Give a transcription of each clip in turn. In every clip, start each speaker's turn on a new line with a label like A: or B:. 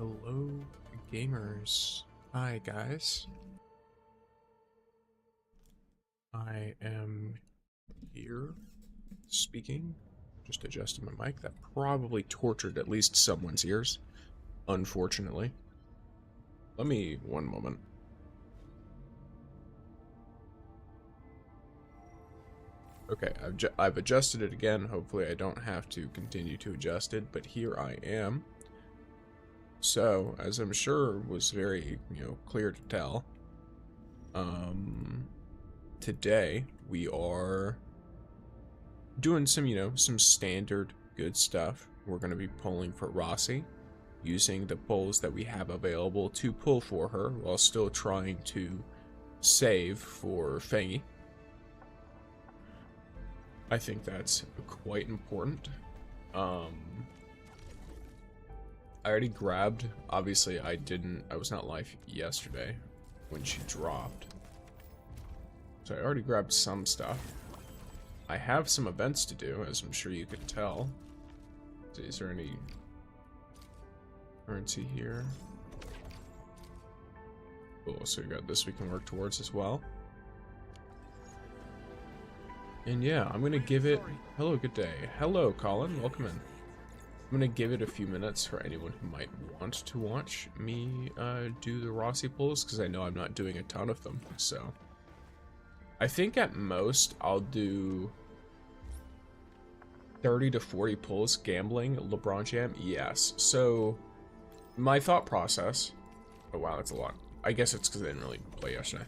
A: Hello, gamers. Hi, guys. I am here speaking, just adjusting my mic. That probably tortured at least someone's ears, unfortunately. Let me one moment. Okay, I've adjusted it again. Hopefully I don't have to continue to adjust it, but here I am. So, as I'm sure was very, clear to tell, today we are doing some, some standard good stuff. We're going to be pulling for Rossi, using the pulls that we have available to pull for her, while still trying to save for Fangy. I think that's quite important. I already grabbed, obviously I was not live yesterday when she dropped. So I already grabbed some stuff. I have some events to do, as I'm sure you could tell. So is there any currency here? Cool, so we got this we can work towards as well. And yeah, I'm gonna give it, hello, good day. Hello, Colin, welcome in. I'm gonna give it a few minutes for anyone who might want to watch me do the Rossi pulls, because I know I'm not doing a ton of them, so. I think at most I'll do 30 to 40 pulls gambling LeBron Jam, yes. So my thought process, oh wow, that's a lot. I guess it's because I didn't really play yesterday.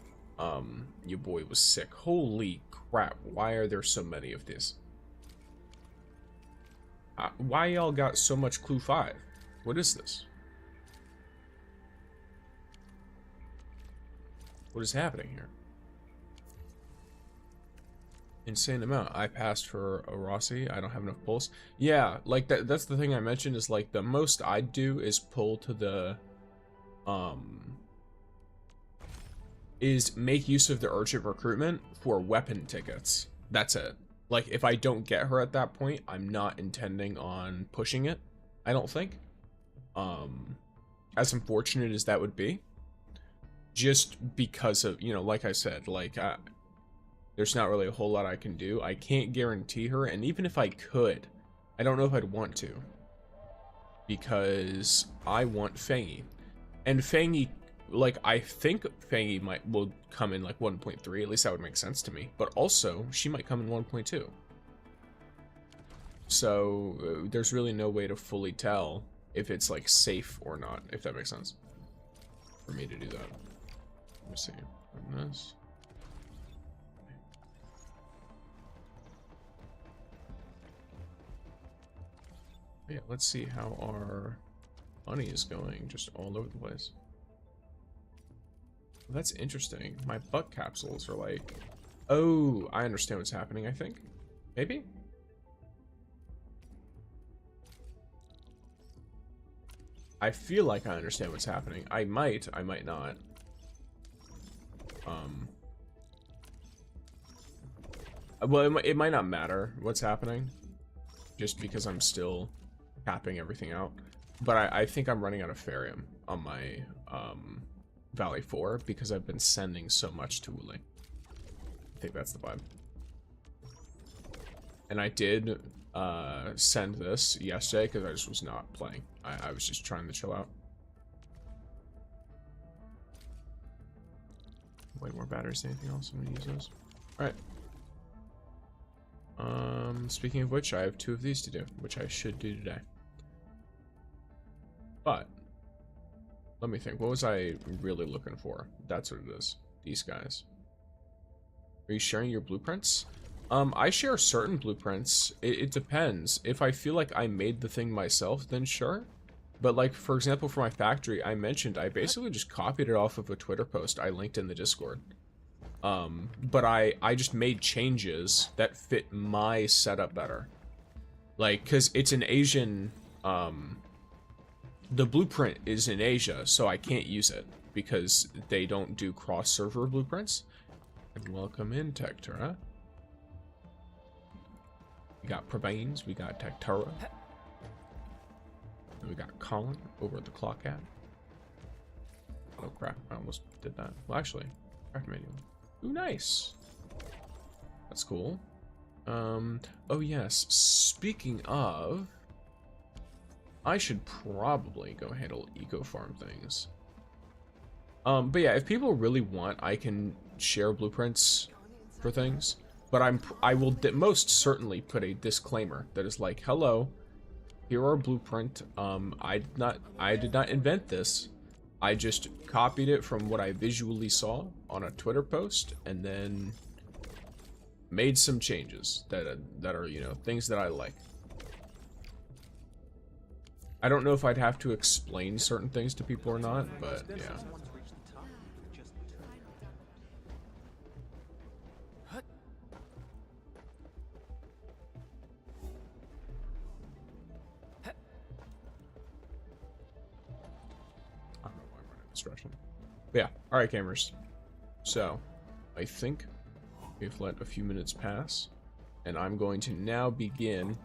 A: Your boy was sick. Holy crap, why are there so many of these? Why y'all got so much Clue 5? What is this? What is happening here? Insane amount. I passed for a Rossi. I don't have enough pulls. Yeah, like that's the thing I mentioned, is like the most I'd do is pull to the is make use of the urgent recruitment for weapon tickets. That's it. Like, if I don't get her at that point, I'm not intending on pushing it, I don't think. As unfortunate as that would be, just because of, like I said, like, there's not really a whole lot I can do. I can't guarantee her, and even if I could, I don't know if I'd want to. Because I want Fangy. And Fangy, like, I think Fangy will come in like 1.3, at least that would make sense to me. But also, she might come in 1.2. So, there's really no way to fully tell if it's like safe or not, if that makes sense. For me to do that. Let me see. On this. Yeah, let's see how our money is going, just all over the place. Well, that's interesting. My butt capsules are like... Oh, I understand what's happening, I think. Maybe? I feel like I understand what's happening. I might not. Well, it might not matter what's happening, just because I'm still capping everything out. But I think I'm running out of Farium on my Valley 4 because I've been sending so much to Wooly. I think that's the vibe. And I did send this yesterday because I just was not playing. I was just trying to chill out. Way more batteries than anything else. I'm gonna use those. Alright. Speaking of which, I have 2 of these to do, which I should do today. But let me think. What was I really looking for? That's what it is. These guys. Are you sharing your blueprints? I share certain blueprints. It depends. If I feel like I made the thing myself, then sure. But like, for example, for my factory, I mentioned I basically just copied it off of a Twitter post I linked in the Discord. But I just made changes that fit my setup better. Like, because it's an Asian, the blueprint is in Asia, so I can't use it because they don't do cross-server blueprints. And welcome in, Tectura. We got Probanes, we got Tectura. And we got Colin over at the clock cat. Oh crap, I almost did that. Well, actually, craft manual. Ooh, nice. That's cool. Oh yes, speaking of, I should probably go handle eco farm things. But yeah, if people really want, I can share blueprints for things, but I will most certainly put a disclaimer that is like, hello, here are blueprint. I did not invent this. I just copied it from what I visually saw on a Twitter post and then made some changes that are, you know, things that I like. I don't know if I'd have to explain certain things to people or not, but yeah. Instruction. But yeah, alright gamers. So, I think we've let a few minutes pass, and I'm going to now begin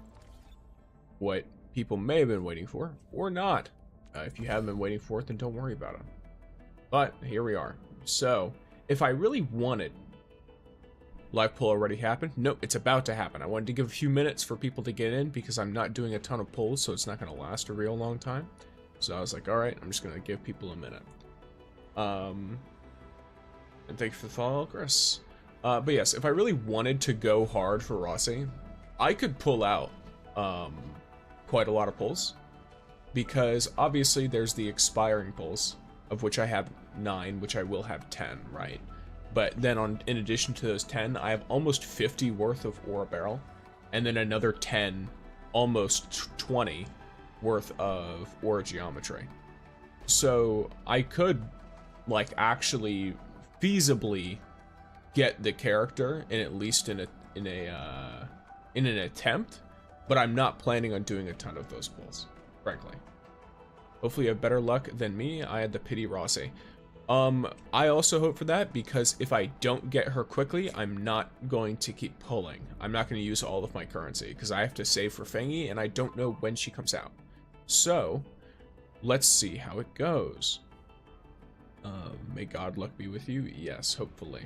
A: what people may have been waiting for, or not. If you haven't been waiting for it, then don't worry about it. But, here we are. So, if I really wanted, live poll already happened? Nope, it's about to happen. I wanted to give a few minutes for people to get in, because I'm not doing a ton of polls, so it's not going to last a real long time. So I was like, alright, I'm just going to give people a minute. And thank you for the follow, Chris. But yes, if I really wanted to go hard for Rossi, I could pull out quite a lot of pulls, because obviously there's the expiring pulls, of which I have 9, which I will have 10, right? But then in addition to those 10, I have almost 50 worth of ore barrel, and then another 10, almost 20 worth of ore geometry. So I could like actually feasibly get the character, and at least in an attempt, but I'm not planning on doing a ton of those pulls, frankly. Hopefully you have better luck than me. I had the pity Rossi. I also hope for that, because if I don't get her quickly, I'm not going to keep pulling. I'm not going to use all of my currency, because I have to save for Fangy, and I don't know when she comes out. So, let's see how it goes. May God luck be with you. Yes, hopefully.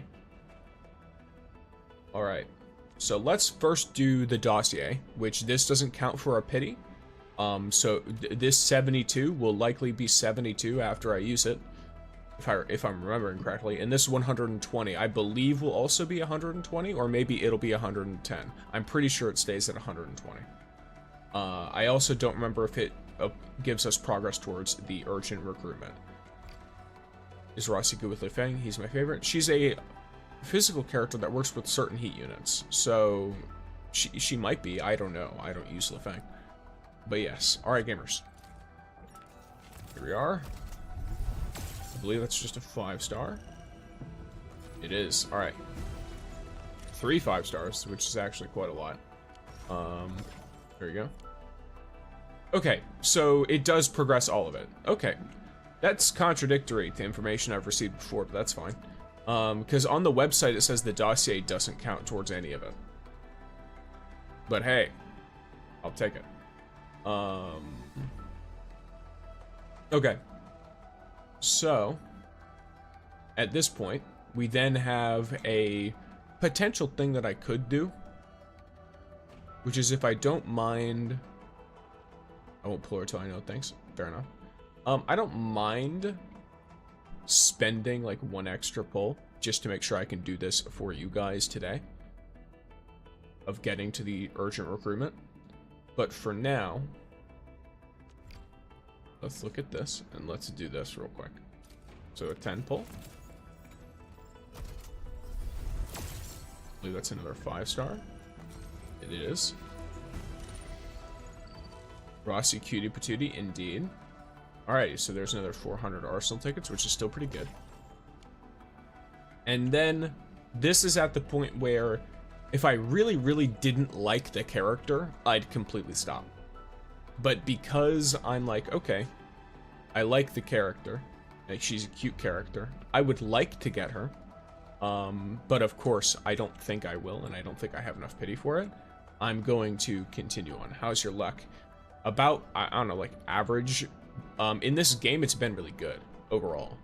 A: Alright, so let's first do the dossier, which this doesn't count for a pity. So this 72 will likely be 72 after I use it, if I'm remembering correctly. And this 120, I believe, will also be 120, or maybe it'll be 110. I'm pretty sure it stays at 120. I also don't remember if it gives us progress towards the urgent recruitment. Is Rossi good with Li Feng? He's my favorite. She's a physical character that works with certain heat units, so she might be. I don't know. I don't use Li Feng. But yes. Alright, gamers. Here we are. I believe that's just a 5-star. It is. Alright. 3 5-stars, which is actually quite a lot. There you go. Okay, so it does progress all of it. Okay. That's contradictory to information I've received before, but that's fine. Because on the website it says the dossier doesn't count towards any of it. But hey, I'll take it. Okay. So, at this point, we then have a potential thing that I could do, which is if I don't mind... I won't pull her till I know, thanks. Fair enough. I don't mind spending like 1 extra pull just to make sure I can do this for you guys today, of getting to the urgent recruitment. But for now, let's look at this and let's do this real quick. So a 10 pull. I believe that's another 5-star. It is. Rossi Cutie Patootie, indeed. Alrighty, so there's another 400 Arsenal tickets, which is still pretty good. And then, this is at the point where, if I really, really didn't like the character, I'd completely stop. But because I'm like, okay, I like the character, like she's a cute character, I would like to get her, but of course, I don't think I will, and I don't think I have enough pity for it. I'm going to continue on. How's your luck? about, I don't know, like average. In this game, it's been really good overall.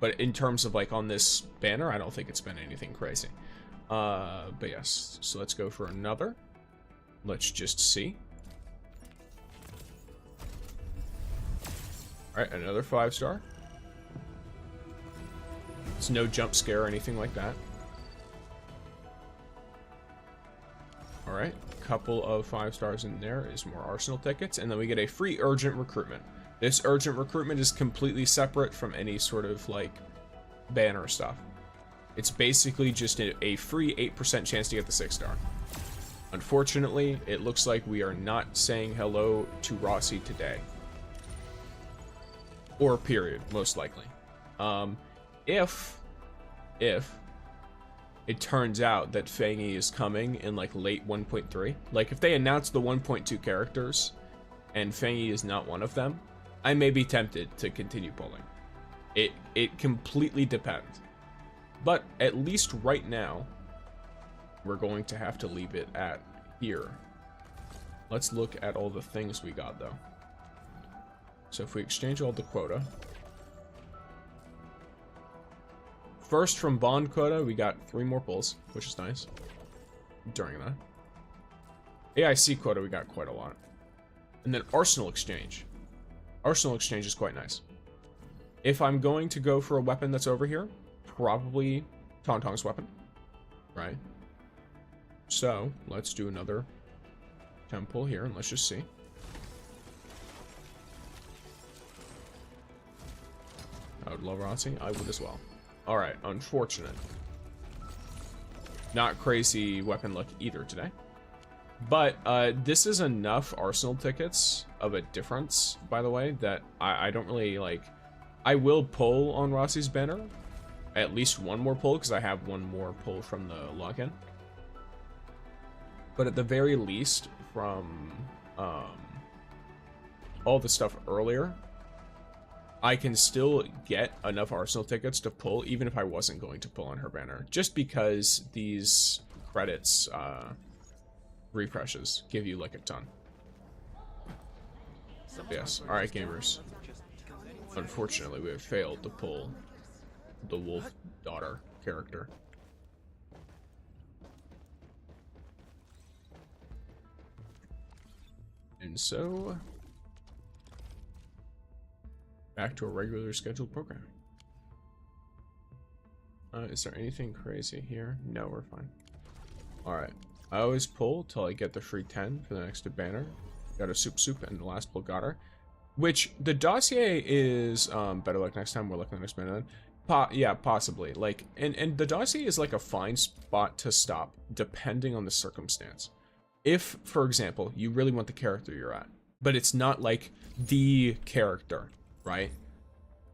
A: But in terms of like on this banner, I don't think it's been anything crazy. But yes, so let's go for another. Let's just see. All right, another 5-star. It's no jump scare or anything like that. All right, couple of 5-stars in there is more Arsenal tickets, and then we get a free urgent recruitment. This urgent recruitment is completely separate from any sort of like banner stuff. It's basically just a free 8% chance to get the 6-star. Unfortunately, it looks like we are not saying hello to Rossi today. Or period, most likely. If it turns out that Fangy is coming in like late 1.3, like if they announce the 1.2 characters and Fangy is not one of them, I may be tempted to continue pulling. It completely depends. But at least right now, we're going to have to leave it at here. Let's look at all the things we got though. So if we exchange all the quota. First from bond quota, we got 3 more pulls, which is nice. During that. AIC quota, we got quite a lot. And then Arsenal exchange. Arsenal exchange is quite nice. If I'm going to go for a weapon that's over here, probably Tangtang's weapon, right? So let's do another temple here, and let's just see. I would love Rossi. I would as well. All right, unfortunate. Not crazy weapon luck either today. But this is enough Arsenal tickets of a difference, by the way, that I don't really like. I will pull on Rossi's banner. At least one more pull, because I have one more pull from the login. But at the very least, from all the stuff earlier, I can still get enough Arsenal tickets to pull, even if I wasn't going to pull on her banner. Just because these credits refreshes give you like a ton. Yes, alright gamers. Unfortunately, we have failed to pull the wolf daughter character. And so, back to a regular scheduled program. Is there anything crazy here? No, we're fine. Alright. I always pull till I get the free 10 for the next banner. Got a soup, and the last pull got her. Which, the dossier is, better luck next time, more luck the next banner. Yeah, possibly. Like, and the dossier is like a fine spot to stop, depending on the circumstance. If, for example, you really want the character you're at, but it's not like the character, right?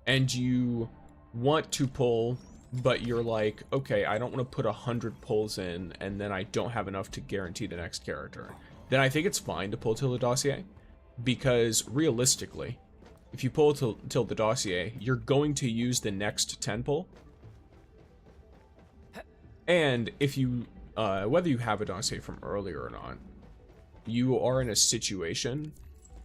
A: And you want to pull, but you're like, okay, I don't want to put 100 pulls in, and then I don't have enough to guarantee the next character. Then I think it's fine to pull till the dossier, because realistically, if you pull till the dossier, you're going to use the next 10 pull. And if you, whether you have a dossier from earlier or not, you are in a situation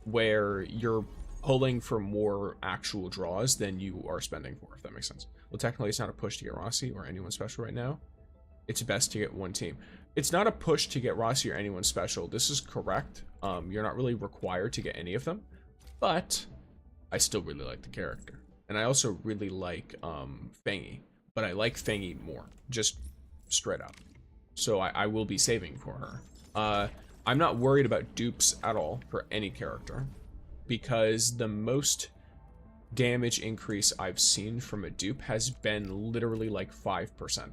A: where you're pulling for more actual draws than you are spending for, if that makes sense. Well, technically it's not a push to get Rossi or anyone special right now. It's best to get one team. It's not a push to get Rossi or anyone special. This is correct. You're not really required to get any of them, but I still really like the character. And I also really like Fangy, but I like Fangy more, just straight up. So I will be saving for her. I'm not worried about dupes at all for any character, because the most damage increase I've seen from a dupe has been literally like 5%.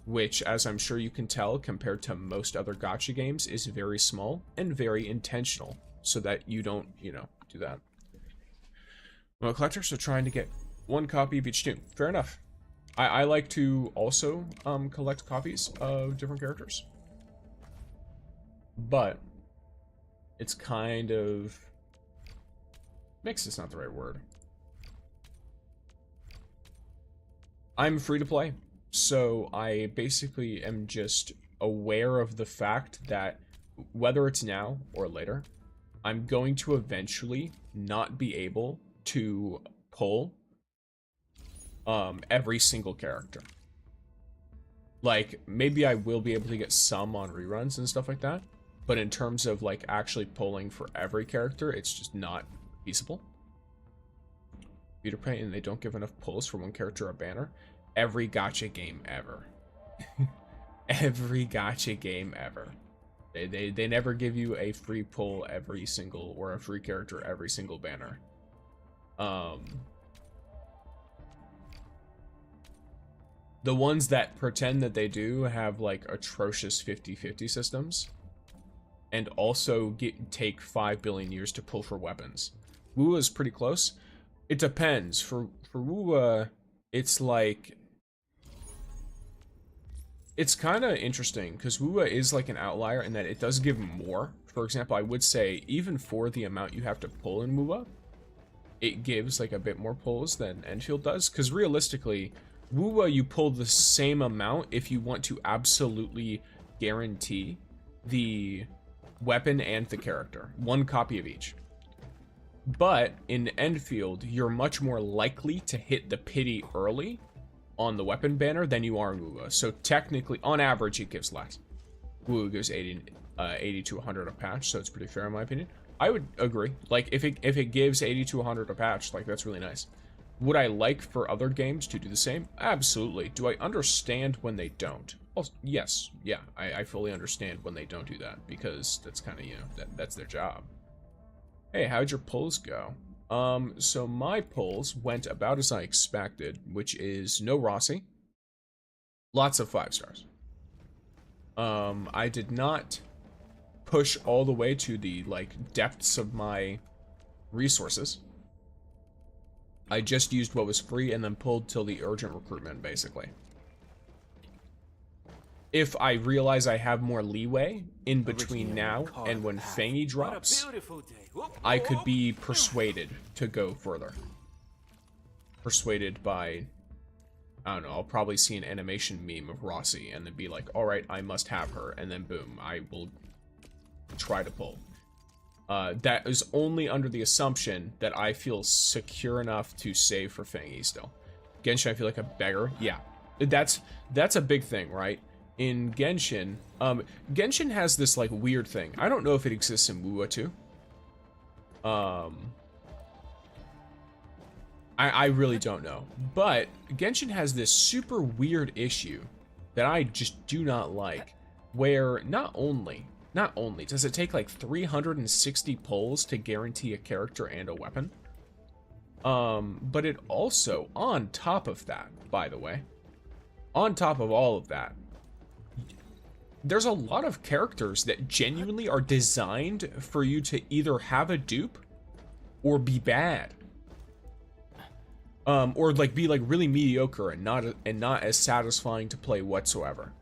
A: Which, as I'm sure you can tell, compared to most other gacha games, is very small and very intentional, so that you don't, you know, do that. Well, collectors are trying to get one copy of each tune. Fair enough. I like to also collect copies of different characters. But it's kind of... mixed is not the right word. I'm free to play. So I basically am just aware of the fact that whether it's now or later, I'm going to eventually not be able to pull every single character. Like, maybe I will be able to get some on reruns and stuff like that, but in terms of like actually pulling for every character, it's just not feasible. Computer Paint, and they don't give enough pulls for one character or banner. Every gacha game ever. Every gacha game ever. They never give you a free pull every single, or a free character every single banner. The ones that pretend that they do have like atrocious 50-50 systems, and also take 5 billion years to pull for weapons. Wuwa is pretty close. It depends. For Wuwa, it's like, it's kind of interesting because Wuwa is like an outlier in that it does give more. For example, I would say even for the amount you have to pull in Wuwa, it gives like a bit more pulls than Endfield does. Because realistically, Wuwa, you pull the same amount if you want to absolutely guarantee the weapon and the character. One copy of each. But in Endfield, you're much more likely to hit the pity early on the weapon banner than you are in Wuwa. So technically, on average, it gives less. Wuwa gives 80 to 100 a patch, so it's pretty fair in my opinion. I would agree. Like, if it gives 80 to 100 a patch, like, that's really nice. Would I like for other games to do the same? Absolutely. Do I understand when they don't? Well, yes. Yeah, I fully understand when they don't do that, because that's kind of, you know, that's their job. Hey, how'd your pulls go? So my pulls went about as I expected, which is no Rossi. Lots of 5 stars. I did not push all the way to the, like, depths of my resources. I just used what was free and then pulled till the urgent recruitment, basically. If I realize I have more leeway in between now and when Fangy drops, I could be persuaded to go further. Persuaded by, I don't know, I'll probably see an animation meme of Rossi and then be like, alright, I must have her, and then boom, I will try to pull. That is only under the assumption that I feel secure enough to save for Fangy still. Genshin, I feel like a beggar. Yeah, that's a big thing, right? In Genshin, Genshin has this like weird thing. I don't know if it exists in Wuwa too. I really don't know. But Genshin has this super weird issue that I just do not like, where not only does it take like 360 pulls to guarantee a character and a weapon, but it also, on top of that, by the way, on top of all of that, there's a lot of characters that genuinely are designed for you to either have a dupe or be bad. Or like be like really mediocre and not as satisfying to play whatsoever.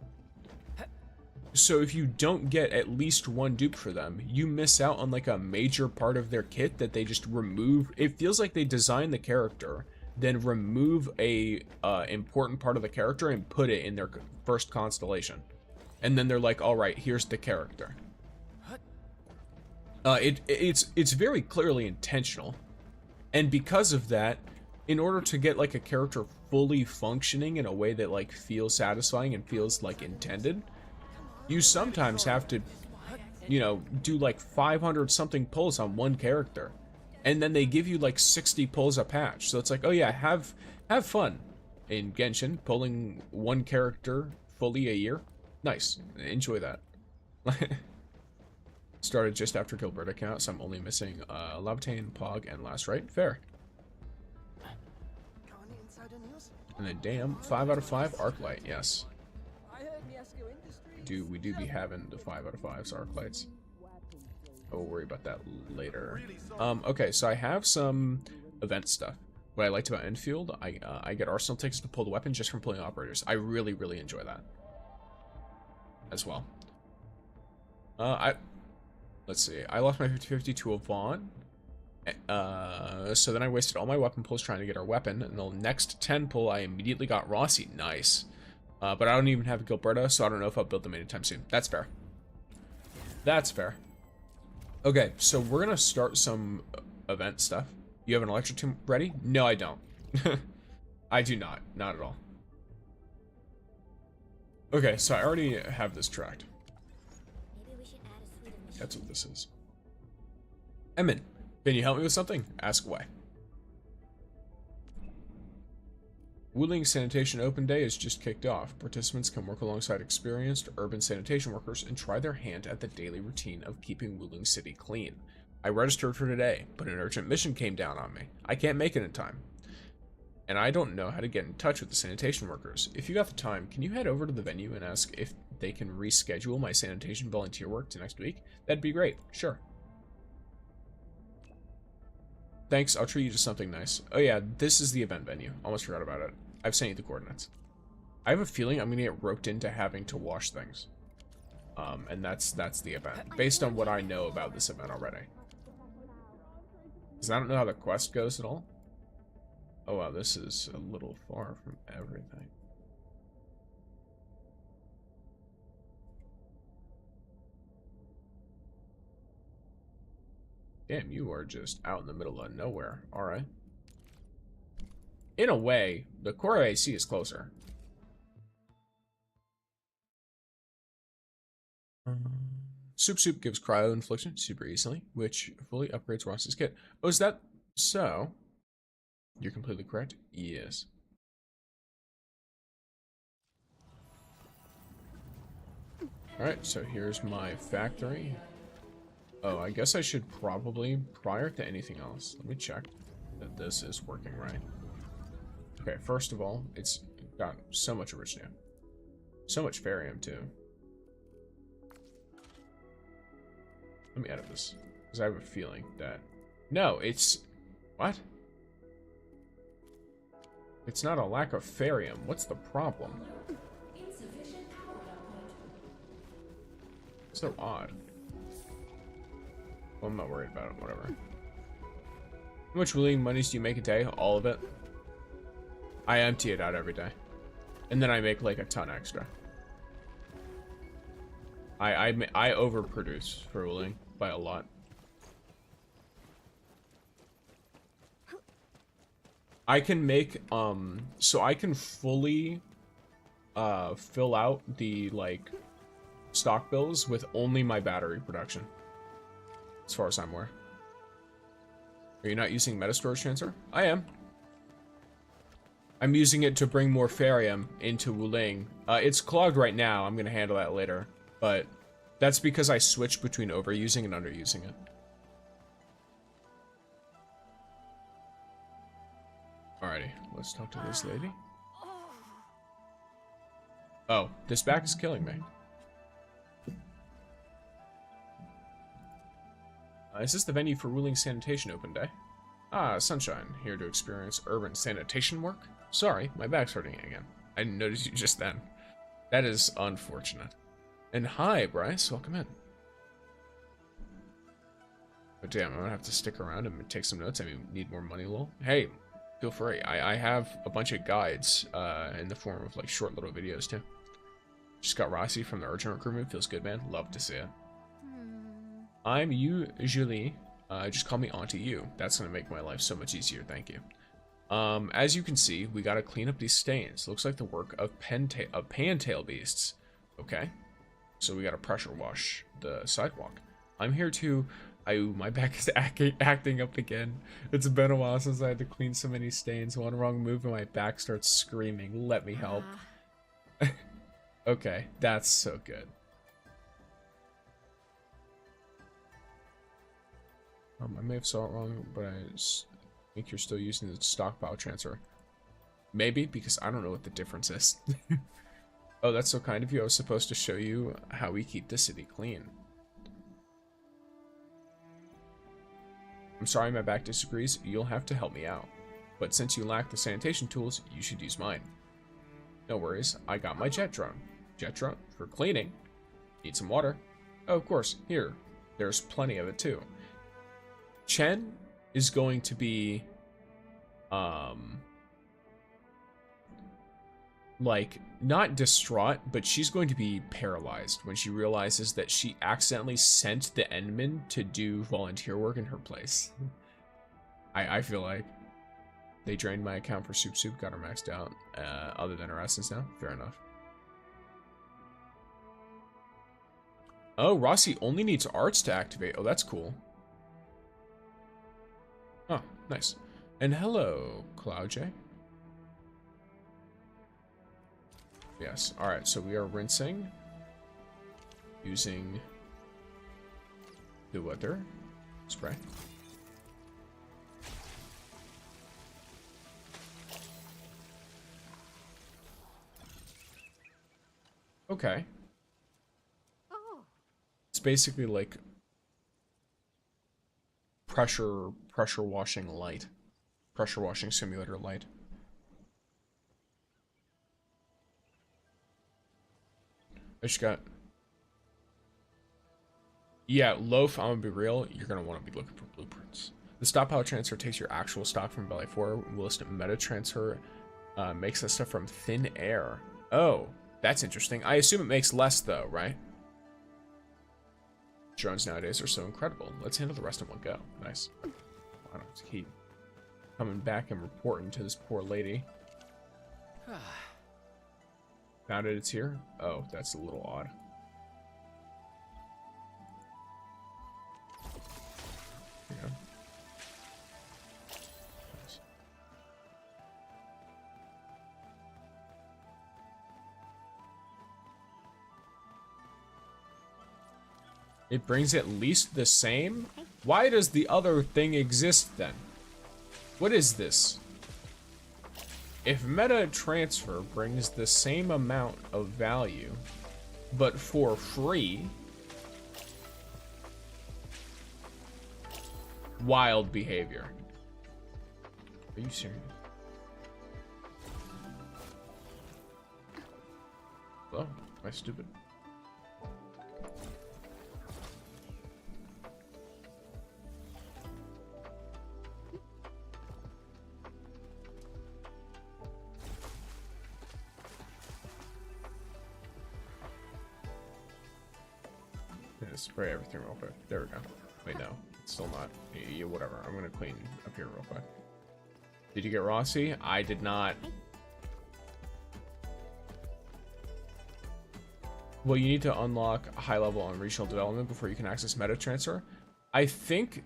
A: So if you don't get at least one dupe for them, you miss out on like a major part of their kit that they just remove. It feels like they design the character, then remove a important part of the character and put it in their first constellation. And then they're like, all right, here's the character. It's very clearly intentional. And because of that, in order to get like a character fully functioning in a way that like feels satisfying and feels like intended, you sometimes have to, you know, do like 500 something pulls on one character. And then they give you like 60 pulls a patch. So it's like, oh yeah, have fun in Genshin, pulling one character fully a year. Nice. Enjoy that. Started just after Gilberta count, so I'm only missing Labtane, Pog, and Last Right. Fair. And then damn, 5 out of 5 Arklight, yes. We do be having the 5 out of 5s Arklights. I will worry about that later. Okay, so I have some event stuff. What I liked about Endfield, I get Arsenal tickets to pull the weapon just from pulling operators. I really, really enjoy that as well. Let's see. I lost my 50-50 to a Vaughn. So then I wasted all my weapon pulls trying to get our weapon, and the next 10 pull I immediately got Rossi. Nice. But I don't even have Gilberta, so I don't know if I'll build them anytime soon. That's fair. That's fair. Okay, so we're gonna start some event stuff. You have an electric team ready? No, I don't. I do not. Not at all. Okay, so I already have this tracked. That's what this is. Emin, can you help me with something? Ask away. Wuling Sanitation Open Day is just kicked off. Participants can work alongside experienced urban sanitation workers and try their hand at the daily routine of keeping Wuling City clean. I registered for today, but an urgent mission came down on me. I can't make it in time. And I don't know how to get in touch with the sanitation workers. If you got the time, can you head over to the venue and ask if they can reschedule my sanitation volunteer work to next week? That'd be great. Sure. Thanks, I'll treat you to something nice. Oh yeah, this is the event venue. Almost forgot about it. I've sent you the coordinates. I have a feeling I'm gonna get roped into having to wash things. And that's the event, based on what I know about this event already. Because I don't know how the quest goes at all. Oh wow, this is a little far from everything. Damn, you are just out in the middle of nowhere. Alright. In a way, the core AC is closer. Soup gives cryo infliction super easily, which fully upgrades Rossi's kit. Oh, is that so? You're completely correct. Yes. Alright, so here's my factory. Oh, I guess I should probably, prior to anything else, let me check that this is working right. Okay, first of all, it's got so much Originum. So much Farium, too. Let me edit this, because I have a feeling that... No, it's... What? It's not a lack of Farium. What's the problem? So odd. Well, I'm not worried about it, whatever. How much willing monies do you make a day? All of it. I empty it out every day. And then I make like a ton extra. I overproduce for willing by a lot. I can make, so I can fully, fill out the, like, stock bills with only my battery production. As far as I'm aware. Are you not using meta storage transfer? I am. I'm using it to bring more Farium into Wuling. It's clogged right now. I'm going to handle that later. But that's because I switched between overusing and underusing it. Alrighty, let's talk to this lady. Oh, this back is killing me. Is this the venue for Wuling Sanitation Open Day? Ah, Sunshine, here to experience urban sanitation work? Sorry, my back's hurting again. I didn't notice you just then. That is unfortunate. And hi, Bryce, welcome in. But damn, I'm gonna have to stick around and take some notes. I mean, need more money, lol. Hey, feel free. I have a bunch of guides in the form of like short little videos too. Just got Rossi from the urgent recruitment. Feels good, man. Love to see it. I'm usually, just call me Auntie U. That's gonna make my life so much easier, thank you. As you can see, we gotta clean up these stains. Looks like the work of pantail beasts. Okay, so we gotta pressure wash the sidewalk. I'm here to, my back is acting up again. It's been a while since I had to clean so many stains. One wrong move and my back starts screaming, let me help. Okay, that's so good. I may have saw it wrong, but I think you're still using the stockpile transfer. Maybe, because I don't know what the difference is. Oh, that's so kind of you. I was supposed to show you how we keep the city clean. I'm sorry my back disagrees. You'll have to help me out. But since you lack the sanitation tools, you should use mine. No worries. I got my jet drone. Jet drone for cleaning. Need some water? Oh, of course. Here. There's plenty of it, too. Chen is going to be like, not distraught, but she's going to be paralyzed when she realizes that she accidentally sent the Endmen to do volunteer work in her place. I feel like they drained my account for Soup Soup, got her maxed out, other than her essence now. Fair enough. Oh, Rossi only needs arts to activate. Oh, that's cool. Oh, nice. And hello, CloudJ. Yes, alright, so we are rinsing using the weather spray. Okay. It's basically like pressure washing light. Pressure washing simulator light. I just got... Yeah, Loaf, I'm gonna be real, you're gonna want to be looking for blueprints. The stockpile transfer takes your actual stock from Belly 4. Whilst meta transfer makes that stuff from thin air. Oh, that's interesting. I assume it makes less though, right? Drones nowadays are so incredible. Let's handle the rest in one go. Nice. I don't have to keep coming back and reporting to this poor lady. Found it, it's here. Oh, that's a little odd. Yeah. Nice. It brings at least the same? Why does the other thing exist then? What is this? If meta transfer brings the same amount of value, but for free, wild behavior. Are you serious? Oh, am I stupid? Spray everything real quick. There we go. Wait, no. It's still not. Yeah, whatever. I'm gonna clean up here real quick. Did you get Rossi? I did not. Well, you need to unlock a high level on regional development before you can access meta transfer. I think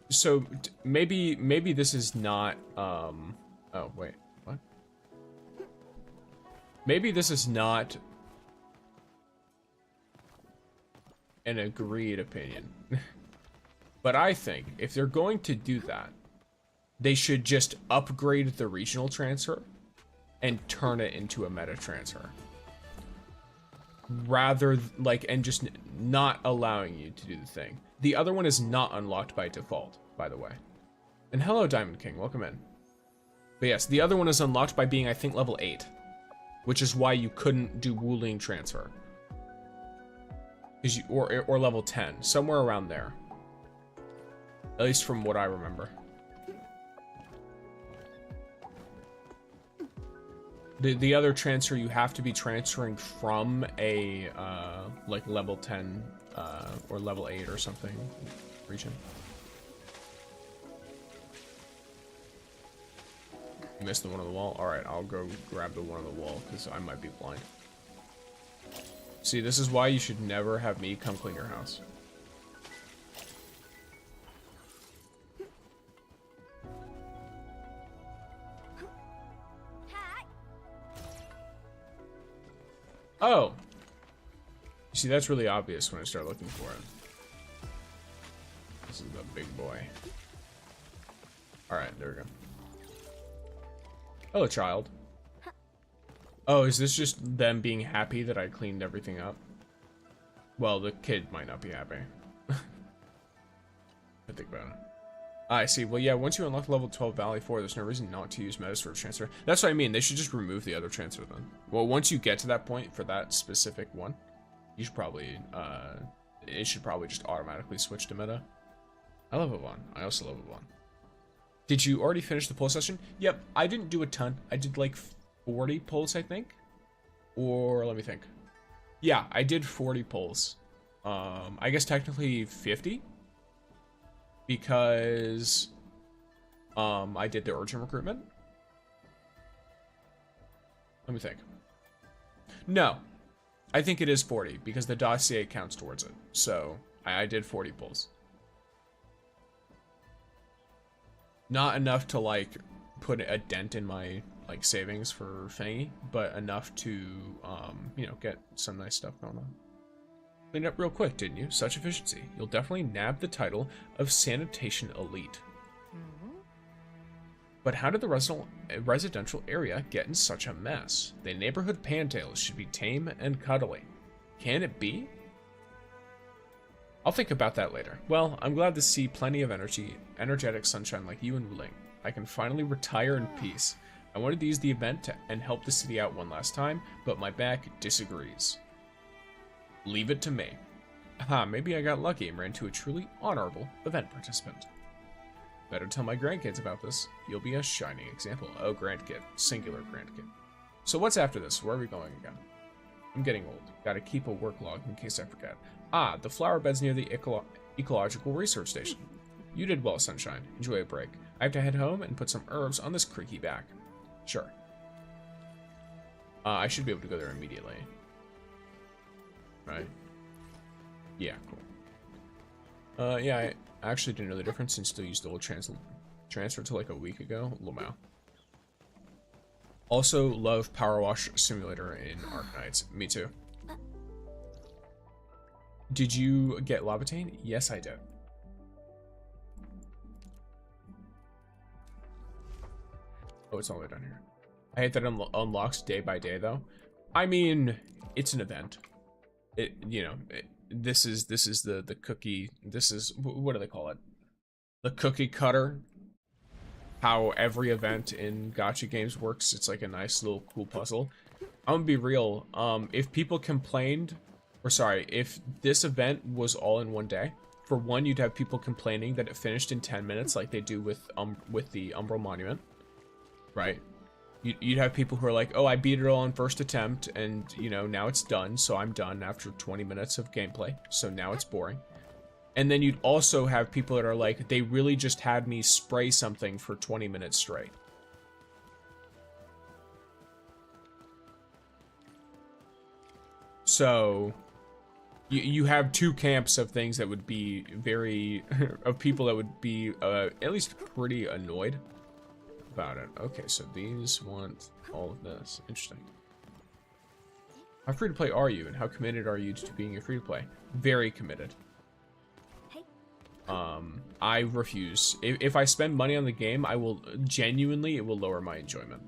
A: so. Maybe this is not oh wait, what? Maybe this is not an agreed opinion. But I think if they're going to do that, they should just upgrade the regional transfer and turn it into a meta transfer. Rather, like, and just not allowing you to do the thing. The other one is not unlocked by default, by the way. And hello, Diamond King, welcome in. But yes, the other one is unlocked by being, I think, level 8. Which is why you couldn't do Wuling transfer. Or level 10, somewhere around there. At least from what I remember. The other transfer, you have to be transferring from a like level 10 or level 8 or something region. You missed the one on the wall? Alright, I'll go grab the one on the wall because I might be blind. See, this is why you should never have me come clean your house. Oh! You see, that's really obvious when I start looking for it. This is the big boy. Alright, there we go. Hello, child. Oh, is this just them being happy that I cleaned everything up? Well, the kid might not be happy. I think about it. I see. Well, yeah, once you unlock level 12 Valley 4, there's no reason not to use Metasphere transfer. That's what I mean. They should just remove the other transfer then. Well, once you get to that point for that specific one, you should probably, it should probably just automatically switch to meta. I love Yvonne. I also love Yvonne. Did you already finish the poll session? Yep, I didn't do a ton. I did like 40 polls, I think. Or let me think. Yeah, I did 40 pulls. I guess technically 50 because I did the urgent recruitment. Let me think. No, I think it is 40 because the dossier counts towards it. So I did 40 pulls. Not enough to like put a dent in my like savings for Fangy, but enough to you know, get some nice stuff going on. Cleaned up real quick, didn't you? Such efficiency. You'll definitely nab the title of Sanitation Elite. But how did the residential area get in such a mess? The neighborhood pantails should be tame and cuddly. Can it be? I'll think about that later. Well, I'm glad to see plenty of energetic sunshine like you and Wuling. I can finally retire in peace. I wanted to use the event and help the city out one last time, but my back disagrees. Leave it to me. Aha, maybe I got lucky and ran into a truly honorable event participant. Better tell my grandkids about this. You'll be a shining example. Oh, grandkid. Singular grandkid. So what's after this? Where are we going again? I'm getting old. Gotta keep a work log in case I forget. Ah, the flower bed's near the ecological research station. You did well, Sunshine. Enjoy a break. I have to head home and put some herbs on this creaky back. Sure. I should be able to go there immediately. Right? Yeah, cool. Yeah, I actually didn't know the difference and still used the old transfer to like a week ago. Lamau. Also love Power Wash Simulator in Arknights. Me too. Did you get Lavatane? Yes, I did. Oh, it's all the way down here. I hate that it unlocks day by day, though. I mean, it's an event. It, you know, this is the cookie. This is, what do they call it? The cookie cutter. How every event in gacha games works. It's like a nice little cool puzzle. I'm gonna be real. If people complained, or sorry, if this event was all in one day, for one, you'd have people complaining that it finished in 10 minutes, like they do with the Umbral Monument, right? You'd have people who are like, oh, I beat it all on first attempt, and, you know, now it's done, so I'm done after 20 minutes of gameplay, so now it's boring. And then you'd also have people that are like, they really just had me spray something for 20 minutes straight. So, you have two camps of things that would be very, of people that would be at least pretty annoyed about it. Okay, so these want all of this. Interesting. How free to play are you, and how committed are you to being a free to play? Very committed. I refuse. If I spend money on the game, I will genuinely, it will lower my enjoyment.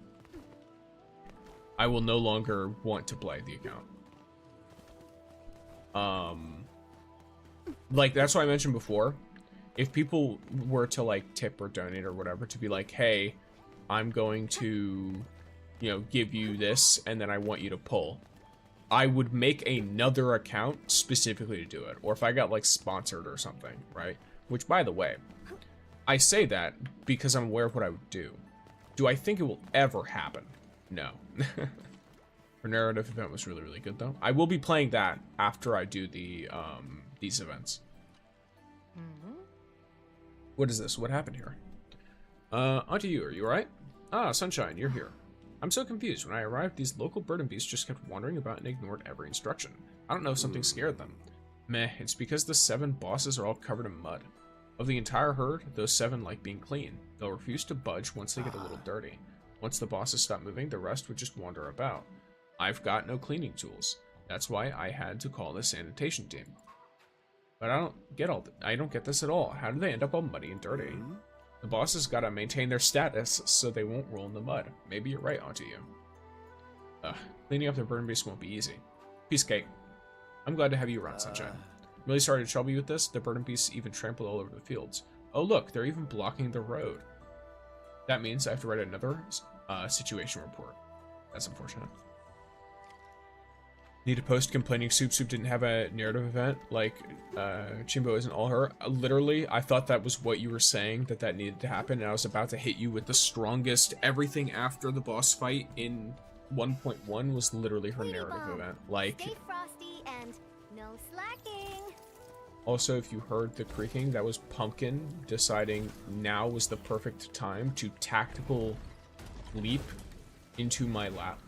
A: I will no longer want to play the account. Like, that's what I mentioned before. If people were to like tip or donate or whatever, to be like, hey, I'm going to, you know, give you this and then I want you to pull, I would make another account specifically to do it. Or if I got like sponsored or something, right? Which, by the way, I say that because I'm aware of what I would do. Do I think it will ever happen? No. Her narrative event was really, really good though. I will be playing that after I do the these events. What is this? What happened here? Onto you. Are you alright? Ah, Sunshine, you're here. I'm so confused. When I arrived, these local burden beasts just kept wandering about and ignored every instruction. I don't know if something scared them. Meh, it's because the 7 bosses are all covered in mud. Of the entire herd, those 7 like being clean. They'll refuse to budge once they get a little dirty. Once the bosses stop moving, the rest would just wander about. I've got no cleaning tools. That's why I had to call the sanitation team. But I don't get this at all. How do they end up all muddy and dirty? The bosses gotta maintain their status so they won't roll in the mud. Maybe you're right, Auntie you. Cleaning up the burden beast won't be easy. Peace cake. I'm glad to have you around, Sunshine. I'm really sorry to trouble you with this. The burden beasts even trampled all over the fields. Oh look, they're even blocking the road. That means I have to write another situation report. That's unfortunate. Need to post complaining Soup didn't have a narrative event, like Chimbo isn't all her. Literally, I thought that was what you were saying, that needed to happen, and I was about to hit you with the strongest everything after the boss fight in 1.1 was literally her narrative event. Like,
B: Stay frosty and no slacking.
A: also, if you heard the creaking, that was Pumpkin deciding now was the perfect time to tactical leap into my lap.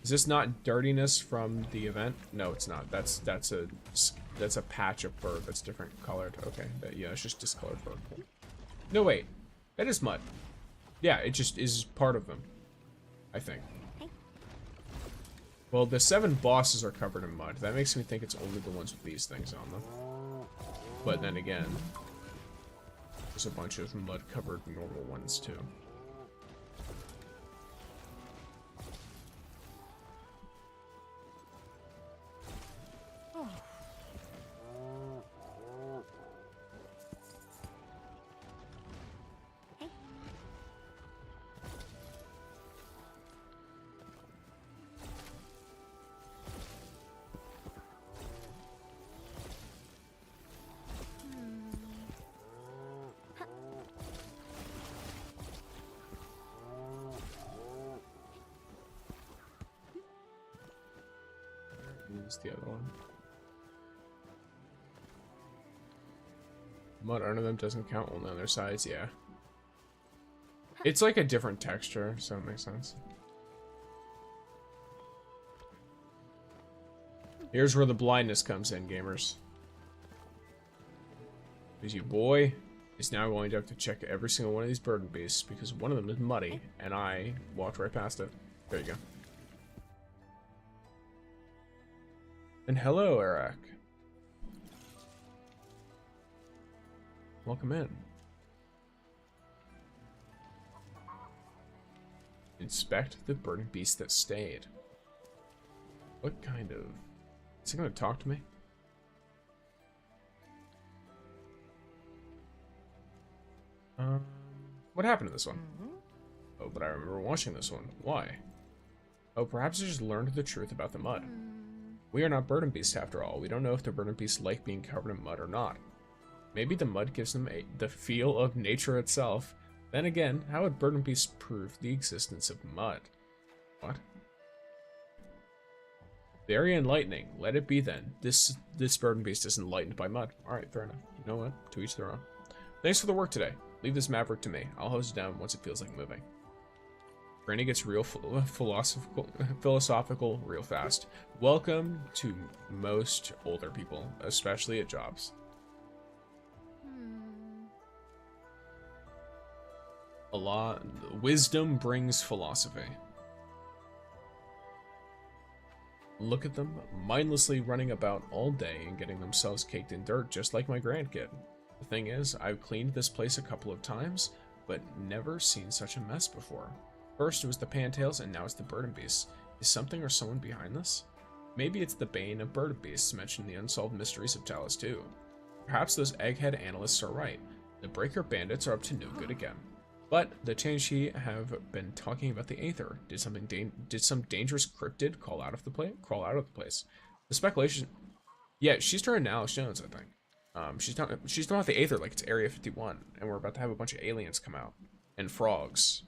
A: Is this not dirtiness from the event? No, it's not. That's a patch of fur that's different colored. Okay, yeah, it's just discolored fur. Cool. No, wait, that is mud. Yeah, it just is part of them, I think. Well, the 7 bosses are covered in mud. That makes me think it's only the ones with these things on them. But then again, there's a bunch of mud-covered normal ones too. Use the other one. Mud under them doesn't count on the other sides, yeah. It's like a different texture, so it makes sense. Here's where the blindness comes in, gamers. Because your boy is now going to have to check every single one of these burden beasts because one of them is muddy, and I walked right past it. There you go. And hello, Eric. Welcome in. Inspect the burden beast that stayed. What kind of... Is it going to talk to me? What happened to this one? Oh, but I remember watching this one. Why? Oh, perhaps I just learned the truth about the mud. We are not burden beasts after all. We don't know if the burden beasts like being covered in mud or not. Maybe the mud gives them the feel of nature itself. Then again, how would burden beasts prove the existence of mud? What? Very enlightening. Let it be then. This burden beast is enlightened by mud. Alright, fair enough. You know what? To each their own. Thanks for the work today. Leave this maverick to me. I'll hose it down once it feels like moving. Granny gets real philosophical real fast. Welcome to most older people, especially at jobs. A lot. Wisdom brings philosophy. Look at them, mindlessly running about all day and getting themselves caked in dirt, just like my grandkid. The thing is, I've cleaned this place a couple of times, but never seen such a mess before. First it was the Pantails, and now it's the burden beasts. Is something or someone behind this? Maybe it's the bane of burden beasts mentioned in the Unsolved Mysteries of Talus 2. Perhaps those egghead analysts are right. The Breaker bandits are up to no good again. But the Tianxi have been talking about the Aether. Did some dangerous cryptid crawl out of the place? The speculation. Yeah, she's turning Alex Jones, I think. She's talking about the Aether like it's Area 51, and we're about to have a bunch of aliens come out and frogs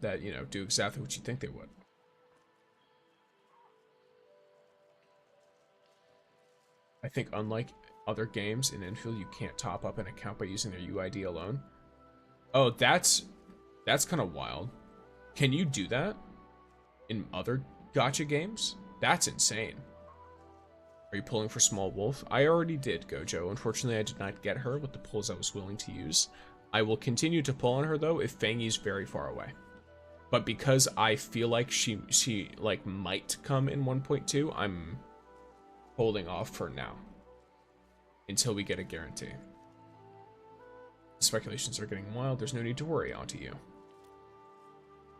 A: that, you know, do exactly what you think they would. I think unlike other games in Endfield, you can't top up an account by using their UID alone. Oh, that's kind of wild. Can you do that in other gacha games? That's insane. Are you pulling for Small Wolf? I already did, Gojo. Unfortunately, I did not get her with the pulls I was willing to use. I will continue to pull on her, though, if Fangy's very far away. But because I feel like she like, might come in 1.2, I'm holding off for now. Until we get a guarantee. The speculations are getting wild. There's no need to worry, on to you.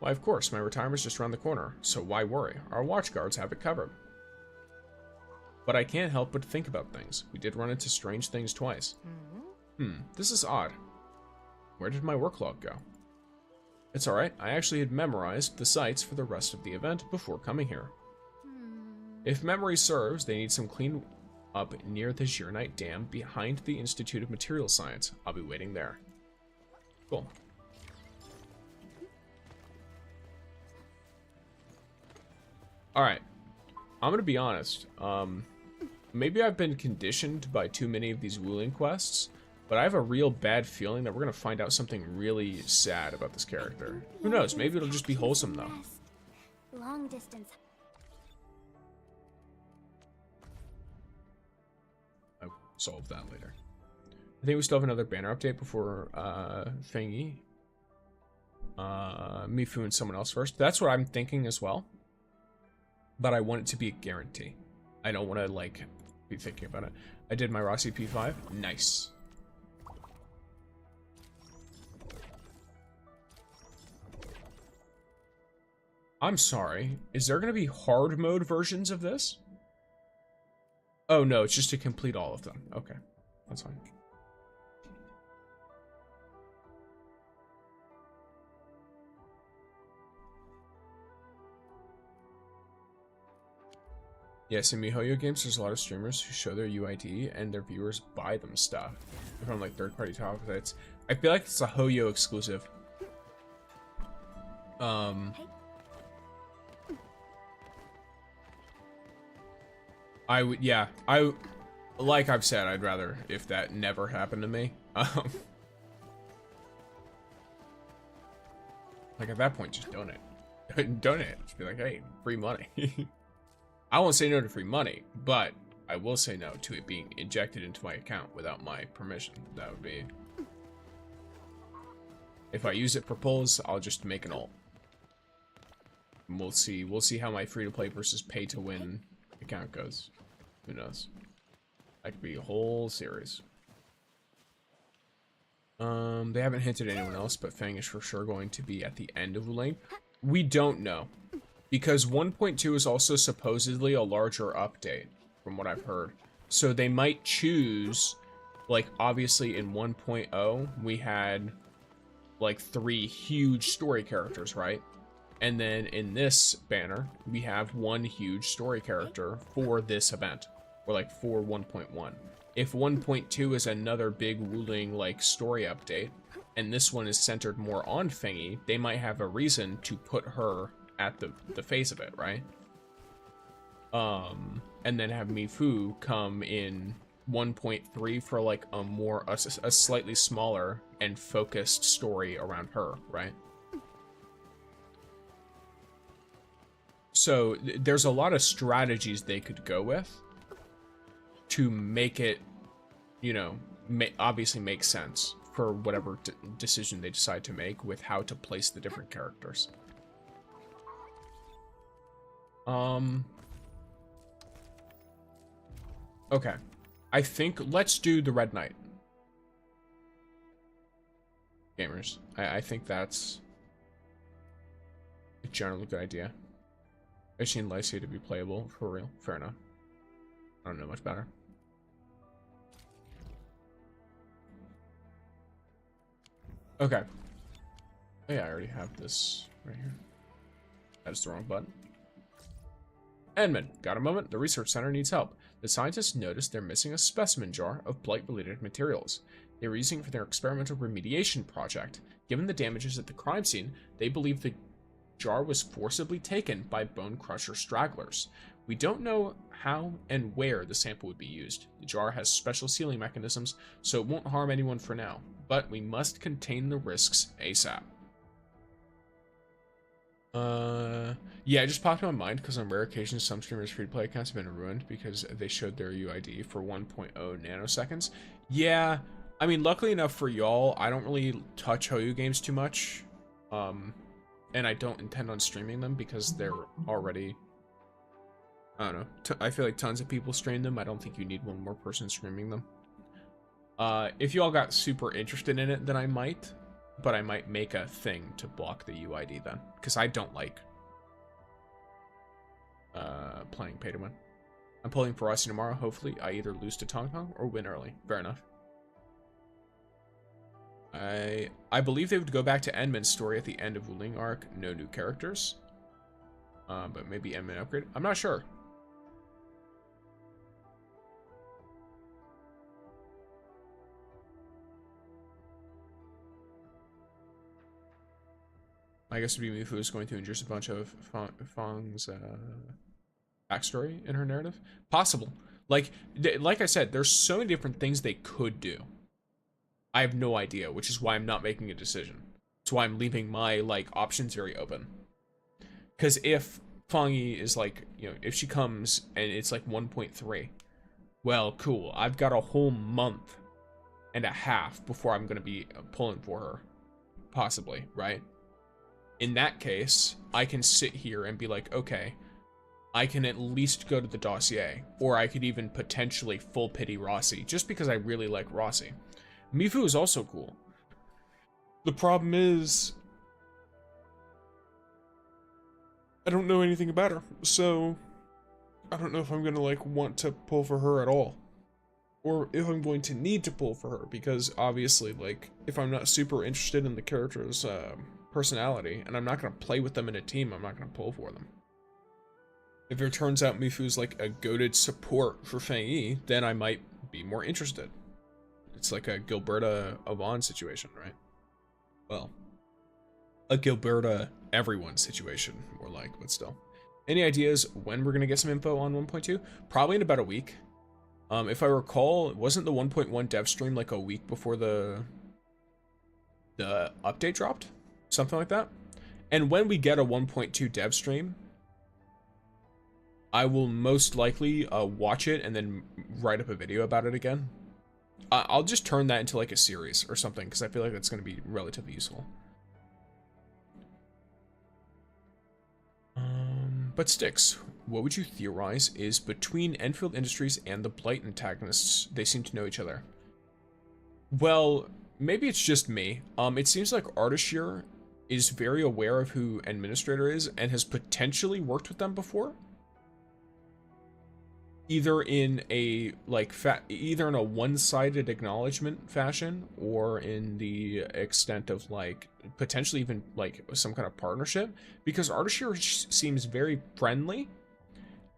A: Why, of course. My retirement's just around the corner. So why worry? Our watch guards have it covered. But I can't help but think about things. We did run into strange things twice. This is odd. Where did my work log go? It's alright, I actually had memorized the sites for the rest of the event before coming here. If memory serves, they need some clean up near the Zhurnite Dam behind the Institute of Material Science. I'll be waiting there. Cool. Alright. I'm gonna be honest. Maybe I've been conditioned by too many of these Wuling quests, but I have a real bad feeling that we're gonna find out something really sad about this character. Who knows? Maybe it'll just be wholesome, though.
B: Long distance.
A: I'll solve that later. I think we still have another banner update before Thingy. Mifu and someone else first. That's what I'm thinking as well. But I want it to be a guarantee. I don't want to, like, be thinking about it. I did my Rossi P5. Nice. I'm sorry. Is there going to be hard mode versions of this? Oh, no. It's just to complete all of them. Okay. That's fine. Yes, in MiHoYo games, there's a lot of streamers who show their UID and their viewers buy them stuff from like third-party top sites. I feel like it's a HoYo exclusive. I would, yeah, like I've said, I'd rather if that never happened to me. Like at that point, just donate. Donate. Just be like, hey, free money. I won't say no to free money, but I will say no to it being injected into my account without my permission. That would be... If I use it for pulls, I'll just make an ult. And we'll see how my free-to-play versus pay-to-win account goes. Who knows? That could be a whole series. They haven't hinted at anyone else, but Fang is for sure going to be at the end of the lane. We don't know. Because 1.2 is also supposedly a larger update, from what I've heard. So they might choose, like, obviously in 1.0, we had, like, 3 huge story characters, right? And then in this banner, we have 1 huge story character for this event, or, like, for 1.1. If 1.2 is another big Wuling, like, story update, and this one is centered more on Fengi, they might have a reason to put her at the face of it, right? And then have Mifu come in 1.3 for like a slightly smaller and focused story around her, right? So there's a lot of strategies they could go with to make it, you know, obviously make sense for whatever decision they decide to make with how to place the different characters. Okay. I think let's do the Red Knight. Gamers. I think that's a generally good idea. I've seen Lycia to be playable, for real. Fair enough. I don't know much better. Okay. Oh yeah, I already have this right here. That's the wrong button. Edmund, got a moment? The research center needs help. The scientists noticed they're missing a specimen jar of blight-related materials. They were using it for their experimental remediation project. Given the damages at the crime scene, they believe the jar was forcibly taken by Bone Crusher stragglers. We don't know how and where the sample would be used. The jar has special sealing mechanisms, so it won't harm anyone for now. But we must contain the risks ASAP. Yeah, it just popped in my mind because on rare occasions some streamers' free-to-play accounts have been ruined because they showed their UID for 1.0 nanoseconds. Yeah, I mean, luckily enough for y'all, I don't really touch HoYo games too much. And I don't intend on streaming them because they're already... I don't know. I feel like tons of people stream them. I don't think you need one more person streaming them. If y'all got super interested in it, then I might. But I might make a thing to block the UID then. Because I don't like playing pay to win. I'm pulling for Rossi tomorrow. Hopefully I either lose to tangtang or win early. Fair enough. I believe they would go back to Endman's story at the end of Wuling arc. No new characters. But maybe Endman upgrade. I'm not sure. I guess Mifu is going to induce a bunch of Fong's backstory in her narrative? Possible. Like I said, there's so many different things they could do. I have no idea, which is why I'm not making a decision. That's why I'm leaving my, like, options very open. Because if Fangi is, like, you know, if she comes and it's, like, 1.3, well, cool. I've got a whole month and a half before I'm going to be pulling for her. Possibly, right? In that case, I can sit here and be like, okay, I can at least go to the dossier, or I could even potentially full pity Rossi, just because I really like Rossi. Mifu is also cool. The problem is, I don't know anything about her, so I don't know if I'm gonna, like, want to pull for her at all. Or if I'm going to need to pull for her, because obviously, like, if I'm not super interested in the character's personality, and I'm not gonna play with them in a team, I'm not gonna pull for them. If it turns out Mifu's, like, a goated support for Feng Yi, then I might be more interested. It's like a Gilberta Avon situation, right? Well, a Gilberta everyone situation, more like, but still. Any ideas when we're gonna get some info on 1.2? Probably in about a week. If I recall, wasn't the 1.1 dev stream like a week before the update dropped? Something like that? And when we get a 1.2 dev stream, I will most likely watch it and then write up a video about it again. I'll just turn that into like a series or something, because I feel like that's going to be relatively useful. But Styx, what would you theorize is between Endfield Industries and the Blight antagonists? They seem to know each other. Well, maybe it's just me. It seems like Ardashir is very aware of who Administrator is and has potentially worked with them before. Either in a either in a one-sided acknowledgement fashion, or in the extent of like potentially even like some kind of partnership, because Ardashir seems very friendly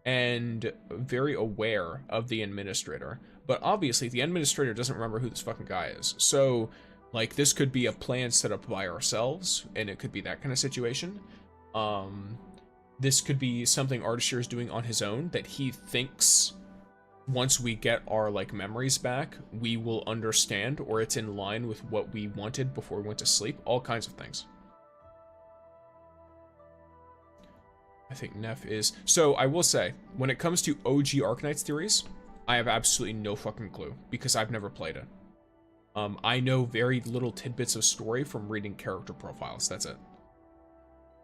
A: and very aware of the Administrator, but obviously the Administrator doesn't remember who this fucking guy is. So like this could be a plan set up by ourselves, and it could be that kind of situation. This could be something Ardashir is doing on his own that he thinks once we get our like memories back, we will understand, or it's in line with what we wanted before we went to sleep. All kinds of things. I think Neff is... So I will say, when it comes to OG Arknights theories, I have absolutely no fucking clue, because I've never played it. I know very little tidbits of story from reading character profiles. That's it.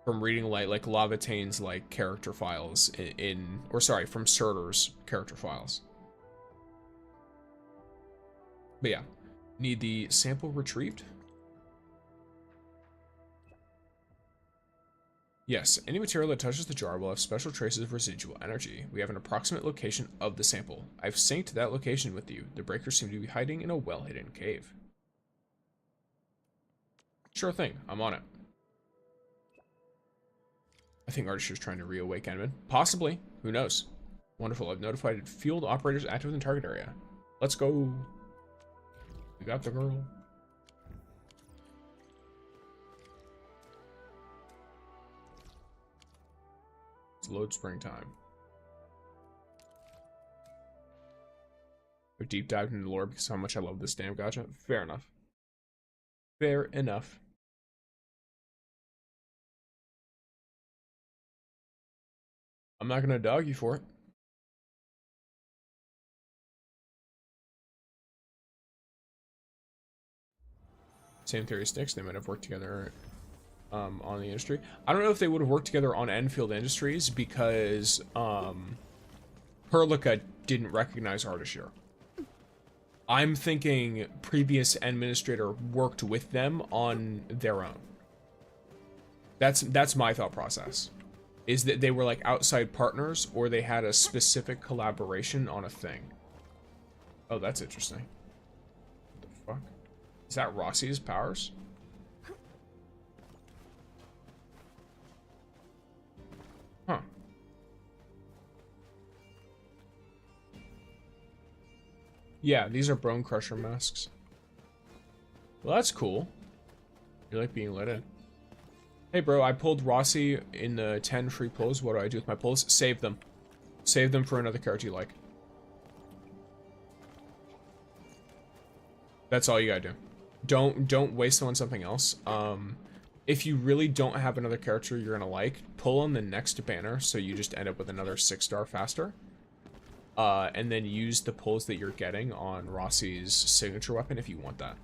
A: From reading like Lavatane's like character files from Surtur's character files. But yeah, need the sample retrieved. Yes, any material that touches the jar will have special traces of residual energy. We have an approximate location of the sample. I've synced that location with you. The breakers seem to be hiding in a well-hidden cave. Sure thing, I'm on it. I think Ardashir's trying to reawake Enman. Possibly. Who knows? Wonderful. I've notified field operators active in the target area. Let's go. We got the girl. It's load springtime. I deep dived into the lore because of how much I love this damn gacha. Fair enough. Fair enough. I'm not gonna dog you for it. Same theory sticks. They might have worked together on the industry. I don't know if they would have worked together on Endfield Industries, because Herlica didn't recognize Ardashir. I'm thinking previous administrator worked with them on their own. That's my thought process. Is that they were like outside partners, or they had a specific collaboration on a thing. Oh, that's interesting. What the fuck? Is that Rossi's powers? Huh. Yeah, these are Bone Crusher masks. Well, that's cool. You like being let in. Hey bro, I pulled Rossi in the 10 free pulls. What do I do with my pulls? Save them. Save them for another character you like. That's all you gotta do. Don't waste them on something else. If you really don't have another character you're gonna like, pull on the next banner so you just end up with another 6-star faster. And then use the pulls that you're getting on Rossi's signature weapon if you want that.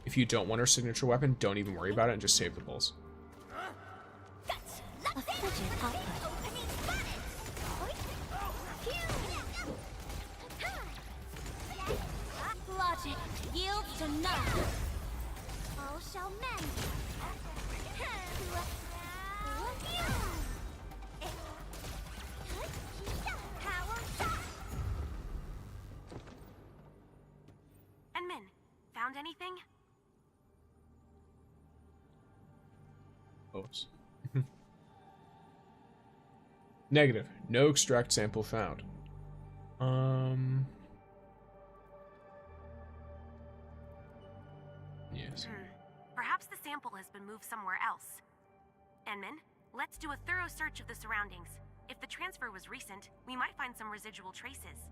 A: If you don't want her signature weapon, don't even worry about it and just save the pulls.
B: A frigid output. Logic yields to none. All shall mend.
C: Enmin, found anything?
A: Oops. Negative. No extract sample found. Yes.
C: Perhaps the sample has been moved somewhere else. Enmin, let's do a thorough search of the surroundings. If the transfer was recent, we might find some residual traces.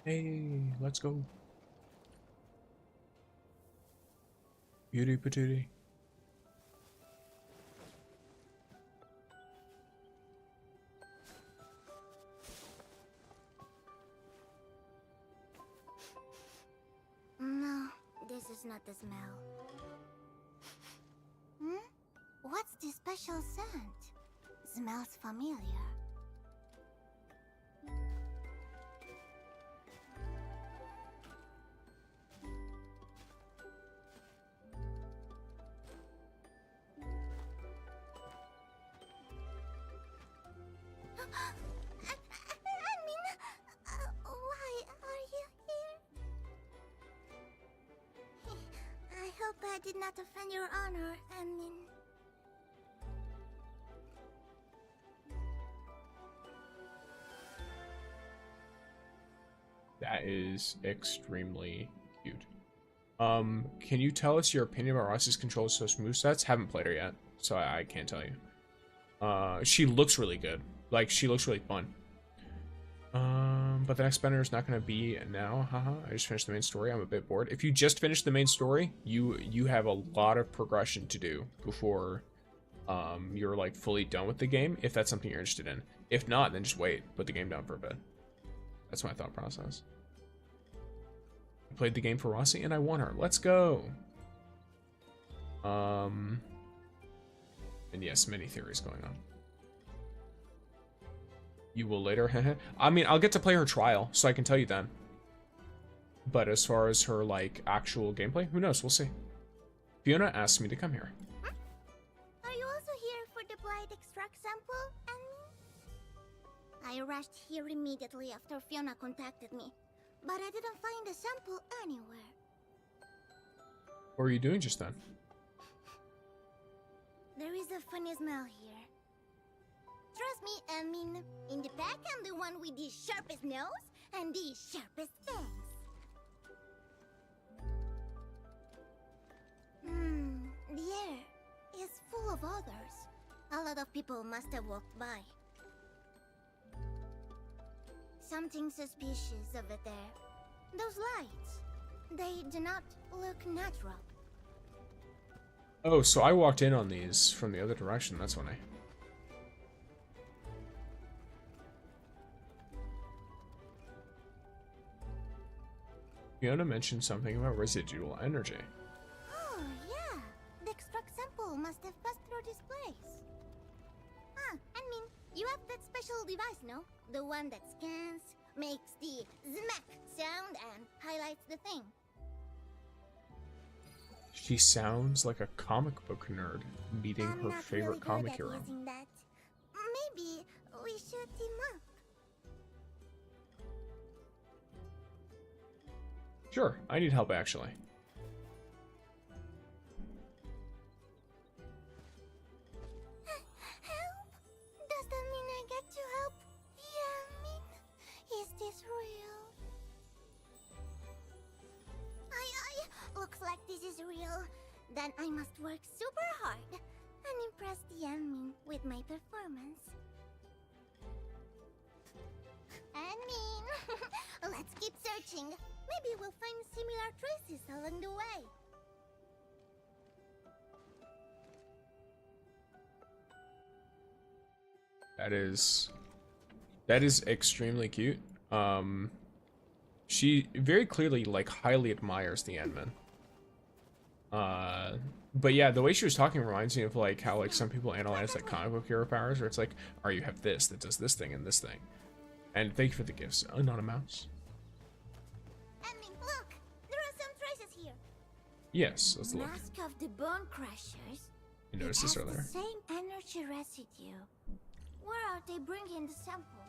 A: Hey, let's go. Beauty patootie.
B: No, this is not the smell. What's this special scent? Smells familiar. Why are you here? I hope I did not offend your honor, Anmin.
A: That is extremely cute. Can you tell us your opinion about Rossi's control slash movesets? Haven't played her yet, so I can't tell you. She looks really good. Like, she looks really fun. But the next banner is not going to be now. Haha. I just finished the main story. I'm a bit bored. If you just finished the main story, you have a lot of progression to do before you're like fully done with the game, if that's something you're interested in. If not, then just wait. Put the game down for a bit. That's my thought process. I played the game for Rossi and I won her. Let's go. And yes, many theories going on. You will later. I mean, I'll get to play her trial, so I can tell you then. But as far as her, like, actual gameplay, who knows? We'll see. Fiona asked me to come here.
B: Are you also here for the blight extract sample, Anmin? I rushed here immediately after Fiona contacted me, but I didn't find the sample anywhere.
A: What were you doing just then?
B: There is a funny smell here. Trust me, Anmin. In the pack, I'm the one with the sharpest nose and the sharpest fangs. The air is full of odors. A lot of people must have walked by. Something suspicious over there. Those lights, they do not look natural.
A: Oh, so I walked in on these from the other direction. That's when I... Fiona mentioned something about residual energy.
B: Oh, yeah. The extract sample must have passed through this place. Anmin, you have that special device, no? The one that scans, makes the smack sound, and highlights the thing.
A: She sounds like a comic book nerd meeting
B: I'm
A: her
B: not
A: favorite
B: really
A: comic
B: good at
A: hero.
B: using that. Maybe we should team up.
A: Sure, I need help actually.
B: Help? Does that mean I get to help? Yeah. then I must work super hard and impress the admin with my performance. Admin, let's keep searching. Maybe we'll find similar traces along the way.
A: That is extremely cute. She very clearly like highly admires the admin. But yeah, the way she was talking reminds me of like how like some people analyze like comic book hero powers, where it's like, or you have this that does this thing and this thing. And thank you for the gifts, Anonymous.
B: Admin, look, there are some traces here.
A: Yes, let's look.
B: Mask of the Bone Crushers.
A: You noticed this earlier.
B: The same energy residue. Where are they bringing the sample?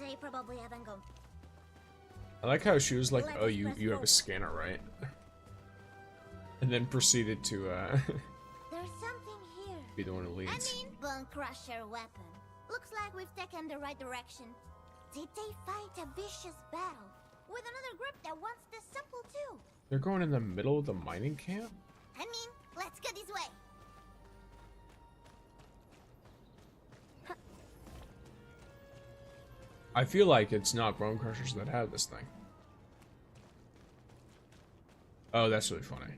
B: They probably haven't gone.
A: I like how she was like, oh, you have a scanner, right? And then proceeded to
B: There's something here.
A: be the one who leads.
B: I mean, Bone Crusher weapon. Looks like we've taken the right direction. Did they fight a vicious battle with another group that wants this sample too?
A: They're going in the middle of the mining camp?
B: I mean, let's go this way.
A: I feel like it's not Bone Crushers that have this thing. Oh, that's really funny.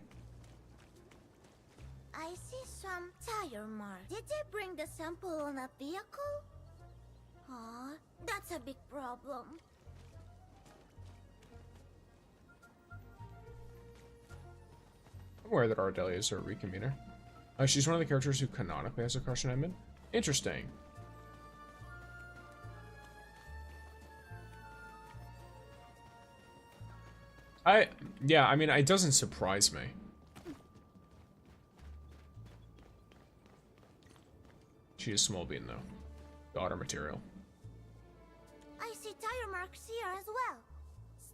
B: I see some tire marks. Did they bring the sample on a vehicle? Aw, that's a big problem.
A: I'm aware that Ardelia is a reconvener. She's one of the characters who canonically has a crush on Edmund. Interesting. Yeah, I mean, it doesn't surprise me. She is small bean, though. Daughter material.
B: I see tire marks here as well.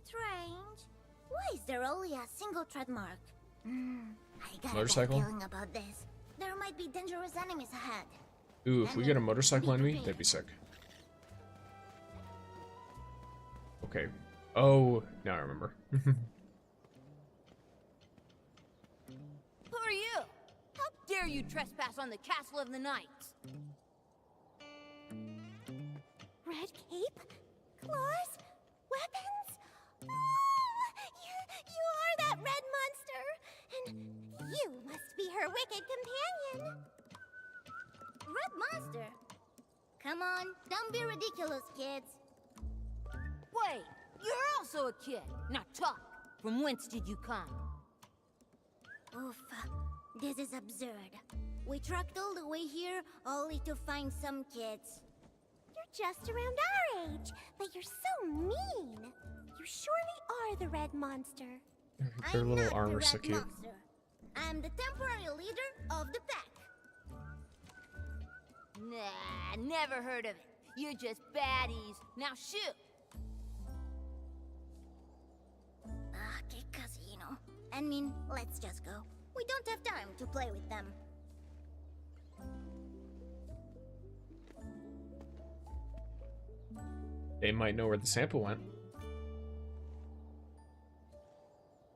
B: Strange. Why is there only a single tread mark? I got a
A: Motorcycle?
B: bad feeling about this. There might be dangerous enemies ahead.
A: Ooh, if we get a motorcycle enemy, that'd be sick. Okay. Oh, now I remember.
D: Who are you? How dare you trespass on the Castle of the Knights?
B: Red cape? Claws? Weapons? Oh, you are that red monster! And you must be her wicked companion! Red monster? Come on, don't be ridiculous, kids.
D: Wait, you're also a kid. Now talk. From whence did you come?
B: Oof, this is absurd. We trekked all the way here only to find some kids. You're just around our age, but you're so mean. You surely are the red monster.
A: Their
B: I'm
A: little
B: not the
A: armor's so
B: red
A: cute.
B: monster. I'm the temporary leader of the pack.
D: Nah, never heard of it. You're just baddies. Now shoot.
B: Que casino. I mean, let's just go. We don't have time to play with them.
A: They might know where the sample went.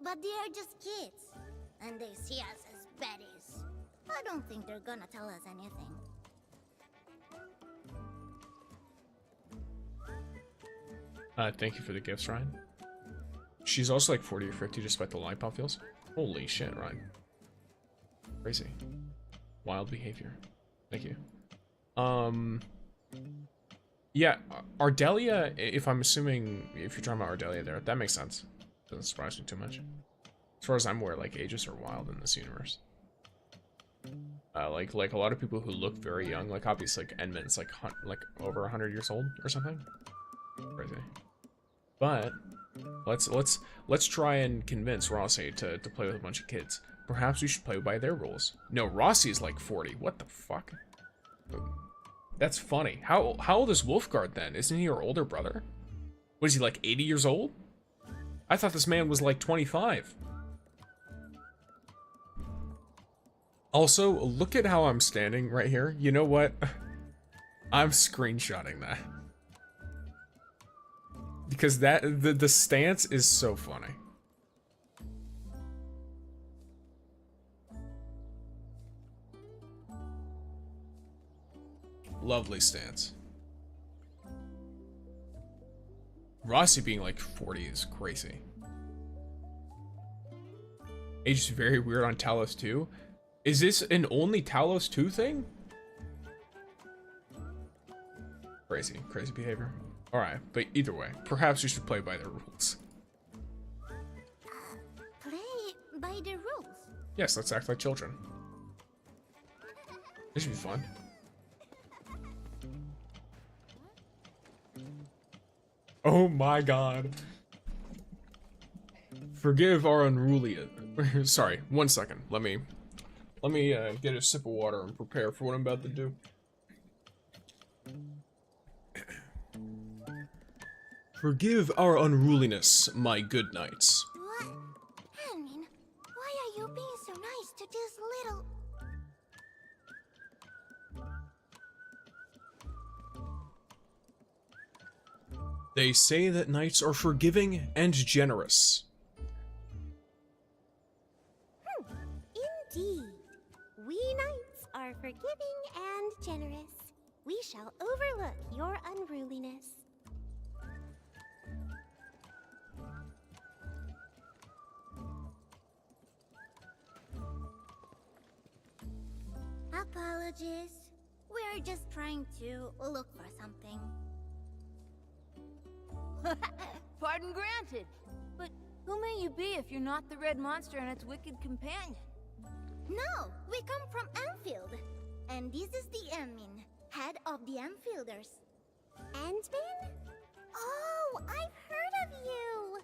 B: But they are just kids. And they see us as baddies. I don't think they're gonna tell us anything.
A: Thank you for the gifts, Ryan. She's also like 40 or 50 despite the lollipop feels. Holy shit, Ryan. Crazy. Wild behavior. Thank you. Yeah, Ardelia, if I'm assuming, if you're talking about Ardelia there, that makes sense. Doesn't surprise me too much. As far as I'm aware, like, ages are wild in this universe. Like a lot of people who look very young, like obviously like Edmund's like over 100 years old or something. Crazy. But let's try and convince Rossi to play with a bunch of kids. Perhaps we should play by their rules. No, Rossi is like 40. What the fuck? That's funny. How old is Wolfguard then? Isn't he her older brother? What is he, like 80 years old? I thought this man was like 25. Also, look at how I'm standing right here. You know what? I'm screenshotting that. Because the stance is so funny. Lovely stance. Rossi being like 40 is crazy. Age is very weird on Talos 2. Is this an only Talos 2 thing? Crazy, crazy behavior. Alright, but either way, perhaps we should play by the rules.
B: Play by the rules.
A: Yes, let's act like children. This should be fun. Oh my god. Forgive our unruly. Sorry, 1 second. Let me get a sip of water and prepare for what I'm about to do. Forgive our unruliness, my good knights.
B: What? Hanmin, why are you being so nice to this little...
A: They say that knights are forgiving and generous.
B: Indeed. We knights are forgiving and generous. We shall overlook your unruliness. Apologies. We're just trying to look for something.
D: Pardon granted. But who may you be if you're not the red monster and its wicked companion?
B: No, we come from Endfield. And this is the Endmin, head of the Endfielders. Endmin? Oh, I've heard of you!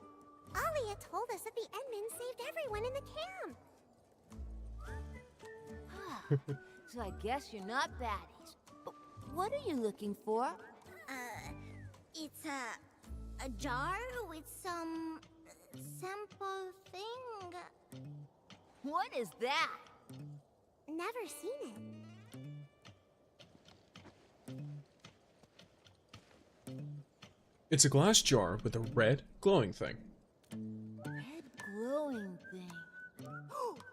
B: Alia told us that the Endmin saved everyone in the camp.
D: So I guess you're not baddies. But what are you looking for?
B: It's a jar with some sample thing.
D: What is that?
B: Never seen it.
A: It's a glass jar with a red glowing thing.
D: Red glowing thing.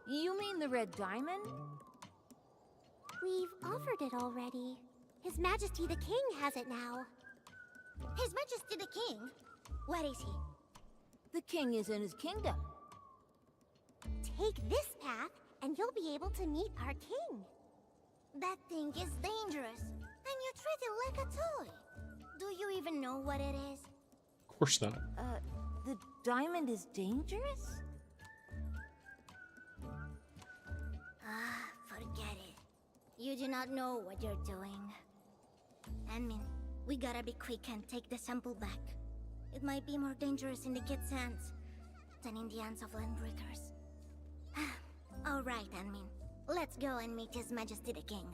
D: You mean the red diamond?
B: We've offered it already. His Majesty the King has it now. His Majesty the King? Where is he?
D: The king is in his kingdom.
B: Take this path, and you'll be able to meet our king. That thing is dangerous, and you treat it like a toy. Do you even know what it is?
A: Of course not.
D: The diamond is dangerous?
B: Forget it. You do not know what you're doing. Anmin, we gotta be quick and take the sample back. It might be more dangerous in the kid's hands than in the hands of landbreakers. Alright, Anmin. Let's go and meet His Majesty the King.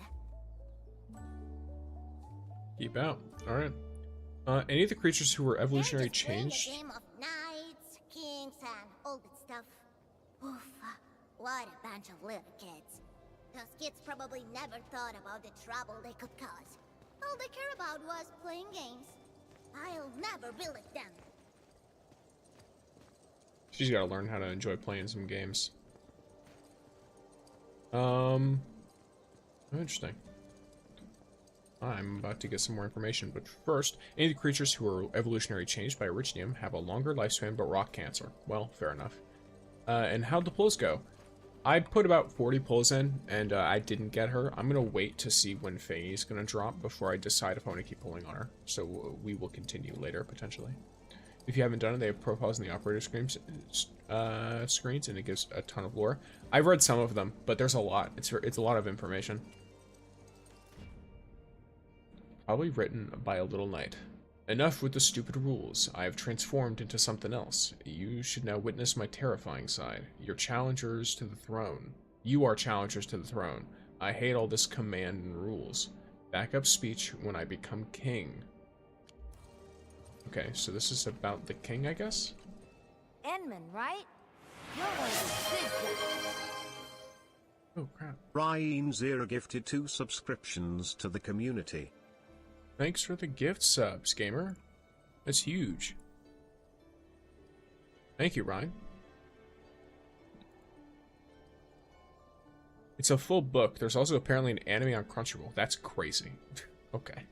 A: Keep out. Alright. Any of the creatures who were evolutionary
B: They're just playing
A: changed?
B: a game of knights, kings, and all that stuff. Oof, what a bunch of little kids. Those kids probably never thought about the trouble they could cause. All they care about was playing games. I'll never be like them.
A: She's gotta learn how to enjoy playing some games. Interesting. I'm about to get some more information, but first, any of the creatures who are evolutionary changed by Originium have a longer lifespan but rock cancer. Well, fair enough. And how'd the pulls go? I put about 40 pulls in, and I didn't get her. I'm gonna wait to see when Faye's gonna drop before I decide if I want to keep pulling on her. So we will continue later, potentially. If you haven't done it, they have profiles in the operator screens, and it gives a ton of lore. I've read some of them, but there's a lot. It's a lot of information. Probably written by a little knight. Enough with the stupid rules. I have transformed into something else. You should now witness my terrifying side. You're challengers to the throne. You are challengers to the throne. I hate all this command and rules. Back up speech when I become king. Okay, so this is about the king, I guess?
D: Enman, right? You're one of the big guys.
A: Oh, crap.
E: Ryan Zero gifted 2 subscriptions to the community.
A: Thanks for the gift subs, gamer. That's huge. Thank you, Ryan. It's a full book. There's also apparently an anime on Crunchyroll. That's crazy. Okay.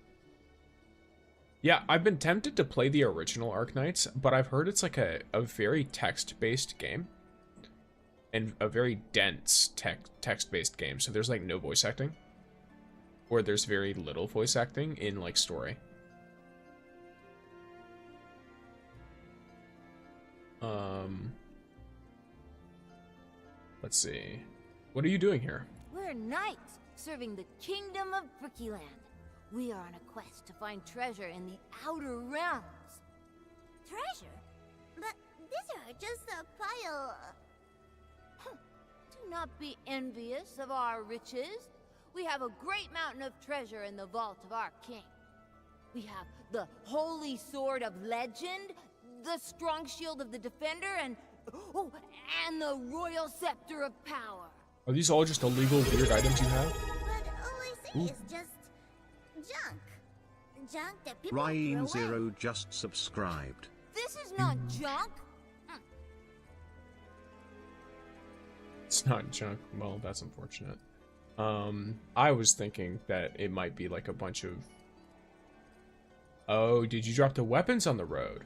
A: Yeah, I've been tempted to play the original Arknights, but I've heard it's like a very text-based game. And a very dense text-based game. So there's like no voice acting. Or there's very little voice acting in like story. Let's see. What are you doing here?
D: We're knights, serving the kingdom of Brickyland. We are on a quest to find treasure in the outer realms.
B: Treasure? But these are just a pile.
D: Do not be envious of our riches. We have a great mountain of treasure in the vault of our king. We have the holy sword of legend, the strong shield of the defender, and the royal scepter of power.
A: Are these all just illegal weird items you have?
B: But all I see is just junk. Junk that people
E: Ryan
B: throw away.
E: Zero just subscribed.
D: This is not junk.
A: It's not junk. Well, that's unfortunate. I was thinking that it might be like a bunch of... Oh, did you drop the weapons on the road?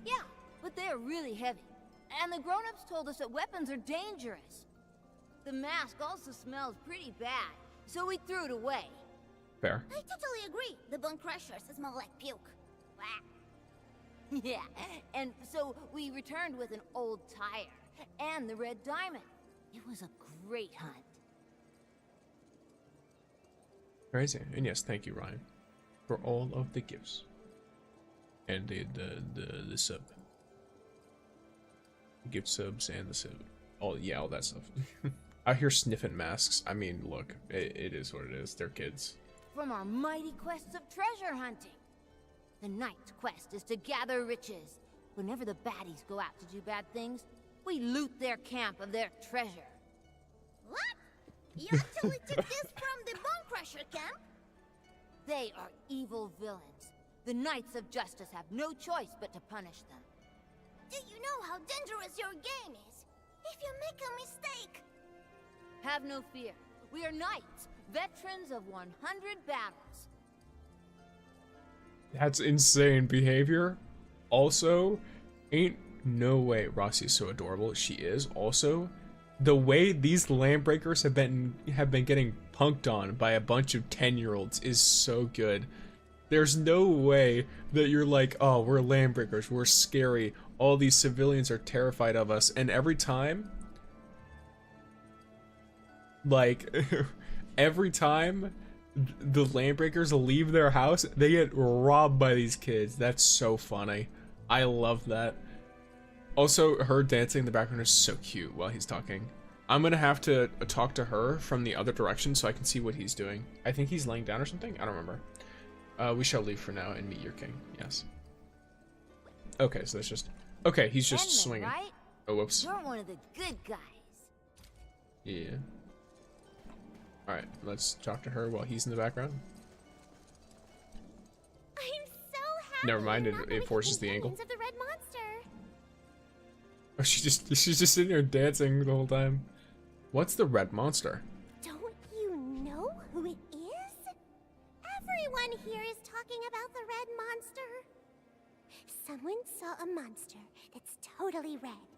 D: Yeah, but they are really heavy. And the grown-ups told us that weapons are dangerous. The mask also smells pretty bad, so we threw it away.
A: Fair.
B: I totally agree. The bone crushers smell like puke. Wah.
D: Yeah, and so we returned with an old tire and the red diamond. It was a great hunt.
A: Crazy. And yes, thank you, Ryan, for all of the gifts. And the sub. Gift subs and the sub. All that stuff. Out here sniffing masks. I mean, look, it is what it is. They're kids.
D: From our mighty quests of treasure hunting. The knight's quest is to gather riches. Whenever the baddies go out to do bad things, we loot their camp of their treasure.
B: What? You actually took this from the bone crusher camp?
D: They are evil villains. The Knights of Justice have no choice but to punish them.
B: Do you know how dangerous your game is? If you make a mistake...
D: Have no fear. We are knights, veterans of 100 battles.
A: That's insane behavior. Also, ain't no way Rossi's so adorable. She is. Also, the way these Landbreakers have been getting punked on by a bunch of 10-year-olds is so good. There's no way that you're like, oh, we're Landbreakers, we're scary, all these civilians are terrified of us, and every time, like, every time the Landbreakers leave their house, they get robbed by these kids. That's so funny. I love that. Also, her dancing in the background is so cute while he's talking. I'm gonna have to talk to her from the other direction so I can see what he's doing. I think he's laying down or something? I don't remember. We shall leave for now and meet your king. Yes. Okay, so that's just... Okay, he's just
D: Endman,
A: swinging.
D: right?
A: Oh, whoops.
D: You're one of the good guys.
A: Yeah. Alright, let's talk to her while he's in the background.
B: I'm so happy.
A: Never mind,
B: I'm not
A: it forces the
B: gonna
A: angle.
B: keep of the red monster.
A: Oh, she's just sitting there dancing the whole time. What's the red monster?
B: Don't you know who it is? Everyone here is talking about the red monster. Someone saw a monster that's totally red.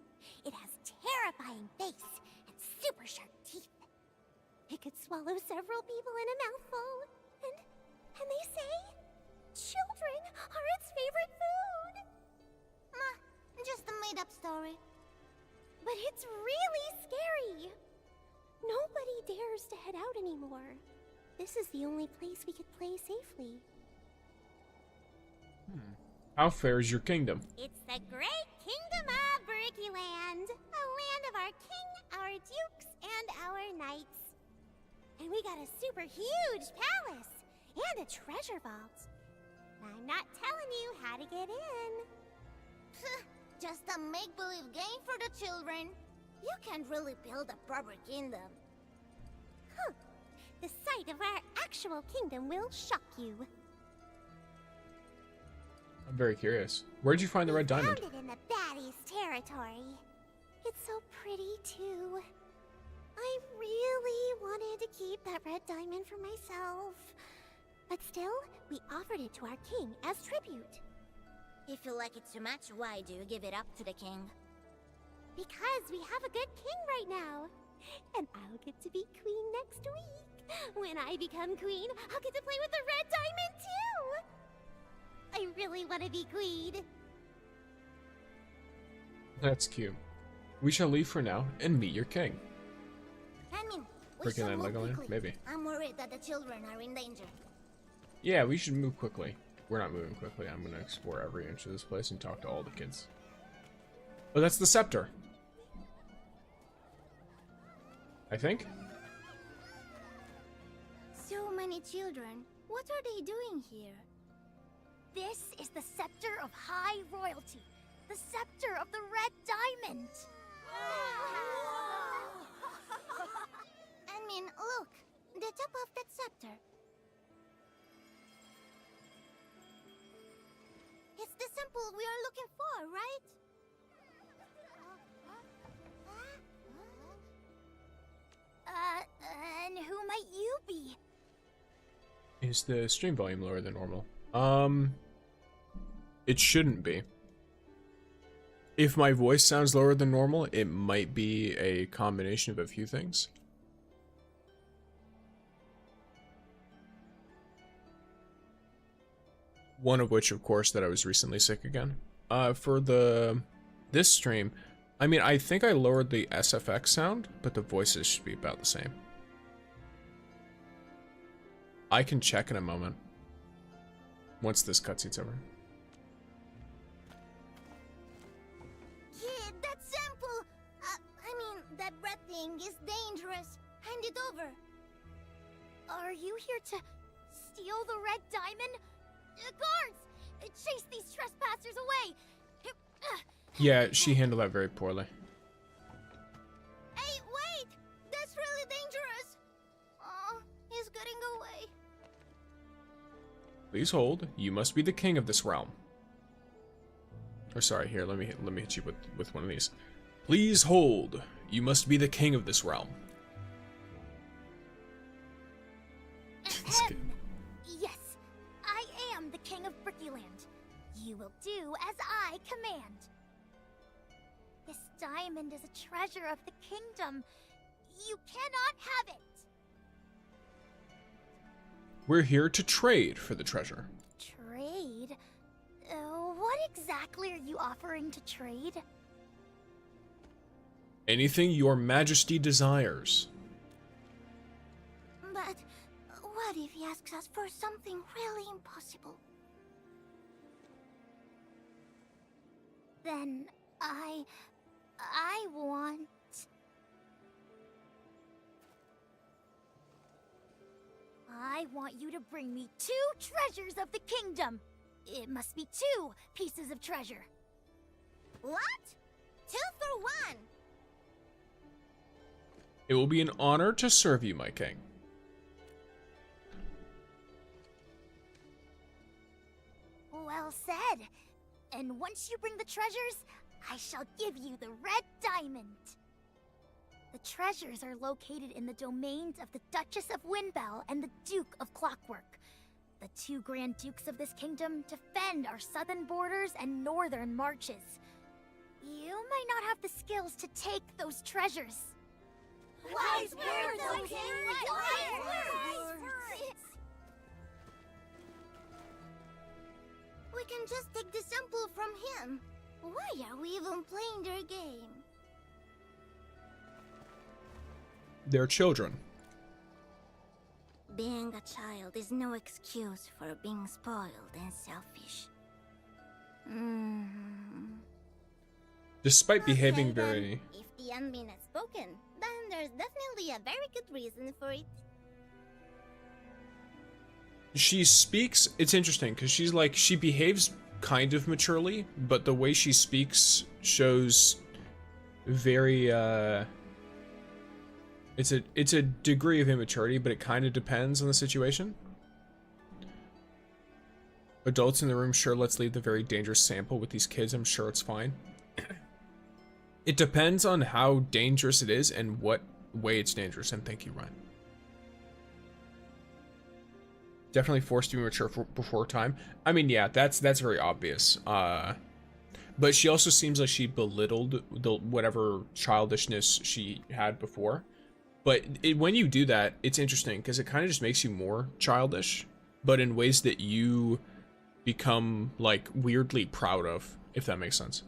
B: It has terrifying face and super sharp teeth. It could swallow several people in a mouthful. And they say children are its favorite food. Just a made-up story. But it's really scary. Nobody dares to head out anymore. This is the only place we could play safely.
A: How fair is your kingdom?
B: It's the great kingdom of Brickyland, a land of our king, our dukes, and our knights. And we got a super huge palace and a treasure vault. I'm not telling you how to get in. Just a make-believe game for the children. You can't really build a proper kingdom. The sight of our actual kingdom will shock you.
A: I'm very curious. Where'd you find the red diamond?
B: Found it in the baddies' territory. It's so pretty, too. I really wanted to keep that red diamond for myself. But still, we offered it to our king as tribute.
F: If you like it too much, why do you give it up to the king?
B: Because we have a good king right now. And I'll get to be queen next week. When I become queen, I'll get to play with the red diamond too! I really want to be queen.
A: That's cute. We shall leave for now and meet your king.
F: I mean, we
A: Breaking
F: should
A: that
F: move
A: Legoland?
F: quickly.
A: Maybe.
F: I'm worried that the children are in danger.
A: Yeah, we should move quickly. We're not moving quickly. I'm gonna explore every inch of this place and talk to all the kids. Oh, that's the scepter. I think.
B: So many children. What are they doing here?
G: This is the scepter of high royalty. The scepter of the red diamond.
B: I mean, look. The top of that scepter. It's the symbol we are looking for, right?
G: And who might you be?
A: Is the stream volume lower than normal? It shouldn't be. If my voice sounds lower than normal, it might be a combination of a few things. One of which, of course, that I was recently sick again. For this stream, I mean, I think I lowered the SFX sound, but the voices should be about the same. I can check in a moment. Once this cutscene's over.
B: Kid, that sample! I mean, that red thing is dangerous. Hand it over.
G: Are you here to steal the red diamond? Guards! Chase these trespassers away!
A: Yeah, she handled that very poorly.
B: Hey, wait! That's really dangerous! Oh, he's getting away.
A: Please hold. You must be the king of this realm. Or sorry, here, let me hit you with one of these. Please hold. You must be the king of this realm.
G: Yes, I am the king of Brickyland. You will do as I command. This diamond is a treasure of the kingdom. You cannot have it.
A: We're here to trade for the treasure.
G: Trade? What exactly are you offering to trade?
A: Anything your majesty desires.
B: But what if he asks us for something really impossible?
G: Then I want... I want you to bring me 2 treasures of the kingdom. It must be 2 pieces of treasure.
B: What? 2 for 1!
A: It will be an honor to serve you, my king.
G: Well said. And once you bring the treasures, I shall give you the red diamond. The treasures are located in the domains of the Duchess of Windbell and the Duke of Clockwork. The 2 Grand Dukes of this kingdom defend our southern borders and northern marches. You might not have the skills to take those treasures.
B: Wise words, O King! Wise words! We can just take the sample from him. Why are we even playing their game?
A: They're children.
B: Being a child is no excuse for being spoiled and selfish.
A: Despite behaving
B: Okay, then,
A: very...
B: If the admin has spoken, then there's definitely a very good reason for it.
A: She speaks... It's interesting, because she's like... She behaves kind of maturely, but the way she speaks shows very, It's a degree of immaturity, but it kind of depends on the situation. Adults in the room, sure, let's leave the very dangerous sample with these kids. I'm sure it's fine. It depends on how dangerous it is and what way it's dangerous. And thank you, Ryan. Definitely forced to be mature before time. I mean, yeah, that's very obvious. But she also seems like she belittled the whatever childishness she had before. But when you do that, it's interesting because it kind of just makes you more childish, but in ways that you become like weirdly proud of, if that makes sense.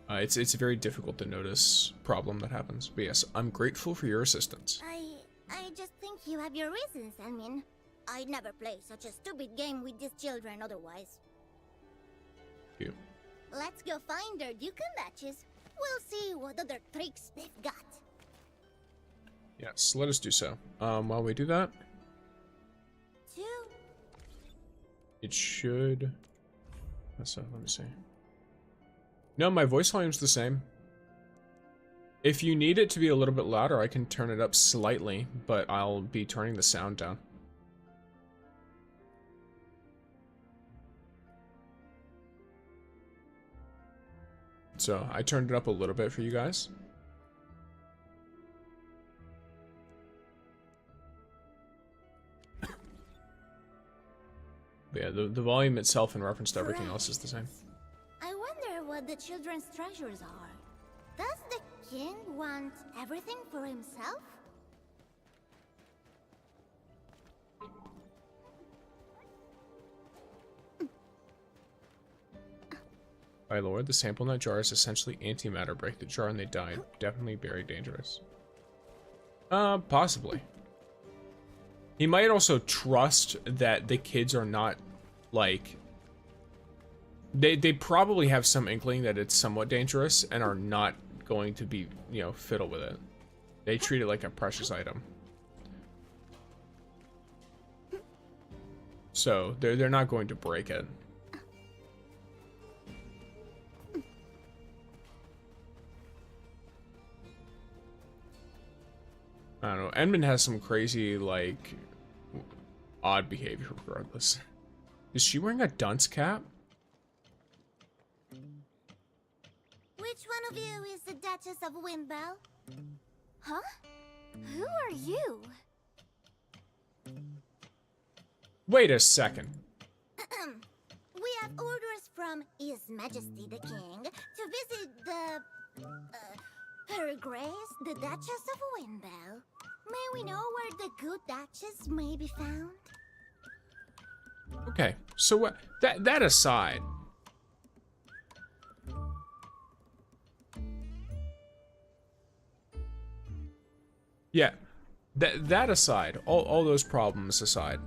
A: It's a very difficult to notice problem that happens. But yes, I'm grateful for your assistance.
B: I just think you have your reasons, I mean. I'd never play such a stupid game with these children otherwise.
A: You.
B: Let's go find their Duke and Duchess. We'll see what other tricks they've got.
A: Yes, let us do so. While we do that,
B: 2.
A: it should. So let me see. No, my voice volume's the same. If you need it to be a little bit louder, I can turn it up slightly, but I'll be turning the sound down. So I turned it up a little bit for you guys. But yeah, the volume itself in reference to everything else is the same.
B: I wonder what the children's treasures are. Does the king want everything for himself?
A: My lord, the sample nut jar is essentially antimatter. Break the jar and they die. Definitely very dangerous. Possibly. He might also trust that the kids are not, like... They probably have some inkling that it's somewhat dangerous and are not going to be, you know, fiddle with it. They treat it like a precious item. So, they're not going to break it. I don't know. Edmund has some crazy, like, odd behavior regardless. Is she wearing a dunce cap?
B: Which one of you is the Duchess of Windbell?
G: Huh? Who are you?
B: Wait a second. We have orders from His Majesty the King to visit the... Her Grace, the Duchess of Windbell. May we know where the good Duchess may be found?
A: Okay, so what? That aside... Yeah, that aside, all those problems aside,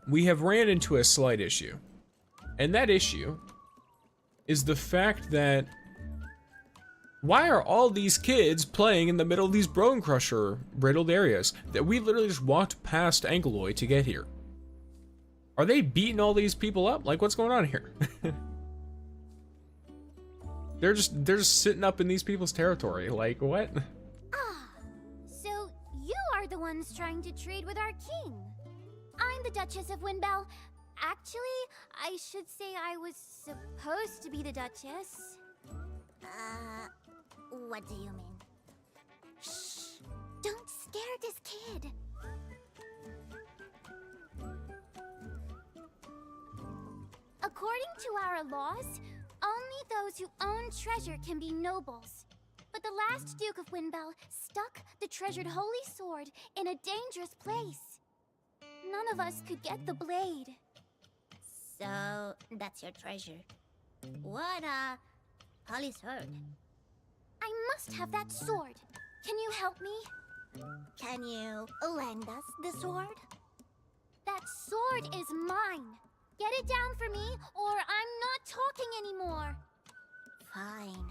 A: we have ran into a slight issue. And that issue is the fact that why are all these kids playing in the middle of these Bone Crusher riddled areas that we literally just walked past Angloy to get here? Are they beating all these people up? Like, what's going on here? They're just sitting up in these people's territory. Like, what?
G: So you are the ones trying to trade with our king. I'm the Duchess of Windbell. Actually, I should say I was supposed to be the Duchess.
B: What do you mean? Shh! Don't scare this kid!
G: According to our laws, only those who own treasure can be nobles. But the last Duke of Windbell stuck the treasured holy sword in a dangerous place. None of us could get the blade.
B: So, that's your treasure. What a holy sword.
G: I must have that sword. Can you help me?
B: Can you lend us the sword?
G: That sword is mine. Get it down for me, or I'm not talking anymore.
B: Fine.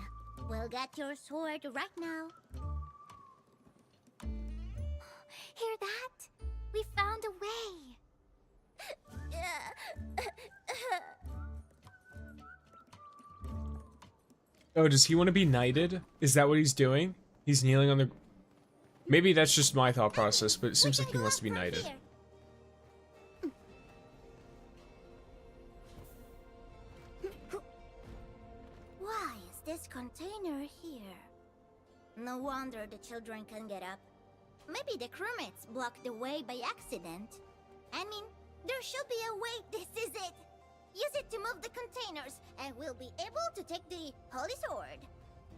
B: We'll get your sword right now.
G: Hear that? We found a way.
A: Oh, does he want to be knighted? Is that what he's doing? He's kneeling on the... Maybe that's just my thought process, but it seems like he wants to be knighted.
B: Why is this container here? No wonder the children can get up. maybe the crewmates blocked the way by accident. I mean, there should be a way. This is it. Use it to move the containers, and we'll be able to take the Holy Sword.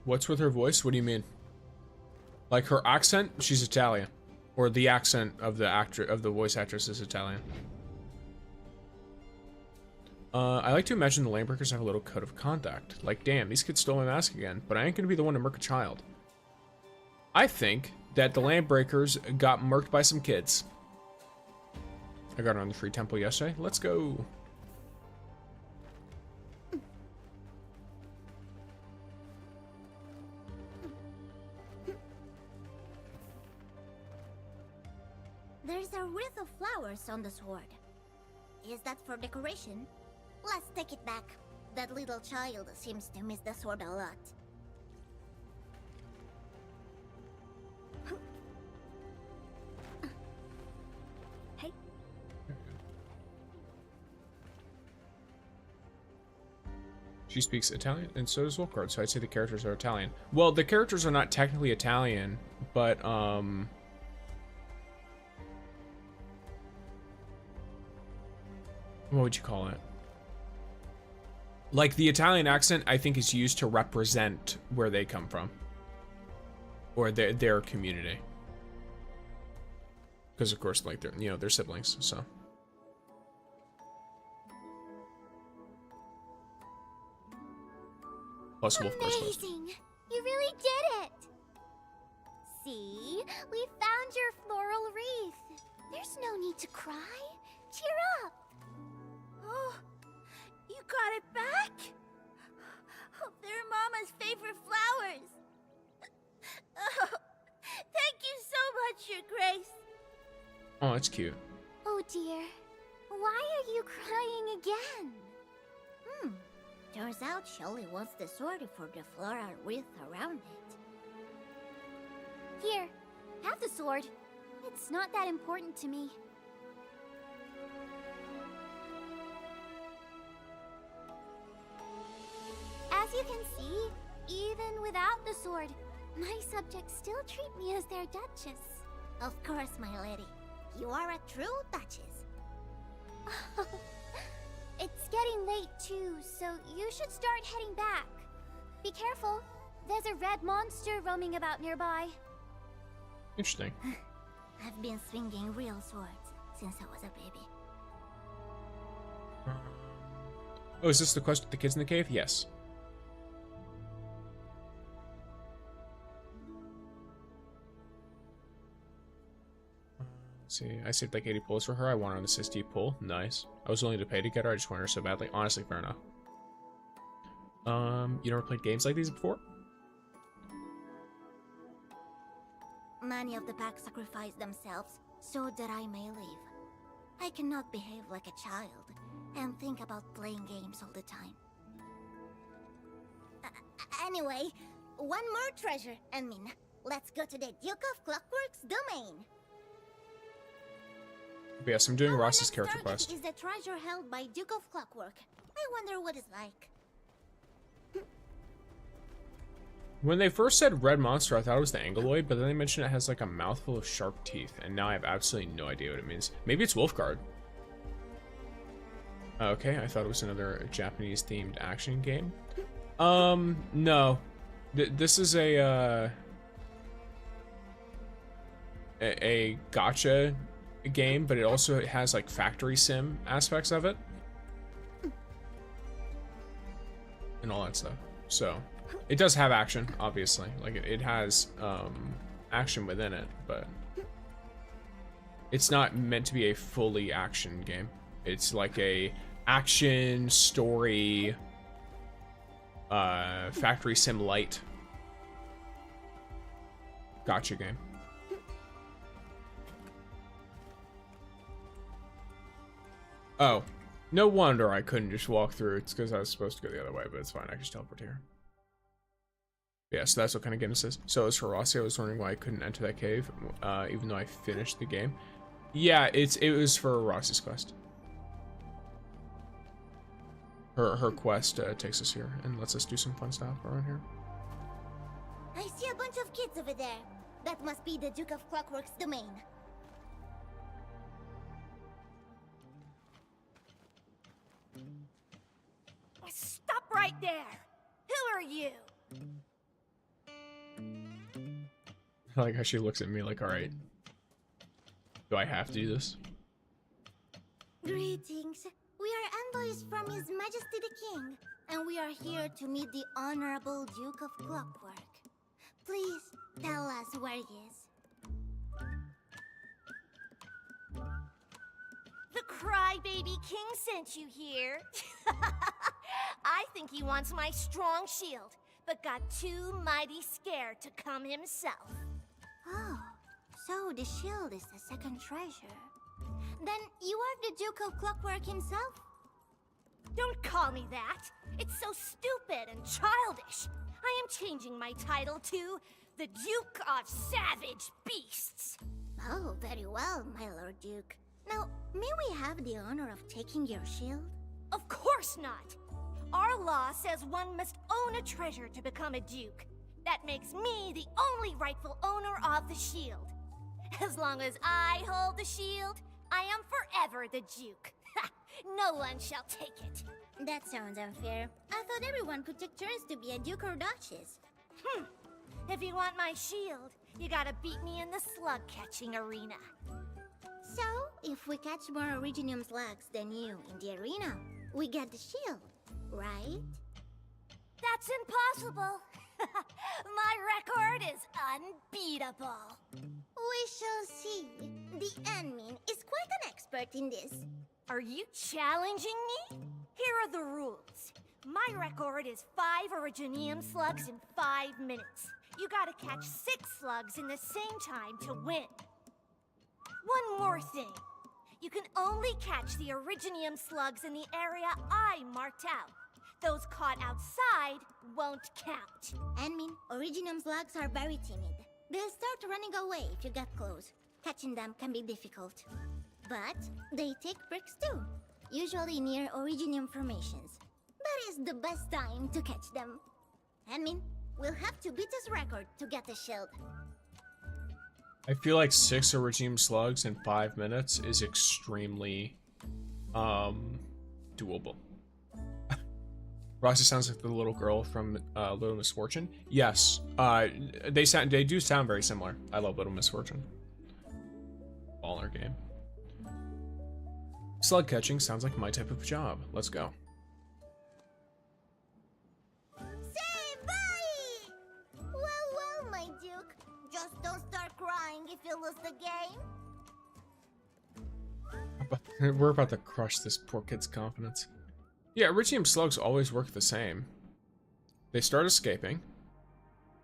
A: What's with her voice? What do you mean? Like her accent? She's Italian. Or the accent of the voice actress is Italian. I like to imagine the Landbreakers have a little code of conduct. Like, damn, these kids stole my mask again, but I ain't gonna be the one to murk a child. I think that the Landbreakers got murked by some kids. I got on the free temple yesterday. Let's go.
B: There's a wreath of flowers on the sword. Is that for decoration? Let's take it back. That little child seems to miss the sword a lot.
G: Hey.
A: She speaks Italian, and so does Wolfguard, so I'd say the characters are Italian. Well, the characters are not technically Italian, but, what would you call it? Like, the Italian accent, I think, is used to represent where they come from. Or their community. Because, of course, like, they're siblings, so. Plus Wolf Guard's close.
G: Amazing! You really did it! See? We found your floral wreath. There's no need to cry. Cheer up!
F: Oh, you got it back? Oh, they're Mama's favorite flowers. Oh, thank you so much, Your Grace.
A: Oh, that's cute.
G: Oh dear. Why are you crying again?
B: Turns out she only wants the sword for the floral wreath around it.
G: Here, have the sword. It's not that important to me. As you can see, even without the sword, my subjects still treat me as their duchess.
B: Of course, my lady. You are a true duchess.
G: It's getting late too, so you should start heading back. Be careful. There's a red monster roaming about nearby.
A: Interesting.
B: I've been swinging real swords since I was a baby.
A: Oh, is this the quest with the kids in the cave? Yes. Let's see, I saved like 80 pulls for her. I want her on the 60 pull. Nice. I was willing to pay to get her. I just want her so badly. Honestly, fair enough. You never played games like these before?
B: Many of the pack sacrifice themselves so that I may live. I cannot behave like a child and think about playing games all the time. Anyway, one more treasure, Enmin. Let's go to the Duke of Clockwork's domain.
A: But yes, I'm doing
B: Our
A: Rossi's
B: next
A: character
B: target
A: quest.
B: is the treasure held by Duke of Clockwork. I wonder what it's like.
A: When they first said red monster, I thought it was the Angloid, but then they mentioned it has like a mouthful of sharp teeth, and now I have absolutely no idea what it means. Maybe it's Wolfguard. Okay, I thought it was another Japanese-themed action game. No. This is a gacha game, but it also has like factory sim aspects of it. And all that stuff. So, it does have action, obviously. Like, it has action within it, but it's not meant to be a fully action game. It's like a action, story, factory sim light gacha game. Oh, no wonder I couldn't just walk through. It's because I was supposed to go the other way, but it's fine. I can just teleport here. Yeah, so that's what kind of game this is. So as for Rossi, I was wondering why I couldn't enter that cave, even though I finished the game. Yeah, it was for Rossi's quest. Her quest takes us here and lets us do some fun stuff around here.
B: I see a bunch of kids over there. That must be the Duke of Clockwork's domain.
F: Stop right there! Who are you?
A: I like how she looks at me like, alright. Do I have to do this?
B: Greetings. We are envoys from His Majesty the King, and we are here to meet the Honorable Duke of Clockwork. Please tell us where he is.
F: The crybaby king sent you here. I think he wants my strong shield, but got too mighty scared to come himself.
B: Oh, so the shield is the second treasure. Then you are the Duke of Clockwork himself?
F: Don't call me that. It's so stupid and childish. I am changing my title to the Duke of Savage Beasts.
B: Oh, very well, my Lord Duke. Now, may we have the honor of taking your shield?
F: Of course not. Our law says one must own a treasure to become a duke. That makes me the only rightful owner of the shield. As long as I hold the shield, I am forever the duke. No one shall take it.
B: That sounds unfair. I thought everyone could take turns to be a duke or duchess.
F: If you want my shield, you gotta beat me in the slug-catching arena.
B: So, if we catch more Originium slugs than you in the arena, we get the shield, right?
F: That's impossible. My record is unbeatable.
B: We shall see. The admin is quite an expert in this.
F: Are you challenging me? Here are the rules. My record is 5 Originium slugs in 5 minutes. You gotta catch 6 slugs in the same time to win. One more thing. You can only catch the Originium slugs in the area I marked out. Those caught outside won't count.
B: Admin, Originium slugs are very timid. They'll start running away if you get close. Catching them can be difficult. But they take breaks too, usually near Originium formations. That is the best time to catch them. Admin, we'll have to beat his record to get the shield.
A: I feel like 6 Originium slugs in 5 minutes is extremely doable. Rossi sounds like the little girl from Little Misfortune. Yes, they do sound very similar. I love Little Misfortune. Baller game. Slug catching sounds like my type of job. Let's go.
B: Say bye! Well, my Duke. Just don't start crying if you lose the game.
A: We're about to crush this poor kid's confidence. Yeah, Originium slugs always work the same. They start escaping,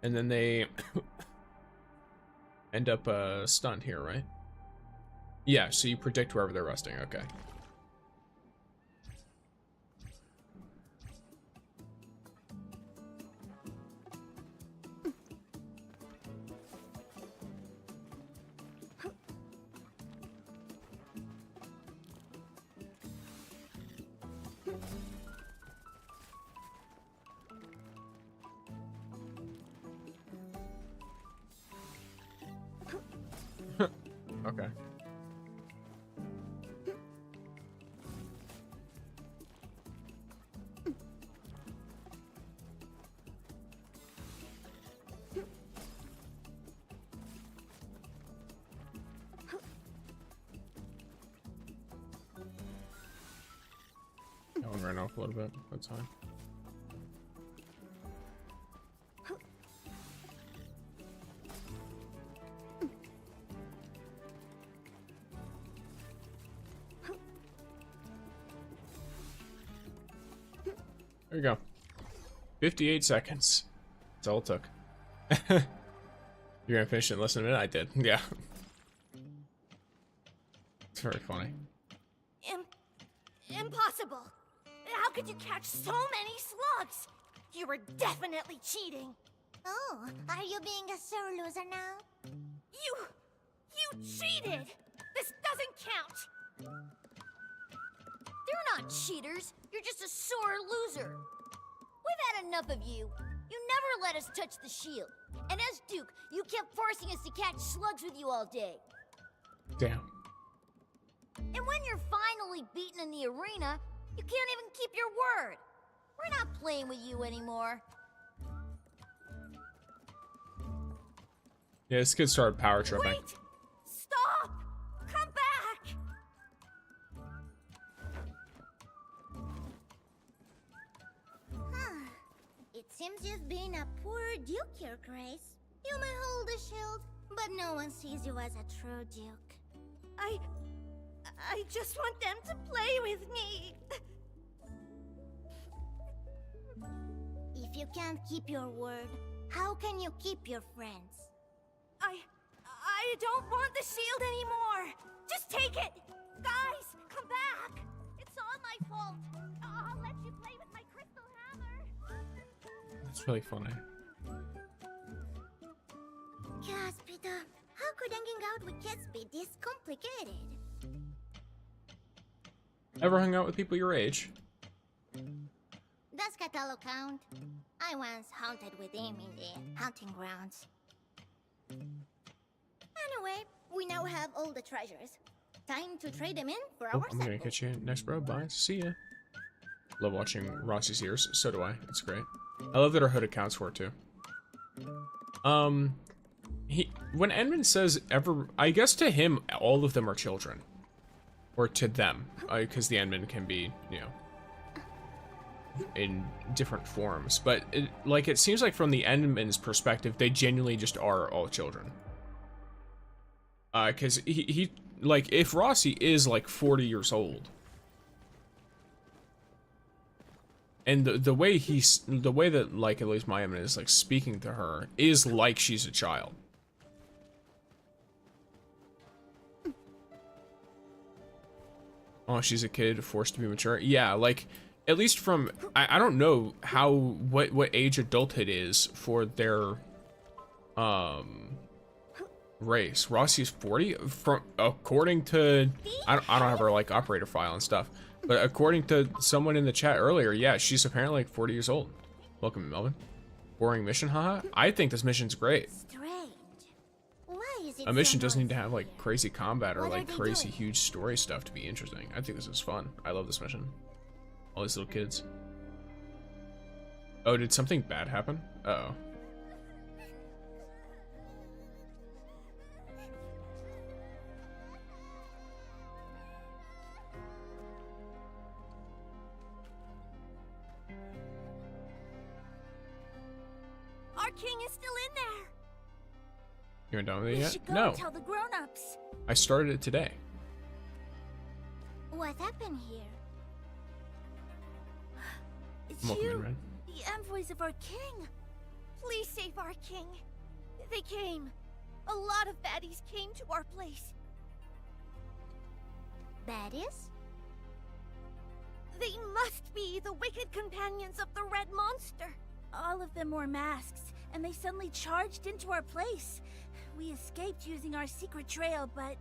A: and then they end up stunned here, right? Yeah, so you predict wherever they're resting, okay. Okay. That one ran off a little bit. That's fine. There you go. 58 seconds. That's all it took. You're gonna finish it in less than a minute? I did. Yeah. It's very funny.
F: Impossible. How could you catch so many slugs? You were definitely cheating.
B: Oh, are you being a sore loser now?
F: You cheated! This doesn't count!
G: They're not cheaters. You're just a sore loser. We've had enough of you. You never let us touch the shield.
D: And as Duke, you kept forcing us to catch slugs with you all day.
A: Damn.
D: And when you're finally beaten in the arena, you can't even keep your word. We're not playing with you anymore.
A: Yeah, this kid started power tripping.
F: Wait! Stop! Come back!
B: It seems you've been a poor duke here, Grace. You may hold a shield, but no one sees you as a true duke.
F: I just want them to play with me.
B: If you can't keep your word, how can you keep your friends?
F: I don't want the shield anymore. Just take it. Guys, come back. It's all my fault. I'll let you play with my crystal hammer.
A: That's really funny.
B: Yes, Peter. How could hanging out with kids be this complicated?
A: Ever hung out with people your age?
B: Does Catallo count? I once hunted with him in the hunting grounds. Anyway, we now have all the treasures. Time to trade them in for
A: Oh,
B: our
A: I'm gonna
B: sample.
A: catch you next, bro. Bye. See ya. Love watching Rossi's ears. So do I. It's great. I love that our hood accounts for it too. When Edmund says ever, I guess to him, all of them are children. Or to them. Because the Edmund can be, you know, in different forms. But, it seems like from the Edmund's perspective, they genuinely just are all children. Because he like, if Rossi is, like, 40 years old, and the way that, like, at least my Edmund is, like, speaking to her, is like she's a child. Oh, she's a kid, forced to be mature. Yeah, like, at least from, I don't know what age adulthood is for their, race. Rossi's 40? According to, I don't have her, like, operator file and stuff, but according to someone in the chat earlier, yeah, she's apparently, like, 40 years old. Welcome, Melvin. Boring mission, haha? I think this mission's great.
B: Strange. Why is it
A: A mission
B: so
A: doesn't need to
B: noisy
A: have, like,
B: here?
A: crazy combat or,
B: What are
A: like,
B: they
A: crazy
B: doing?
A: huge story stuff to be interesting. I think this is fun. I love this mission. All these little kids. Oh, did something bad happen? Uh-oh.
F: Our king is still in there.
A: You aren't done with it
F: We
A: yet?
F: should go
A: No.
F: and tell the grown-ups.
A: I started it today.
B: What happened here?
F: It's
A: Welcome in,
F: you,
A: Red.
F: the envoys of our king. Please save our king. They came. A lot of baddies came to our place.
B: Baddies?
F: They must be the wicked companions of the Red Monster. All of them wore masks, and they suddenly charged into our place. We escaped using our secret trail, but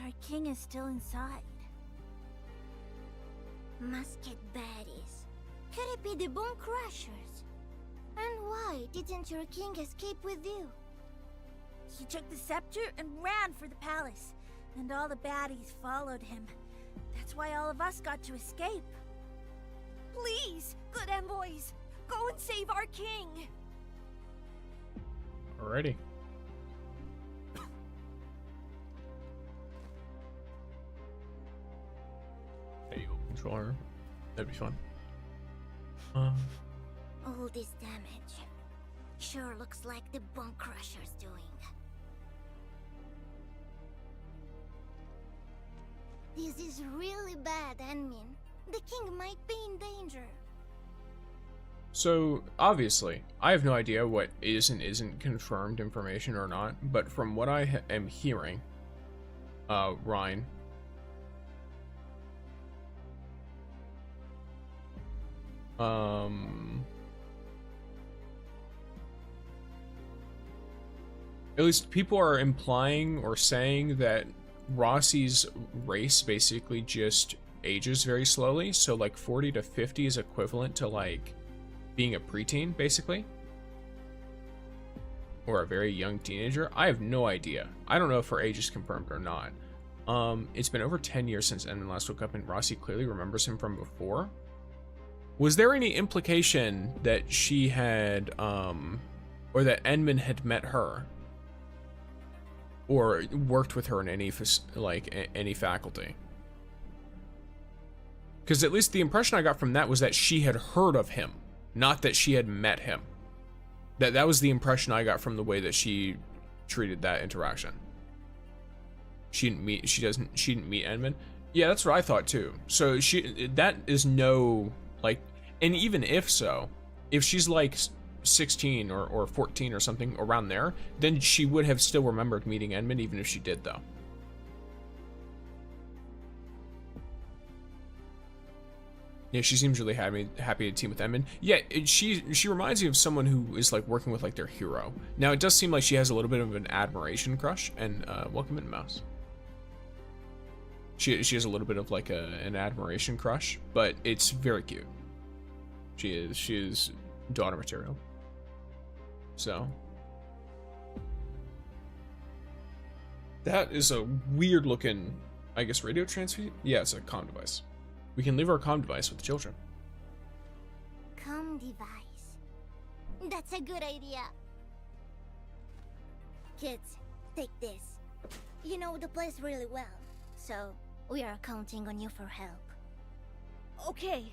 F: our king is still inside.
B: Masked baddies. Could it be the Bone Crushers? And why didn't your king escape with you?
F: He took the scepter and ran for the palace, and all the baddies followed him. That's why all of us got to escape. Please, good envoys, go and save our king.
A: Alrighty. Hey, controller. That'd be fun.
B: All this damage. Sure looks like the Bone Crusher's doing. This is really bad, Anmin. The king might be in danger.
A: So, obviously, I have no idea what is and isn't confirmed information or not, but from what I am hearing, Ryan, at least people are implying or saying that Rossi's race basically just ages very slowly, so like 40 to 50 is equivalent to like being a preteen, basically. or a very young teenager? I have no idea. I don't know if her age is confirmed or not. It's been over 10 years since Edmund last woke up, and Rossi clearly remembers him from before. Was there any implication that she had, or that Edmund had met her, or worked with her in any, any faculty? Because at least the impression I got from that was that she had heard of him, not that she had met him. That was the impression I got from the way that she treated that interaction. She didn't meet Edmund. Yeah, that's what I thought too. So that is no, like, and even if so, if she's like 16 or 14 or something around there, then she would have still remembered meeting Edmund, even if she did though. Yeah, she seems really happy to team with Edmund. Yeah, she reminds me of someone who is like working with like their hero. Now it does seem like she has a little bit of an admiration crush, and welcome in, Mouse. She has a little bit of like an admiration crush, but it's very cute. She is daughter material. So that is a weird looking, I guess, radio transfer. Yeah, it's a comm device. We can leave our comm device with the children.
B: Comm device. That's a good idea. Kids, take this. You know the place really well, so we are counting on you for help.
F: Okay.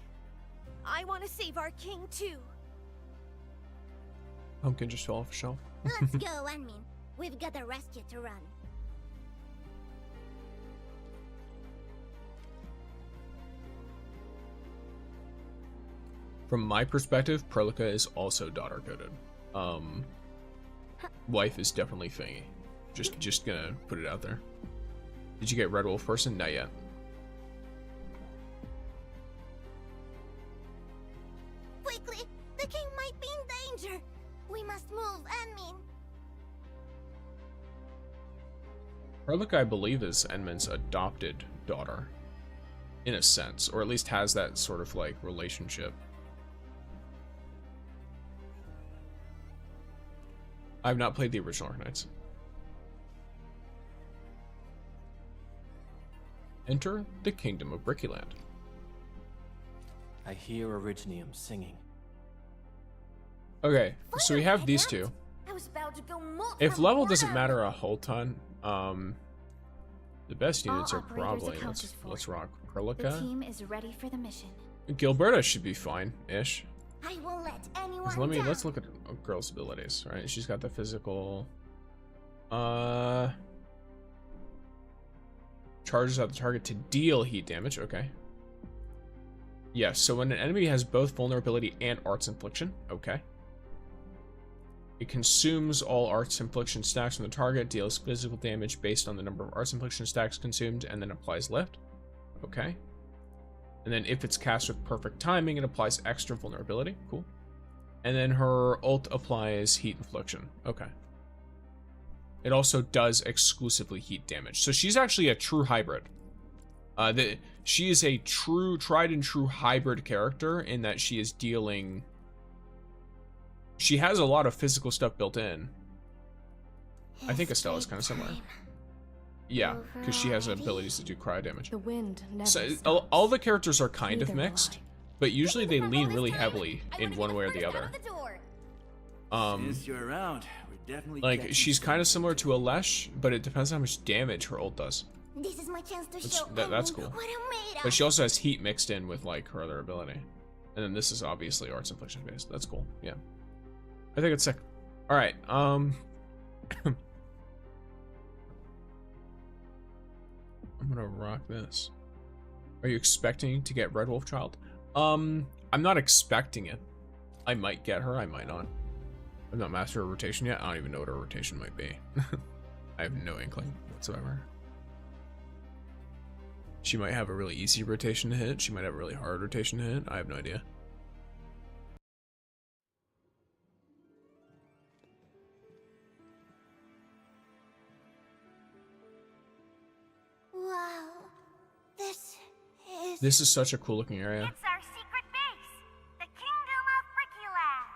F: I want to save our king too.
A: Pumpkin just fell off a shelf.
B: Let's go, Anmin. We've got a rescue to run.
A: From my perspective, Perlica is also daughter coded. Wife is definitely Fangy. Just gonna put it out there. Did you get Red Wolf person? Not yet.
B: Quickly! The king might be in danger! We must move, Anmin!
A: Perlica, I believe, is Edmund's adopted daughter. In a sense. Or at least has that sort of like relationship. I've not played the original Arknights. Enter the Kingdom of Brickyland.
H: I hear Originium singing.
A: Okay, so we have these two.
F: I was about to go molt
A: If
F: from
A: level doesn't
F: one.
A: matter a whole ton, the best units are probably let's rock
I: The
A: Perlica.
I: team is ready for the mission.
A: Gilberta should be fine-ish.
B: I won't let anyone down.
A: Let's look at a girl's abilities, right? She's got the physical. Charges at the target to deal heat damage. Okay. Yes. So when an enemy has both vulnerability and arts infliction, okay. It consumes all arts infliction stacks from the target, deals physical damage based on the number of arts infliction stacks consumed, and then applies lift. Okay. And then if it's cast with perfect timing, it applies extra vulnerability. Cool. And then her ult applies heat infliction. Okay. It also does exclusively heat damage. So she's actually a true hybrid. She is a true, tried and true hybrid character in that she is dealing... She has a lot of physical stuff built in. I think Estelle is kind of similar. Yeah, because she has abilities to do cryo damage.
I: The wind never
A: So
I: stops.
A: all the characters are kind of
I: Neither will
A: mixed,
I: I.
A: but usually they lean really
F: Time.
A: heavily
F: I
A: in
F: wanna
A: one
F: be
A: way or
F: first
A: the
F: out
A: other.
F: of the door.
E: Since you're around, we're definitely
A: Like
E: catching
A: she's kind of
E: something
A: similar to Alesh, but it depends on how much damage her ult does.
B: This is my chance to
A: That's-
B: show
A: that's
B: Anmin
A: cool.
B: what I'm made of.
A: But she also has heat mixed in with like her other ability. And then this is obviously arts infliction based. That's cool. Yeah. I think it's sick. All right. I'm gonna rock this. Are you expecting to get Red Wolf Child? I'm not expecting it. I might get her, I might not. I've not mastered her rotation yet. I don't even know what her rotation might be. I have no inkling whatsoever. She might have a really easy rotation to hit. She might have a really hard rotation to hit. I have no idea.
B: Wow.
A: This is such a cool looking area.
J: It's our secret base, the Kingdom of Brickyland.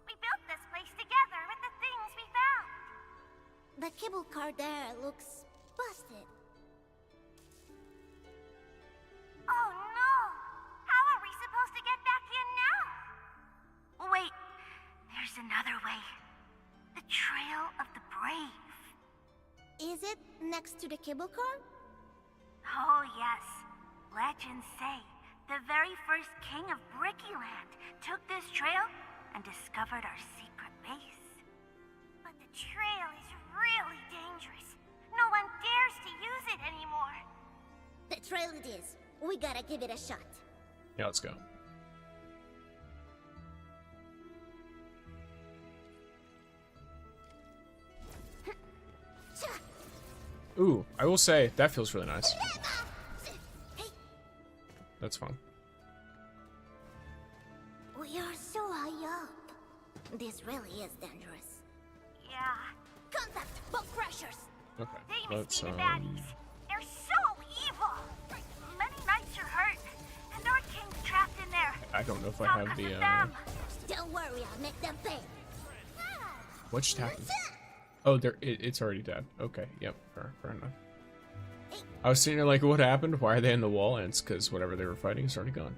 J: We built this place together with the things we
B: to the cable car?
F: Oh, yes. Legends say the very first king of Brickyland took this trail and discovered our secret base. But the trail is really dangerous. No one dares to use it anymore.
B: The trail it is. We gotta give it a shot.
A: Yeah, let's go. Ooh, I will say, that feels really nice. That's fun.
B: We are so high up. This really is dangerous.
F: Yeah.
B: Contact! Bug crashers!
A: Okay,
F: They
A: let's,
F: mistreated baddies. They're so evil. Many knights are hurt, and our king's trapped in there.
A: I don't know if I
F: All
A: have
F: 'cause
A: the,
F: of them.
B: Don't worry, I'll make them pay.
A: what just happened? Oh, it's already dead. Okay, yep, fair enough. I was sitting there like, what happened? Why are they in the wall? And it's because whatever they were fighting is already gone.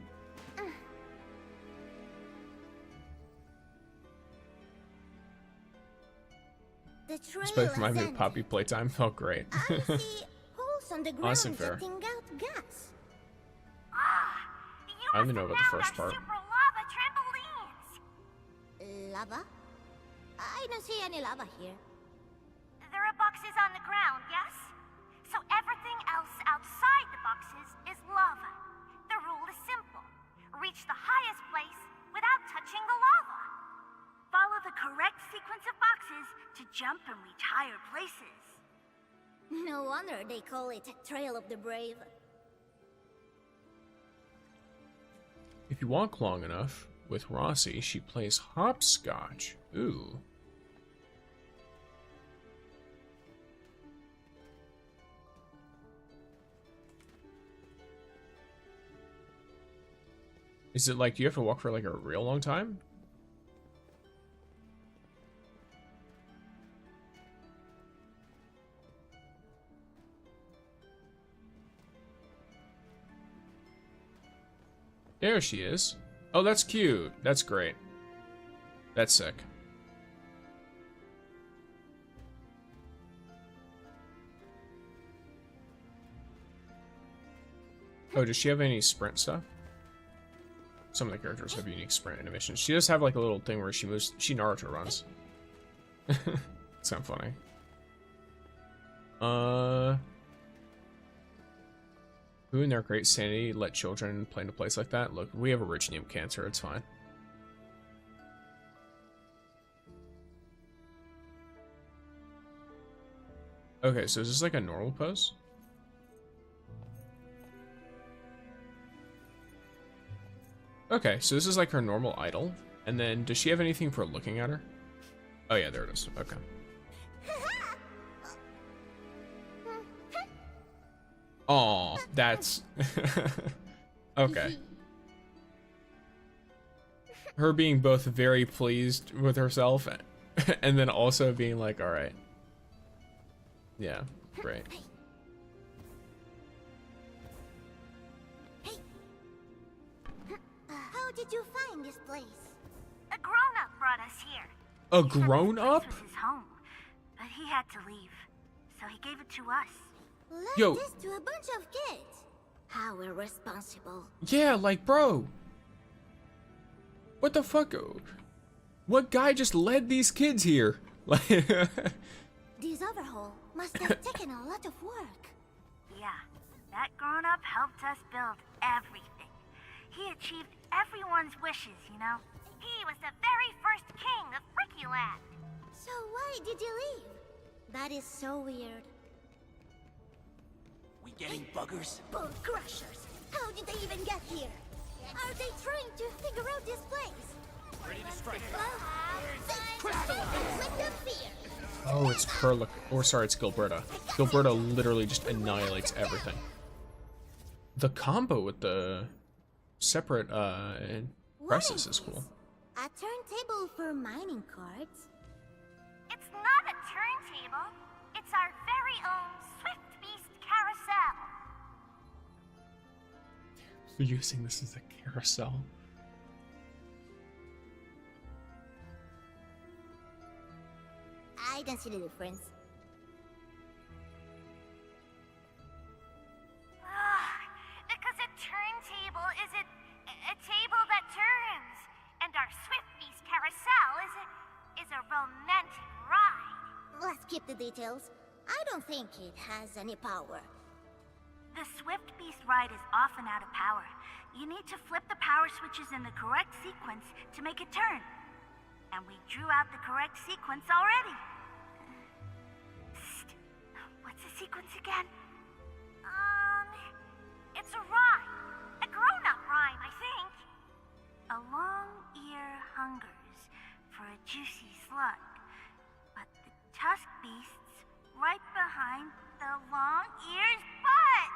B: The trail
A: This place reminded me of
B: ascended.
A: Poppy Playtime. Felt great.
B: I see holes on the ground
A: Honestly, fair.
B: jetting out gas.
F: You
A: I only
F: must
A: know
F: have
A: about the
F: found
A: first
F: our
A: part.
F: super lava trampolines.
B: Lava? I don't see any lava here.
F: There are boxes on the ground, yes? So everything else outside the boxes is lava. The rule is simple. Reach the highest place without touching the lava. Follow the correct sequence of boxes to jump and reach higher places.
B: No wonder they call it Trail of the Brave.
A: If you walk long enough, with Rossi, she plays hopscotch. Ooh. Is it like, do you have to walk for like a real long time? There she is. Oh, that's cute. That's great. That's sick. Oh, does she have any sprint stuff? Some of the characters have unique sprint animations. She does have like a little thing where she moves. She Naruto runs. It's kind of funny. Who in their great sanity let children play in a place like that? Look, we have Originium cancer. It's fine. Okay, so is this like a normal pose? Okay, so this is like her normal idol. And then, does she have anything for looking at her? Oh yeah, there it is. Okay. Aw, that's... okay. Her being both very pleased with herself and then also being like, alright. Yeah, great.
B: How did you find this place?
F: A grown-up brought us here.
A: A
F: He said this
A: grown-up?
F: place was his home, but he had to leave, so he gave it to us.
B: Left
A: Yo.
B: this to a bunch of kids. How irresponsible.
A: Yeah, like, bro. What the fuck? What guy just led these kids here? Like,
B: This overhaul must have taken a lot of work.
F: Yeah, that grown-up helped us build everything. He achieved everyone's wishes, you know? He was the very first king of Brickyland.
B: So why did you leave? That is so weird.
H: We getting buggers?
B: Bone crushers! How did they even get here? Are they trying to figure out this place?
H: Ready to strike.
B: With the fear!
A: oh, it's Perla, or sorry, it's Gilberta. Gilberta literally just annihilates everything. The combo with the separate presses is cool.
B: A turntable for mining cards?
F: It's not a turntable. It's our very own Swift Beast carousel.
A: So using this as a carousel.
B: I don't see the difference. the details, I don't think it has any power.
F: The Swift Beast ride is often out of power. You need to flip the power switches in the correct sequence to make it turn. And we drew out the correct sequence already. Psst. What's the sequence again? It's a rhyme. A grown-up rhyme, I think. A long ear hungers for a juicy slug, but the tusk beast's right behind the long ear's butt.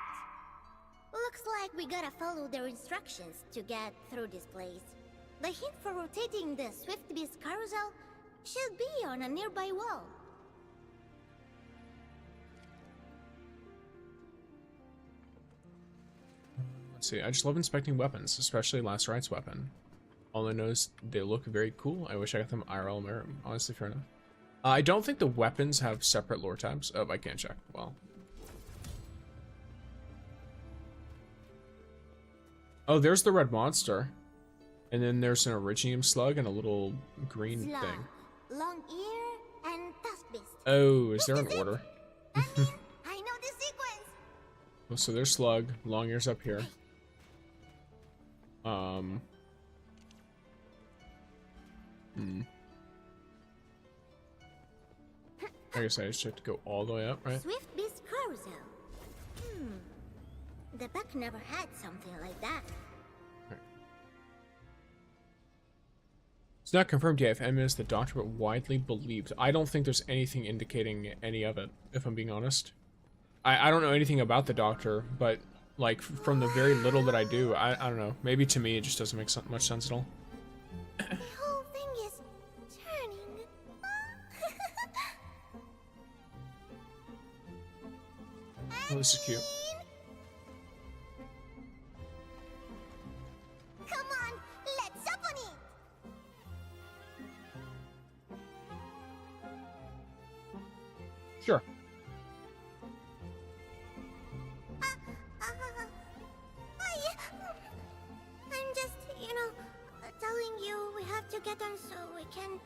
B: Looks like we gotta follow their instructions to get through this place. The hint for rotating the Swift Beast carousel should be on a nearby wall.
A: Let's see, I just love inspecting weapons, especially Last Right's weapon. All I know is they look very cool. I wish I got them IRL mirror. Honestly, fair enough. I don't think the weapons have separate lore tabs. Oh, I can't check. Well. Oh, there's the red monster. And then there's an Originium slug and a little green
B: Slug,
A: thing.
B: long ear, and tusk beast.
A: Oh, is there an order?
B: I mean, I know the sequence.
A: Oh, so there's slug, long ears up here. I guess I just have to go all the way up, right?
B: Swift Beast carousel. The back never had something like that.
A: It's not confirmed yet if Edmund is the doctor, but widely believed. I don't think there's anything indicating any of it, if I'm being honest. I don't know anything about the doctor, but like from the very little that I do, I don't know. Maybe to me it just doesn't make much sense at all.
B: The whole thing is turning.
A: Oh, this is cute.
B: Come on, let's up on it.
A: Sure.
B: I'm just, telling you we have to get on so we can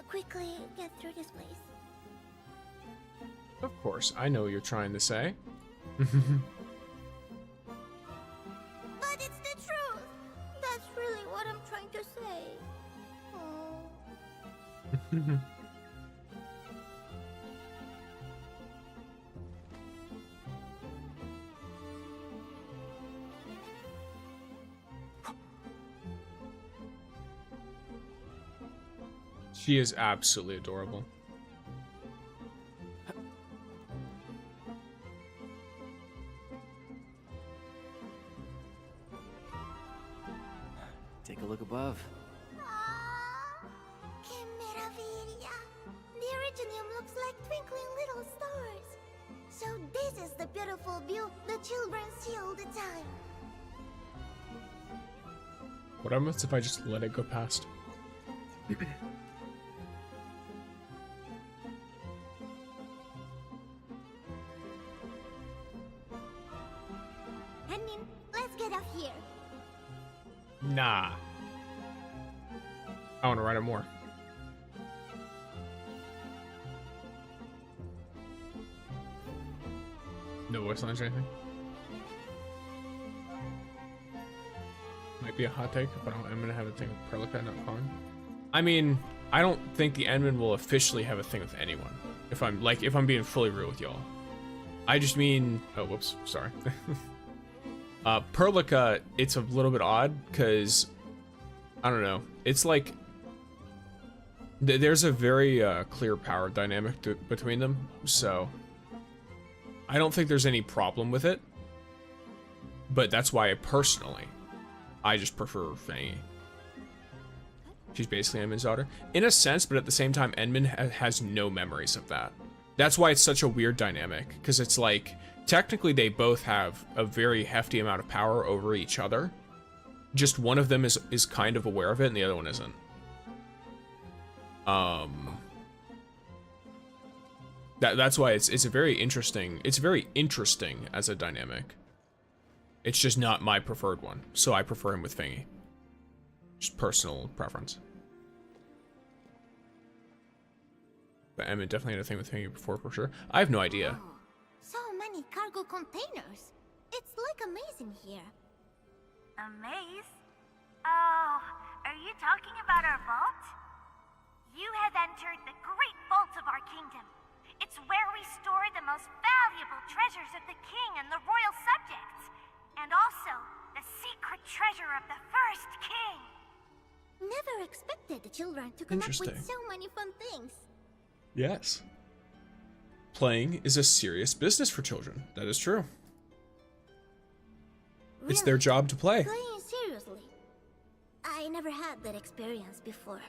B: quickly get through this place.
A: Of course, I know what you're trying to say.
B: But it's the truth. That's really what I'm trying to say. Oh.
A: She is absolutely adorable.
H: Take a look above.
B: Que meravilla! The Originium looks like twinkling little stars. So this is the beautiful view the children see all the time.
A: What happens if I just let it go past?
B: Hennin, let's get off here.
A: Nah. I want to ride it more. No voice lines or anything? Might be a hot take, but I'm gonna have a thing with Perlica, not Fawn. I mean, I don't think the Endman will officially have a thing with anyone. If I'm being fully real with y'all. I just mean, oh, whoops, sorry. Perlica, it's a little bit odd because I don't know. It's like there's a very clear power dynamic between them, so I don't think there's any problem with it. But that's why I just prefer Fangy. She's basically Edmund's daughter. In a sense, but at the same time, Edmund has no memories of that. That's why it's such a weird dynamic, because it's like, technically they both have a very hefty amount of power over each other. Just one of them is kind of aware of it, and the other one isn't. That's why it's very interesting as a dynamic. It's just not my preferred one, so I prefer him with Fangy. Just personal preference. But Emmett definitely had a thing with Fangy before for sure. I have no idea.
B: Oh, so many cargo containers. It's like amazing here.
F: A maze? Oh, are you talking about our vault? You have entered the great vault of our kingdom. It's where we store the most valuable treasures of the king and the royal subjects. And also, the secret treasure of the first king.
B: Never expected the children to come up with so many fun things.
A: Yes. Playing is a serious business for children. That is true.
B: Really?
A: It's their job to play.
B: Playing seriously. I never had that experience before.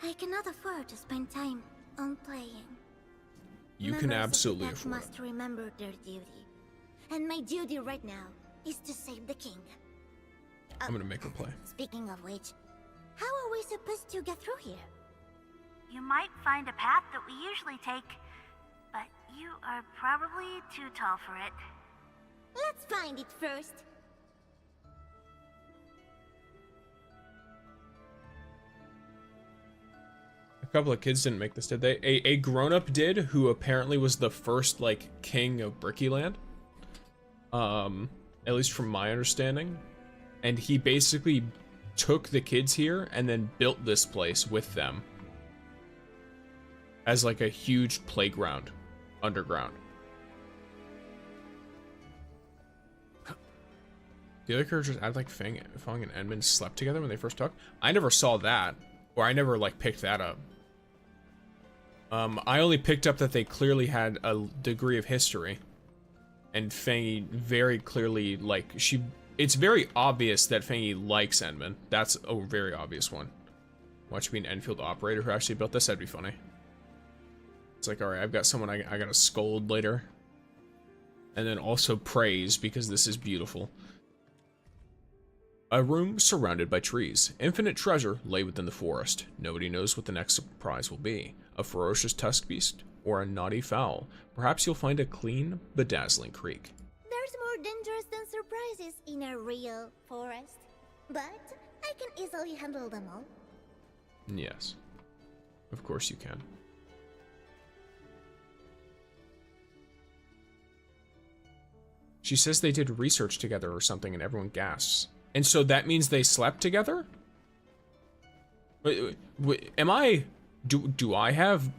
B: I cannot afford to spend time on playing.
A: You can absolutely
B: Members of the pack
A: afford
B: must remember their duty. And my duty right now is to save the king.
A: I'm gonna make her play.
B: Speaking of which, how are we supposed to get through here?
F: You might find a path that we usually take, but you are probably too tall for it.
B: Let's find it first.
A: A couple of kids didn't make this, did they? A grown-up did, who apparently was the first, like, king of Brickyland. At least from my understanding. And he basically took the kids here and then built this place with them. As, like, a huge playground. Underground. The other characters act like Fang and Edmund slept together when they first talked. I never saw that. Or I never, like, picked that up. I only picked up that they clearly had a degree of history. And Fangy very clearly, like, it's very obvious that Fangy likes Edmund. That's a very obvious one. Watch me an Enfield operator who actually built this, that'd be funny. It's like, alright, I've got someone I gotta scold later. And then also praise, because this is beautiful. A room surrounded by trees. Infinite treasure lay within the forest. Nobody knows what the next surprise will be. A ferocious tusk beast, or a naughty fowl. Perhaps you'll find a clean, bedazzling creek.
B: There's more dangers than surprises in a real forest. But I can easily handle them all.
A: Yes. Of course you can. She says they did research together or something and everyone gasps. And so that means they slept together? Wait, am I... Do I have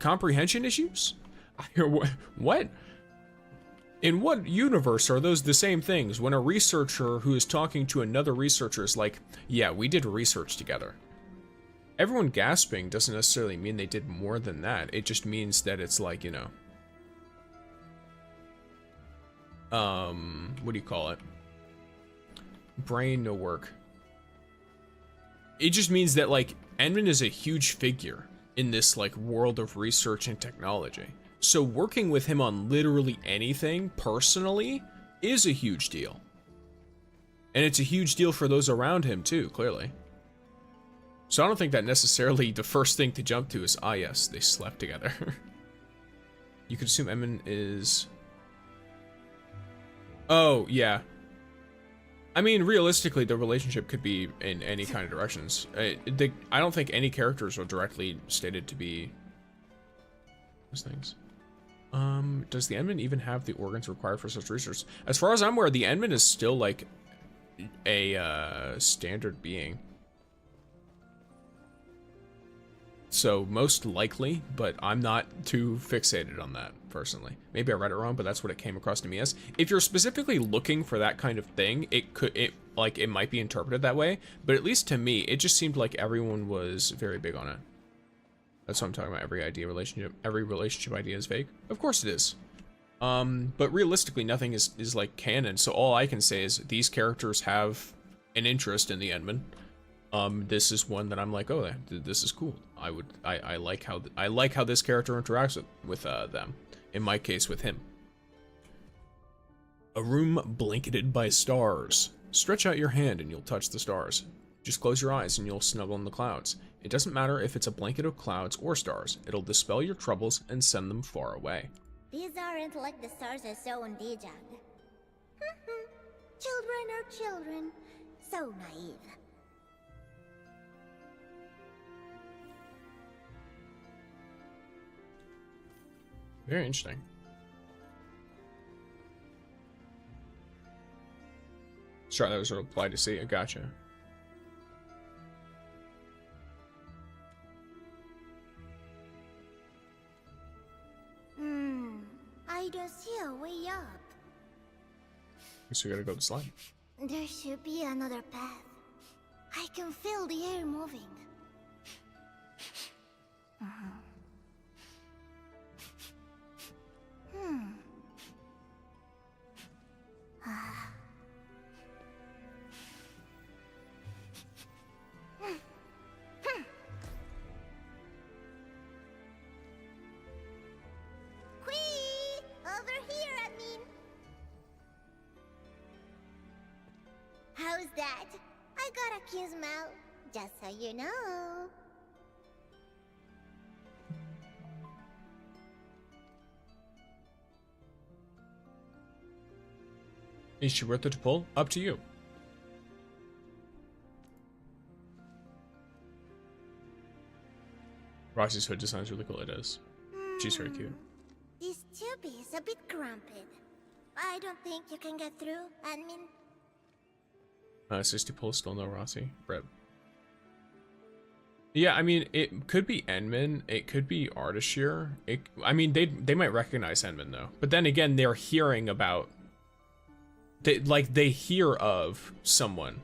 A: comprehension issues? What? In what universe are those the same things when a researcher who is talking to another researcher is like, yeah, we did research together? Everyone gasping doesn't necessarily mean they did more than that. It just means that it's like, you know... what do you call it? Brain no work. It just means that, like, Edmund is a huge figure in this, like, world of research and technology. So working with him on literally anything, personally, is a huge deal. And it's a huge deal for those around him, too, clearly. So I don't think that necessarily the first thing to jump to is, ah, yes, they slept together. You could assume Edmund is... Oh, yeah. I mean, realistically, the relationship could be in any kind of directions. I don't think any characters are directly stated to be those things. Does the Edmund even have the organs required for such research? As far as I'm aware, the Edmund is still like a standard being. So most likely, but I'm not too fixated on that personally. Maybe I read it wrong, but that's what it came across to me as. If you're specifically looking for that kind of thing, it might be interpreted that way, but at least to me, it just seemed like everyone was very big on it. That's what I'm talking about. Every relationship idea is fake. Of course it is. But realistically, nothing is like canon. So all I can say is these characters have an interest in the Edmund. This is one that I'm like, oh, this is cool. I like how this character interacts with them. In my case, with him. A room blanketed by stars. Stretch out your hand and you'll touch the stars. Just close your eyes and you'll snuggle in the clouds. It doesn't matter if it's a blanket of clouds or stars. It'll dispel your troubles and send them far away.
B: These aren't like the stars I saw on Dijang. Children are children. So naive.
A: Very interesting. Sorry, that was a reply to see. I gotcha.
B: I don't see a way up.
A: Guess we gotta go to slime.
B: There should be another path. I can feel the air moving. Whee! Over here, I mean. How's that? I got a cute smile, just so you know.
A: Is she worth it to pull? Up to you. Rossi's hood design's really cool. It is. She's very cute.
B: This tube is a bit cramped. I don't think you can get through, admin.
A: 60 pull, still no Rossi. Rip. Yeah, I mean, it could be Enman. It could be Ardashir. I mean, they might recognize Enman, though. But then again, they're hearing about... They hear of someone.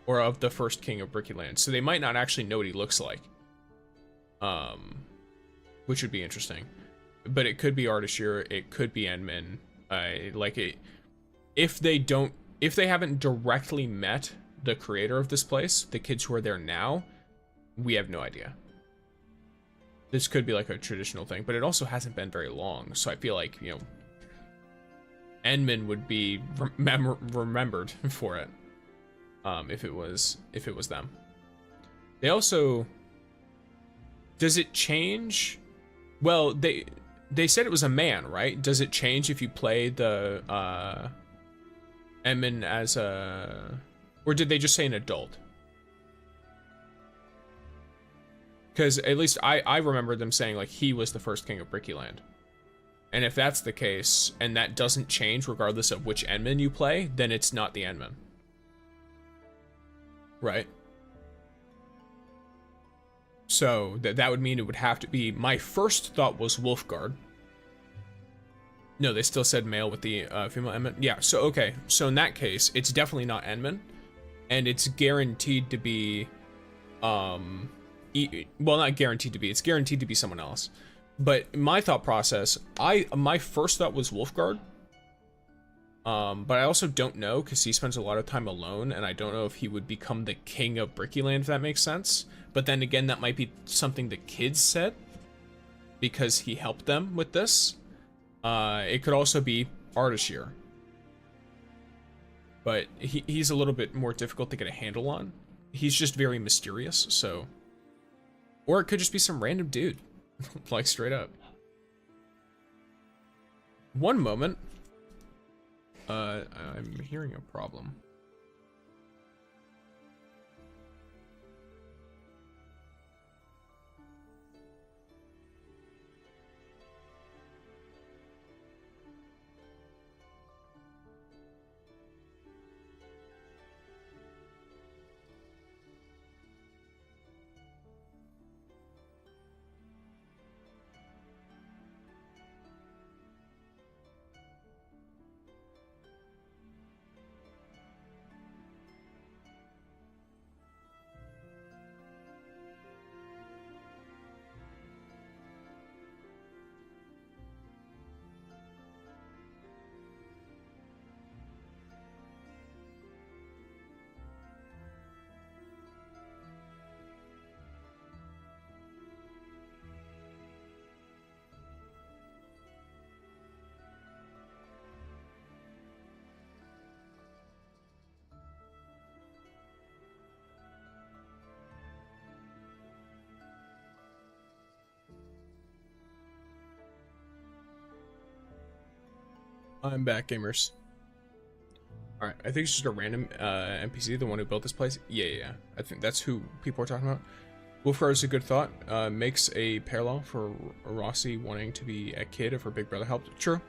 A: Or of the first king of Brickyland. So they might not actually know what he looks like. Which would be interesting. But it could be Ardashir. It could be Enman. If they haven't directly met the creator of this place, the kids who are there now, we have no idea. This could be like a traditional thing, but it also hasn't been very long, so I feel like, you know, Enman would be remembered for it, if it was them. They also, does it change? Well, they said it was a man, right? Does it change if you play the Enman as a, or did they just say an adult? Because at least I remember them saying like he was the first king of Brickyland. And if that's the case, and that doesn't change regardless of which Enman you play, then it's not the Enman. Right? So that would mean it would have to be, my first thought was Wolfguard. No, they still said male with the female Enman. Yeah, so okay. So in that case, it's definitely not Enman. And it's guaranteed to be, well, not guaranteed to be, it's guaranteed to be someone else. But my thought process, my first thought was Wolfguard. But I also don't know, because he spends a lot of time alone, and I don't know if he would become the king of Brickyland, if that makes sense. But then again, that might be something the kids said, because he helped them with this. It could also be Ardashir. But he's a little bit more difficult to get a handle on. He's just very mysterious, so... Or it could just be some random dude. Like, straight up. One moment. I'm hearing a problem. I'm back, gamers. Alright, I think it's just a random NPC, the one who built this place. Yeah. I think that's who people are talking about. Wolfgar is a good thought. Makes a parallel for Rossi wanting to be a kid if her big brother helped. True.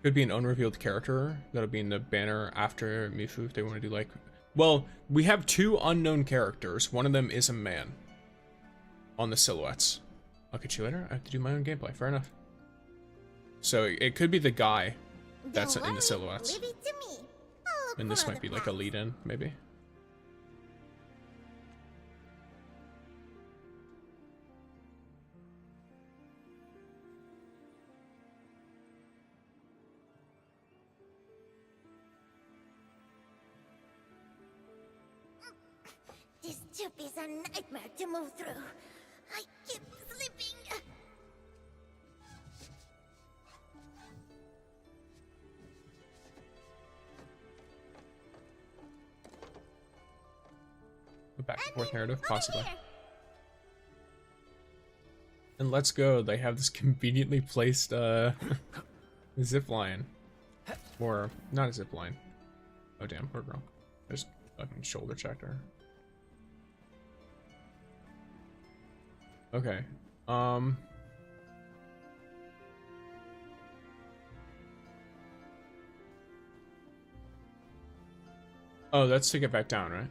A: Could be an unrevealed character that'll be in the banner after Mifu if they want to do like... Well, we have 2 unknown characters. One of them is a man on the silhouettes. I'll catch you later. I have to do my own gameplay. Fair enough. So it could be the guy that's in the silhouettes.
B: Leave it to me. I'll look
A: And this
B: for
A: might
B: other
A: be like a
B: paths.
A: lead-in, maybe.
B: This tube is a nightmare to move through. I keep slipping.
A: A back and forth narrative, possibly.
B: Here.
A: And let's go. They have this conveniently placed zip line. Or not a zip line. Oh damn, poor girl. I just fucking shoulder checked her. Okay. Oh, that's to get back down, right?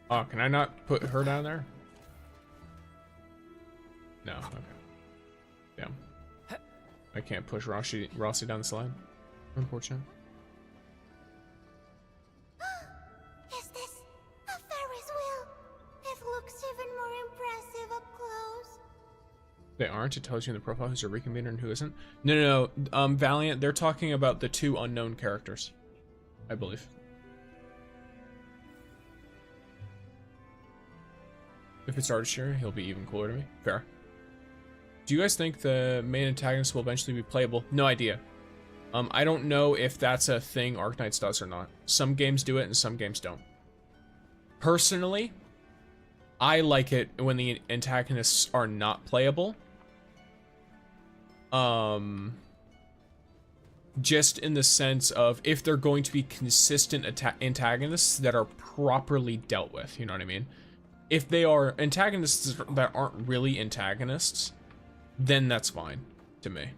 A: Oh, can I not put her down there? No, okay. Damn. I can't push Rossi down the slide. Unfortunate.
B: Is this a Ferris wheel? It looks even more impressive up close.
A: They aren't. It tells you in the profile who's a reconvener and who isn't. No. Valiant, they're talking about the 2 unknown characters, I believe. If it's Artister, he'll be even cooler to me. Fair. Do you guys think the main antagonist will eventually be playable? No idea. I don't know if that's a thing Arknights does or not. Some games do it and some games don't. Personally, I like it when the antagonists are not playable. Just in the sense of if they're going to be consistent antagonists that are properly dealt with, you know what I mean? If they are antagonists that aren't really antagonists, then that's fine to me.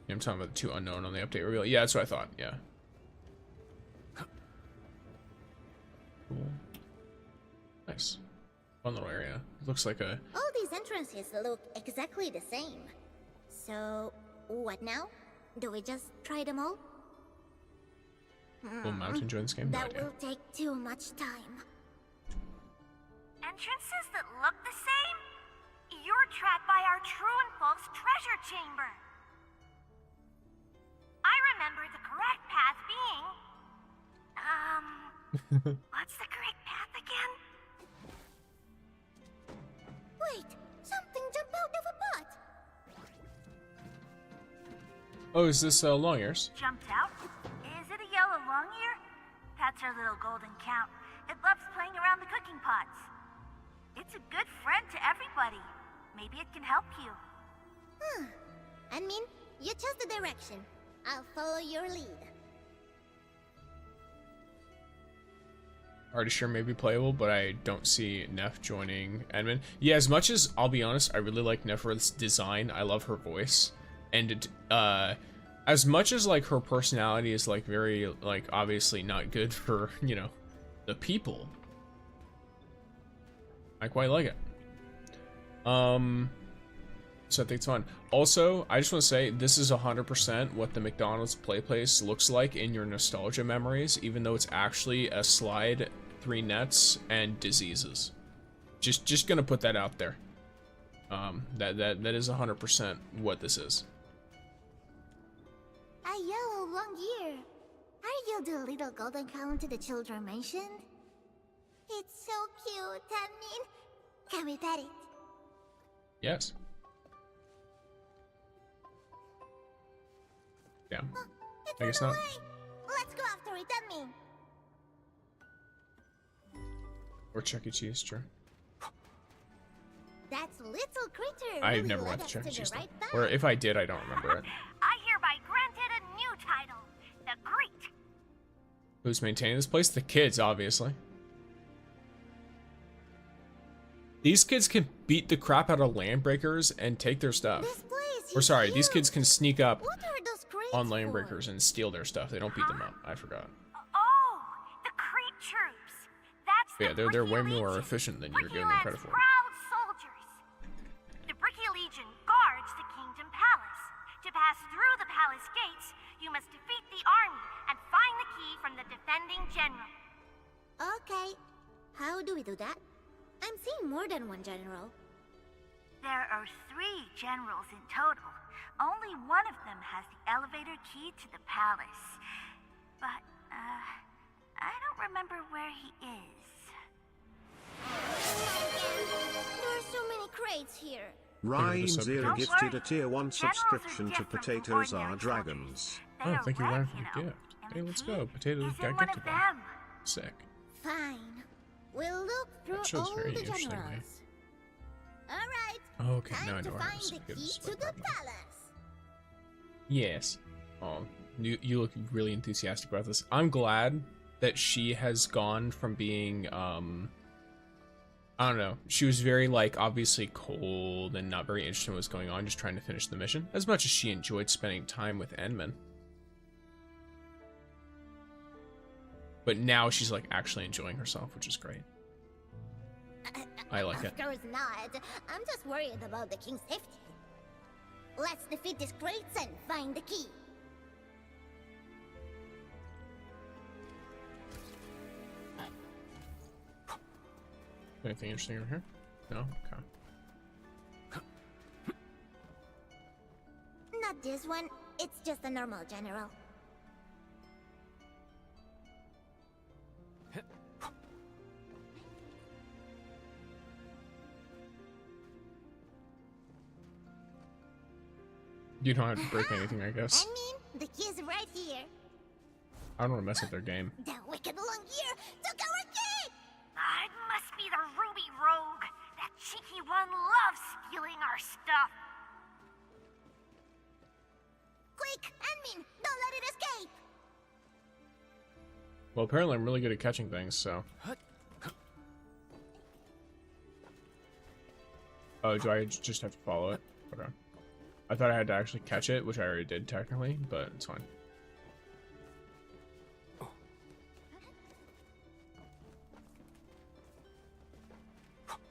A: I'm talking about the 2 unknown on the update reveal. Yeah, that's what I thought. Yeah. Cool. Nice. Fun little area. Looks like a...
B: All these entrances look exactly the same. So, what now? Do we just try them all?
A: Will Mountain join this game? No
B: That
A: idea.
B: will take too much time.
F: Entrances that look the same? You're trapped by our true and false treasure chamber. I remember the correct path being... what's the correct path again?
B: Wait, something jumped out of a pot.
A: Oh, is this long ears?
F: Jumped out? Is it a yellow long ear? That's our little golden count. It loves playing around the cooking pots. It's a good friend to everybody. Maybe it can help you.
B: I mean, you chose the direction. I'll follow your lead.
A: Already sure may be playable, but I don't see Neff joining Edmund. Yeah, as much as, I'll be honest, I really like Neff's design. I love her voice. And it, as much as, like, her personality is, like, very, like, obviously not good for, you know, the people, I quite like it. So I think it's fun. Also, I just want to say, this is 100% what the McDonald's play place looks like in your nostalgia memories, even though it's actually a slide, 3 nets, and diseases. Just gonna put that out there. That is 100% what this is.
B: A yellow long ear. Are you the little golden cow the children mentioned? It's so cute, I mean, can we pet it?
A: Yes. Yeah.
B: It
A: I guess
B: ran
A: not.
B: away. Let's go after it, I mean.
A: Or Chuck E. Cheese, sure.
B: That little critter
A: I've
B: really
A: never
B: led
A: went to
B: us
A: Chuck E.
B: the
A: Cheese.
B: right
A: Or
B: path.
A: if I did, I don't remember it.
F: I hear
A: Who's maintaining this place? The kids, obviously. These kids can beat the crap out of landbreakers and take their stuff.
B: This place
A: Or
B: is
A: sorry, these
B: huge.
A: kids can sneak up
B: What are those crates
A: on
B: for?
A: landbreakers and steal their stuff. They don't beat them up. I forgot.
C: Oh, the Crete troops. That's
A: But yeah,
C: the
A: they're way
C: Bricky
A: more
C: Legion.
A: efficient than you're
C: Bricky
A: giving them
C: Land's
A: credit for.
C: proud soldiers. The Bricky Legion guards the Kingdom Palace. To pass through the palace gates, you must defeat the army and find the key from the defending general.
B: Okay. How do we do that? I'm seeing more than one general.
F: There are 3 generals in total. Only one of them has the elevator key to the palace. But, I don't remember where he is.
B: There are so many crates here.
E: Rhyme
A: Don't
E: Zero
F: worry.
E: gifted a tier 1
F: Generals are
E: subscription to
F: different from
E: Potatoes
F: ordinary
E: Are Dragons.
F: soldiers. They
A: Oh,
F: are
A: thank you,
F: red,
A: Ryan, for the
F: know,
A: gift.
F: and
A: Hey,
F: the
A: let's
F: key
A: go. Potatoes
F: is in
A: got
F: one
A: gifted
F: of
A: that.
F: them.
A: Sick.
B: Fine. We'll look through
A: shows
B: all
A: very
B: the
A: interestingly.
B: generals. All right.
A: Okay, now I
B: Time to
A: know why
B: find
A: this
B: the
A: gives
B: key
A: us
B: to the
A: problem.
B: palace.
A: Yes. Oh, you look really enthusiastic about this. I'm glad that she has gone from being, I don't know. She was very, like, obviously cold and not very interested in what's going on, just trying to finish the mission. As much as she enjoyed spending time with Endman. But now she's, like, actually enjoying herself, which is great. I like it.
B: Of course not. I'm just worried about the king's safety. Let's defeat these crates and find the key.
A: Anything interesting over here? No? Okay.
B: Not this one. It's just a normal general.
A: You don't have to break anything, I guess.
B: I mean, the key is right here.
A: I don't want to mess with their game.
B: The wicked long ear took our key!
C: It must be the Ruby Rogue. That cheeky one loves stealing our stuff.
B: Quick, Enmin, don't let it escape!
A: Well, apparently I'm really good at catching things, so... Oh, do I just have to follow it? Okay. I thought I had to actually catch it, which I already did technically, but it's fine.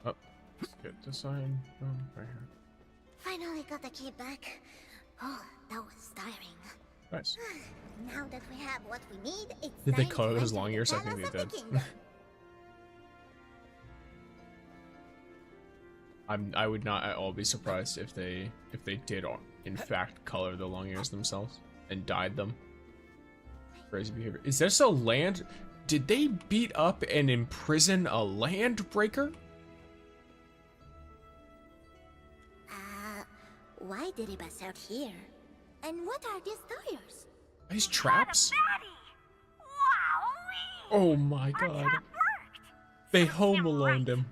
A: Oh, let's get this sign right here.
B: Finally got the key back. Oh, that was tiring.
A: Nice.
B: Now that we have what we need, it's
A: Did they
B: time
A: color
B: to
A: those
B: enter
A: long
B: the
A: ears? I think
B: palace
A: they
B: of the
A: did.
B: kingdom.
A: I would not at all be surprised if they did in fact color the long ears themselves and dyed them. Crazy behavior. Is this a land? Did they beat up and imprison a land breaker?
B: Why did he bust out here? And what are these tires?
A: These traps?
C: Wowee!
A: Oh my god.
C: Worked.
A: They
C: Serves
A: home
C: him
A: aloned
C: right.
A: him.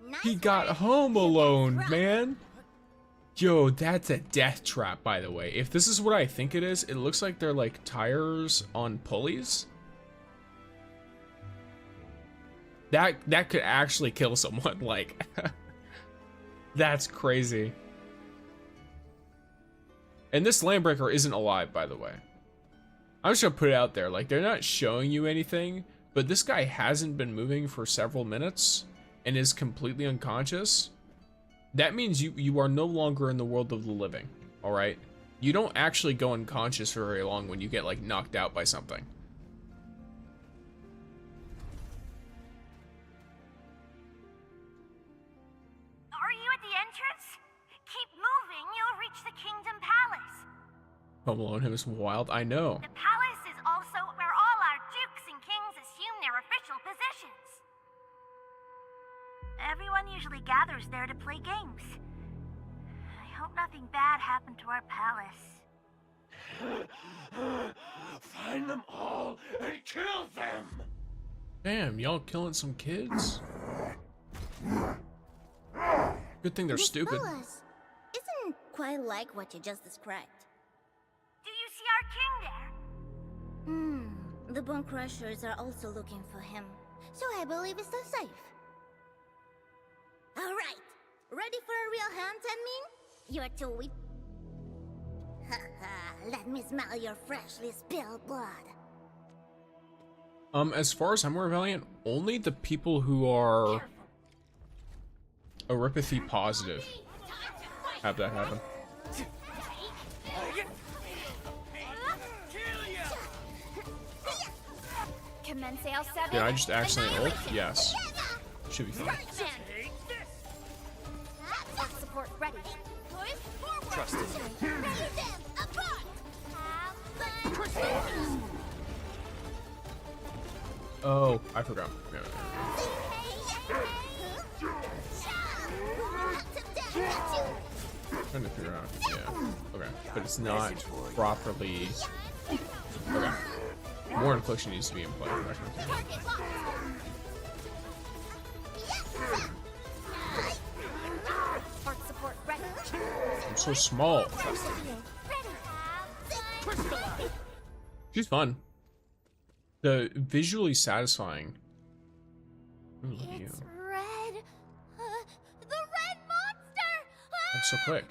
B: Nice
A: He got
B: work.
A: home
B: You
A: alone,
B: got
A: man. Yo, that's a death trap, by the way. If this is what I think it is, it looks like they're like tires on pulleys. That could actually kill someone, like... That's crazy. And this landbreaker isn't alive, by the way. I'm just gonna put it out there, like, they're not showing you anything, but this guy hasn't been moving for several minutes and is completely unconscious. That means you are no longer in the world of the living, alright? You don't actually go unconscious for very long when you get, like, knocked out by something.
C: Are you at the entrance? Keep moving, you'll reach the Kingdom Palace.
A: Home Alone him is wild, I know.
C: The palace is also where all our dukes and kings assume their official positions.
F: Everyone usually gathers there to play games. I hope nothing bad happened to our palace.
H: Find them all and kill them!
A: Damn, y'all killing some kids? Good thing they're
B: This
A: stupid.
B: palace isn't quite like what you just described.
C: Do you see our king there?
B: The Bone Crushers are also looking for him, so I believe it's still safe. Alright, ready for a real hunt, Enmin? You're too weak. Haha, let me smell your freshly spilled blood.
A: As far as I'm aware, Valiant, only the people who are Oripathy positive have that happen.
I: Commence L7.
A: Did I just accidentally ult? Yes. Should be fine.
I: Support ready.
H: Trust it.
A: Oh, I forgot. Yeah. Trying to figure out. Yeah. Okay. But it's not properly. Okay. More infliction needs to be in play.
I: Support ready.
A: I'm so small. She's fun. The visually satisfying. Ooh, look at you.
F: It's red. The red monster!
A: That's so quick.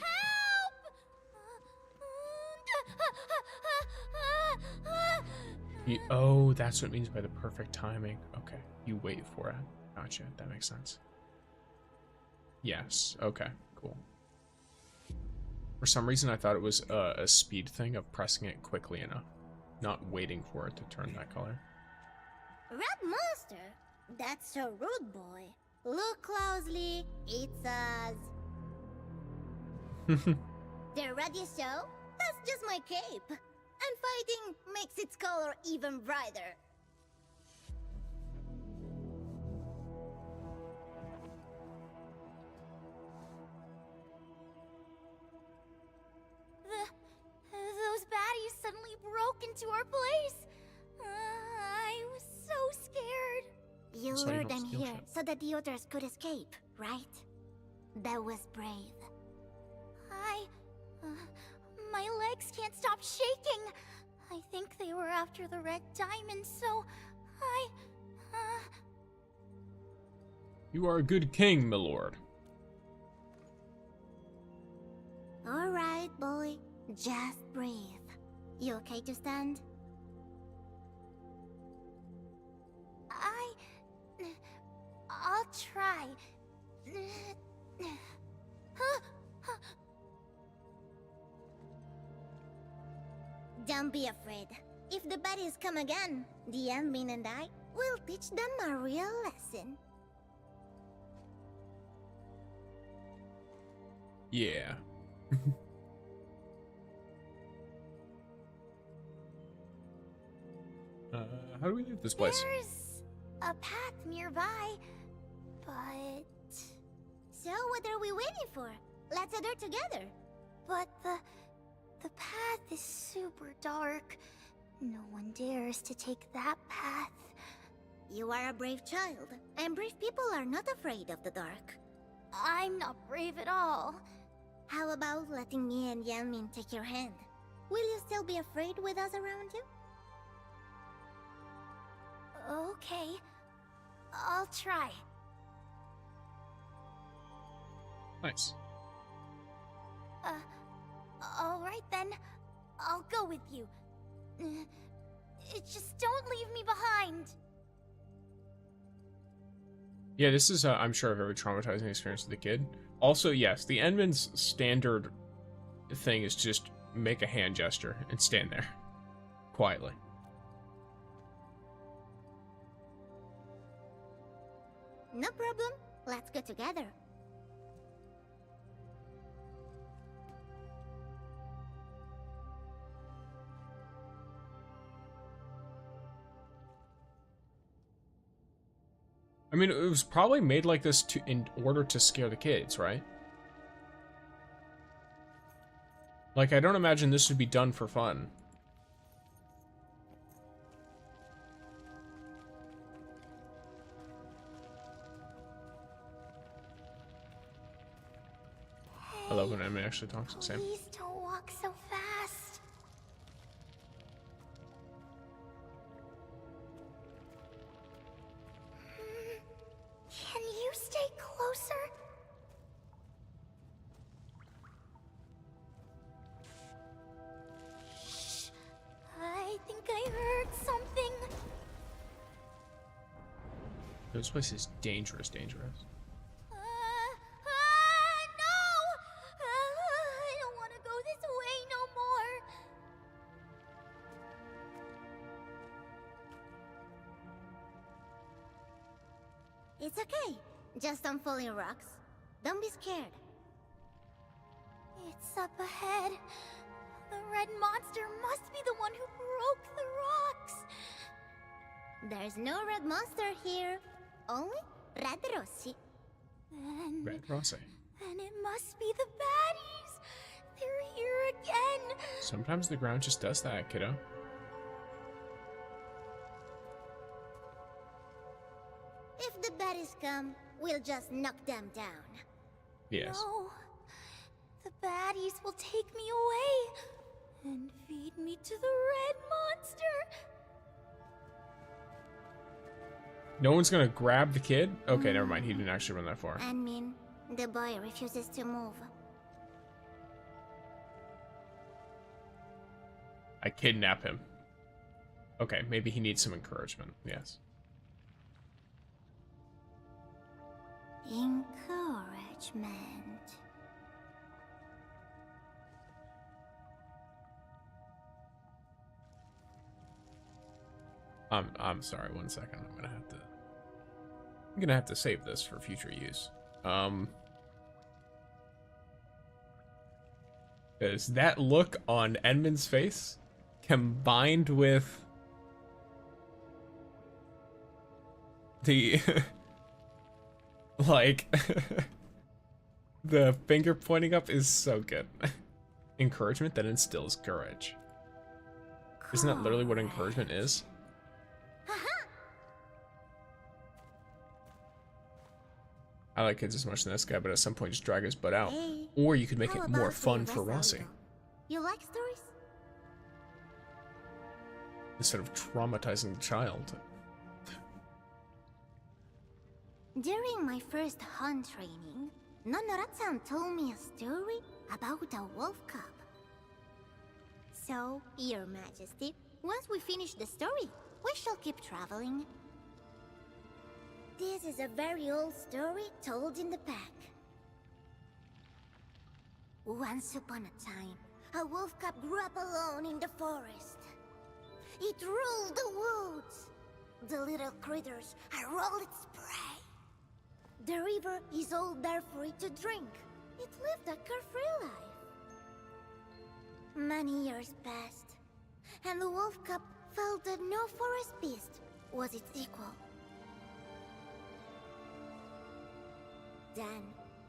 A: Oh, that's what it means by the perfect timing. Okay, you wait for it. Gotcha. That makes sense. Yes. Okay. Cool. For some reason, I thought it was a speed thing of pressing it quickly enough, not waiting for it to turn that color.
B: Red monster? That's so rude, boy. Look closely. It's us. The ready show? That's just my cape. And fighting makes its color even brighter.
F: Those baddies suddenly broke into our place. I was so scared.
B: You
A: So you
B: lured
A: don't
B: them
A: steal
B: here
A: shit.
B: so that the others could escape, right? That was brave.
F: My legs can't stop shaking. I think they were after the red diamond, so
A: You are a good king, my lord.
B: All right, boy. Just breathe. You okay to stand?
F: I'll try.
B: Don't be afraid. If the baddies come again, the Endmin and I will teach them a real lesson.
A: Yeah. How do we leave this place?
F: There's a path nearby, but
B: So what are we waiting for? Let's head there together.
F: the path is super dark. No one dares to take that path.
B: You are a brave child, and brave people are not afraid of the dark.
F: I'm not brave at all.
B: How about letting me and Yanmin take your hand? Will you still be afraid with us around you?
F: Okay, I'll try.
A: Nice.
F: All right then. I'll go with you. Just don't leave me behind.
A: Yeah, this is, I'm sure, a very traumatizing experience for the kid. Also, yes, the Endman's standard thing is just make a hand gesture and stand there. Quietly.
B: No problem. Let's go together.
A: I mean, it was probably made like this in order to scare the kids, right? Like, I don't imagine this would be done for fun. I love when Emma actually talks. Same.
F: Please don't walk so fast.
A: This place is dangerous, dangerous.
F: No! I don't want to go this way no more.
B: It's okay. Just don't fall in rocks. Don't be scared.
F: It's up ahead. The red monster must be the one who broke the rocks.
B: There's no red monster here. Only Red Rossi.
A: Red Rossi.
F: And it must be the baddies. They're here again.
A: Sometimes the ground just does that, kiddo.
B: If the baddies come, we'll just knock them down.
A: Yes.
F: No. The baddies will take me away and feed me to the red monster.
A: No one's gonna grab the kid? Okay, never mind. He didn't actually run that far.
B: I mean, the boy refuses to move.
A: I kidnap him. Okay, maybe he needs some encouragement. Yes.
B: Encouragement.
A: I'm sorry, 1 second. I'm gonna have to save this for future use. Is that look on Edmund's face combined with the like the finger pointing up is so good. Encouragement that instills courage. Isn't that literally what encouragement is? I like kids as much as this guy, but at some point just drag his butt out.
B: Hey,
A: Or you could make
B: how
A: it more
B: about
A: fun
B: we
A: for
B: rest a
A: Rossi.
B: little? You like stories?
A: Instead of traumatizing the child.
B: During my first hunt training, Nonoratsan told me a story about a wolf cub. So, Your Majesty, once we finish the story, we shall keep traveling. This is a very old story told in the pack. Once upon a time, a wolf cub grew up alone in the forest. It ruled the woods. The little critters are all its prey. The river is all there for it to drink. It lived a carefree life. Many years passed, and the wolf cub felt that no forest beast was its equal. Then,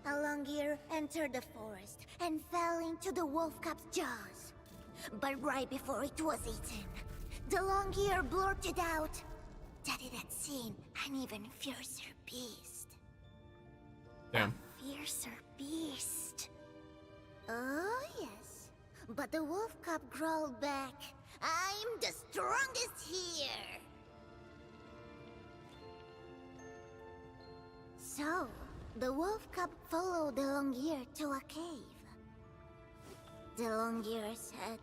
B: a long-ear entered the forest and fell into the wolf cub's jaws. But right before it was eaten, the long-ear blurted out that it had seen an even fiercer beast.
A: Damn.
B: A fiercer beast. Oh, yes. But the wolf cub growled back, "I'm the strongest here!" So, the wolf cub followed the long-ear to a cave. The long-ear said,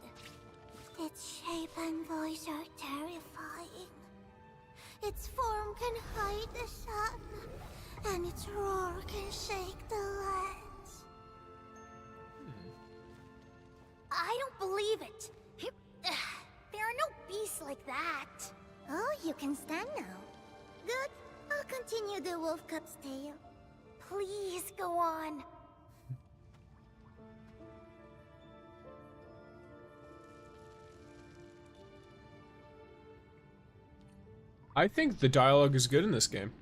B: "Its shape and voice are terrifying. Its form can hide the sun, and its roar can shake the lands."
F: I don't believe it. There are no beasts like that.
B: Oh, you can stand now. Good. I'll continue the wolf cub's tale.
F: Please go on.
A: I think the dialogue is good in this game.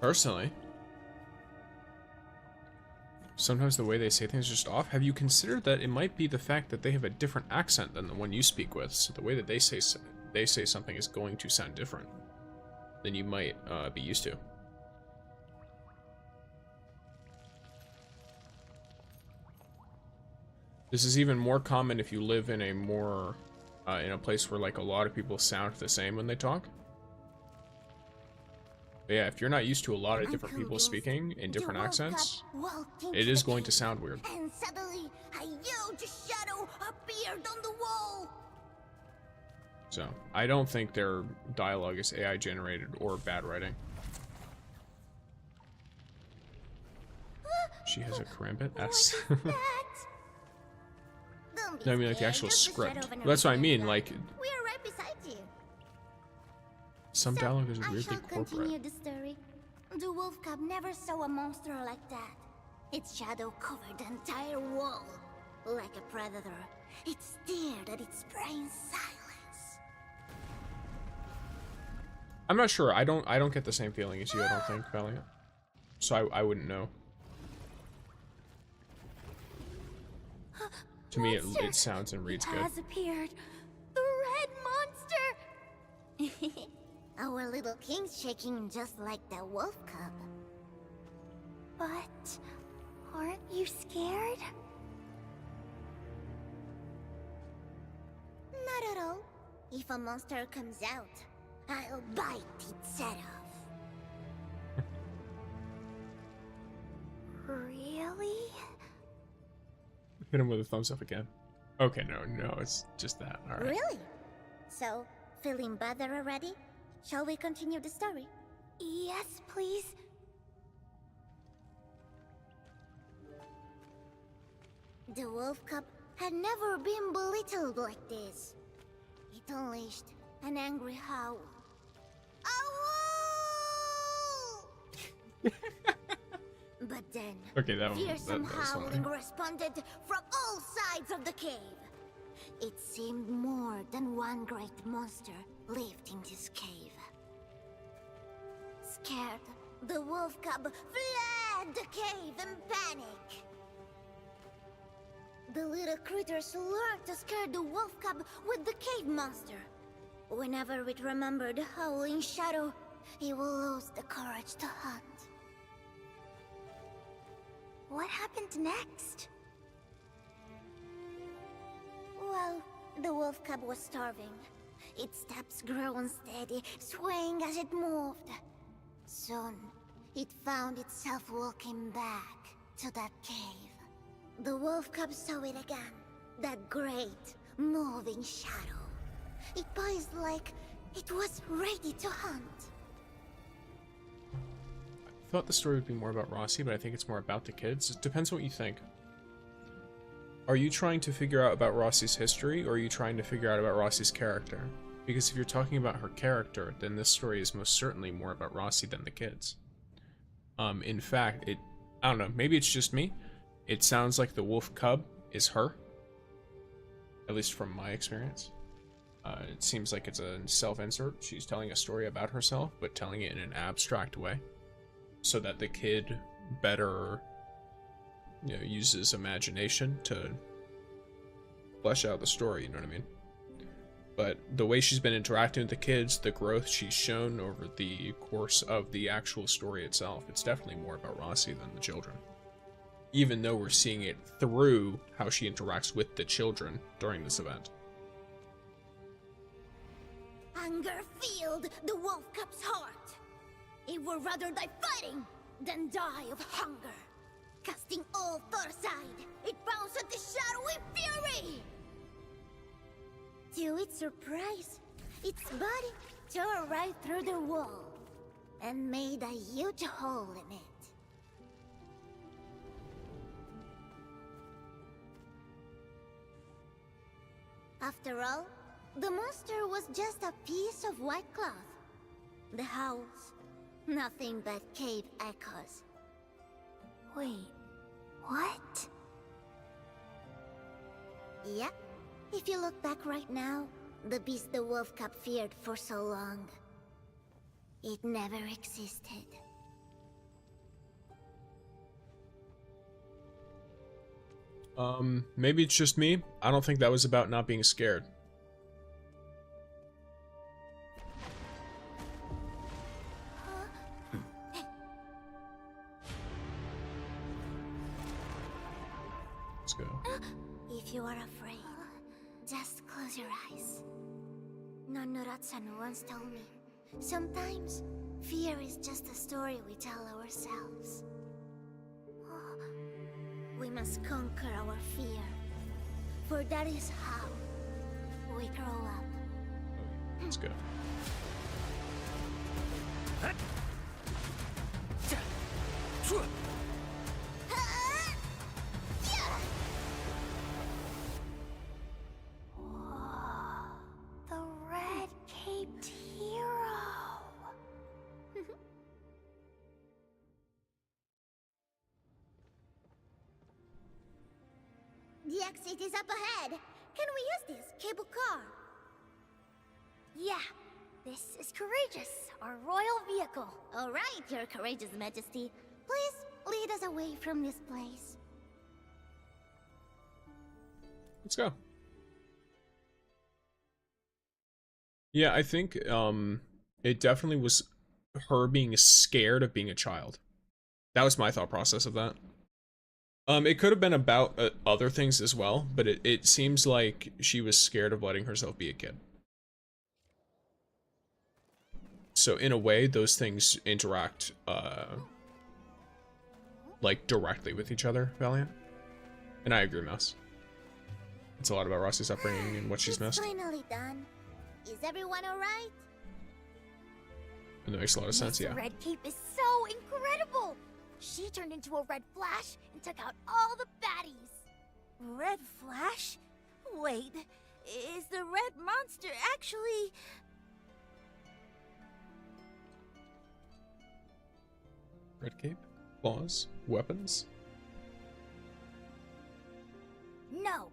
A: Personally. Sometimes the way they say things is just off. Have you considered that it might be the fact that they have a different accent than the one you speak with? So the way that they say something is going to sound different than you might be used to. This is even more common if you live in a more in a place where like a lot of people sound the same when they talk. But yeah, if you're not used to a lot of different people speaking in different accents, it is going to sound weird.
B: And suddenly, a huge shadow appeared on the wall.
A: So, I don't think their dialogue is AI generated or bad writing. She has a karambit S.
B: Don't be
A: No, I mean like the
B: scared,
A: actual
B: just the
A: script.
B: shadow of an
A: That's what I
B: old
A: mean,
B: guy.
A: like
B: We're right beside you.
A: some
B: So,
A: dialogue is
B: I
A: weirdly
B: shall continue
A: corporate.
B: the story. The wolf cub never saw a monster like that. Its shadow covered the entire wall. Like a predator, it stared at its prey in silence.
A: I'm not sure. I don't get the same feeling as you, I don't think, Valiant. So I wouldn't know. To me, it sounds and reads good.
B: Has appeared. The red monster! Our little king's shaking just like the wolf cub.
G: But aren't you scared?
B: Not at all. If a monster comes out, I'll bite its head off.
G: Really?
A: Hit him with a thumbs up again. Okay, no, it's just that. All right.
B: Really? So, feeling better already? Shall we continue the story?
G: Yes, please.
B: The wolf cub had never been belittled like this. It unleashed an angry howl. Ow! But then,
A: Okay, that one
B: fearsome
A: that was
B: howling
A: funny.
B: responded from all sides of the cave. It seemed more than one great monster lived in this cave. Scared, the wolf cub fled the cave in panic. The little creatures learned to scare the wolf cub with the cave monster. Whenever it remembered the howling shadow, it will lose the courage to hunt.
G: What happened next?
B: Well, the wolf cub was starving. Its steps grew unsteady, swaying as it moved. Soon, it found itself walking back to that cave. The wolf cub saw it again. That great, moving shadow. It poised like it was ready to hunt.
A: I thought the story would be more about Rossi, but I think it's more about the kids. It depends on what you think. Are you trying to figure out about Rossi's history, or are you trying to figure out about Rossi's character? Because if you're talking about her character, then this story is most certainly more about Rossi than the kids. In fact, I don't know, maybe it's just me. It sounds like the wolf cub is her. At least from my experience. It seems like it's a self-insert. She's telling a story about herself, but telling it in an abstract way. So that the kid better, uses imagination to flesh out the story, you know what I mean? But the way she's been interacting with the kids, the growth she's shown over the course of the actual story itself, it's definitely more about Rossi than the children. Even though we're seeing it through how she interacts with the children during this event.
B: Anger filled the wolf cub's heart. It would rather die fighting than die of hunger. Casting all thought aside, it bounced at the shadow in fury! To its surprise, its body tore right through the wall and made a huge hole in it. After all, the monster was just a piece of white cloth. The howls, nothing but cave echoes.
G: Wait, what?
B: Yep. If you look back right now, the beast the wolf cub feared for so long, it never existed.
A: Maybe it's just me. I don't think that was about not being scared. Let's go.
B: If you are afraid, just close your eyes. Nonoratsan once told me, sometimes fear is just a story we tell ourselves. We must conquer our fear, for that is how we grow up.
A: Let's go.
G: The red-caped hero.
B: The exit is up ahead. Can we use this cable car?
G: Yeah, this is Courageous, our royal vehicle.
B: All right, Your Courageous Majesty. Please lead us away from this place.
A: Let's go. Yeah, I think it definitely was her being scared of being a child. That was my thought process of that. It could have been about other things as well, but it seems like she was scared of letting herself be a kid. So in a way, those things interact like directly with each other, Valiant. And I agree, Mouse. It's a lot about Rossi's upbringing and what she's missed.
B: Finally done. Is everyone alright?
A: And that makes a lot of sense,
G: Miss
A: yeah.
G: Red Cape is so incredible. She turned into a red flash and took out all the baddies.
F: Red Flash? Wait, is the red monster actually...
A: Red cape, claws, weapons.
G: No,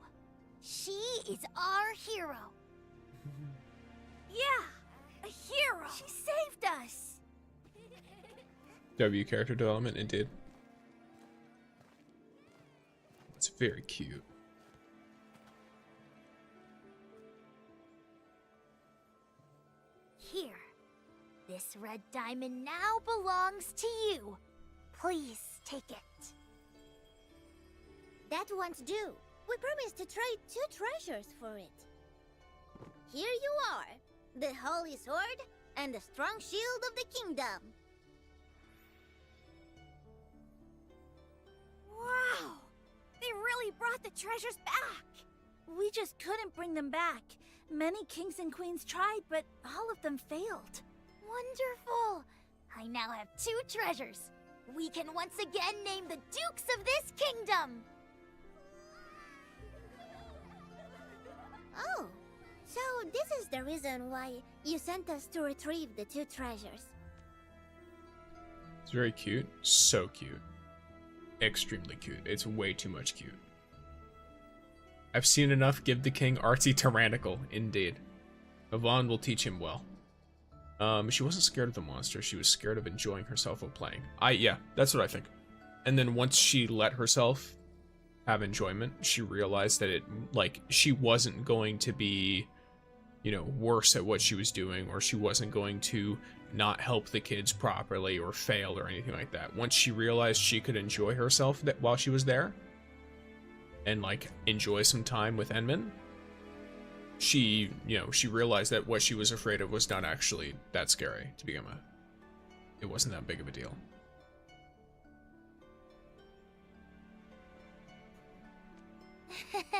G: she is our hero.
F: Yeah, a hero! She saved us!
A: W character development, indeed. It's very cute.
G: Here, this red diamond now belongs to you. Please take it.
B: That won't do. We promised to trade 2 treasures for it. Here you are, the Holy Sword and the strong shield of the kingdom.
F: Wow! They really brought the treasures back! We just couldn't bring them back. Many kings and queens tried, but all of them failed.
G: Wonderful! I now have 2 treasures. We can once again name the dukes of this kingdom!
B: Oh, so this is the reason why you sent us to retrieve the 2 treasures.
A: It's very cute. So cute. Extremely cute. It's way too much cute. I've seen enough give the king artsy tyrannical, indeed. Yvonne will teach him well. She wasn't scared of the monster, she was scared of enjoying herself while playing. Yeah, that's what I think. And then once she let herself have enjoyment, she realized that she wasn't going to be, you know, worse at what she was doing, or she wasn't going to not help the kids properly or fail or anything like that. Once she realized she could enjoy herself while she was there and enjoy some time with Enman, she realized that what she was afraid of was not actually that scary to begin with. It wasn't that big of a deal.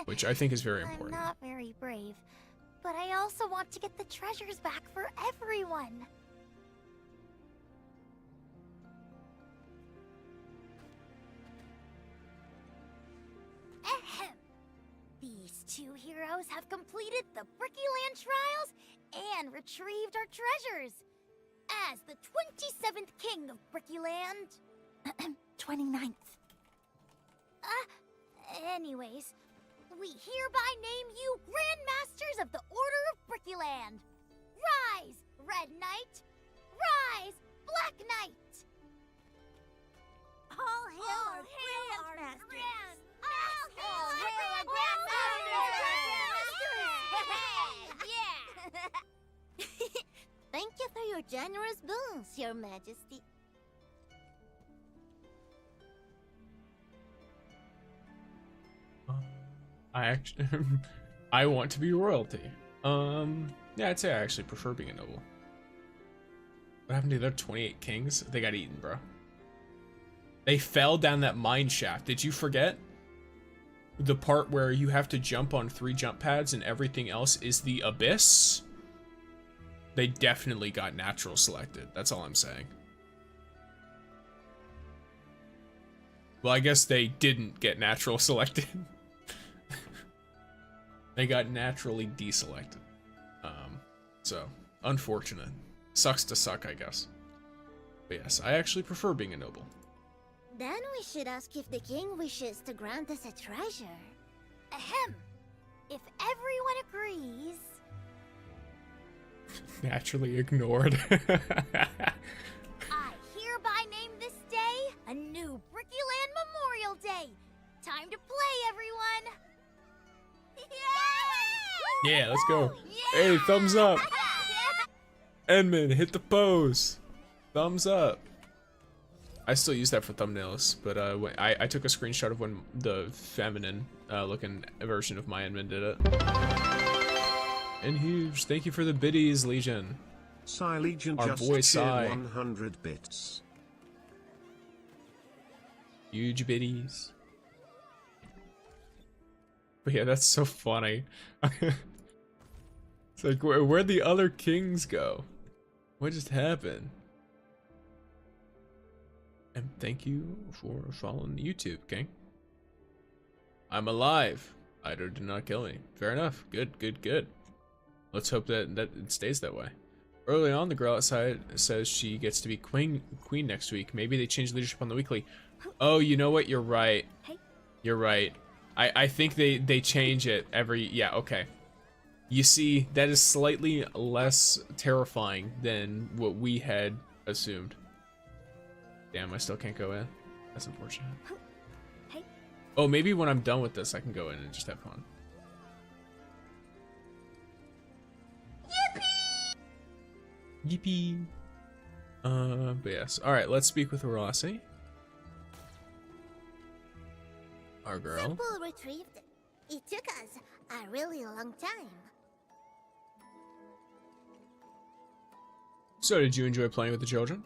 A: Which I think is very important.
G: I'm not very brave, but I also want to get the treasures back for everyone. Ahem. These 2 heroes have completed the Brickyland trials and retrieved our treasures. As the 27th king of Brickyland... 29th. Anyways, we hereby name you Grand Masters of the Order of Brickyland. Rise, Red Knight! Rise, Black Knight!
F: All hail our Grandmasters!
G: All hail our Grandmasters! Yeah!
B: Thank you for your generous boons, Your Majesty.
A: I want to be royalty. Yeah, I'd say I actually prefer being a noble. What happened to the other 28 kings? They got eaten, bro. They fell down that mine shaft. Did you forget? The part where you have to jump on 3 jump pads and everything else is the abyss? They definitely got natural selected. That's all I'm saying. Well, I guess they didn't get natural selected. They got naturally deselected. So, unfortunate. Sucks to suck, I guess. But yes, I actually prefer being a noble.
B: Then we should ask if the king wishes to grant us a treasure.
G: Ahem. If everyone agrees...
A: Naturally ignored.
G: I hereby name this day a new Brickyland Memorial Day. Time to play, everyone. Yay!
A: Yeah, let's go.
G: Yeah!
A: Hey, thumbs up. Edmund, hit the pose. Thumbs up. I still use that for thumbnails, but I took a screenshot of when the feminine looking version of my Edmund did it. And huge, thank you for the biddies, Legion.
E: Legion
A: Our
E: just
A: boy
E: cheered
A: Psy.
E: 100 bits.
A: Huge biddies. But yeah, that's so funny. It's like, where'd the other kings go? What just happened? And thank you for following the YouTube, King. I'm alive. Ido did not kill me. Fair enough. Good, good, good. Let's hope that it stays that way. Early on, the girl outside says she gets to be queen next week. Maybe they change leadership on the weekly. Oh, you know what? You're right. You're right. I think they change it every... Yeah, okay. You see, that is slightly less terrifying than what we had assumed. Damn, I still can't go in. That's unfortunate. Oh, maybe when I'm done with this, I can go in and just have fun. Yippee! But yes. Alright, let's speak with Rossi. Our girl.
B: Sample retrieved. It took us a really long time.
A: So, did you enjoy playing with the children?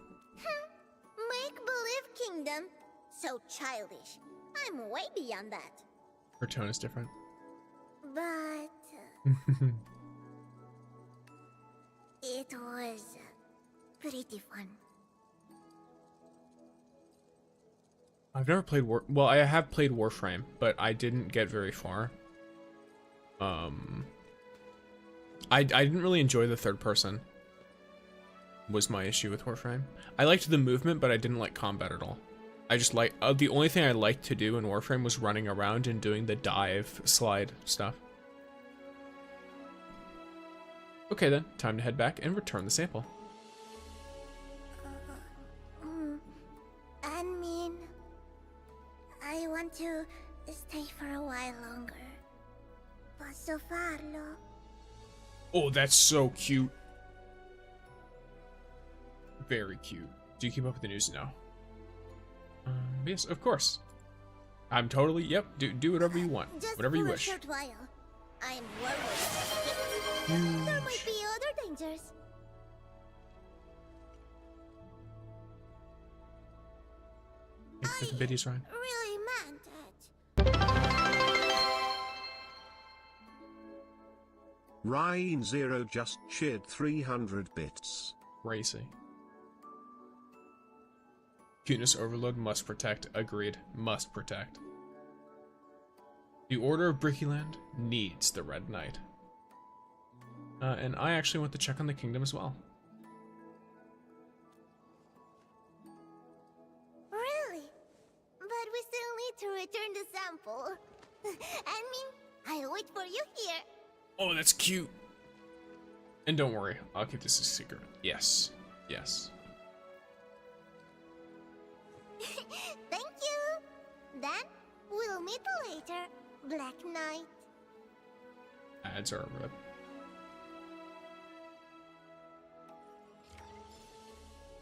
B: Make-believe kingdom. So childish. I'm way beyond that.
A: Her tone is different.
B: But... it was pretty fun.
A: I've never played Well, I have played Warframe, but I didn't get very far. I didn't really enjoy the third person. Was my issue with Warframe. I liked the movement, but I didn't like combat at all. I just like the only thing I liked to do in Warframe was running around and doing the dive slide stuff. Okay then, time to head back and return the sample.
B: I mean, I want to stay for a while longer. Posso farlo?
A: Oh, that's so cute. Very cute. Do you keep up with the news now? Yes, of course. I'm totally, yep, do whatever you want.
B: Just
A: Whatever you
B: for
A: wish.
B: a short while. I'm worried. There might be other dangers.
A: Thanks for the biddies, Ryan.
B: Really meant it.
E: Ryan Zero just cheered 300 bits.
A: Racy. Cuteness overload must protect. Agreed. Must protect. The Order of Brickyland needs the Red Knight. And I actually want to check on the kingdom as well.
B: Really? But we still need to return the sample. I mean, I'll wait for you here.
A: Oh, that's cute. And don't worry, I'll keep this a secret. Yes. Yes.
B: Thank you. Then we'll meet later, Black Knight.
A: Ads are a rip.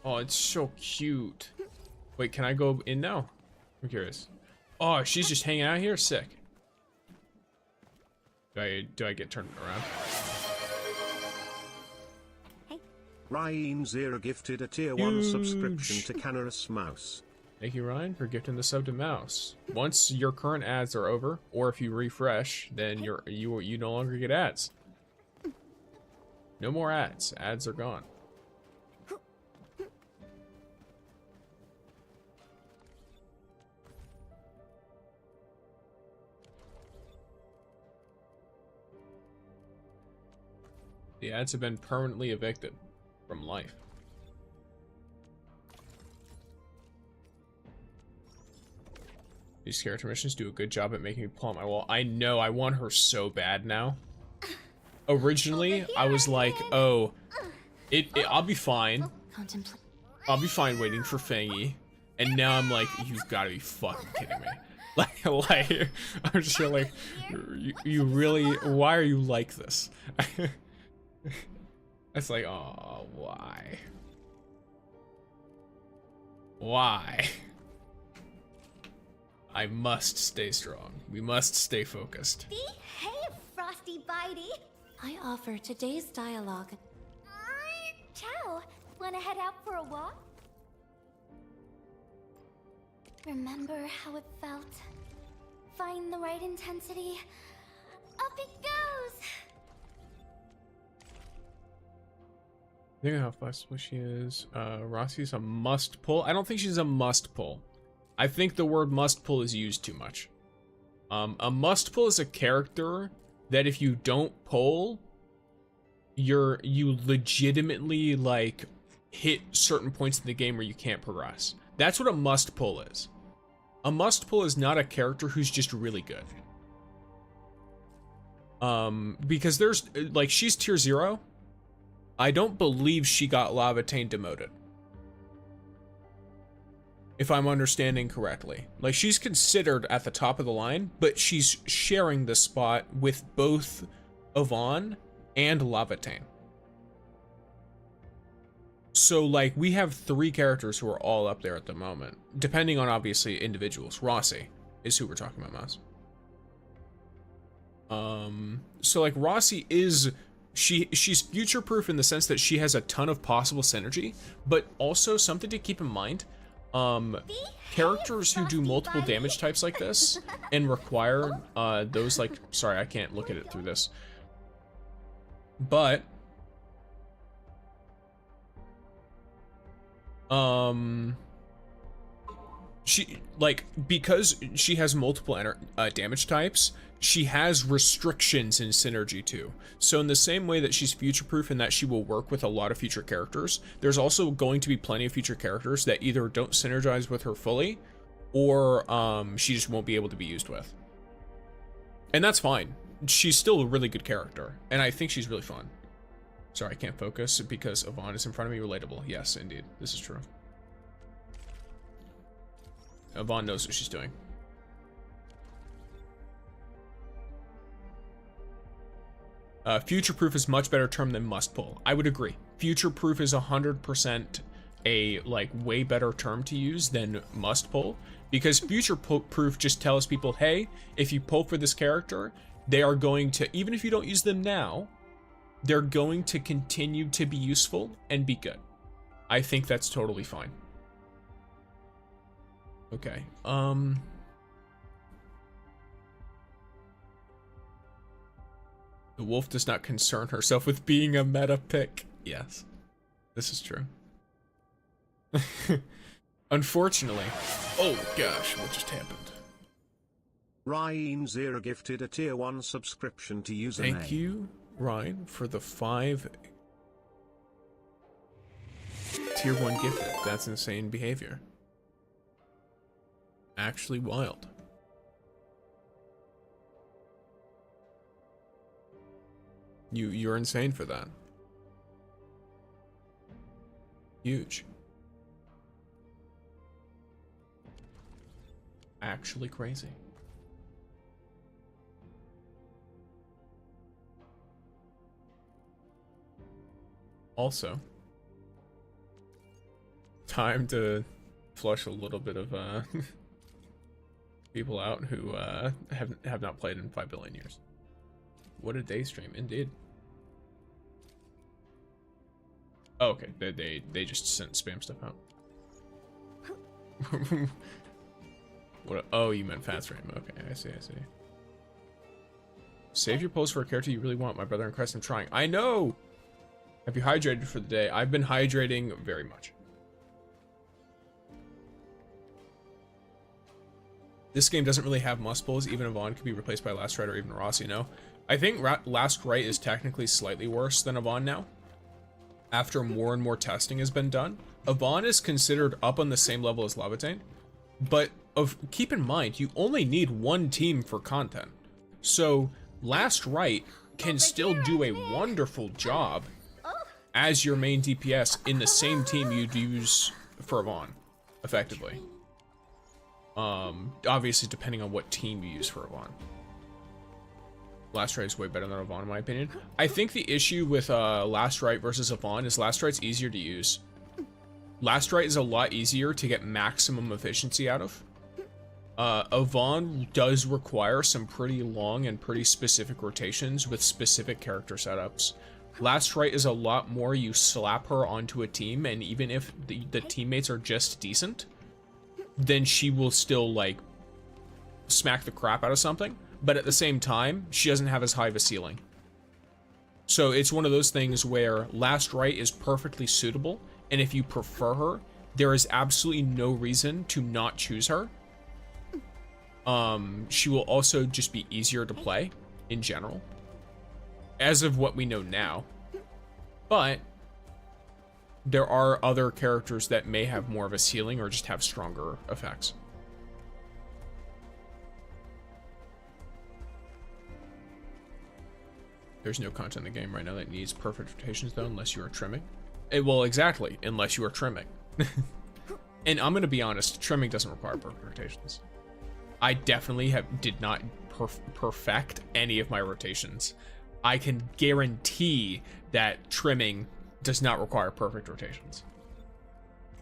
A: Oh, it's so cute. Wait, can I go in now? I'm curious. Oh, she's just hanging out here? Sick. Do I get turned around?
E: Ryan Zero gifted a tier 1 subscription to Canerus Mouse.
A: Thank you, Ryan, for gifting the sub to Mouse. Once your current ads are over, or if you refresh, then you no longer get ads. No more ads. Ads are gone. The ads have been permanently evicted from life. These character missions do a good job at making me pull out my wall. I know, I want her so bad now. Originally, I was like, oh, I'll be fine. I'll be fine waiting for Fangy. And now I'm like, you've got to be fucking kidding me. Like, I'm just like, you really, why are you like this? It's like, oh, why? Why? I must stay strong. We must stay focused.
I: Behave, Frosty Bitey. I offer today's dialogue. Ciao. Wanna head out for a walk? Remember how it felt? Find the right intensity. Up it goes.
A: Think of how flexible she is. Rossi's a must pull. I don't think she's a must pull. I think the word must pull is used too much. A must pull is a character that if you don't pull, you legitimately like hit certain points in the game where you can't progress. That's what a must pull is. A must pull is not a character who's just really good. Because there's like, she's tier 0. I don't believe she got Lavatane demoted, if I'm understanding correctly. Like, she's considered at the top of the line, but she's sharing the spot with both Yvonne and Lavatane. So, like, we have 3 characters who are all up there at the moment, depending on, obviously, individuals. Rossi is who we're talking about, Mouse. So, like, Rossi is... She's future-proof in the sense that she has a ton of possible synergy, but also something to keep in mind, characters who do multiple damage types like this and require those, like, sorry, I can't look at it through this, but she, like, because she has multiple damage types, she has restrictions in synergy too. So in the same way that she's future-proof and that she will work with a lot of future characters, there's also going to be plenty of future characters that either don't synergize with her fully, or she just won't be able to be used with. And that's fine. She's still a really good character, and I think she's really fun. Sorry, I can't focus because Yvonne is in front of me. Relatable. Yes, indeed. This is true. Yvonne knows what she's doing. Future-proof is much better term than must-pull. I would agree. Future-proof is 100% a, like, way better term to use than must-pull, because future-proof just tells people, hey, if you pull for this character, they are going to, even if you don't use them now, they're going to continue to be useful and be good. I think that's totally fine. Okay, the wolf does not concern herself with being a meta pick. Yes, this is true. Unfortunately. Oh gosh, what just happened?
E: Ryan Zero gifted a tier 1 subscription to username.
A: Thank you, Ryan, for the 5 tier 1 gifted. That's insane behavior. Actually wild. You're insane for that. Huge. Actually crazy. Also, time to flush a little bit of people out who have not played in 5 billion years. What a day stream, indeed. Oh, okay, they just sent spam stuff out. What? Oh, you meant fast frame. Okay, I see. Save your post for a character you really want, my brother in Christ. I'm trying. I know. Have you hydrated for the day? I've been hydrating very much. This game doesn't really have must pulls. Even Yvonne could be replaced by Last Rite or even Rossi, no? I think Last Rite is technically slightly worse than Yvonne now. After more and more testing has been done. Yvonne is considered up on the same level as Levitain. But keep in mind, you only need one team for content. So Last Rite can still do a wonderful job as your main DPS in the same team you'd use for Yvonne, effectively. Obviously depending on what team you use for Yvonne. Last Rite is way better than Yvonne in my opinion. I think the issue with Last Rite versus Yvonne is Last Rite's easier to use. Last Rite is a lot easier to get maximum efficiency out of. Yvonne does require some pretty long and pretty specific rotations with specific character setups. Last Rite is a lot more you slap her onto a team, and even if the teammates are just decent, then she will still, like, smack the crap out of something. But at the same time, she doesn't have as high of a ceiling. So it's one of those things where Last Rite is perfectly suitable, and if you prefer her, there is absolutely no reason to not choose her. She will also just be easier to play in general, as of what we know now. But there are other characters that may have more of a ceiling or just have stronger effects. There's no content in the game right now that needs perfect rotations though, unless you are trimming. Well, exactly, unless you are trimming. And I'm gonna be honest, trimming doesn't require perfect rotations. I definitely did not perfect any of my rotations. I can guarantee that trimming does not require perfect rotations.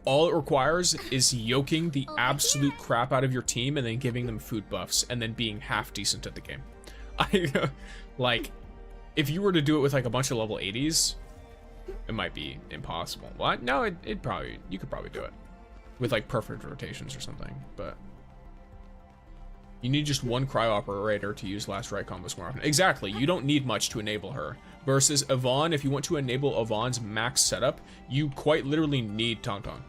A: All it requires is yoking the absolute crap out of your team and then giving them food buffs and then being half decent at the game. Like, if you were to do it with like a bunch of level 80s, it might be impossible. What? No, you could probably do it with like perfect rotations or something, but you need just one cryo operator to use Last Rite combos more often. Exactly, you don't need much to enable her. Versus Yvonne, if you want to enable Yvonne's max setup, you quite literally need tangtang.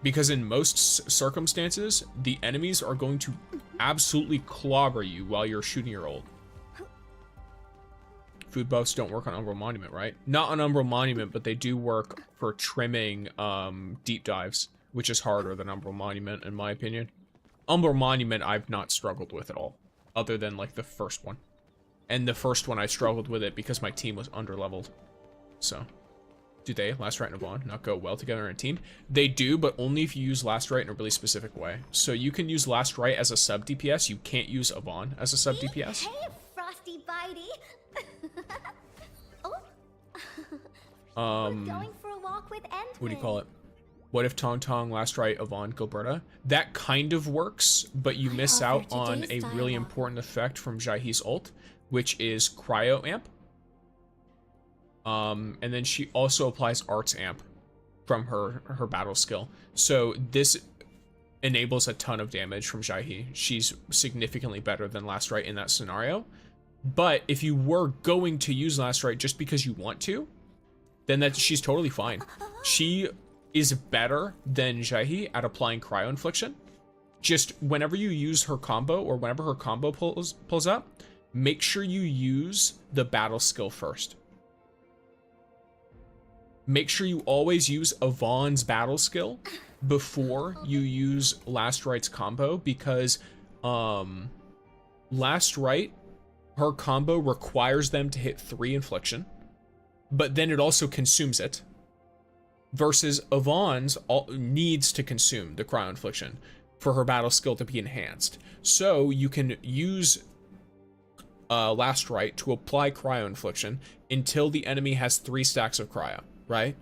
A: Because in most circumstances, the enemies are going to absolutely clobber you while you're shooting your ult. Food buffs don't work on Umbral Monument, right? Not on Umbral Monument, but they do work for trimming deep dives, which is harder than Umbral Monument, in my opinion. Umbral Monument I've not struggled with at all, other than like the first one. And the first one I struggled with it because my team was underleveled. So, do they, Last Rite and Yvonne, not go well together in a team? They do, but only if you use Last Rite in a really specific way. So you can use Last Rite as a sub DPS, you can't use Yvonne as a sub DPS.
I: Hey, Frosty Bitey.
A: Oh.
I: We're going for a walk with Endfield.
A: What do you call it? What if Tangtang, Last Rite, Yvonne, Gilberta? That kind of works, but you miss out on a really important effect from Jaihe's ult, which is Cryo Amp. And then she also applies Arts Amp from her battle skill. So this enables a ton of damage from Jaihe. She's significantly better than Last Rite in that scenario. But if you were going to use Last Rite just because you want to, then she's totally fine. She is better than Jaihe at applying Cryo Infliction. Just whenever you use her combo, or whenever her combo pulls up, make sure you use the battle skill first. Make sure you always use Yvonne's battle skill before you use Last Rite's combo, because Last Rite, her combo requires them to hit 3 infliction, but then it also consumes it. Versus Yvonne's needs to consume the cryo infliction for her battle skill to be enhanced. So you can use Last Rite to apply cryo infliction until the enemy has 3 stacks of cryo, right?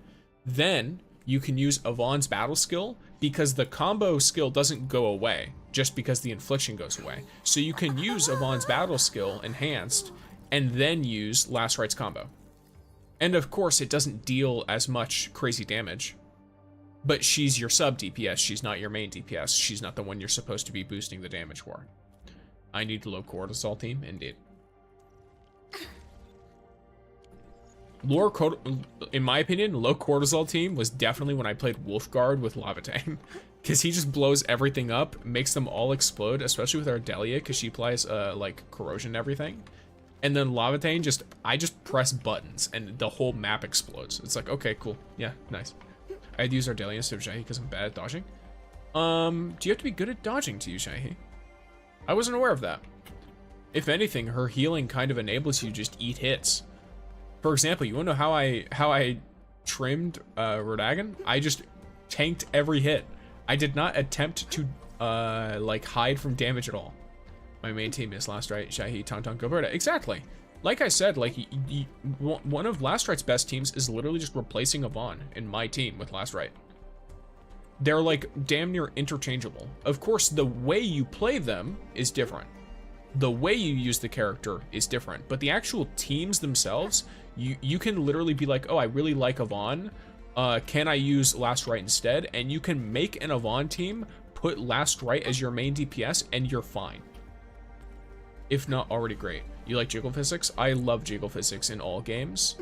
A: Then you can use Yvonne's battle skill, because the combo skill doesn't go away just because the infliction goes away. So you can use Yvonne's battle skill enhanced and then use Last Rite's combo. And of course, it doesn't deal as much crazy damage, but she's your sub DPS. She's not your main DPS. She's not the one you're supposed to be boosting the damage for. I need low cortisol team, indeed. in my opinion, low cortisol team was definitely when I played Wolfguard with Lavatane. Because he just blows everything up, makes them all explode, especially with Ardelia, because she applies, like, corrosion and everything. And then Lavatane, I just press buttons, and the whole map explodes. It's like, okay, cool. Yeah, nice. I had to use Ardelia instead of Shahi because I'm bad at dodging. Do you have to be good at dodging to use Shahi? I wasn't aware of that. If anything, her healing kind of enables you to just eat hits. For example, you wanna know how I trimmed Rodagon? I just tanked every hit. I did not attempt to like hide from damage at all. My main team is Last Right, Shahi, Tangtang, Gilberta. Exactly. Like I said, like one of Last Right's best teams is literally just replacing Yvonne in my team with Last Right. They're like damn near interchangeable. Of course, the way you play them is different. The way you use the character is different, but the actual teams themselves, you can literally be like, oh, I really like Yvonne. Can I use Last Right instead? And you can make an Yvonne team, put Last Right as your main DPS, and you're fine. If not already great. You like jiggle physics? I love jiggle physics in all games.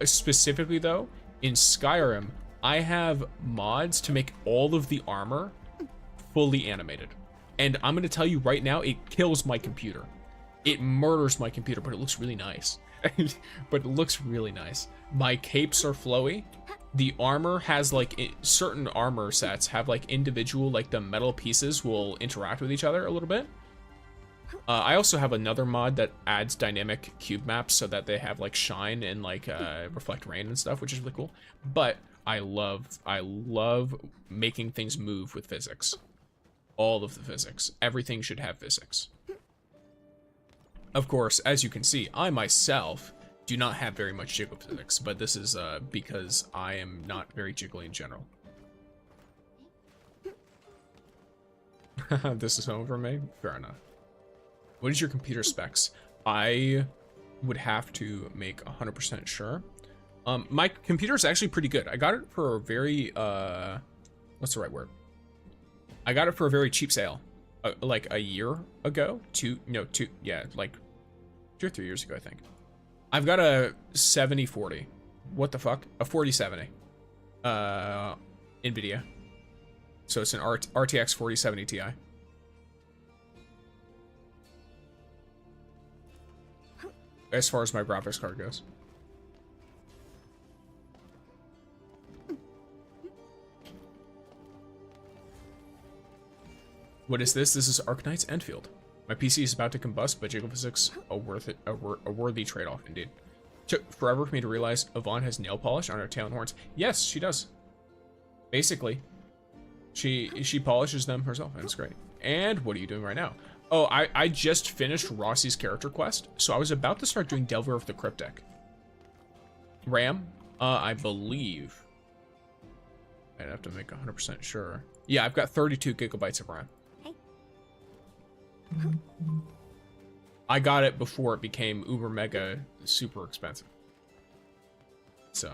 A: Specifically though, in Skyrim, I have mods to make all of the armor fully animated. And I'm gonna tell you right now, it kills my computer. It murders my computer, but it looks really nice. But it looks really nice. My capes are flowy. The armor has like, certain armor sets have like individual, like the metal pieces will interact with each other a little bit. I also have another mod that adds dynamic cube maps so that they have like shine and like reflect rain and stuff, which is really cool. But I love making things move with physics. All of the physics. Everything should have physics. Of course, as you can see, I myself do not have very much jiggle physics, but this is because I am not very jiggly in general. This is home for me? Fair enough. What is your computer specs? I would have to make 100% sure. My computer is actually pretty good. I got it for a very, what's the right word? I got it for a very cheap sale, like a year ago. Like 2 or 3 years ago, I think. I've got a 7040. What the fuck? A 4070. NVIDIA. So it's an RTX 4070 Ti. As far as my graphics card goes. What is this? This is Arknights Endfield. My PC is about to combust, but jiggle physics a worthy trade-off indeed. Took forever for me to realize Yvonne has nail polish on her tail and horns. Yes, she does. Basically, she polishes them herself, and it's great. And what are you doing right now? Oh, I just finished Rossi's character quest, so I was about to start doing Delver of the Cryptic. RAM, I believe. I'd have to make 100% sure. Yeah, I've got 32 gigabytes of RAM. I got it before it became uber mega super expensive. So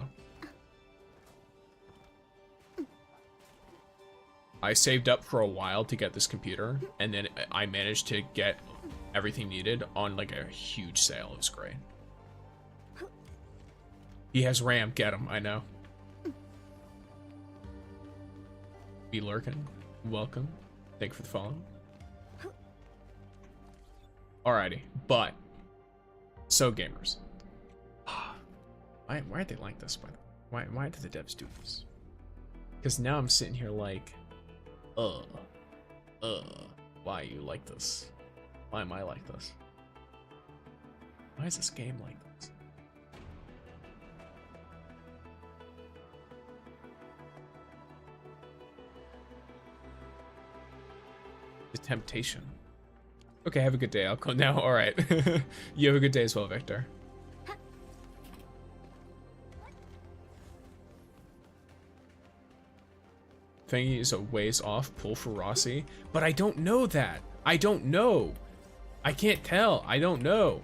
A: I saved up for a while to get this computer, and then I managed to get everything needed on like a huge sale. It was great. He has RAM, get him, I know. Be lurking. Welcome. Thank you for the follow. Alrighty, but so gamers. Why did they like this? Why did the devs do this? Because now I'm sitting here like, why you like this? Why am I like this? Why is this game like this? The temptation. Okay, have a good day. I'll go now. All right. You have a good day as well, Victor. Fangy is a ways off pull for Rossi, but I don't know that. I don't know. I can't tell. I don't know.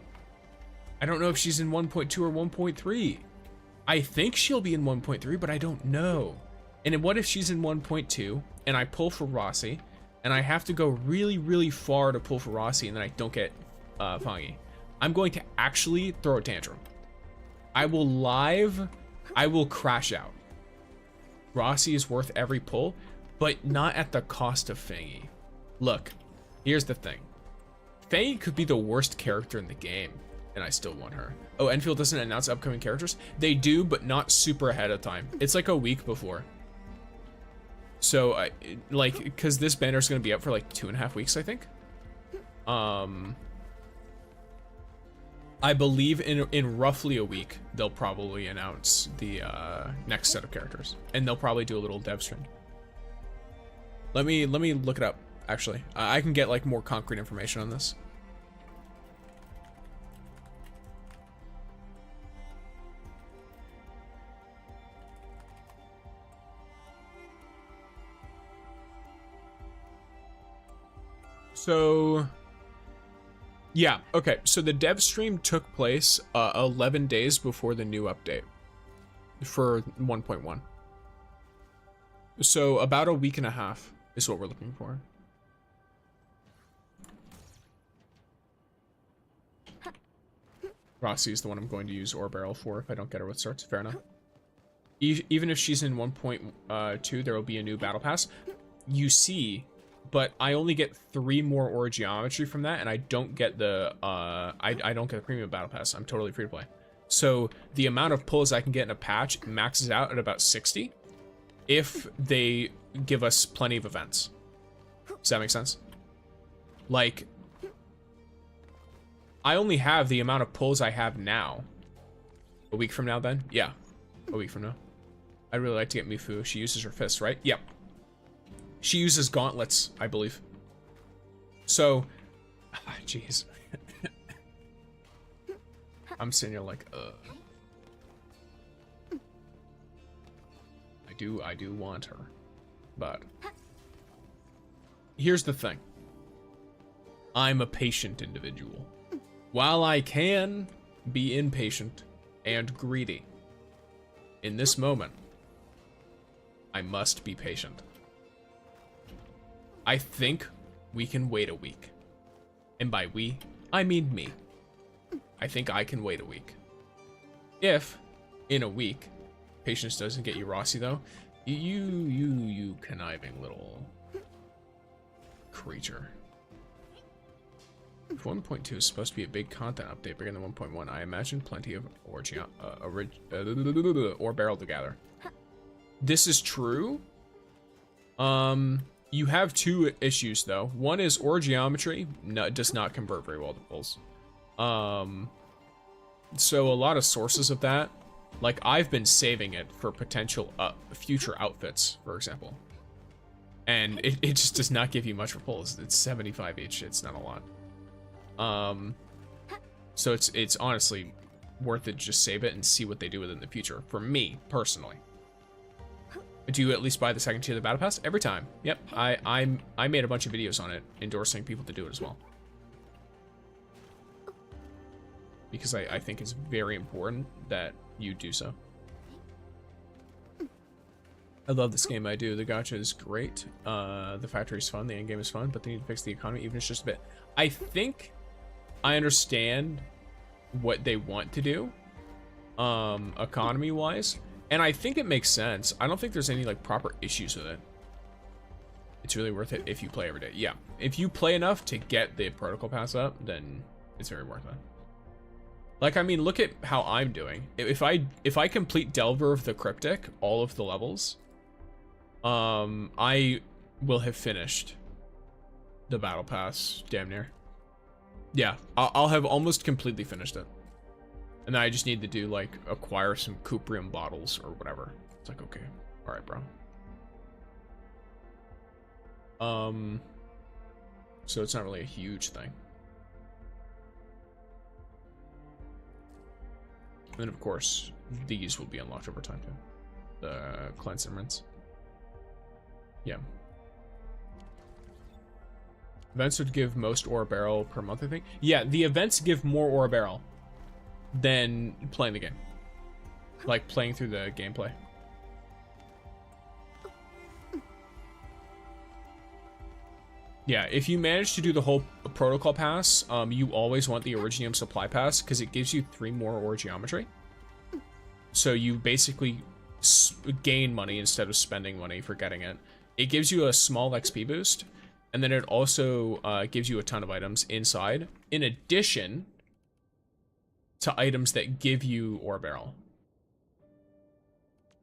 A: I don't know if she's in 1.2 or 1.3. I think she'll be in 1.3, but I don't know. And what if she's in 1.2 and I pull for Rossi? And I have to go really, really far to pull for Rossi, and then I don't get Fangy. I'm going to actually throw a tantrum. I will crash out. Rossi is worth every pull, but not at the cost of Fangy. Look, here's the thing. Fangy could be the worst character in the game, and I still want her. Oh, Endfield doesn't announce upcoming characters? They do, but not super ahead of time. It's like a week before. So, like, because this banner is going to be up for like 2.5 weeks, I think. I believe in roughly a week, they'll probably announce the next set of characters. And they'll probably do a little dev stream. Let me look it up, actually. I can get like more concrete information on this. So, yeah, okay. So the dev stream took place 11 days before the new update for 1.1. So about a week and a half is what we're looking for. Rossi is the one I'm going to use Ore Barrel for if I don't get her with starts. Fair enough. Even if she's in 1.2, there will be a new battle pass. You see, but I only get 3 more ore geometry from that, and I don't get the I don't get the premium battle pass. I'm totally free to play. So the amount of pulls I can get in a patch maxes out at about 60 if they give us plenty of events. Does that make sense? Like, I only have the amount of pulls I have now. A week from now, then? Yeah, a week from now. I'd really like to get Mifu. She uses her fists, right? Yep. She uses gauntlets, I believe. So, jeez. I'm sitting here like, I do want her, but here's the thing. I'm a patient individual. While I can be impatient and greedy, in this moment, I must be patient. I think we can wait a week. And by we, I mean me. I think I can wait a week. If, in a week, patience doesn't get you Rossi though, you conniving little creature. If 1.2 is supposed to be a big content update bigger than 1.1, I imagine plenty of ore barrel to gather. This is true. You have 2 issues though. One is ore geometry does not convert very well to pulls. So a lot of sources of that, like I've been saving it for potential future outfits, for example. And it just does not give you much for pulls. It's 75 each. It's not a lot. So it's honestly worth it to just save it and see what they do with it in the future. For me, personally. Do you at least buy the second tier of the battle pass? Every time. Yep. I made a bunch of videos on it, endorsing people to do it as well. Because I think it's very important that you do so. I love this game, I do. The gacha is great. The factory is fun, the end game is fun, but they need to fix the economy, even if it's just a bit. I think I understand what they want to do, economy-wise, and I think it makes sense. I don't think there's any, like, proper issues with it. It's really worth it if you play every day. Yeah, if you play enough to get the protocol pass up, then it's very worth it. Like, I mean, look at how I'm doing. If I complete Delver of the Cryptic, all of the levels, I will have finished the battle pass, damn near. Yeah, I'll have almost completely finished it. And then I just need to do, like, acquire some Cuprium bottles or whatever. It's like, okay, alright, bro. So it's not really a huge thing. And then, of course, these will be unlocked over time, too. The cleanse and rinse. Yeah. Events would give most ore barrel per month, I think. Yeah, the events give more ore barrel than playing the game. Like, playing through the gameplay. Yeah, if you manage to do the whole protocol pass, you always want the Originium supply pass because it gives you 3 more ore geometry. So you basically gain money instead of spending money for getting it. It gives you a small XP boost, and then it also gives you a ton of items inside, in addition to items that give you ore barrel.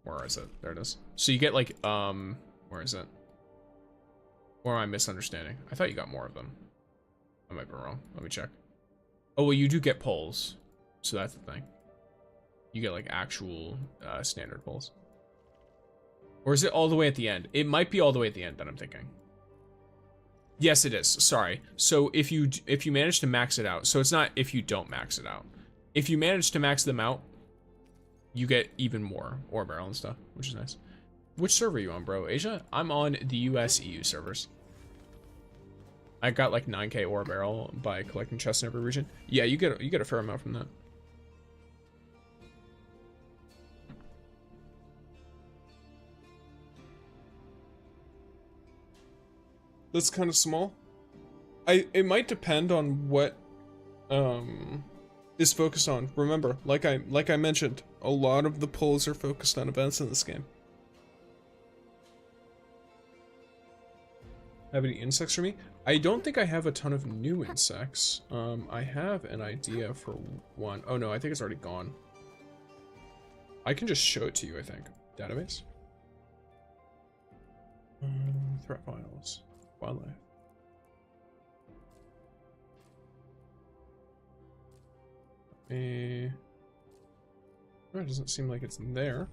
A: Where is it? There it is. So you get like, where is it? Or am I misunderstanding? I thought you got more of them. I might be wrong. Let me check. Oh, well, you do get poles. So that's the thing. You get like actual standard poles. Or is it all the way at the end? It might be all the way at the end that I'm thinking. Yes, it is. Sorry. So if you manage to max it out, so it's not if you don't max it out. If you manage to max them out, you get even more ore barrel and stuff, which is nice. Which server are you on, bro? Asia? I'm on the US EU servers. I got like 9k ore barrel by collecting chests in every region. Yeah, you get a fair amount from that. That's kind of small. It might depend on what is focused on. Remember, like I mentioned, a lot of the polls are focused on events in this game. Have any insects for me? I don't think I have a ton of new insects. I have an idea for one. Oh no, I think it's already gone. I can just show it to you, I think. Database. Threat files. Wildlife. Oh, it doesn't seem like it's there.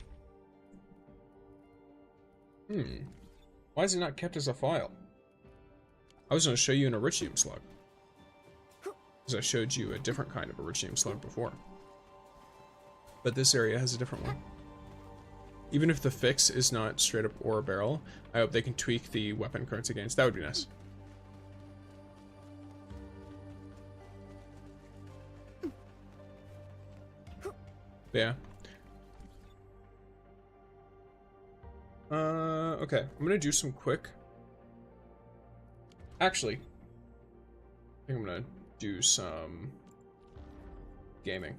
A: Why is it not kept as a file? I was going to show you an Iridium slug. Because I showed you a different kind of Iridium slug before. But this area has a different one. Even if the fix is not straight up ore barrel, I hope they can tweak the weapon currency gains. That would be nice. Yeah. Okay. I'm gonna do some quick. Actually, I think I'm gonna do some gaming.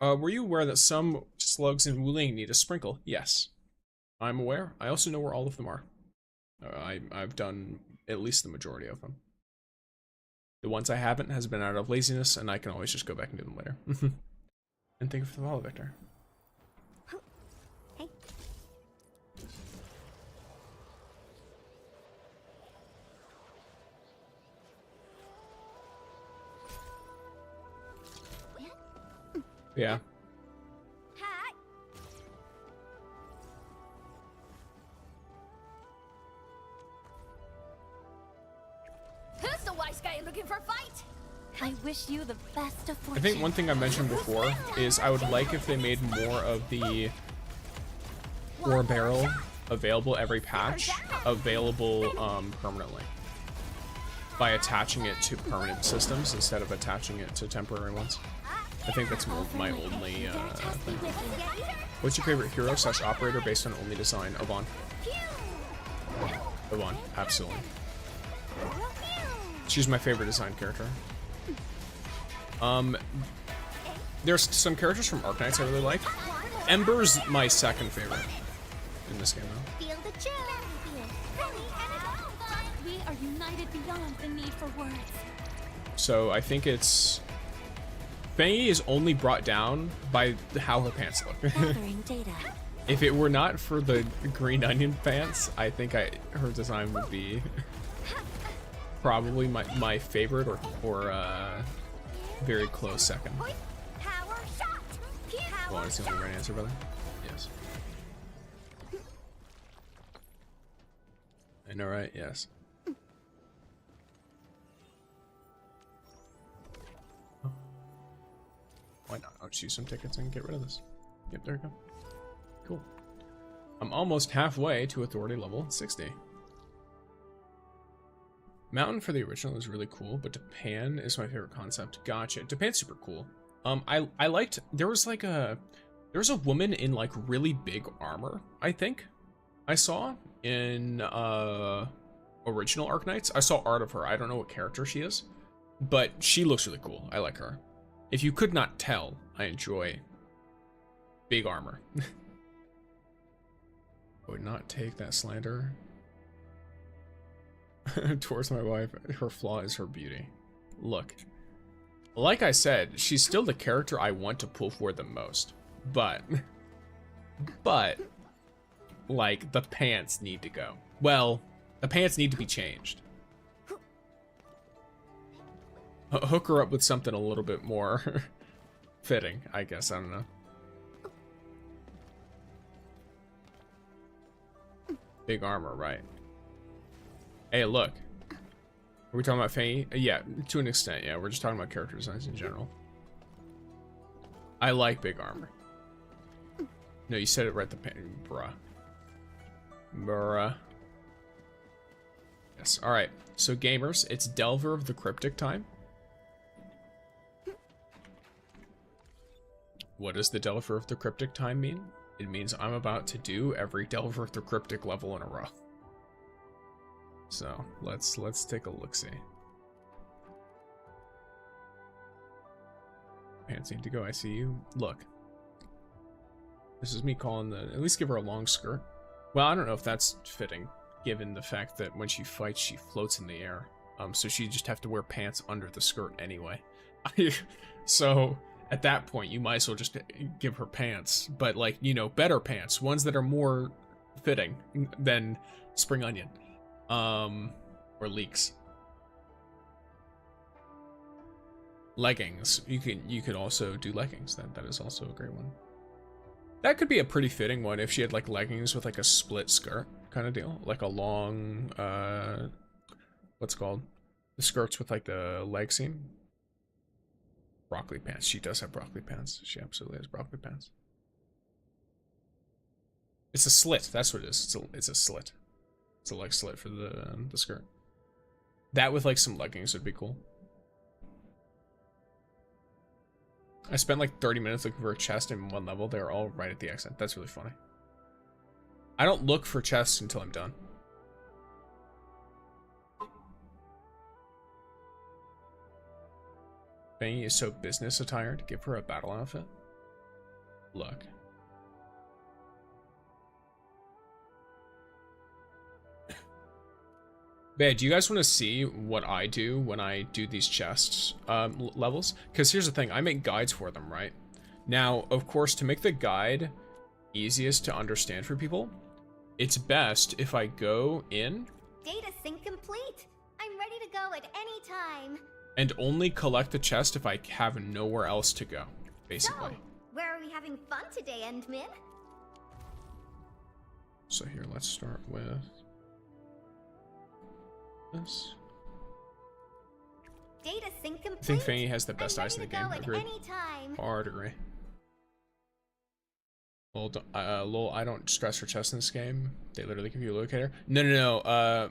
A: Were you aware that some slugs in Wuling need a sprinkle? Yes. I'm aware. I also know where all of them are. I've done at least the majority of them. The ones I haven't has been out of laziness, and I can always just go back and do them later. And thank you for the follow, Victor.
B: Hey.
A: Yeah.
F: Hi. Who's the wise guy looking for a fight?
I: I wish you the best of
A: I
I: fortune.
A: think one thing I mentioned before is I would like if they made more of the ore barrel available every patch, available permanently. By attaching it to permanent systems instead of attaching it to temporary ones. I think that's my only thing. What's your favorite hero / operator based on only design? Yvonne. Yvonne, absolutely. She's my favorite design character. There's some characters from Arknights I really like. Ember's my second favorite in this game though.
B: Feel the chill.
I: We are united beyond the need for words.
A: So I think it's... Fangy is only brought down by how her pants look.
I: Gathering data.
A: If it were not for the green onion pants, I think her design would be probably my favorite or very close second.
F: Power shot.
A: Well, that's the only right answer, brother. Yes. I know, right? Yes. Why not? I'll choose some tickets and get rid of this. Yep, there we go. Cool. I'm almost halfway to authority level 60. Mountain for the original is really cool, but Japan is my favorite concept. Gotcha. Japan's super cool. I liked, there was a woman in like really big armor, I think I saw in original Arknights. I saw art of her. I don't know what character she is, but she looks really cool. I like her. If you could not tell, I enjoy big armor. I would not take that slander towards my wife. Her flaw is her beauty. Look, like I said, she's still the character I want to pull for the most, but like the pants need to go. Well, the pants need to be changed. Hook her up with something a little bit more fitting, I guess. I don't know. Big armor, right? Hey, look. Are we talking about Faye? Yeah, to an extent, yeah. We're just talking about character designs in general. I like big armor. No, you said it right. Bruh. Bruh. Yes, alright. So, gamers, it's Delver of the Cryptic time. What does the Delver of the Cryptic time mean? It means I'm about to do every Delver of the Cryptic level in a row. So, let's take a look-see. Pants need to go, I see you. Look. This is me calling the... At least give her a long skirt. Well, I don't know if that's fitting, given the fact that when she fights, she floats in the air. So she'd just have to wear pants under the skirt anyway. So... At that point, you might as well just give her pants, but like, you know, better pants, ones that are more fitting than spring onion, or leeks. Leggings, you could also do leggings. That is also a great one. That could be a pretty fitting one if she had like leggings with like a split skirt kind of deal, like a long, what's it called, the skirts with like the leg seam. Broccoli pants. She does have broccoli pants. She absolutely has broccoli pants. It's a slit. That's what it is. It's a slit. It's a leg slit for the skirt. That with like some leggings would be cool. I spent like 30 minutes looking for a chest in one level. They're all right at the exit. That's really funny. I don't look for chests until I'm done. Fanny is so business attired. Give her a battle outfit. Look. Babe, do you guys want to see what I do when I do these chests levels? Because here's the thing. I make guides for them, right? Now, of course, to make the guide easiest to understand for people, it's best if I go in...
I: Data sync complete. I'm ready to go at any time.
A: And only collect the chest if I have nowhere else to go, basically.
I: So, where are we having fun today, Endmin?
A: So here, let's start with this.
I: Data sync complete.
A: I think Fanny has the best eyes in the game. Agreed. Hard agree. Lol, I don't stress for chests in this game. They literally give you a locator. No.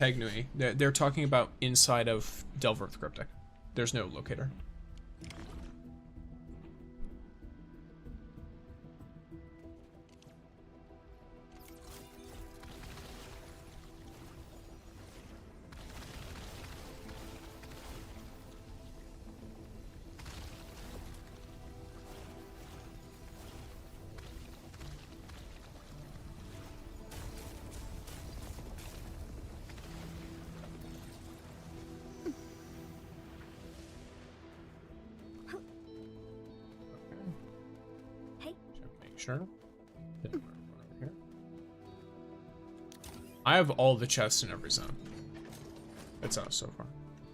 A: Pegnui. They're talking about inside of Delver of the Cryptic. There's no locator. Sure. I have all the chests in every zone. It's us so far,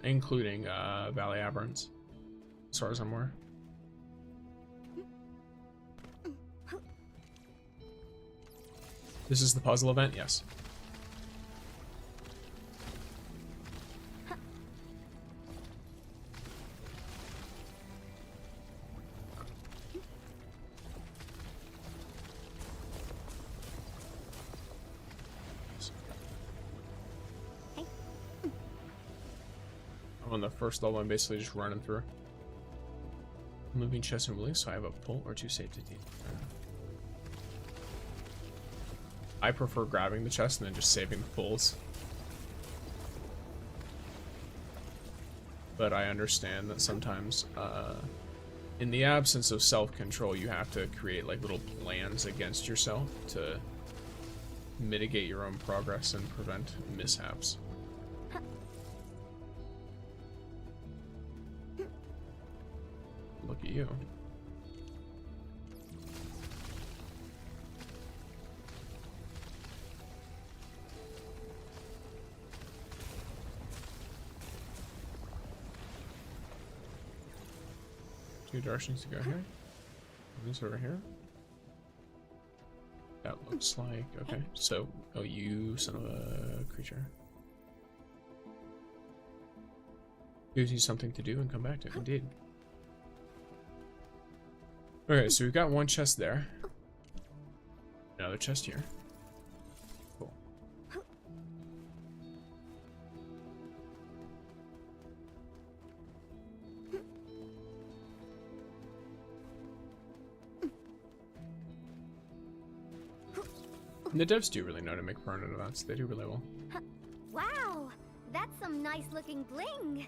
A: including Valley Aberrants, as far as I'm aware. This is the puzzle event, yes. On the first level, I'm basically just running through. Moving chest and release, so I have a pull or two safety team. I prefer grabbing the chest and then just saving the pulls. But I understand that sometimes, in the absence of self-control, you have to create like little plans against yourself to mitigate your own progress and prevent mishaps. Look at you. Two directions to go here. This over here. That looks like okay. So, oh, you son of a creature. Gives you something to do and come back to it. Indeed. Okay, so we've got one chest there. Another chest here. Cool. And the devs do really know to make permanent events. They do really well.
B: Wow, that's some nice looking bling.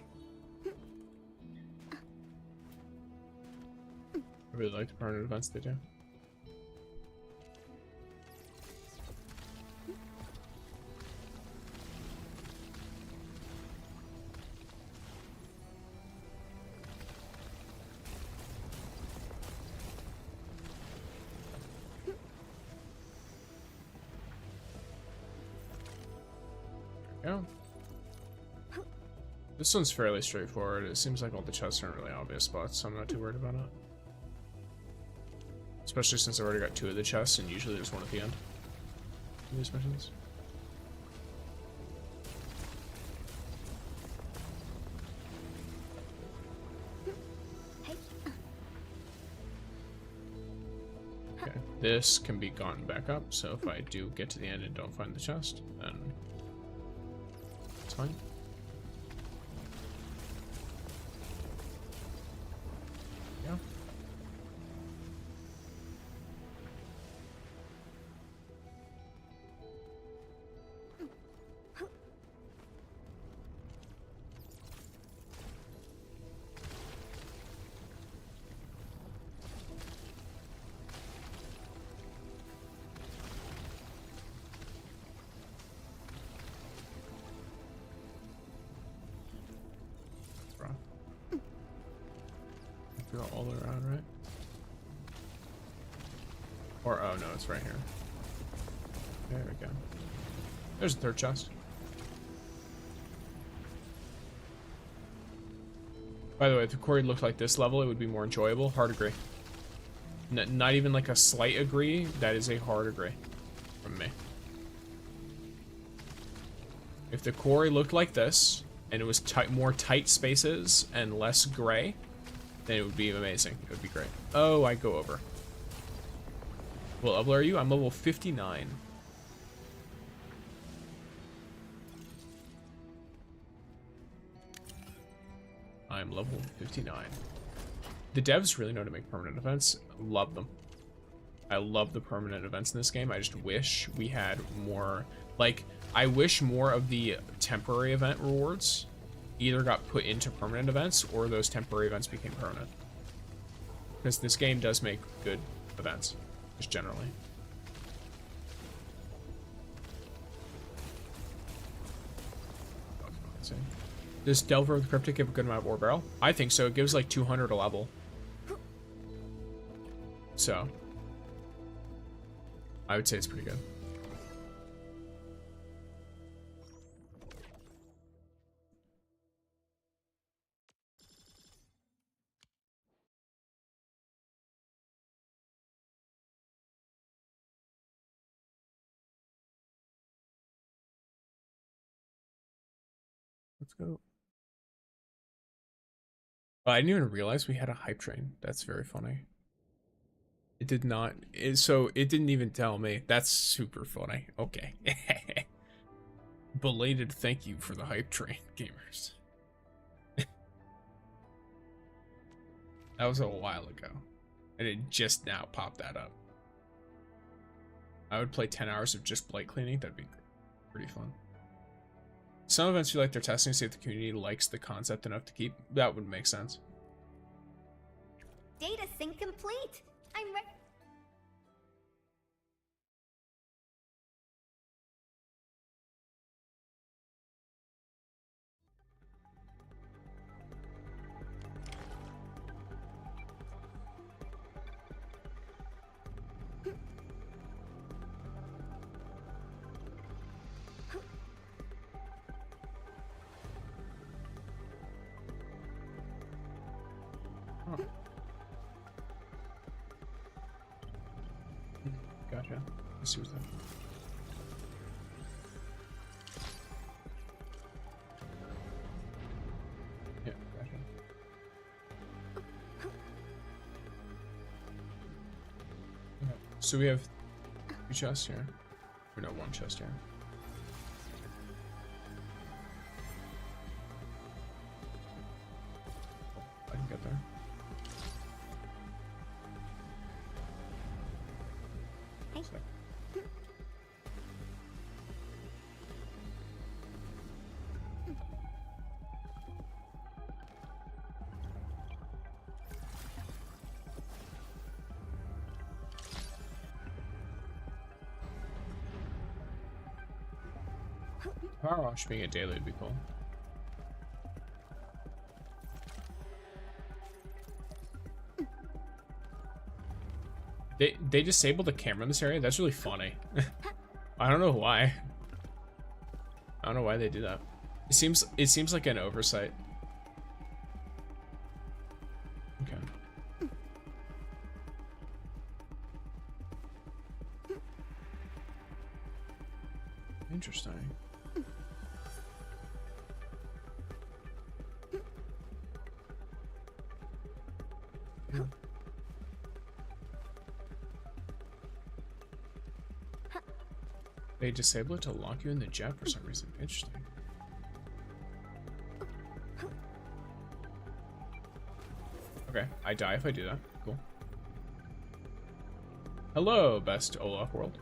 A: I really like the permanent events they do. Go. This one's fairly straightforward. It seems like all the chests aren't really obvious spots, so I'm not too worried about it. Especially since I've already got two of the chests, and usually there's one at the end in these missions. Okay, this can be gotten back up, so if I do get to the end and don't find the chest, then it's fine. Yeah. All around, right? Or, oh no, it's right here. There we go. There's a third chest. By the way, if the quarry looked like this level, it would be more enjoyable. Hard agree. Not even like a slight agree. That is a hard agree from me. If the quarry looked like this, and it was more tight spaces and less gray, then it would be amazing. It would be great. Oh, I go over. What level are you? I'm level 59. I'm level 59. The devs really know to make permanent events. Love them. I love the permanent events in this game. I just wish we had more. Like, I wish more of the temporary event rewards either got put into permanent events or those temporary events became permanent. Because this game does make good events, just generally. Let's see. Does Delver with the Cryptic give a good amount of ore barrel? I think so. It gives like 200 a level. So, I would say it's pretty good. Let's go. I didn't even realize we had a hype train. That's very funny. It did not. So it didn't even tell me. That's super funny. Okay. Belated thank you for the hype train, gamers. That was a while ago. And it just now popped that up. I would play 10 hours of just blight cleaning. That'd be pretty fun. Some events feel like they're testing to see if the community likes the concept enough to keep. That would make sense.
I: Data sync complete. I'm ready.
A: Oh. Gotcha. Let's see what's that. Yeah, gotcha. Okay. So we have 2 chests here. Or no, 1 chest here. I can get there. Power wash being a daily would be cool. They disabled the camera in this area? That's really funny. I don't know why. I don't know why they do that. It seems like an oversight. Okay. Interesting. Yeah. They disable it to lock you in the jet for some reason. Interesting. Okay, I die if I do that. Cool. Hello, best Olaf world.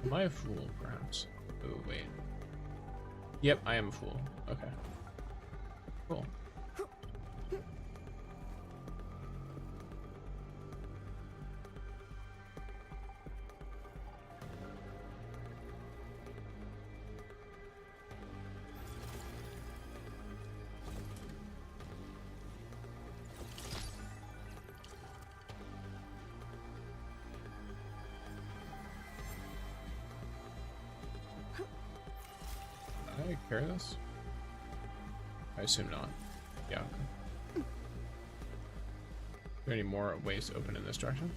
A: Am I a fool, perhaps? Oh, wait. Yep, I am a fool. Okay. Cool. Can I carry this? I assume not. Yeah. Okay. Are there any more ways to open in this direction?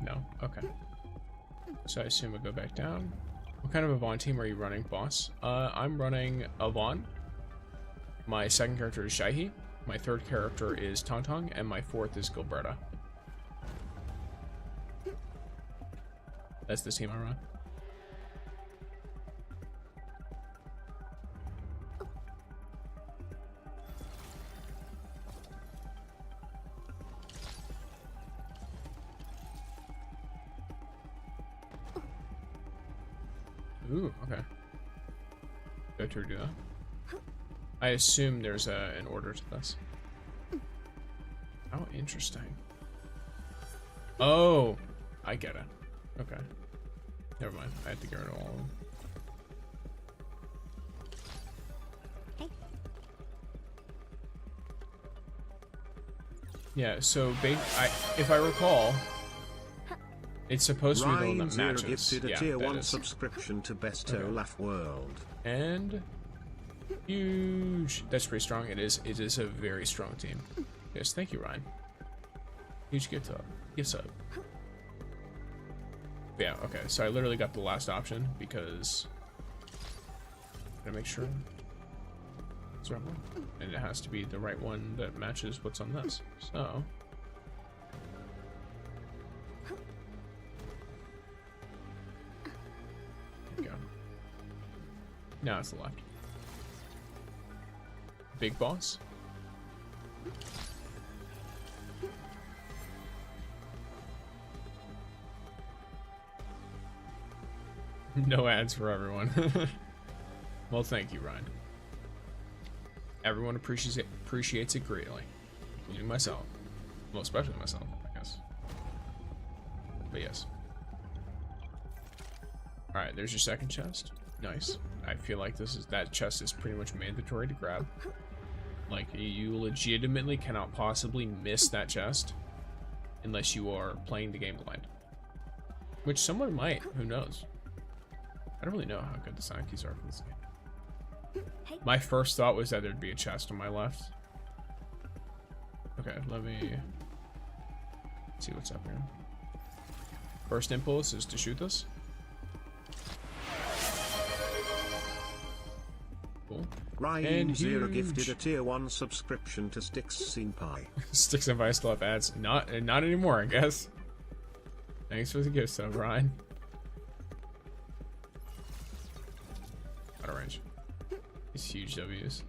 A: No. Okay. So I assume we'll go back down. What kind of Avon team are you running, boss? I'm running Avon. My second character is Shaihi. My third character is Tangtang, and my fourth is Gilberta. That's the team I run. Ooh, okay. Go to do that. I assume there's an order to this. Oh, interesting. Oh, I get it. Okay. Never mind. I have to get rid of all of them.
B: Hey.
A: Yeah, so if I recall, it's supposed to be the one that
E: Ryan
A: matches.
E: gifted a
A: Yeah,
E: tier
A: that
E: 1
A: is.
E: subscription to Best
A: Okay.
E: Olaf World.
A: And huge. That's pretty strong. It is a very strong team. Yes, thank you, Ryan. Huge gift up. Gifts up. Yeah, okay. So I literally got the last option because I gotta make sure it's the right one. And it has to be the right one that matches what's on this. So there we go. Now it's the left. Big boss. No ads for everyone. Well, thank you, Ryan. Everyone appreciates it greatly, including myself. Well, especially myself, I guess. But yes. All right, there's your second chest. Nice. I feel like that chest is pretty much mandatory to grab. Like, you legitimately cannot possibly miss that chest unless you are playing the game blind. Which someone might, who knows? I don't really know how good the sound keys are for this game. My first thought was that there'd be a chest on my left. Okay, let me see what's up here. First impulse is to shoot this. Cool.
E: Ryan Zero gifted a tier 1 subscription to Sticks Senpai.
A: Sticks Senpai still have ads. Not anymore, I guess. Thanks for the gift sub, Ryan. Out of range. These huge W's.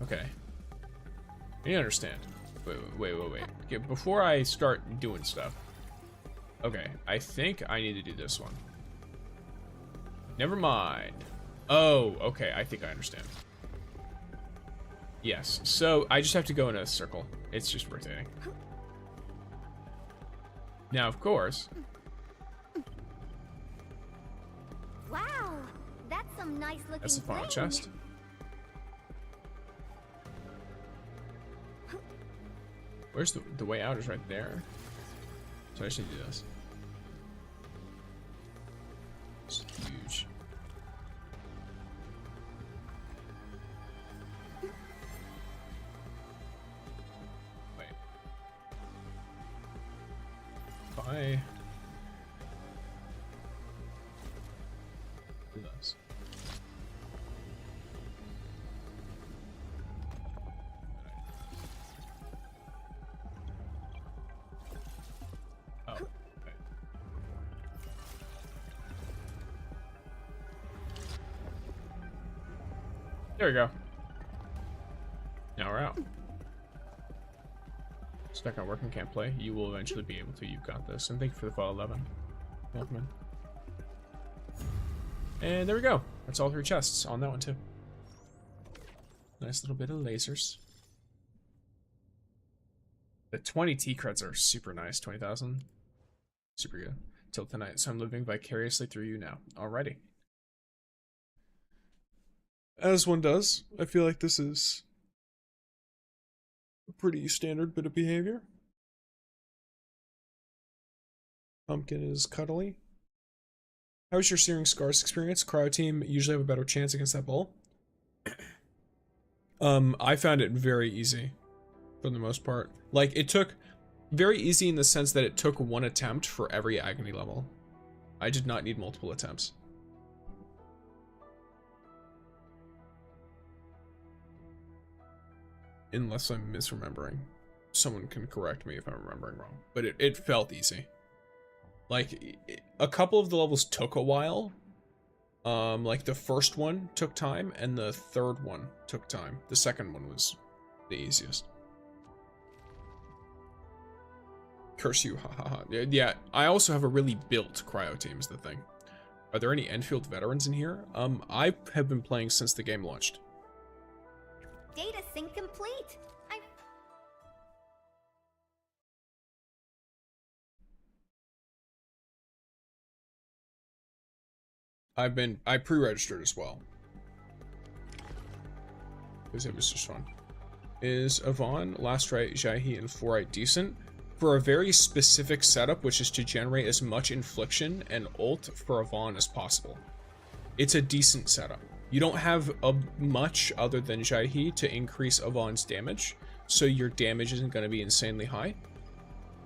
A: Okay. You understand. Wait. Okay, before I start doing stuff. Okay, I think I need to do this one. Never mind. Oh, okay, I think I understand. Yes, so I just have to go in a circle. It's just rotating. Now, of course.
B: Wow, that's some nice looking.
A: That's the final chest. Where's the way out is right there. So I should do this. It's huge. Wait. Bye. Do this. Oh, okay. There we go. Now we're out. Stuck on working, can't play. You will eventually be able to. You've got this. And thank you for the follow, 11. Welcome in. And there we go. That's all 3 chests on that one too. Nice little bit of lasers. The 20 T creds are super nice. 20,000. Super good. Till tonight, so I'm living vicariously through you now. Alrighty. As one does, I feel like this is a pretty standard bit of behavior. Pumpkin is cuddly. How was your Searing Scars experience? Cryo team usually have a better chance against that bull. I found it very easy for the most part. Like, it took very easy in the sense that it took 1 attempt for every agony level. I did not need multiple attempts. Unless I'm misremembering. Someone can correct me if I'm remembering wrong. But it felt easy. Like, a couple of the levels took a while. Like the first one took time, and the third one took time. The second one was the easiest. Curse you, hahaha. Yeah, I also have a really built cryo team is the thing. Are there any Endfield veterans in here? I have been playing since the game launched.
I: Data sync complete.
A: I pre-registered as well. Because it was just fun. Is Yvonne, Last Right, Jaehi, and 4-Eye decent? For a very specific setup, which is to generate as much infliction and ult for Yvonne as possible. It's a decent setup. You don't have much other than Jaehi to increase Yvonne's damage, so your damage isn't going to be insanely high.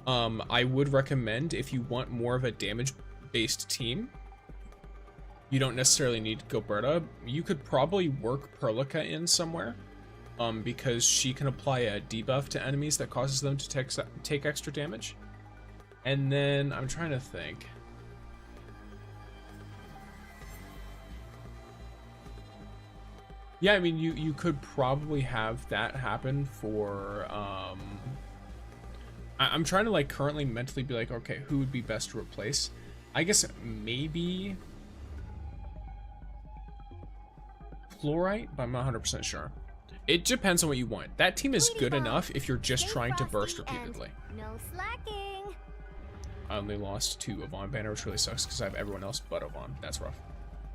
A: I would recommend, if you want more of a damage-based team, you don't necessarily need Gilberta. You could probably work Perlica in somewhere, because she can apply a debuff to enemies that causes them to take extra damage. And then, I'm trying to think. Yeah, I mean, you could probably have that happen for I'm trying to like currently mentally be like, okay, who would be best to replace? I guess maybe Fluorite, but I'm not 100% sure. It depends on what you want. That team is good enough if you're just trying to burst repeatedly.
B: No slacking.
A: I only lost to Yvonne banner, which really sucks because I have everyone else but Yvonne. That's rough.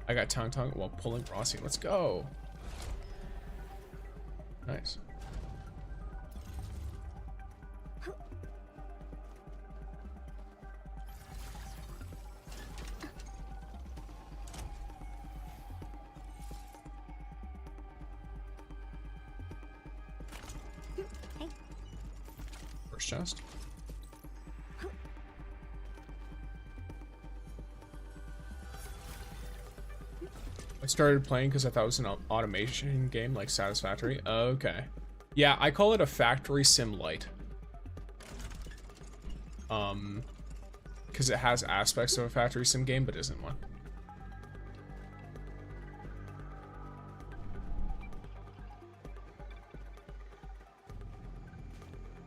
A: I got tangtang while pulling Rossi. Let's go. Nice. First chest. I started playing because I thought it was an automation game like Satisfactory. Okay. Yeah, I call it a factory sim light. Because it has aspects of a factory sim game, but isn't one.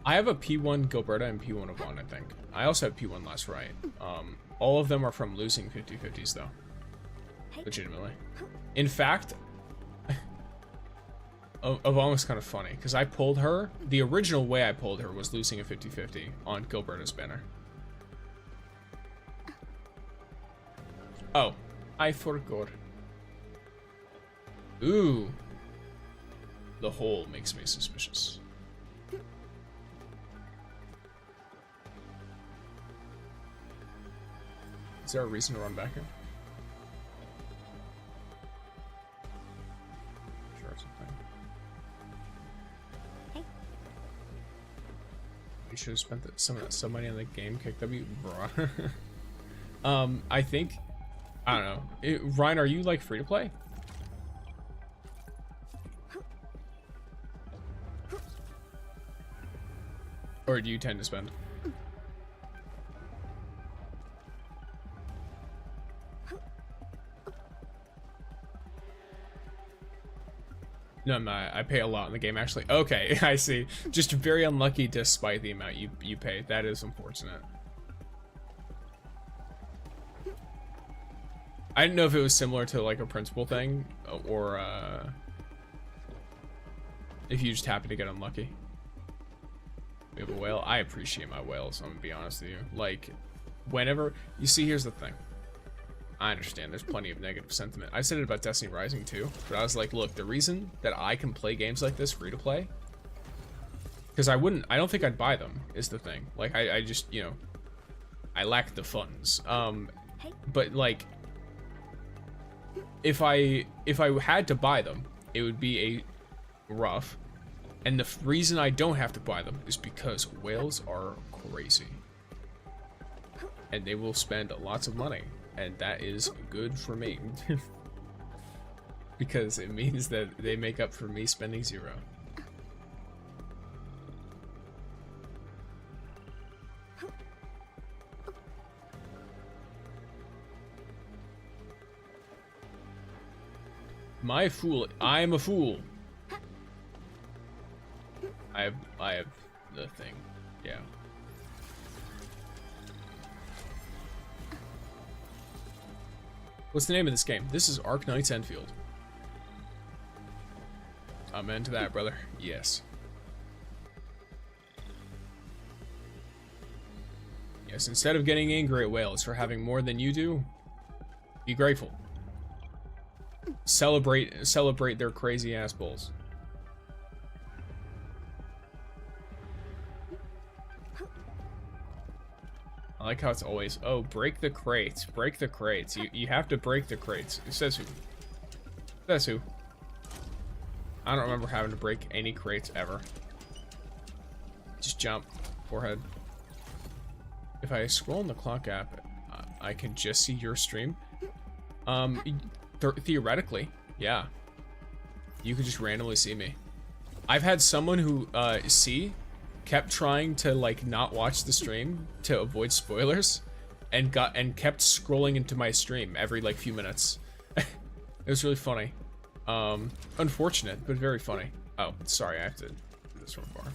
A: I have a P1 Gilberta and P1 Yvonne, I think. I also have P1 Last Right. All of them are from losing 50-50s though. Legitimately. In fact, Yvonne was kind of funny because I pulled her. The original way I pulled her was losing a 50-50 on Gilberta's banner. Oh, I forgot. Ooh. The hole makes me suspicious. Is there a reason to run back here? Sure, something.
B: Hey.
A: You should have spent some of that sub money on the game kick W, bruh. I think, I don't know. Ryan, are you like free to play? Or do you tend to spend? No, I'm not. I pay a lot in the game, actually. Okay, I see. Just very unlucky despite the amount you pay. That is unfortunate. I didn't know if it was similar to like a principal thing, or if you just happen to get unlucky. We have a whale. I appreciate my whales, I'm gonna be honest with you. Like, whenever... You see, here's the thing. I understand there's plenty of negative sentiment. I said it about Destiny Rising too, but I was like, look, the reason that I can play games like this free to play, because I don't think I'd buy them, is the thing. Like, I just, you know, I lack the funds. But like, if I had to buy them, it would be a rough. And the reason I don't have to buy them is because whales are crazy. And they will spend lots of money. And that is good for me. Because it means that they make up for me spending zero. My fool, I'm a fool. I have the thing, yeah. What's the name of this game? This is Arknights Endfield. I'm into that, brother. Yes. Yes, instead of getting angry at whales for having more than you do, be grateful. Celebrate their crazy ass bulls. I like how it's always, oh, break the crates, break the crates. You have to break the crates. It says who? Says who? I don't remember having to break any crates ever. Just jump, forehead. If I scroll in the clock app, I can just see your stream. Theoretically, yeah. You could just randomly see me. I've had someone who, kept trying to like not watch the stream to avoid spoilers and kept scrolling into my stream every like few minutes. It was really funny. Unfortunate, but very funny. Oh, sorry, I have to do this from far.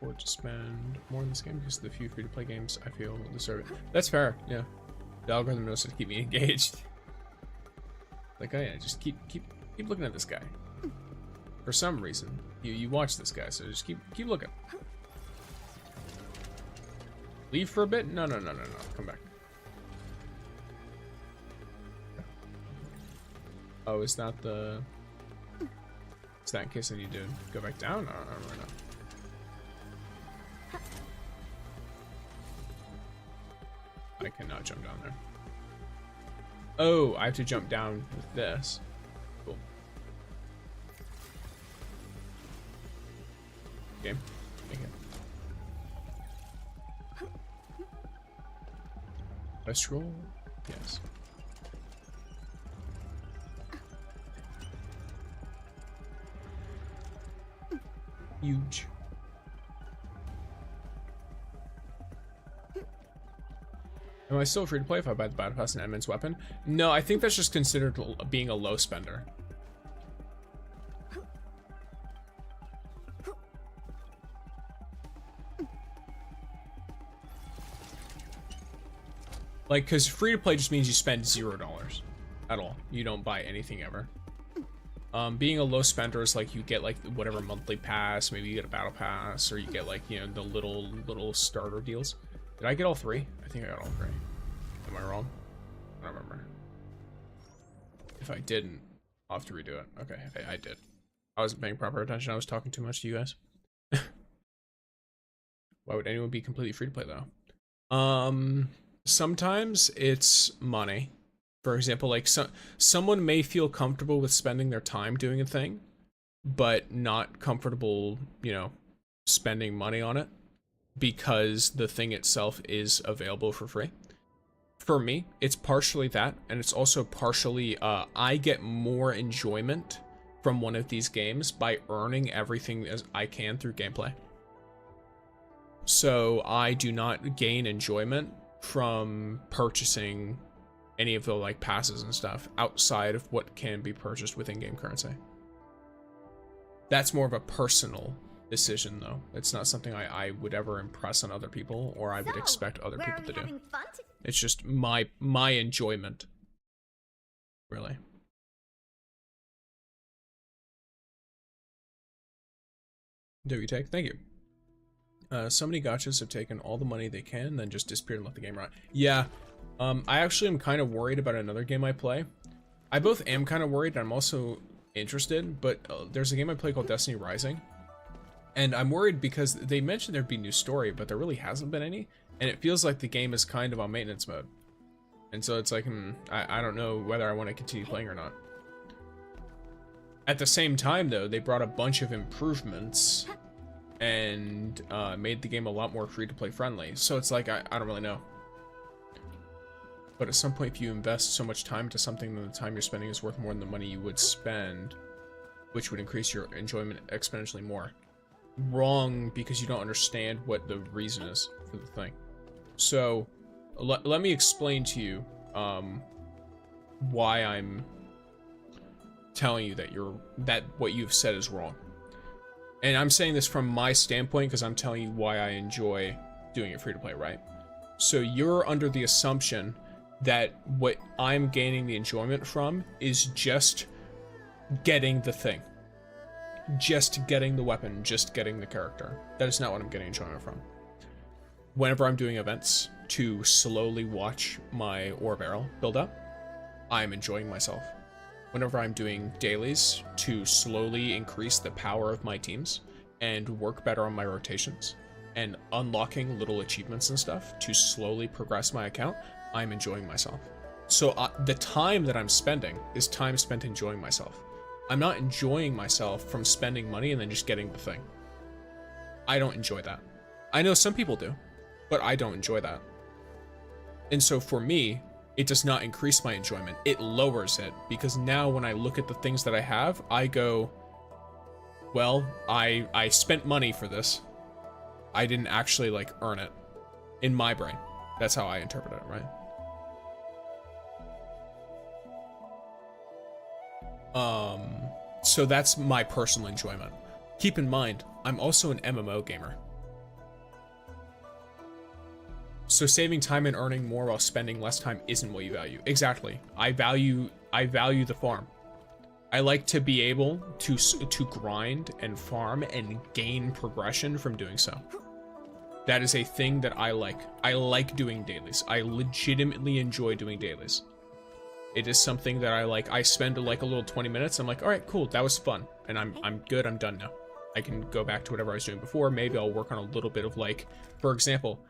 A: afford to spend more in this game because of the few free-to-play games I feel deserve it. That's fair, yeah. The algorithm knows how to keep me engaged. Like, oh yeah, just keep looking at this guy. For some reason, you watch this guy, so just keep looking. Leave for a bit? No. Come back. Oh, is that the... Is that in case I need to go back down? I don't really know. I cannot jump down there. Oh, I have to jump down with this. Cool. Game. Make it. I scroll? Yes. Huge. Am I still free to play if I buy the Battle Pass and Edmund's weapon? No, I think that's just considered being a low spender. Like, because free to play just means you spend $0 at all. You don't buy anything ever. Being a low spender is like you get like whatever monthly pass, maybe you get a battle pass, or you get like, you know, the little starter deals. Did I get all three? I think I got all three. Am I wrong? I don't remember. If I didn't, I'll have to redo it. Okay, I did. I wasn't paying proper attention. I was talking too much to you guys. Why would anyone be completely free to play though? Sometimes it's money. For example, like someone may feel comfortable with spending their time doing a thing, but not comfortable, you know, spending money on it because the thing itself is available for free. For me, it's partially that, and it's also partially I get more enjoyment from one of these games by earning everything as I can through gameplay. So I do not gain enjoyment from purchasing any of the like passes and stuff outside of what can be purchased with in-game currency. That's more of a personal decision though. It's not something I would ever impress on other people or I would expect other people to do. It's just my enjoyment, really. WTech, thank you. So many gachas have taken all the money they can, then just disappeared and let the game run. Yeah, I actually am kind of worried about another game I play. I both am kind of worried and I'm also interested, but there's a game I play called Destiny Rising. And I'm worried because they mentioned there'd be new story, but there really hasn't been any. And it feels like the game is kind of on maintenance mode. And so it's like, I don't know whether I want to continue playing or not. At the same time though, they brought a bunch of improvements and made the game a lot more free-to-play friendly. So it's like, I don't really know. But at some point, if you invest so much time into something, then the time you're spending is worth more than the money you would spend, which would increase your enjoyment exponentially more. Wrong, because you don't understand what the reason is for the thing. So, let me explain to you why I'm telling you that what you've said is wrong. And I'm saying this from my standpoint because I'm telling you why I enjoy doing it free to play, right? So you're under the assumption that what I'm gaining the enjoyment from is just getting the thing. Just getting the weapon, just getting the character. That is not what I'm getting enjoyment from. Whenever I'm doing events to slowly watch my ore barrel build up, I'm enjoying myself. Whenever I'm doing dailies to slowly increase the power of my teams and work better on my rotations and unlocking little achievements and stuff to slowly progress my account, I'm enjoying myself. So the time that I'm spending is time spent enjoying myself. I'm not enjoying myself from spending money and then just getting the thing. I don't enjoy that. I know some people do, but I don't enjoy that. And so for me, it does not increase my enjoyment. It lowers it, because now when I look at the things that I have, I go, well, I spent money for this. I didn't actually like earn it in my brain. That's how I interpret it, right? So that's my personal enjoyment. Keep in mind, I'm also an MMO gamer. So saving time and earning more while spending less time isn't what you value. Exactly. I value the farm. I like to be able to grind and farm and gain progression from doing so. That is a thing that I like. I like doing dailies. I legitimately enjoy doing dailies. It is something that I like. I spend like a little 20 minutes. I'm like, all right, cool. That was fun. And I'm good. I'm done now. I can go back to whatever I was doing before. Maybe I'll work on a little bit of like, for example,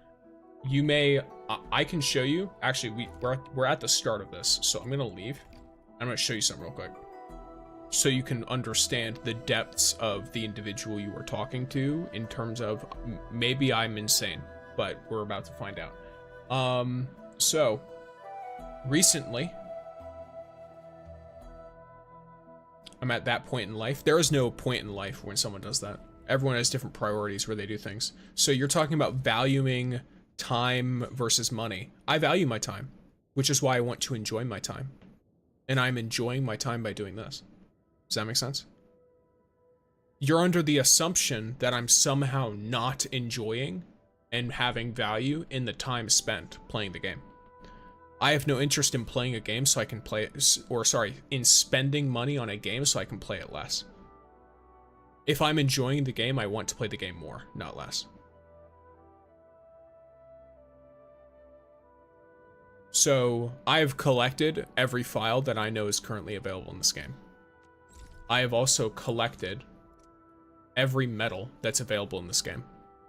A: I can show you, actually we're at the start of this. So I'm going to leave. I'm going to show you something real quick, so you can understand the depths of the individual you are talking to in terms of, maybe I'm insane, but we're about to find out. So recently, I'm at that point in life. There is no point in life when someone does that. Everyone has different priorities where they do things. So you're talking about valuing time versus money. I value my time, which is why I want to enjoy my time. And I'm enjoying my time by doing this. Does that make sense? You're under the assumption that I'm somehow not enjoying and having value in the time spent playing the game. I have no interest in playing a game so I can play it, or sorry, in spending money on a game so I can play it less. If I'm enjoying the game, I want to play the game more, not less. So I've collected every file that I know is currently available in this game. I have also collected every medal that's available in this game.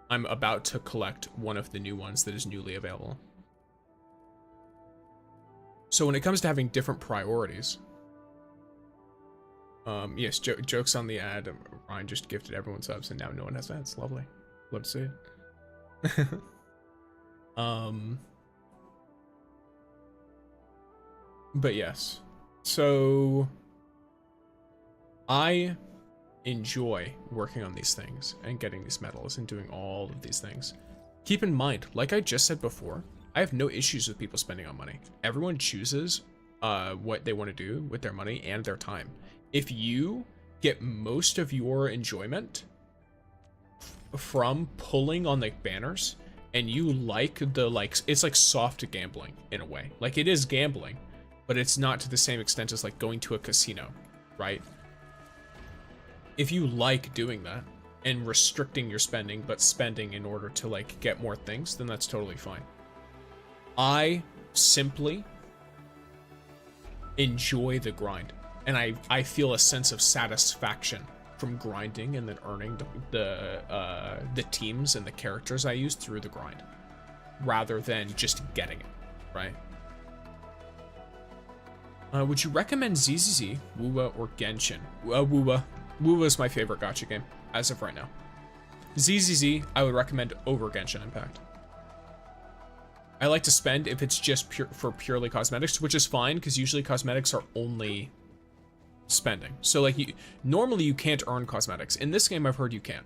A: I'm about to collect one of the new ones that is newly available. So when it comes to having different priorities, yes, jokes on the ad. Ryan just gifted everyone subs, and now no one has ads. Lovely, love to see it. But yes, so I enjoy working on these things and getting these medals and doing all of these things. Keep in mind, like I just said before, I have no issues with people spending on money. Everyone chooses what they want to do with their money and their time. If you get most of your enjoyment from pulling on like banners, and you like the it's like soft gambling in a way. Like it is gambling, but it's not to the same extent as like going to a casino, right? If you like doing that and restricting your spending, but spending in order to like get more things, then that's totally fine. I simply enjoy the grind, and I feel a sense of satisfaction from grinding and then earning the teams and the characters I use through the grind, rather than just getting it, right? Would you recommend ZZZ, Wuwa, or Genshin? Wuwa. Wuwa is my favorite gacha game as of right now. ZZZ, I would recommend over Genshin Impact. I like to spend if it's just for purely cosmetics, which is fine because usually cosmetics are only spending. So like normally you can't earn cosmetics. In this game I've heard you can,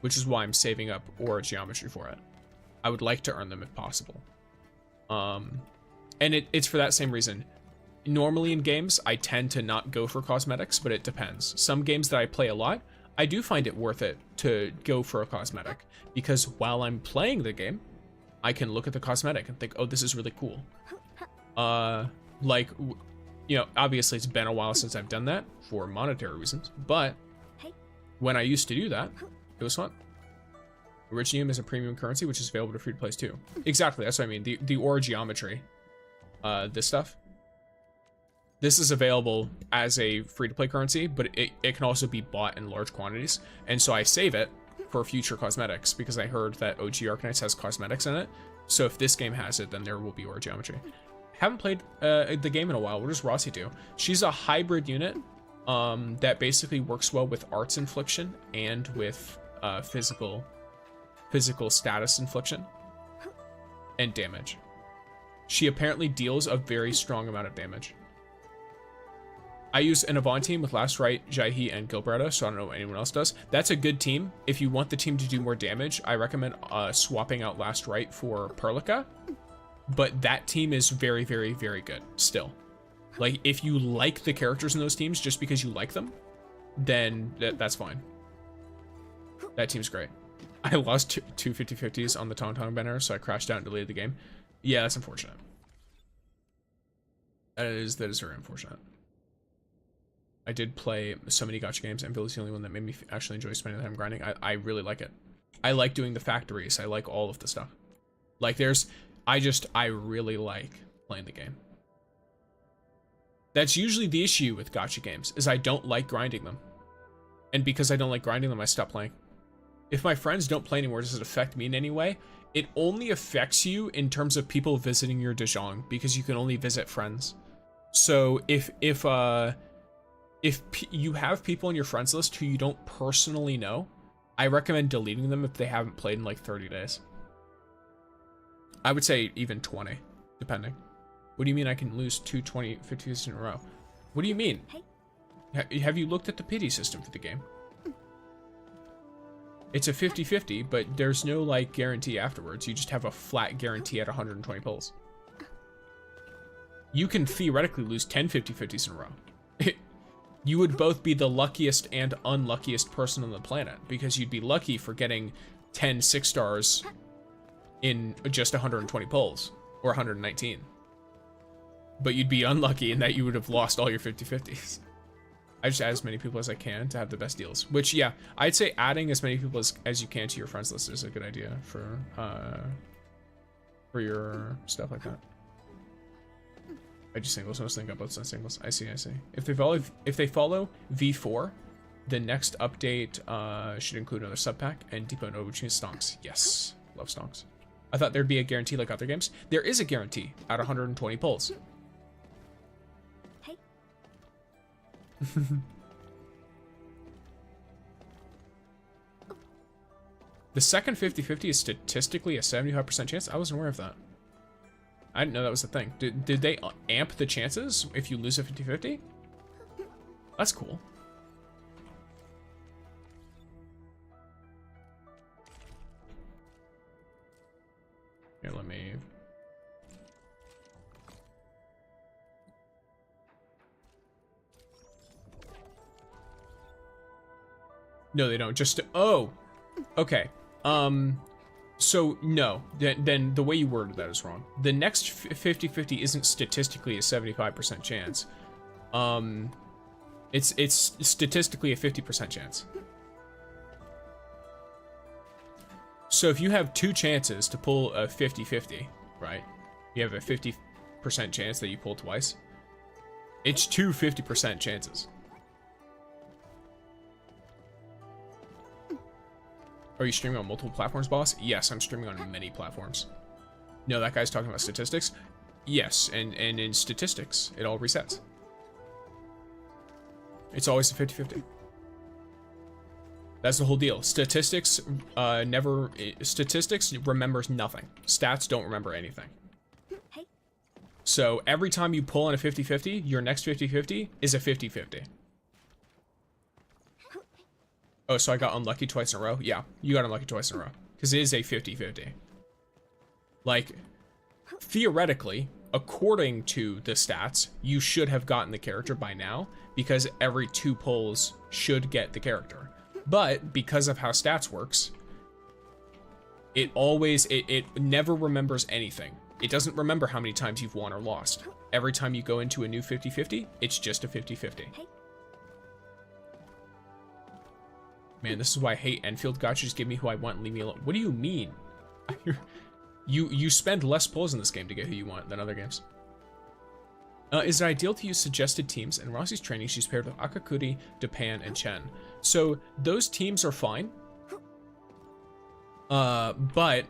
A: which is why I'm saving up aura geometry for it. I would like to earn them if possible. And it's for that same reason. Normally in games I tend to not go for cosmetics, but it depends. Some games that I play a lot, I do find it worth it to go for a cosmetic, because while I'm playing the game, I can look at the cosmetic and think, oh, this is really cool. Like, you know, obviously it's been a while since I've done that for monetary reasons, but when I used to do that, it was fun. Originium is a premium currency, which is available to free-to-plays too. Exactly, that's what I mean. The aura geometry, this stuff. This is available as a free-to-play currency, but it can also be bought in large quantities. And so I save it for future cosmetics, because I heard that OG Arknights has cosmetics in it. So if this game has it, then there will be aura geometry. Haven't played the game in a while. What does Rossi do? She's a hybrid unit that basically works well with arts infliction and with physical status infliction and damage. She apparently deals a very strong amount of damage. I use an Avant team with Last Right, Jaihi, and Gilberta, so I don't know what anyone else does. That's a good team. If you want the team to do more damage, I recommend swapping out Last Right for Perlica. But that team is very, very, very good still. Like, if you like the characters in those teams just because you like them, then that's fine. That team's great. I lost two 50/50s on the tangtang banner, so I crashed out and deleted the game. Yeah, that's unfortunate. That is very unfortunate. I did play so many gacha games. Endfield is the only one that made me actually enjoy spending the time grinding. I really like it. I like doing the factories. I like all of the stuff. Like I really like playing the game. That's usually the issue with gacha games, is I don't like grinding them. And because I don't like grinding them, I stop playing. If my friends don't play anymore, does it affect me in any way? It only affects you in terms of people visiting your Dejong, because you can only visit friends. So if you have people on your friends list who you don't personally know, I recommend deleting them if they haven't played in like 30 days. I would say even 20, depending. What do you mean I can lose 50s in a row? What do you mean? Hey. Have you looked at the pity system for the game? It's a 50-50, but there's no like guarantee afterwards. You just have a flat guarantee at 120 pulls. You can theoretically lose 10 50/50s in a row. You would both be the luckiest and unluckiest person on the planet, because you'd be lucky for getting 10 6-stars in just 120 pulls, or 119. But you'd be unlucky in that you would have lost all your 50/50s. I just add as many people as I can to have the best deals. Which, yeah, I'd say adding as many people as you can to your friends list is a good idea for your stuff like that. I just singles, no think about singles. I see. If they follow V4, the next update should include another sub pack and Depot Nobuchi stonks. Yes, love stonks. I thought there'd be a guarantee like other games. There is a guarantee at 120 pulls.
I: Hey.
A: The second 50/50 is statistically a 75% chance. I wasn't aware of that. I didn't know that was a thing. Did they amp the chances if you lose a 50/50? That's cool. Here, let me... No, they don't. Just... Oh! Okay. So, no. Then the way you worded that is wrong. The next 50/50 isn't statistically a 75% chance. It's statistically a 50% chance. So if you have two chances to pull a 50/50, right? You have a 50% chance that you pull twice. It's two 50% chances. Are you streaming on multiple platforms, boss? Yes, I'm streaming on many platforms. No, that guy's talking about statistics? Yes, and in statistics, it all resets. It's always a 50/50. That's the whole deal. Statistics statistics remembers nothing. Stats don't remember anything.
I: Hey.
A: So every time you pull on a 50/50, your next 50/50 is a 50/50. Oh, so I got unlucky twice in a row? Yeah, you got unlucky twice in a row. Because it is a 50/50. Like, theoretically, according to the stats, you should have gotten the character by now, because every 2 pulls should get the character. But, because of how stats works, it never remembers anything. It doesn't remember how many times you've won or lost. Every time you go into a new 50/50, it's just a 50/50. Man, this is why I hate Endfield gacha. Just give me who I want and leave me alone. What do you mean? You spend less pulls in this game to get who you want than other games. Is it ideal to use suggested teams? In Rossi's training, she's paired with Akakuri, Depan, and Chen. So those teams are fine. But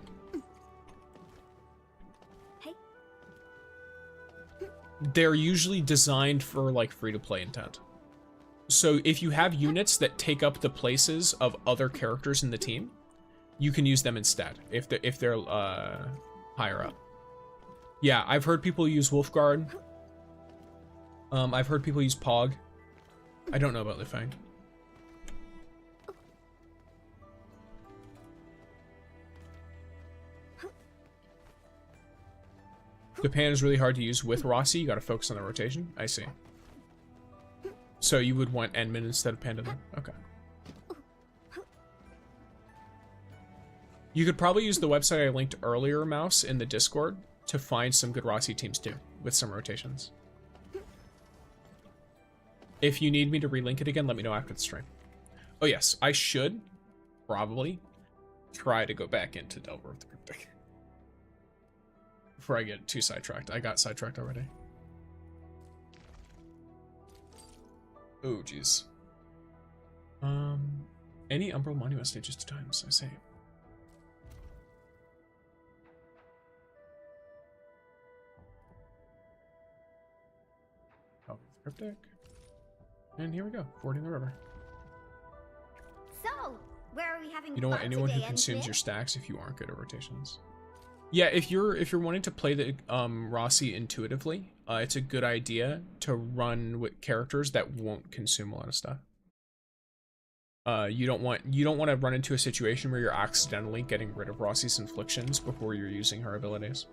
A: they're usually designed for like free-to-play intent. So if you have units that take up the places of other characters in the team, you can use them instead if they're higher up. Yeah, I've heard people use Wolfguard. I've heard people use Pog. I don't know about Lifang. Japan is really hard to use with Rossi. You gotta focus on the rotation. I see. So you would want Enmin instead of Panda then? Okay. You could probably use the website I linked earlier, Mouse, in the Discord to find some good Rossi teams too, with some rotations. If you need me to relink it again, let me know after the stream. Oh yes, I should probably try to go back into Delver with the Cryptic before I get too sidetracked. I got sidetracked already. Oh jeez. Any Umbral Monument stages 2 times, I say. Oh, Cryptic. And here we go, fording the river.
B: So, where are we having
A: You don't want
B: fun
A: anyone who
B: today,
A: consumes
B: Endfield?
A: your stacks if you aren't good at rotations. Yeah, if you're wanting to play the Rossi intuitively, it's a good idea to run with characters that won't consume a lot of stuff. You don't want to run into a situation where you're accidentally getting rid of Rossi's inflictions before you're using her abilities.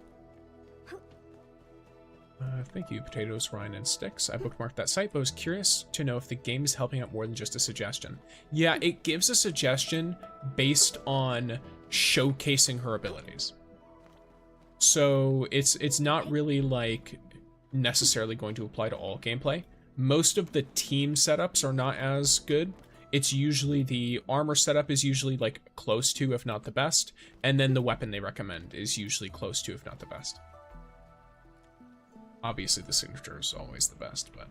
A: Thank you, Potatoes, Ryan, and Sticks. I bookmarked that site, but was curious to know if the game is helping out more than just a suggestion. Yeah, it gives a suggestion based on showcasing her abilities. So it's not really like necessarily going to apply to all gameplay. Most of the team setups are not as good. It's usually the armor setup is usually like close to, if not the best, and then the weapon they recommend is usually close to, if not the best. Obviously, the signature is always the best, but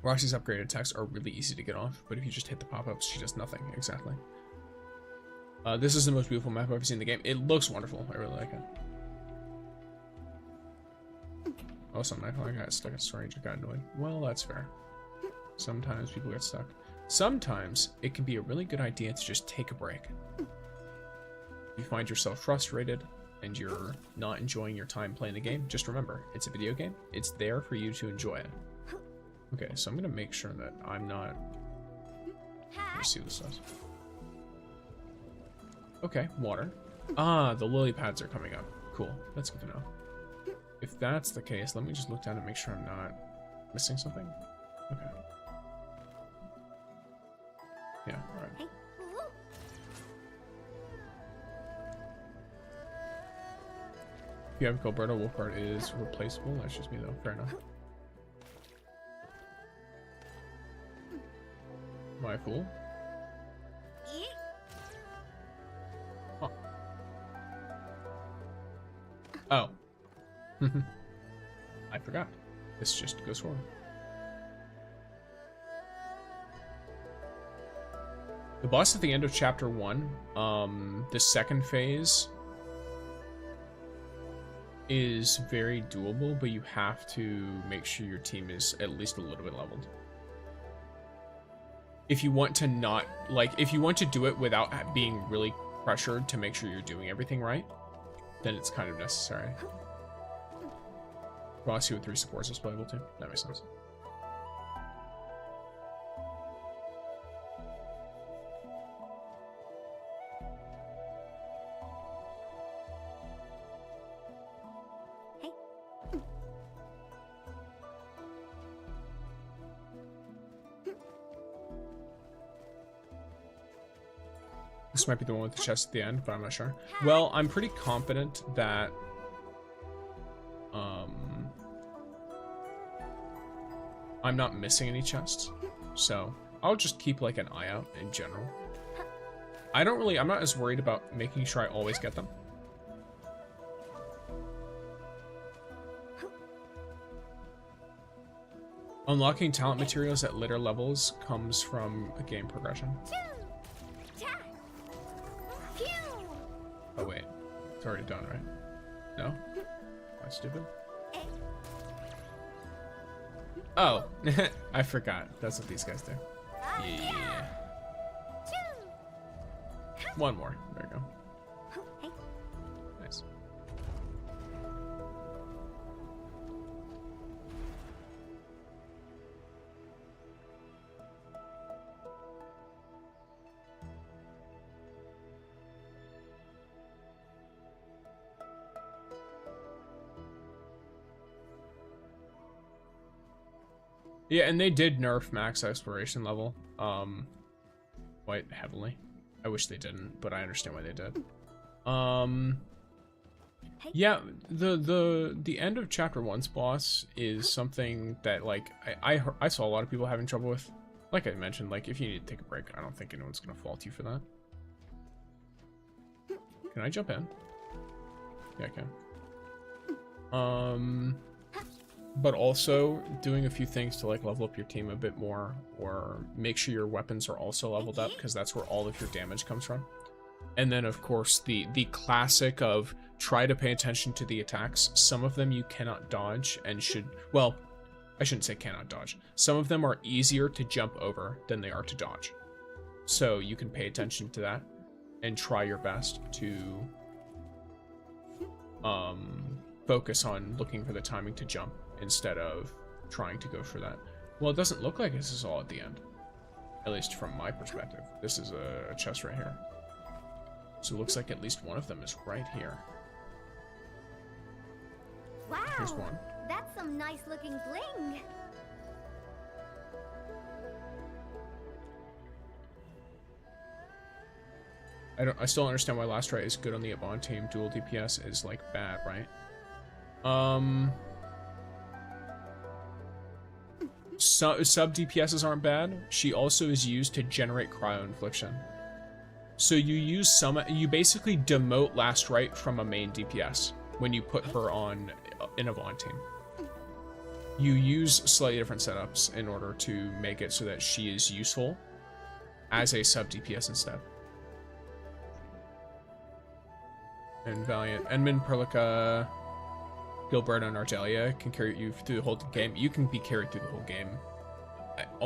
A: Rossi's upgraded attacks are really easy to get off, but if you just hit the pop-ups, she does nothing, exactly. This is the most beautiful map I've ever seen in the game. It looks wonderful. I really like it. Oh, something I got stuck at storage. I got annoyed. Well, that's fair. Sometimes people get stuck. Sometimes it can be a really good idea to just take a break. You find yourself frustrated and you're not enjoying your time playing the game, just remember, it's a video game. It's there for you to enjoy it. Okay, so I'm gonna make sure that I'm not... Let me see this does. Okay, water. Ah, the lily pads are coming up. Cool, that's good to know. If that's the case, let me just look down and make sure I'm not missing something. Okay. Yeah, alright. If you have Gilberto, Wolfguard is replaceable. That's just me though, fair enough. Am I a fool? Huh. Oh. I forgot. This just goes forward. The boss at the end of chapter 1, the second phase is very doable, but you have to make sure your team is at least a little bit leveled. If you want to not, like, if you want to do it without being really pressured to make sure you're doing everything right, then it's kind of necessary. Rossi with 3 supports is playable too. That makes sense. This might be the one with the chest at the end, but I'm not sure. Well, I'm pretty confident that I'm not missing any chests, so I'll just keep like an eye out in general. I'm not as worried about making sure I always get them. Unlocking talent materials at later levels comes from a game progression. Oh wait, it's already done, right? No? Am I stupid? Oh, I forgot. That's what these guys do. Yeah. One more. There we go. Nice. Yeah, and they did nerf max exploration level quite heavily. I wish they didn't, but I understand why they did. Yeah, the end of chapter 1's boss is something that, like, I saw a lot of people having trouble with. Like I mentioned, like, if you need to take a break, I don't think anyone's gonna fault you for that. Can I jump in? Yeah, I can. But also doing a few things to, like, level up your team a bit more, or make sure your weapons are also leveled up, because that's where all of your damage comes from. And then, of course, the classic of try to pay attention to the attacks. Some of them you cannot dodge and should... Well, I shouldn't say cannot dodge. Some of them are easier to jump over than they are to dodge. So you can pay attention to that and try your best to focus on looking for the timing to jump instead of trying to go for that. Well, it doesn't look like this is all at the end. At least from my perspective. This is a chest right here. So it looks like at least one of them is right here.
B: Wow,
A: Here's one.
B: that's some nice looking bling.
A: I still don't understand why Last Right is good on the Avant team. Dual DPS is, like, bad, right? Sub DPSs aren't bad. She also is used to generate cryo infliction. So you basically demote Last Right from a main DPS when you put her on an Avant team. You use slightly different setups in order to make it so that she is useful as a sub DPS instead. And Valiant, Edmund, Perlica, Gilbert, and Ardelia can carry you through the whole game. You can be carried through the whole game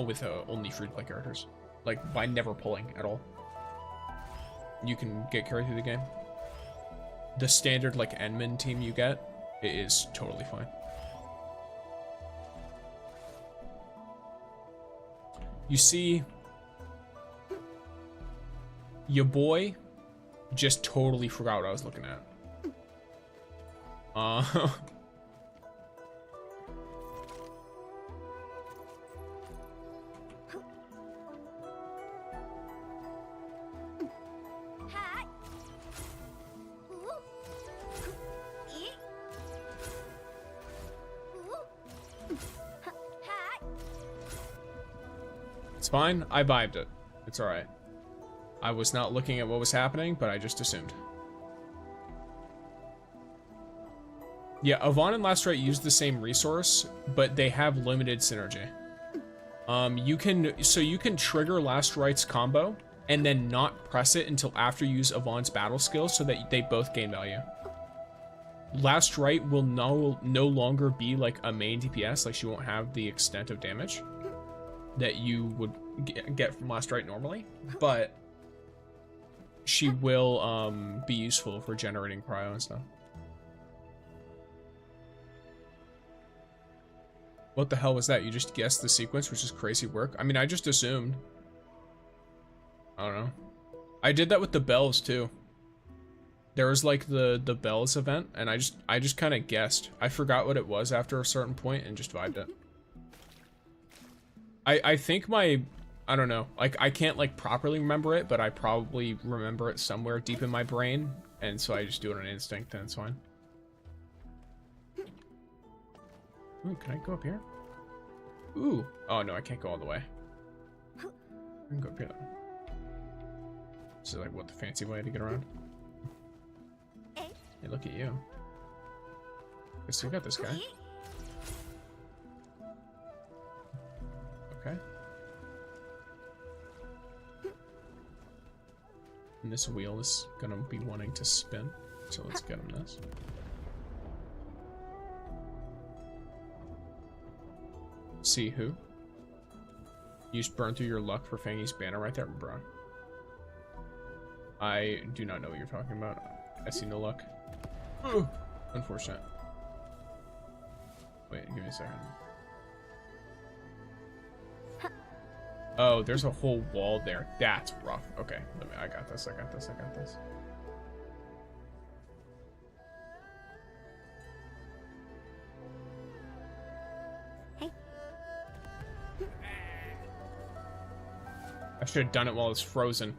A: with only free-to-play characters. Like, by never pulling at all. You can get carried through the game. The standard, like, Enman team you get, it is totally fine. You see, your boy just totally forgot what I was looking at. It's fine. I vibed it. It's alright. I was not looking at what was happening, but I just assumed. Yeah, Avant and Last Right use the same resource, but they have limited synergy. You can trigger Last Right's combo and then not press it until after you use Avant's battle skill so that they both gain value. Last Right will no longer be like a main DPS, like she won't have the extent of damage that you would get from Last Right normally, but she will be useful for generating cryo and stuff. What the hell was that? You just guessed the sequence, which is crazy work. I mean, I just assumed. I don't know. I did that with the bells too. There was like the bells event, and I just kind of guessed. I forgot what it was after a certain point and just vibed it. I think I don't know, like I can't like properly remember it, but I probably remember it somewhere deep in my brain, and so I just do it on instinct, and it's fine. Ooh, can I go up here? Ooh, oh no, I can't go all the way. I can go up here though. This is like what, the fancy way to get around? Hey, look at you. Guess you got this guy. Okay. And this wheel is gonna be wanting to spin, so let's get him this. See who? You just burned through your luck for Fangy's banner right there, bro. I do not know what you're talking about. I see no luck. Ooh, unfortunate. Wait, give me a second. Oh, there's a whole wall there. That's rough. Okay, I got this. I got this. I got this.
B: Hey.
A: I should have done it while it's frozen.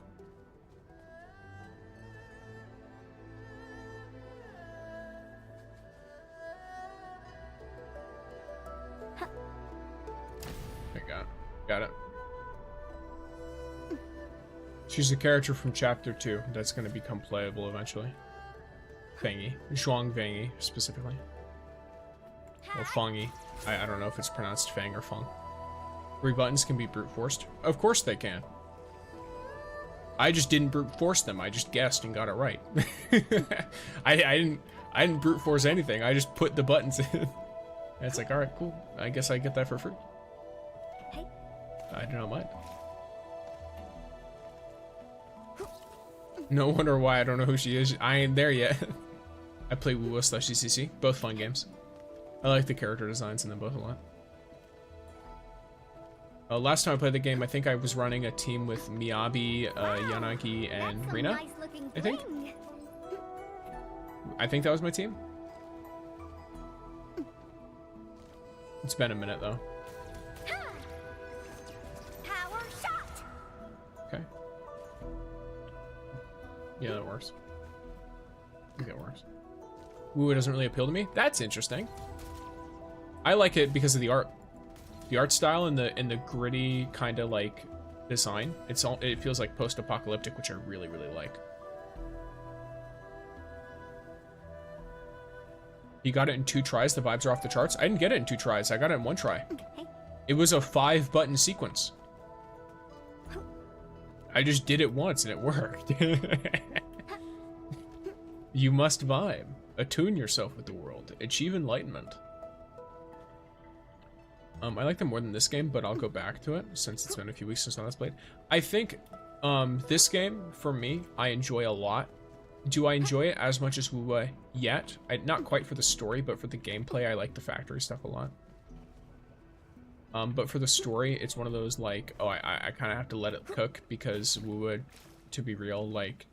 A: Got it. She's a character from Chapter 2 that's going to become playable eventually. Fangy. Zhuang Vangy, specifically. Or Fongy. I don't know if it's pronounced Fang or Fong. 3 buttons can be brute forced. Of course they can. I just didn't brute force them. I just guessed and got it right. I didn't brute force anything. I just put the buttons in. And it's like, all right, cool. I guess I get that for free.
I: Hey.
A: I do not mind. No wonder why I don't know who she is. I ain't there yet. I play WoWo/CCC. Both fun games. I like the character designs in them both a lot. Last time I played the game, I think I was running a team with Miyabi, Yanagi, and Rina.
I: Nice
A: I think. I think that was my team. It's been a minute though.
F: Power shot.
A: Okay. Yeah, that works. I think that works. Ooh, it doesn't really appeal to me. That's interesting. I like it because of the art. The art style and the gritty kind of like design. It feels like post-apocalyptic, which I really, really like. You got it in 2 tries. The vibes are off the charts. I didn't get it in 2 tries. I got it in 1 try. It was a 5-button sequence. I just did it once and it worked. You must vibe. Attune yourself with the world. Achieve enlightenment. I like them more than this game, but I'll go back to it since it's been a few weeks since I last played. I think this game, for me, I enjoy a lot. Do I enjoy it as much as WoWo yet? Not quite for the story, but for the gameplay, I like the factory stuff a lot. But for the story, it's one of those like, oh, I kind of have to let it cook because WoWo, to be real, like,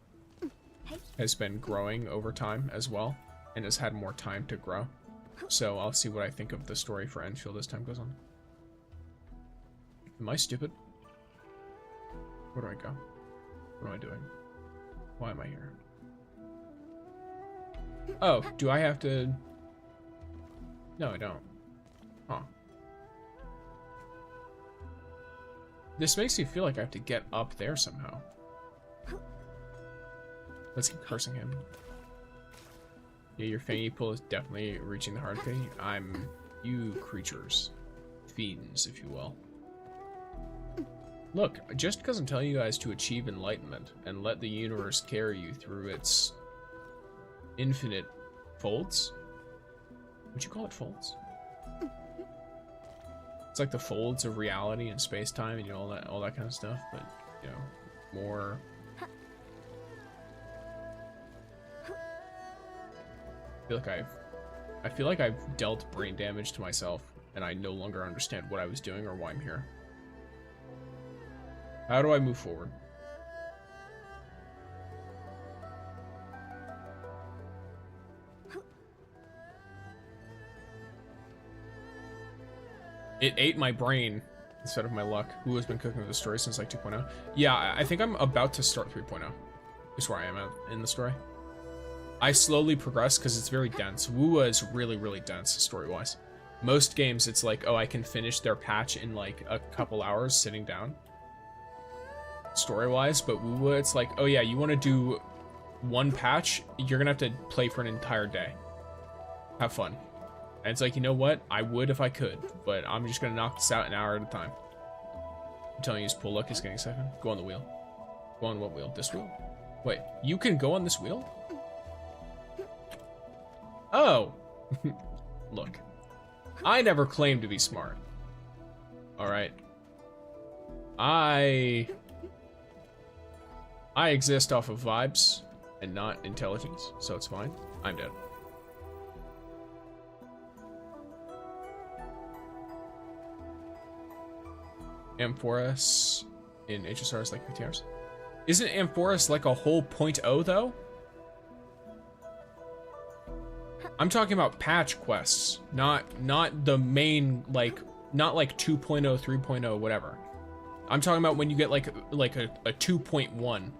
A: has been growing over time as well and has had more time to grow. So I'll see what I think of the story for Endfield as time goes on. Am I stupid? Where do I go? What am I doing? Why am I here? Oh, do I have to... No, I don't. Huh. This makes me feel like I have to get up there somehow. Let's keep cursing him. Yeah, your fangy pull is definitely reaching the hard P. You creatures. Fiends, if you will. Look, just because I'm telling you guys to achieve enlightenment and let the universe carry you through its infinite folds. Would you call it folds? It's like the folds of reality and space-time and, you know, all that kind of stuff, but, you know, more... I feel like I've dealt brain damage to myself and I no longer understand what I was doing or why I'm here. How do I move forward? It ate my brain instead of my luck. Who has been cooking with the story since like 2.0? Yeah, I think I'm about to start 3.0. Is where I am at in the story. I slowly progress because it's very dense. WoWo is really, really dense story-wise. Most games, it's like, oh, I can finish their patch in like a couple hours sitting down. Story-wise, but WoWo, it's like, oh yeah, you want to do one patch, you're gonna have to play for an entire day. Have fun. And it's like, you know what? I would if I could, but I'm just gonna knock this out an hour at a time. I'm telling you, this pull luck is getting a second. Go on the wheel. Go on what wheel? This wheel? Wait, you can go on this wheel? Oh. Look. I never claimed to be smart. Alright. I exist off of vibes and not intelligence, so it's fine. I'm dead. Amphoras in HSRs like PTRs. Isn't Amphoras like a whole 0.0 though? I'm talking about patch quests, not the main, like, not like 2.0, 3.0, whatever. I'm talking about when you get like a 2.1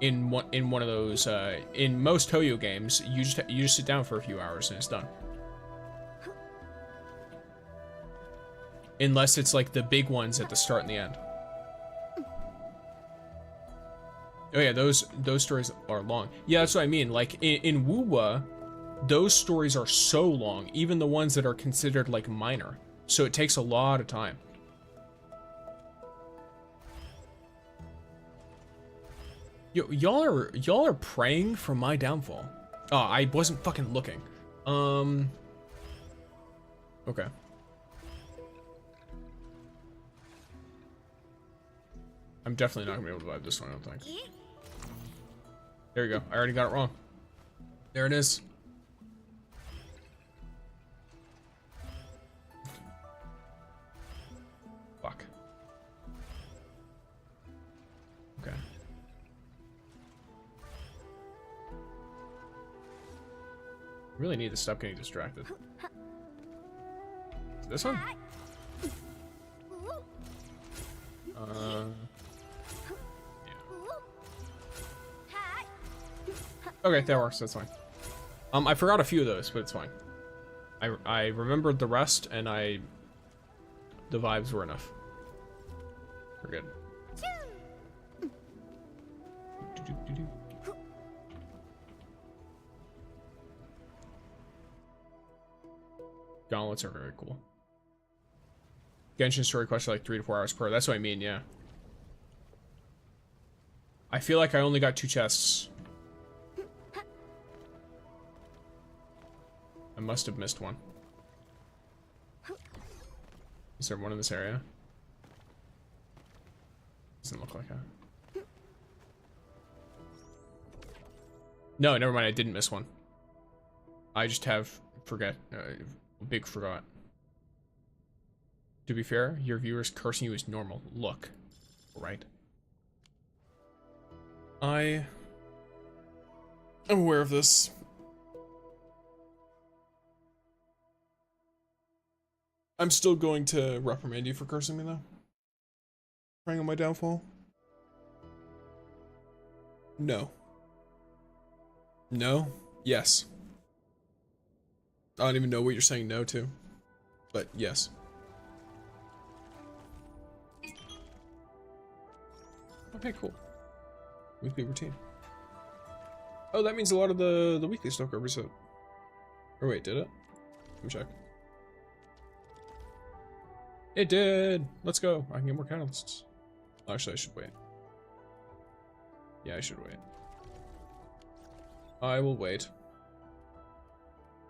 A: in one of those. In most Toyo games, you just sit down for a few hours and it's done. Unless it's like the big ones at the start and the end. Oh yeah, those stories are long. Yeah, that's what I mean. Like in Wuwa, those stories are so long, even the ones that are considered like minor. So it takes a lot of time. Y'all are praying for my downfall. Oh, I wasn't fucking looking. Okay. I'm definitely not gonna be able to vibe this one, I don't think. There you go. I already got it wrong. There it is. Fuck. Okay. Really need to stop getting distracted. This one? Yeah. Okay, that works. That's fine. I forgot a few of those, but it's fine. I remembered the rest, and the vibes were enough. We're good. Gauntlets are very cool. Genshin story quest are like 3 to 4 hours per. That's what I mean, yeah. I feel like I only got 2 chests. I must have missed one. Is there one in this area? Doesn't look like that. No, never mind. I didn't miss one. I just have big forgot. To be fair, your viewers cursing you is normal. Look, right? I am aware of this. I'm still going to reprimand you for cursing me though. Praying on my downfall. No. No? Yes. I don't even know what you're saying no to. But yes. Okay, cool. Weekly routine. Oh, that means a lot of the weekly stuff got reset. Or wait, did it? Let me check. It did! Let's go. I can get more catalysts. Actually, I should wait. Yeah, I should wait. I will wait.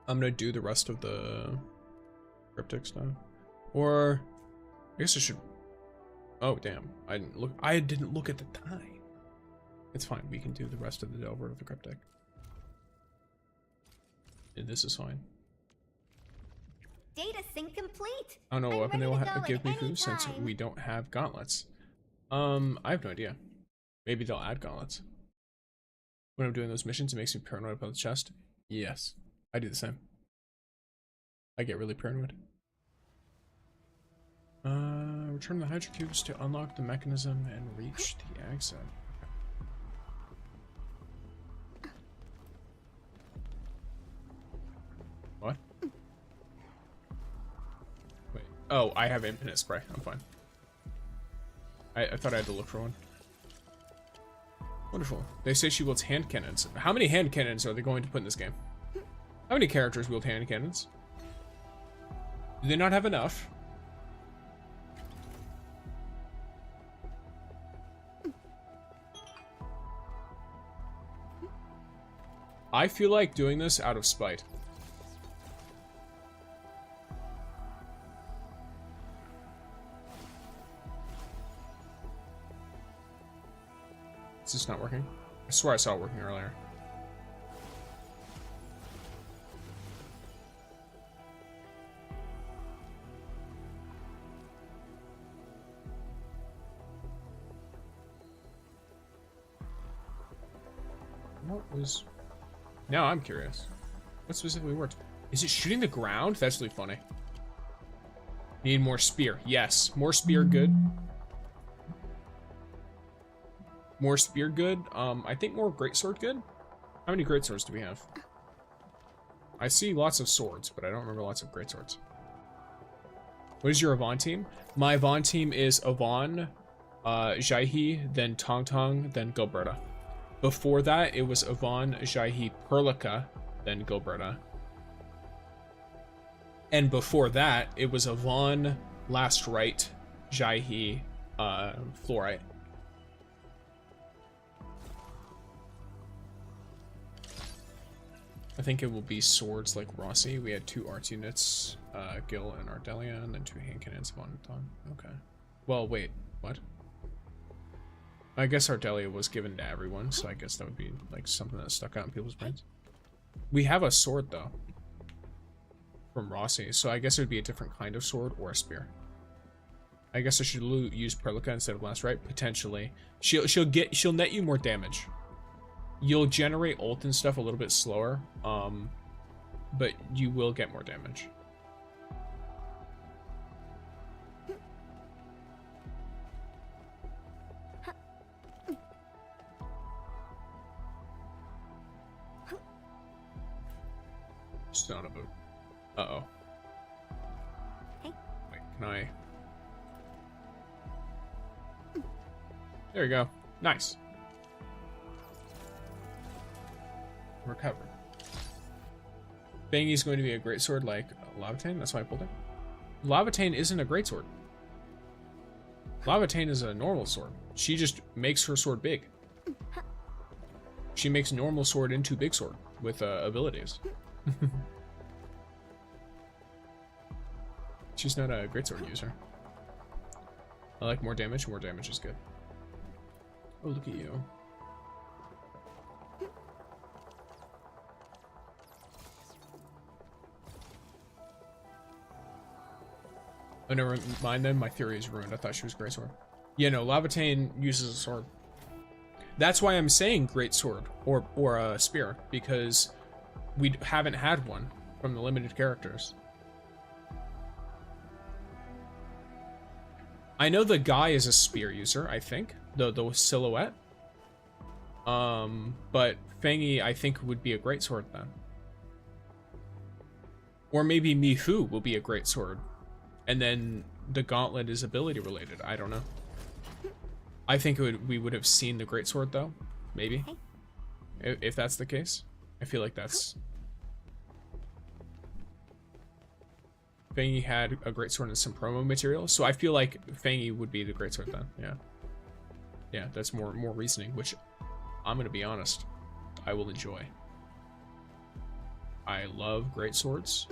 A: I'm gonna do the rest of the cryptic stuff. Or I guess I should. Oh damn. I didn't look at the time. It's fine, we can do the rest of the Delver of the cryptic. And this is fine.
I: Data sync complete.
A: I don't know what weapon they will give me
I: any
A: since
I: time.
A: we don't have gauntlets. I have no idea. Maybe they'll add gauntlets. When I'm doing those missions, it makes me paranoid about the chest. Yes, I do the same. I get really paranoid. Return the Hydro Cubes to unlock the mechanism and reach the exit. What? Wait. Oh, I have infinite spray. I'm fine. I thought I had to look for one. Wonderful. They say she wields hand cannons. How many hand cannons are they going to put in this game? How many characters wield hand cannons? Do they not have enough? I feel like doing this out of spite. Is this not working? I swear I saw it working earlier. What was... Now I'm curious. What specifically worked? Is it shooting the ground? That's really funny. Need more spear. Yes. More spear good. More spear good. I think more greatsword good. How many greatswords do we have? I see lots of swords, but I don't remember lots of greatswords. What is your Avon team? My Avon team is Avon, Jaihi, then Tangtang, then Gilberta. Before that, it was Avon, Jaihi, Perlica, then Gilberta. And before that, it was Avon, Last Right, Jaihi, Fluorite. I think it will be swords like Rossi. We had 2 arts units, Gil and Ardelia, and then 2 hand cannons, Avon and Thon. Okay. Well, wait, what? I guess Ardelia was given to everyone, so I guess that would be like something that stuck out in people's brains. We have a sword though, from Rossi, so I guess it would be a different kind of sword or a spear. I guess I should use Perlica instead of Last Right, potentially. She'll net you more damage. You'll generate ult and stuff a little bit slower, but you will get more damage. Son of a... Uh-oh.
B: Hey.
A: Wait, can I... There we go. Nice. Recover. Bangy's going to be a great sword like Lavatane, that's why I pulled it. Lavatane isn't a great sword. Lavatane is a normal sword. She just makes her sword big. She makes normal sword into big sword with abilities. She's not a great sword user. I like more damage is good. Oh, look at you. Oh, never mind then. My theory is ruined. I thought she was great sword. Yeah, no, Lavatane uses a sword. That's why I'm saying great sword or a spear, because we haven't had one from the limited characters. I know the guy is a spear user, I think. The silhouette. But Fangy, I think, would be a great sword then. Or maybe Mifu will be a great sword. And then the gauntlet is ability related. I don't know. I think we would have seen the great sword though. Maybe. If that's the case. I feel like that's... Fangy had a great sword and some promo material, so I feel like Fangy would be the great sword then. Yeah. Yeah, that's more reasoning, which I'm gonna be honest, I will enjoy. I love great swords,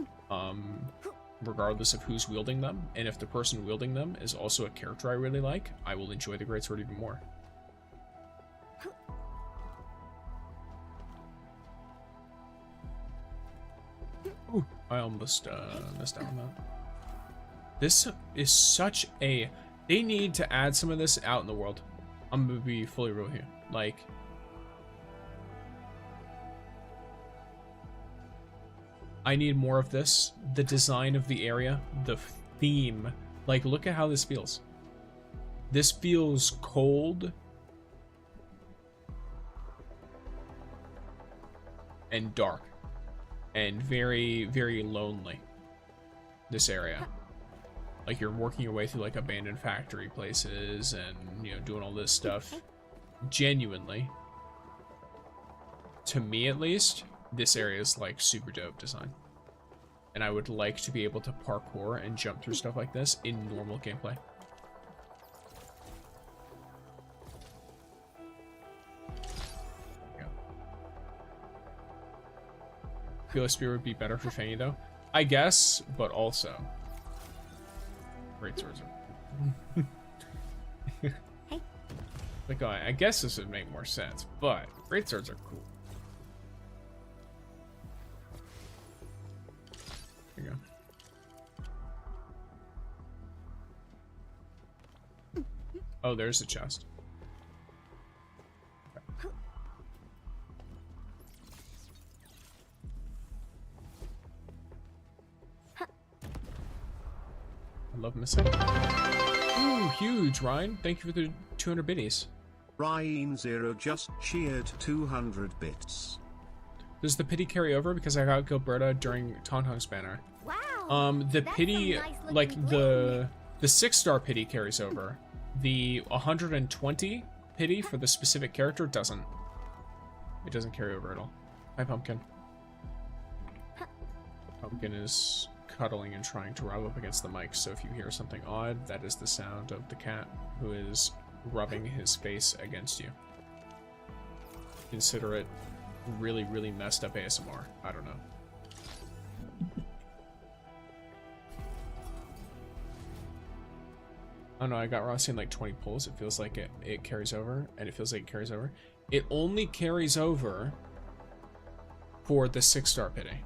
A: regardless of who's wielding them, and if the person wielding them is also a character I really like, I will enjoy the great sword even more. Ooh, I almost missed out on that. This is such a... They need to add some of this out in the world. I'm gonna be fully real here. Like... I need more of this. The design of the area, the theme. Like, look at how this feels. This feels cold. And dark. And very, very lonely. This area. Like, you're working your way through, like, abandoned factory places and, you know, doing all this stuff. Genuinely. To me, at least, this area is, like, super dope design. And I would like to be able to parkour and jump through stuff like this in normal gameplay. Feel a spear would be better for Fangy though. I guess, but also great swords are
B: Hey.
A: like I guess this would make more sense, but great swords are cool. There you go. Oh, there's the chest. I love missing. Ooh, huge, Ryan. Thank you for the 200 biddies.
E: Ryan0 just cheered 200 bits.
A: Does the pity carry over because I got Gilberta during Tauntau's banner?
B: Wow,
A: The
I: that's
A: pity,
I: some nice-looking
A: like
I: bling.
A: the 6-star pity carries over. The 120 pity for the specific character doesn't. It doesn't carry over at all. Hi, Pumpkin. Pumpkin is cuddling and trying to rub up against the mic, so if you hear something odd, that is the sound of the cat who is rubbing his face against you. Consider it really, really messed up ASMR. I don't know. Oh no, I got Rossi in like 20 pulls. It feels like it carries over, and it feels like it carries over. It only carries over for the 6-star pity.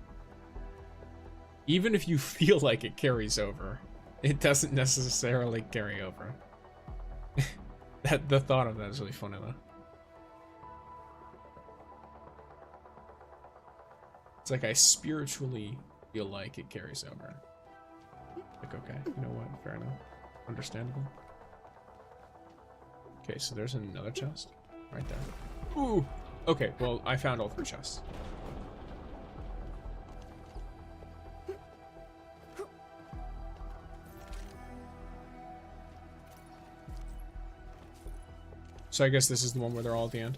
A: Even if you feel like it carries over, it doesn't necessarily carry over. The thought of that is really funny though. It's like I spiritually feel like it carries over. Like, okay, you know what? Fair enough. Understandable. Okay, so there's another chest right there. Ooh! Okay, well, I found all 3 chests. So I guess this is the one where they're all at the end.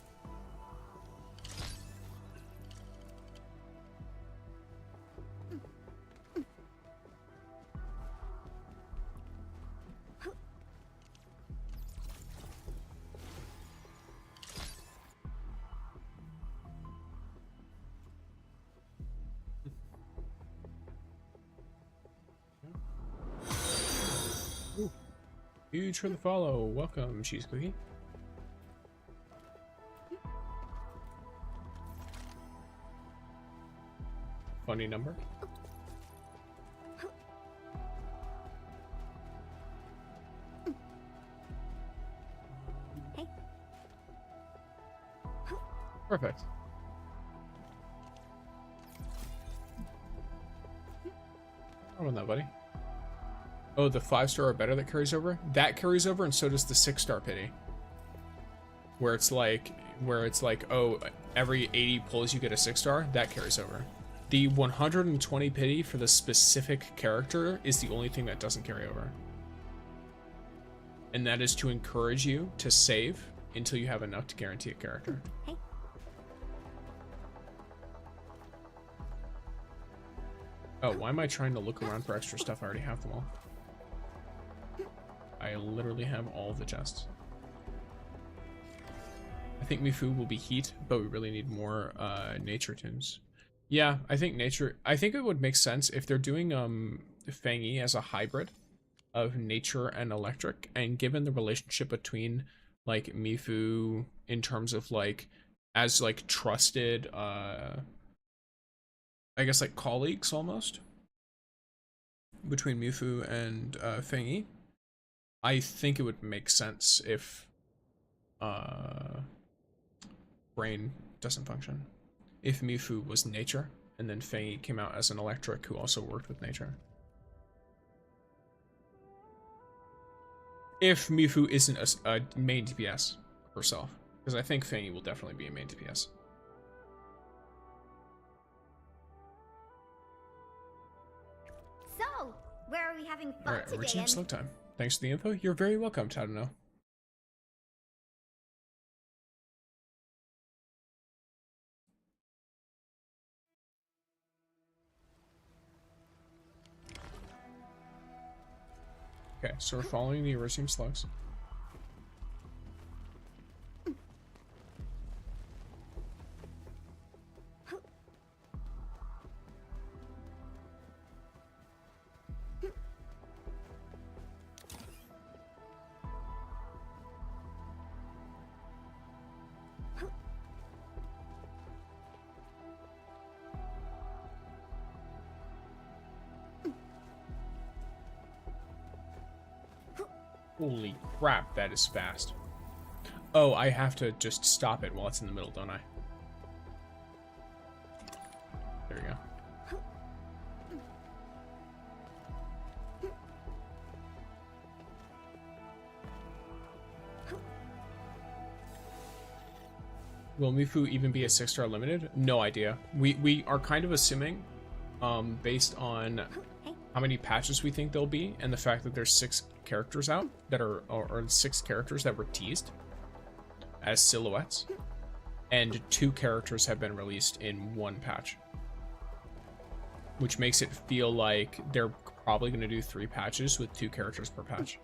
A: Ooh. Huge for the follow. Welcome, Cheese Cookie. Funny number.
B: Hey.
A: Perfect. How about that, buddy? Oh, the 5-star or better that carries over? That carries over, and so does the 6-star pity. Where it's like, oh, every 80 pulls you get a 6-star. That carries over. The 120 pity for the specific character is the only thing that doesn't carry over. And that is to encourage you to save until you have enough to guarantee a character.
B: Hey.
A: Oh, why am I trying to look around for extra stuff? I already have them all. I literally have all of the chests. I think Mifu will be heat, but we really need more nature tunes. Yeah, I think it would make sense if they're doing Fang-Yi as a hybrid of nature and electric, and given the relationship between like Mifu in terms of like as like trusted I guess like colleagues almost between Mifu and Fang-Yi, I think it would make sense if brain doesn't function. If Mifu was nature, and then Fang-Yi came out as an electric who also worked with nature. If Mifu isn't a main DPS herself, because I think Fang-Yi will definitely be a main DPS.
B: So, where are we having fun
A: Alright,
B: today?
A: Original Slug Time. Thanks for the info. You're very welcome, Tadano. Okay, so we're following the Iridium slugs. Holy crap, that is fast. Oh, I have to just stop it while it's in the middle, don't I? There we go. Will Mifu even be a 6-star limited? No idea. We are kind of assuming, based on how many patches we think there'll be, and the fact that there's 6 characters out that are, or 6 characters that were teased as silhouettes, and 2 characters have been released in 1 patch, which makes it feel like they're probably going to do 3 patches with 2 characters per patch.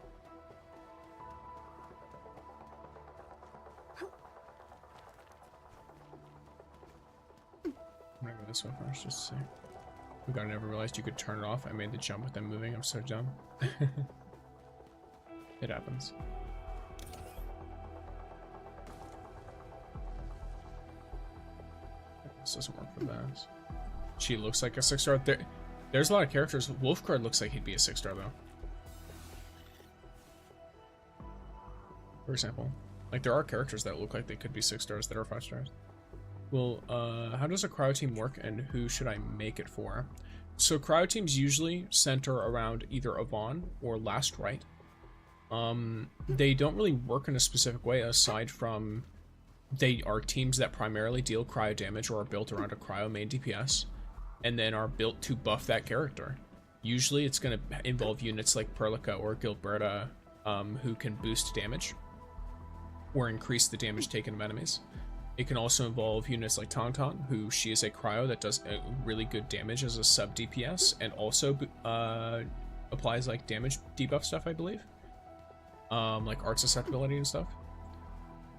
A: I'm gonna go this way first just to see. Oh god, I never realized you could turn it off. I made the jump with them moving. I'm so dumb. It happens. This doesn't work for that. She looks like a 6-star. There's a lot of characters. Wolfguard looks like he'd be a 6-star though. For example. Like there are characters that look like they could be 6 stars that are 5 stars. Well, how does a cryo team work and who should I make it for? So cryo teams usually center around either Yvonne or Last Rite. They don't really work in a specific way aside from they are teams that primarily deal cryo damage or are built around a cryo main DPS and then are built to buff that character. Usually it's going to involve units like Perlica or Gilberta who can boost damage or increase the damage taken of enemies. It can also involve units like Tangtang, who she is a cryo that does really good damage as a sub DPS and also applies like damage debuff stuff, I believe. Like art susceptibility and stuff.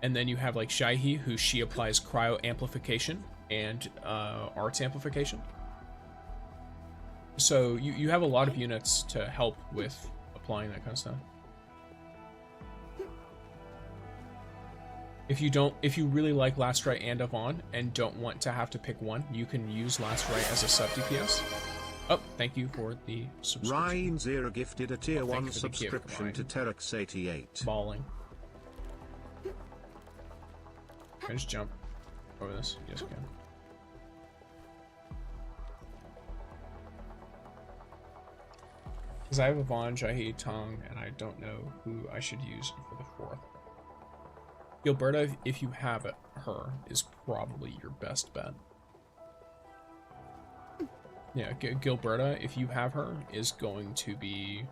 A: And then you have like Shaihi, who she applies cryo amplification and arts amplification. So you have a lot of units to help with applying that kind of stuff. If you really like Last Rite and Yvonne and don't want to have to pick one, you can use Last Rite as a sub DPS. Oh, thank you for the subscription.
E: Ryan0 gifted a tier 1 subscription to Terex88.
A: Balling. Can I just jump over this? Yes, I can. Because I have Yvonne, Jahi, Tong, and I don't know who I should use for the 4th. Gilberta, if you have it, her, is probably your best bet. Yeah, Gilberta, if you have her, is going to be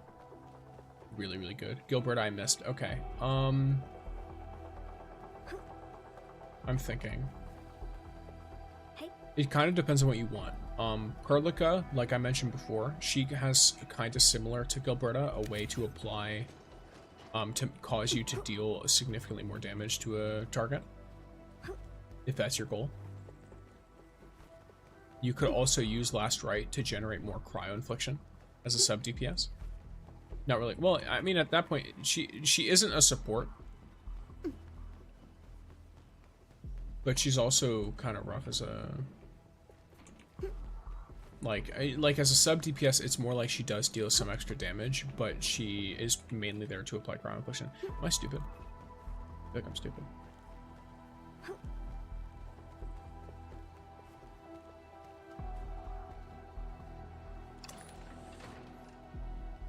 A: really, really good. Gilberta, I missed. Okay. I'm thinking. It kind of depends on what you want. Perlica, like I mentioned before, she has kind of similar to Gilberta, a way to apply to cause you to deal significantly more damage to a target, if that's your goal. You could also use Last Rite to generate more cryo infliction as a sub DPS. Not really. Well, I mean, at that point, she isn't a support, but she's also kind of rough as a like as a sub DPS. It's more like she does deal some extra damage, but she is mainly there to apply cryo infliction. Am I stupid? I think I'm stupid.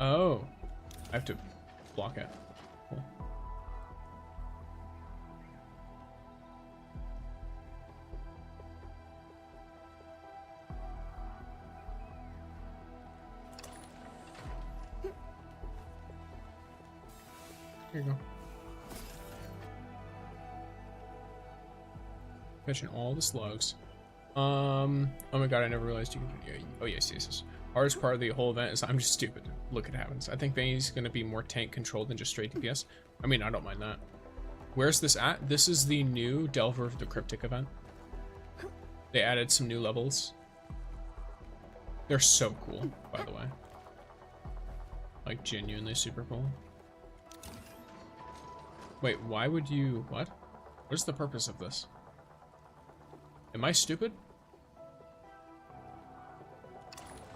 A: Oh, I have to block it. Cool. Here you go. Catching all the slugs. Oh my god, I never realized you could. Yeah, oh yes, yes. Hardest part of the whole event is I'm just stupid. Look, it happens. I think Vayne's gonna be more tank controlled than just straight DPS. I mean, I don't mind that. Where's this at? This is the new Delver of the Cryptic event. They added some new levels. They're so cool, by the way. Like, genuinely super cool. Wait, why would you... What? What is the purpose of this? Am I stupid?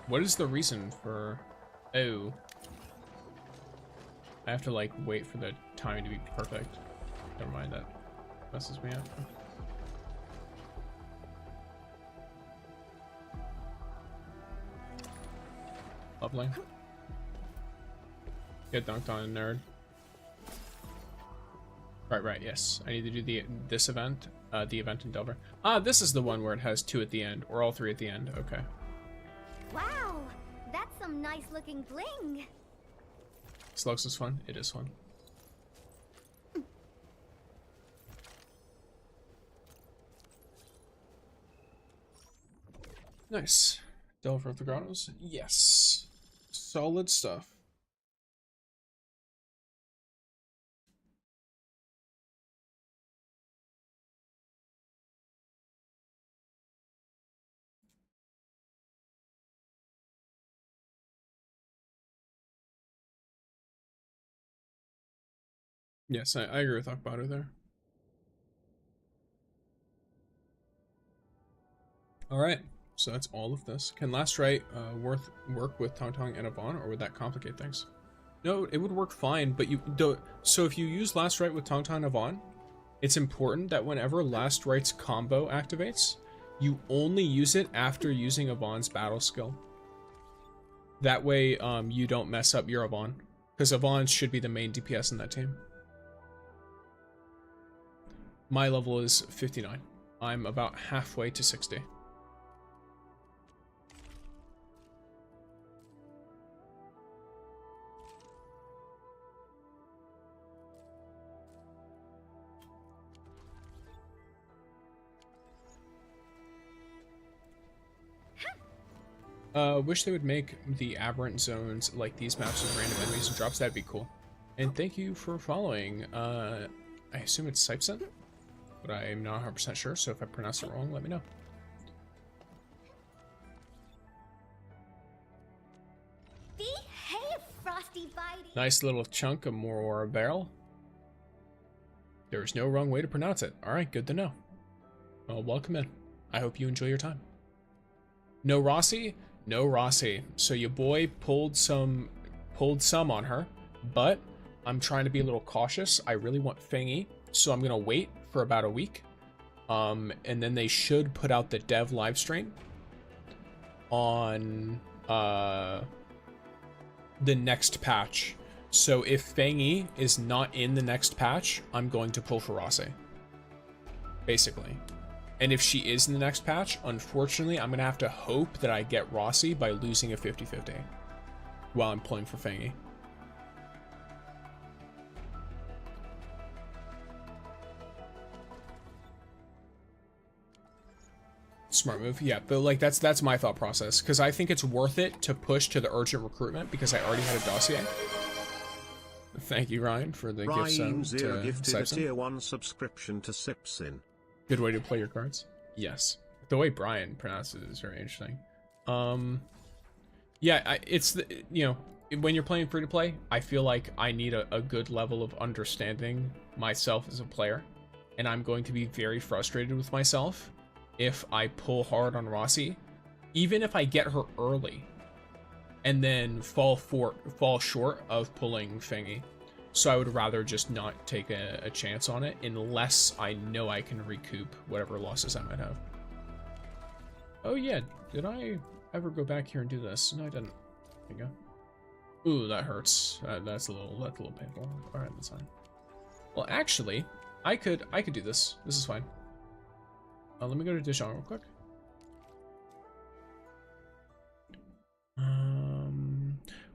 A: What is the reason for... Oh. I have to, like, wait for the timing to be perfect. Never mind, that messes me up. Lovely. Get dunked on, nerd. Right, yes. I need to do this event, the event in Delver. Ah, this is the one where it has 2 at the end, or all 3 at the end. Okay.
I: Wow, that's some nice looking bling.
A: Slugs is fun. It is fun. Nice. Delver of the Grottos? Yes. Solid stuff. Yes, I agree with Akbado there. Alright, so that's all of this. Can Last Right work with Tangtang and Avon, or would that complicate things? No, it would work fine, but you don't. So if you use Last Right with Tangtang and Avon, it's important that whenever Last Right's combo activates, you only use it after using Avon's battle skill. That way, you don't mess up your Avon, because Avon should be the main DPS in that team. My level is 59. I'm about halfway to 60. Wish they would make the aberrant zones like these maps with random enemies and drops. That'd be cool. And thank you for following. I assume it's Sipson, but I'm not 100% sure, so if I pronounce it wrong, let me know.
I: Behave, Frosty Bitey.
A: Nice little chunk of more barrel. There's no wrong way to pronounce it. Alright, good to know. Well, welcome in. I hope you enjoy your time. No Rossi? No Rossi. So your boy pulled some on her, but I'm trying to be a little cautious. I really want Fangy, so I'm gonna wait for about a week. And then they should put out the dev live stream on the next patch. So if Fangy is not in the next patch, I'm going to pull for Rossi. Basically. And if she is in the next patch, unfortunately, I'm going to have to hope that I get Rossi by losing a 50-50 while I'm pulling for Fangy. Smart move, yeah, but like that's my thought process, because I think it's worth it to push to the urgent recruitment because I already had a dossier. Thank you, Ryan, for the gift sub to
E: gifted a
A: Sipson.
E: tier 1 subscription to Sipsin.
A: Good way to play your cards. Yes. The way Brian pronounces it is very interesting. Yeah, it's the, you know, when you're playing free to play, I feel like I need a good level of understanding myself as a player, and I'm going to be very frustrated with myself if I pull hard on Rossi, even if I get her early, and then fall short of pulling Fangy. So I would rather just not take a chance on it unless I know I can recoup whatever losses I might have. Oh yeah, did I ever go back here and do this? No, I didn't. There you go. Ooh, that hurts. That's a little painful. All right, that's fine. Well, actually, I could do this. This is fine. Let me go to Dijon real quick.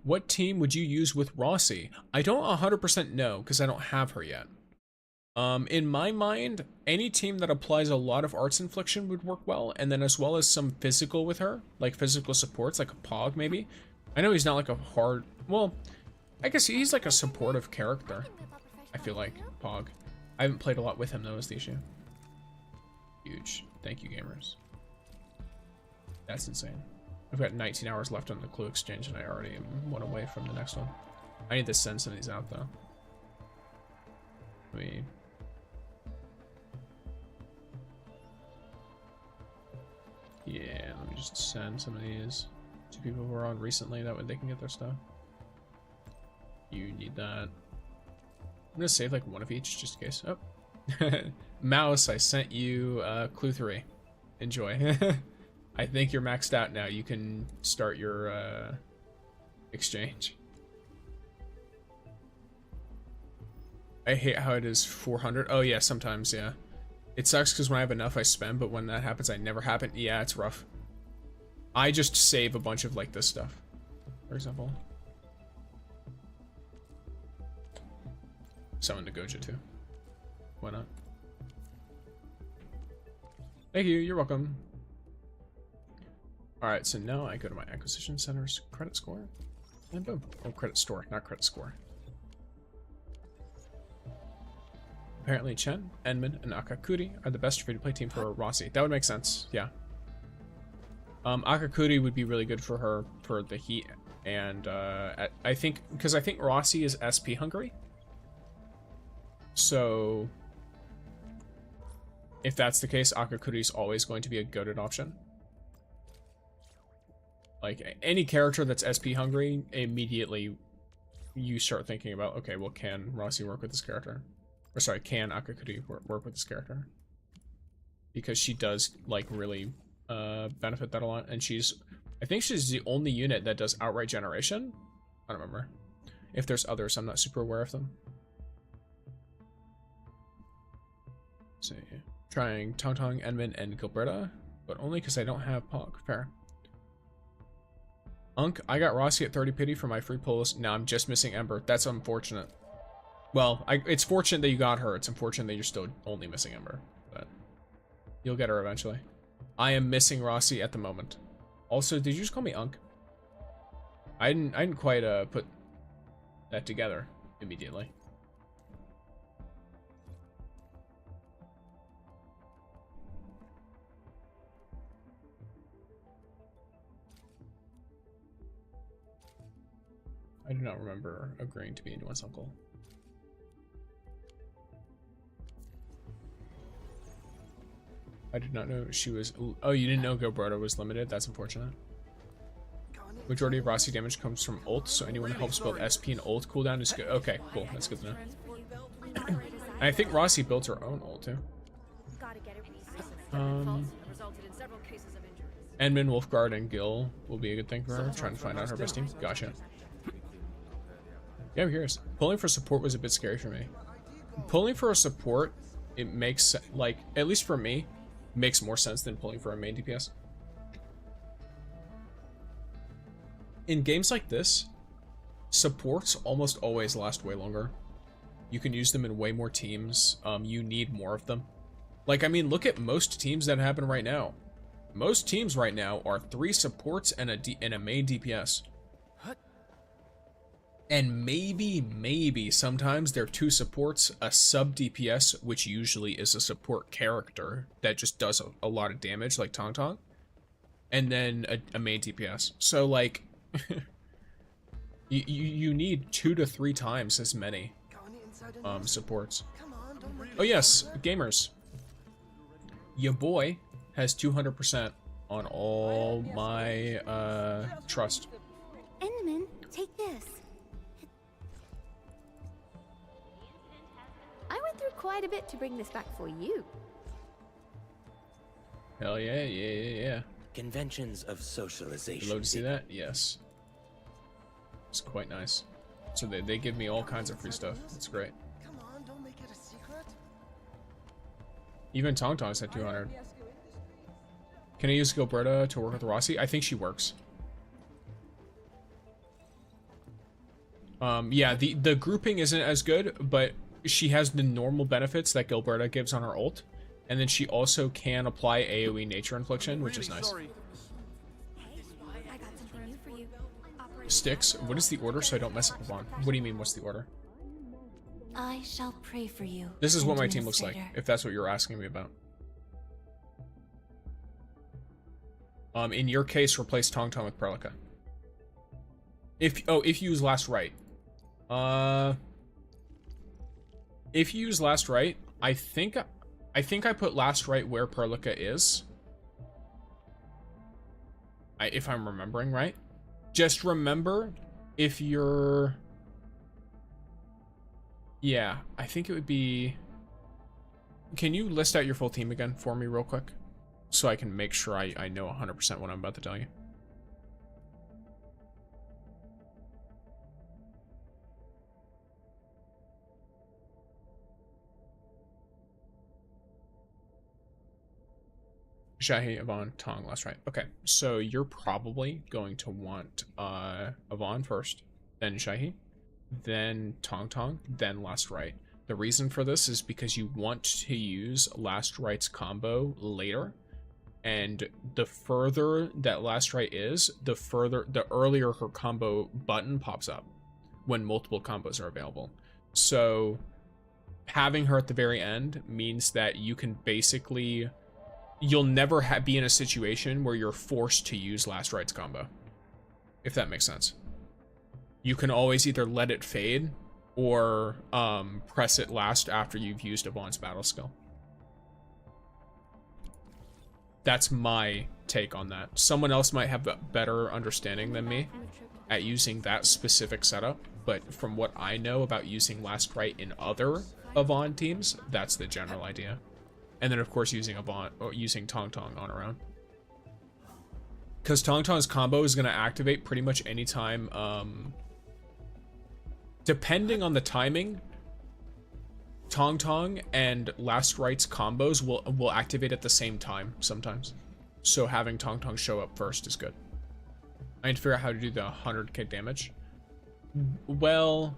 A: What team would you use with Rossi? I don't 100% know because I don't have her yet. In my mind, any team that applies a lot of arts infliction would work well, and then as well as some physical with her, like physical supports, like a Pog maybe. I know he's not like a hard, well, I guess he's like a supportive character. I feel like Pog. I haven't played a lot with him though, is the issue. Huge. Thank you, gamers. That's insane. I've got 19 hours left on the clue exchange, and I already am one away from the next one. I need to send some of these out, though. Yeah, let me just send some of these to people who are on recently. That way they can get their stuff. You need that. I'm gonna save like one of each, just in case. Oh. Mouse, I sent you clue 3. Enjoy. I think you're maxed out now. You can start your exchange. I hate how it is 400. Oh yeah, sometimes, yeah. It sucks because when I have enough, I spend, but when that happens, I never happen. Yeah, it's rough. I just save a bunch of like this stuff. for example. Summon the Goja too. Why not? Thank you, you're welcome. Alright, so now I go to my acquisition center's credit score, and boom. Oh, credit store, not credit score. Apparently Chen, Enman, and Akakuri are the best free-to-play team for Rossi. That would make sense, yeah. Akakuri would be really good for her for the heat, and I think, because I think Rossi is SP hungry. So, if that's the case, Akakuri is always going to be a goated option. Like, any character that's SP hungry, immediately you start thinking about, okay, well, can Rossi work with this character? Or sorry, can Akakuri work with this character? Because she does, like, really benefit that a lot. And I think she's the only unit that does outright generation. I don't remember. If there's others, I'm not super aware of them. So, yeah. Trying Tangtang, Enman, and Gilberta, but only because I don't have Pog. Fair. I got Rossi at 30 pity for my free pulls. Now I'm just missing Ember. That's unfortunate. Well, it's fortunate that you got her. It's unfortunate that you're still only missing Ember, but you'll get her eventually. I am missing Rossi at the moment. Also, did you just call me Unk? I didn't quite put that together immediately. I do not remember agreeing to be anyone's uncle. I did not know she was... Oh, you didn't know Gilberta was limited? That's unfortunate. Majority of Rossi damage comes from ult, so anyone who helps build SP and ult cooldown is good. Okay, cool. That's good to know. And I think Rossi built her own ult, too. Enman, Wolfguard, and Gil will be a good thing for her. Trying to find out her best team. Gotcha. Yeah, I'm curious. Pulling for support was a bit scary for me. Pulling for a support, it makes, like, at least for me, makes more sense than pulling for a main DPS. In games like this, supports almost always last way longer. You can use them in way more teams. You need more of them. Like, I mean, look at most teams that happen right now. Most teams right now are 3 supports and a main DPS. And maybe sometimes they're 2 supports, a sub DPS, which usually is a support character that just does a lot of damage, like Tangtang, and then a main DPS. So, like, you need 2 to 3 times as many supports. Oh yes, gamers. Your boy has 200% on all my trust.
B: Enman, take this. I went through quite a bit to bring this back for you.
A: Hell yeah, yeah.
J: Conventions of socialization.
A: Love to see that? Yes. It's quite nice. So they give me all kinds of free stuff. It's great.
H: Come on, don't make it a secret.
A: Even Tangtang's at 200. Can I use Gilberta to work with Rossi? I think she works. Yeah, the grouping isn't as good, but she has the normal benefits that Gilberta gives on her ult, and then she also can apply AoE nature infliction, which is nice. Sticks, what is the order so I don't mess up the bond? What do you mean, what's the order?
I: I shall pray for you.
A: This is what my team looks like, if that's what you're asking me about. In your case, replace Tangtang with Perlica. If you use Last Right. If you use Last Right, I think I put Last Right where Perlica is. If I'm remembering right. Just remember, if you're... Yeah, I think it would be... Can you list out your full team again for me real quick? So I can make sure I know 100% what I'm about to tell you. Shahi, Yvonne, Tong, last right. Okay, so you're probably going to want Yvonne first, then Shahi, then Tong, then last right. The reason for this is because you want to use last right's combo later, and the further that last right is, the earlier her combo button pops up when multiple combos are available. So having her at the very end means that you can basically, you'll never be in a situation where you're forced to use last right's combo, if that makes sense. You can always either let it fade or press it last after you've used Yvonne's battle skill. That's my take on that. Someone else might have a better understanding than me at using that specific setup, but from what I know about using last right in other Yvonne teams, that's the general idea. And then of course using Yvonne or using Tong on her own. Because Tong's combo is going to activate pretty much anytime, depending on the timing, Tong and last right's combos will activate at the same time sometimes. So having Tong show up first is good. I need to figure out how to do the 100k damage. Well,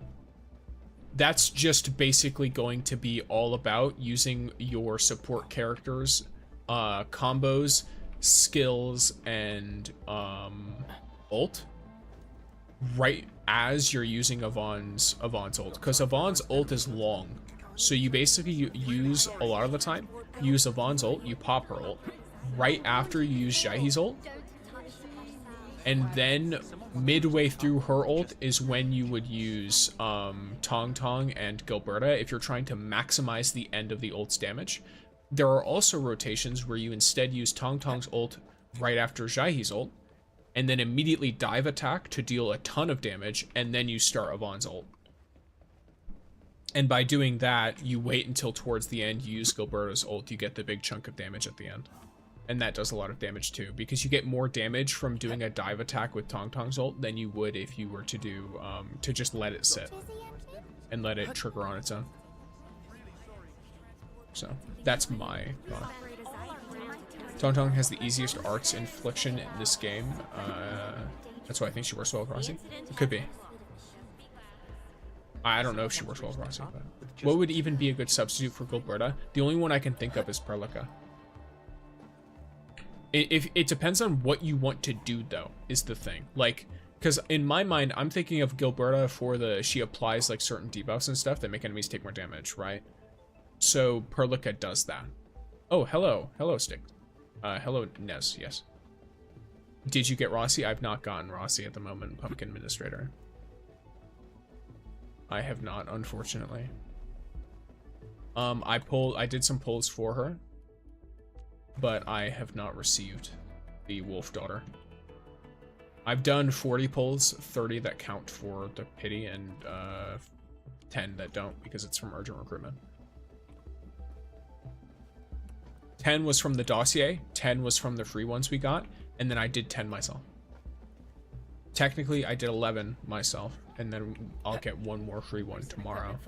A: that's just basically going to be all about using your support characters, combos, skills, and ult right as you're using Yvonne's ult, because Yvonne's ult is long. So you basically use, a lot of the time, use Yvonne's ult, you pop her ult, right after you use Jahi's ult, and then midway through her ult is when you would use Tong and Gilberta if you're trying to maximize the end of the ult's damage. There are also rotations where you instead use Tong's ult right after Jahi's ult, and then immediately dive attack to deal a ton of damage, and then you start Yvonne's ult. And by doing that, you wait until towards the end, you use Gilberta's ult, you get the big chunk of damage at the end. And that does a lot of damage too, because you get more damage from doing a dive attack with Tong's ult than you would if you were to do, to just let it sit and let it trigger on its own. So, that's my thought. Tong has the easiest arts infliction in this game. That's why I think she works well with Rossi. It could be. I don't know if she works well with Rossi, but what would even be a good substitute for Gilberta? The only one I can think of is Perlica. It depends on what you want to do, though, is the thing. Like, because in my mind, I'm thinking of Gilberta for she applies like certain debuffs and stuff that make enemies take more damage, right? So Perlica does that. Oh, hello, Stick. Hello, Nez. Yes. Did you get Rossi? I've not gotten Rossi at the moment. Pumpkin Administrator. I have not, unfortunately. I did some pulls for her, but I have not received the Wolf Daughter. I've done 40 pulls, 30 that count for the pity, and 10 that don't because it's from urgent recruitment. 10 was from the dossier, 10 was from the free ones we got, and then I did 10 myself. Technically, I did 11 myself, and then I'll get one more free one tomorrow.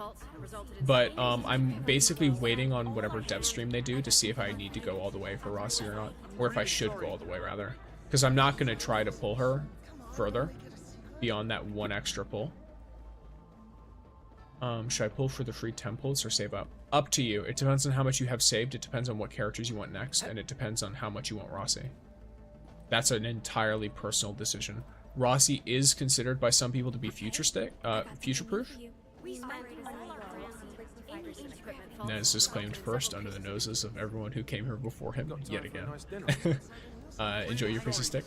A: But I'm basically waiting on whatever dev stream they do to see if I need to go all the way for Rossi or not, or if I should go all the way, rather. Because I'm not going to try to pull her further beyond that one extra pull. Should I pull for the free temples or save up? Up to you. It depends on how much you have saved. It depends on what characters you want next, and it depends on how much you want Rossi. That's an entirely personal decision. Rossi is considered by some people to be future-proof. Nez is claimed first under the noses of everyone who came here before him, yet again. Enjoy your pixie stick.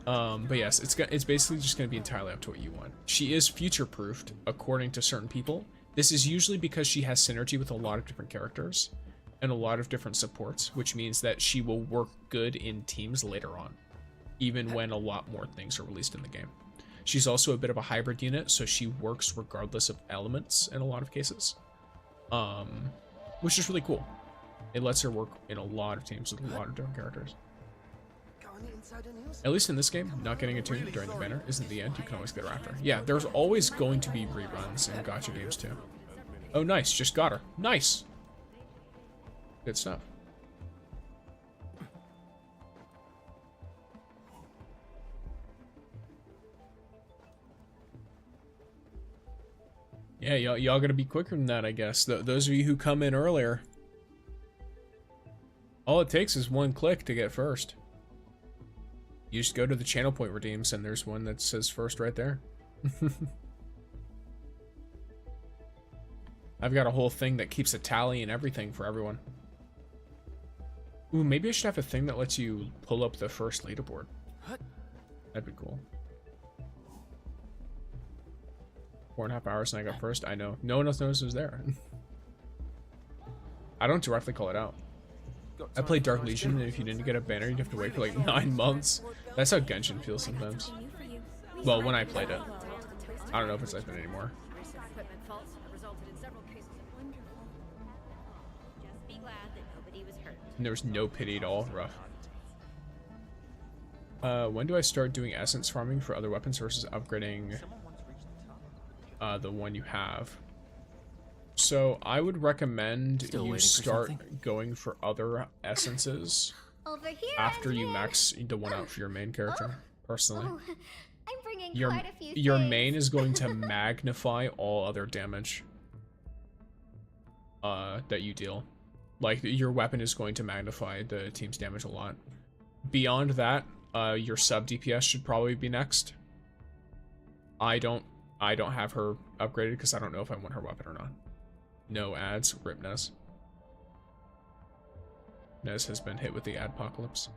A: But yes, it's basically just going to be entirely up to what you want. She is future-proofed, according to certain people. This is usually because she has synergy with a lot of different characters and a lot of different supports, which means that she will work good in teams later on, even when a lot more things are released in the game. She's also a bit of a hybrid unit, so she works regardless of elements in a lot of cases, which is really cool. It lets her work in a lot of teams with a lot of different characters. At least in this game, not getting a tune during the banner isn't the end. You can always get her after. Yeah, there's always going to be reruns in gacha games too. Oh, nice. Just got her. Nice. Good stuff. Yeah, y'all gotta be quicker than that, I guess. Those of you who come in earlier. All it takes is one click to get first. You just go to the channel point redeems and there's one that says first right there. I've got a whole thing that keeps a tally and everything for everyone. Ooh, maybe I should have a thing that lets you pull up the first leaderboard. That'd be cool. 4.5 hours and I got first. I know. No one else knows who's there. I don't directly call it out. I played Dark Legion, and if you didn't get a banner, you'd have to wait for like 9 months. That's how Genshin feels sometimes. Well, when I played it. I don't know if it's like that anymore. And there was no pity at all. Rough. When do I start doing essence farming for other weapons versus upgrading the one you have? So I would recommend you start going for other essences
I: Over here,
A: after you max the one out for your main character. Personally,
I: I'm bringing
A: your
I: quite a few
A: your
I: things.
A: main is going to magnify all other damage that you deal. Like your weapon is going to magnify the team's damage a lot. Beyond that, your sub DPS should probably be next. I don't have her upgraded because I don't know if I want her weapon or not. No ads, rip Nez. Nez has been hit with the adpocalypse.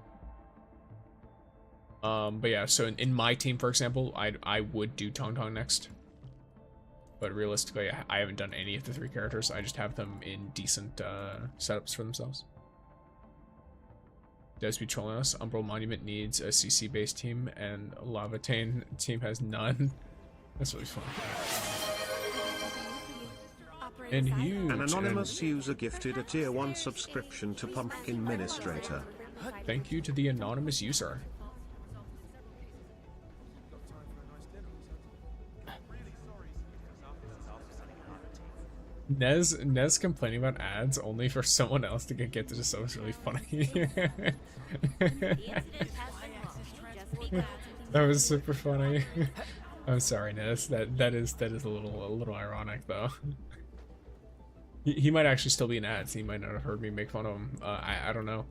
A: But yeah, so in my team, for example, I would do Tangtang next. But realistically, I haven't done any of the 3 characters. I just have them in decent setups for themselves. Does be trolling us. Umbral Monument needs a CC-based team, and Lavatane team has none. That's really fun. And huge.
E: An anonymous user gifted a tier 1 subscription to Pumpkin Administrator.
A: Thank you to the anonymous user. Nez complaining about ads only for someone else to get gifted is so really funny. That was super funny. I'm sorry, Nez. That is a little ironic though. He might actually still be in ads. He might not have heard me make fun of him. I don't know.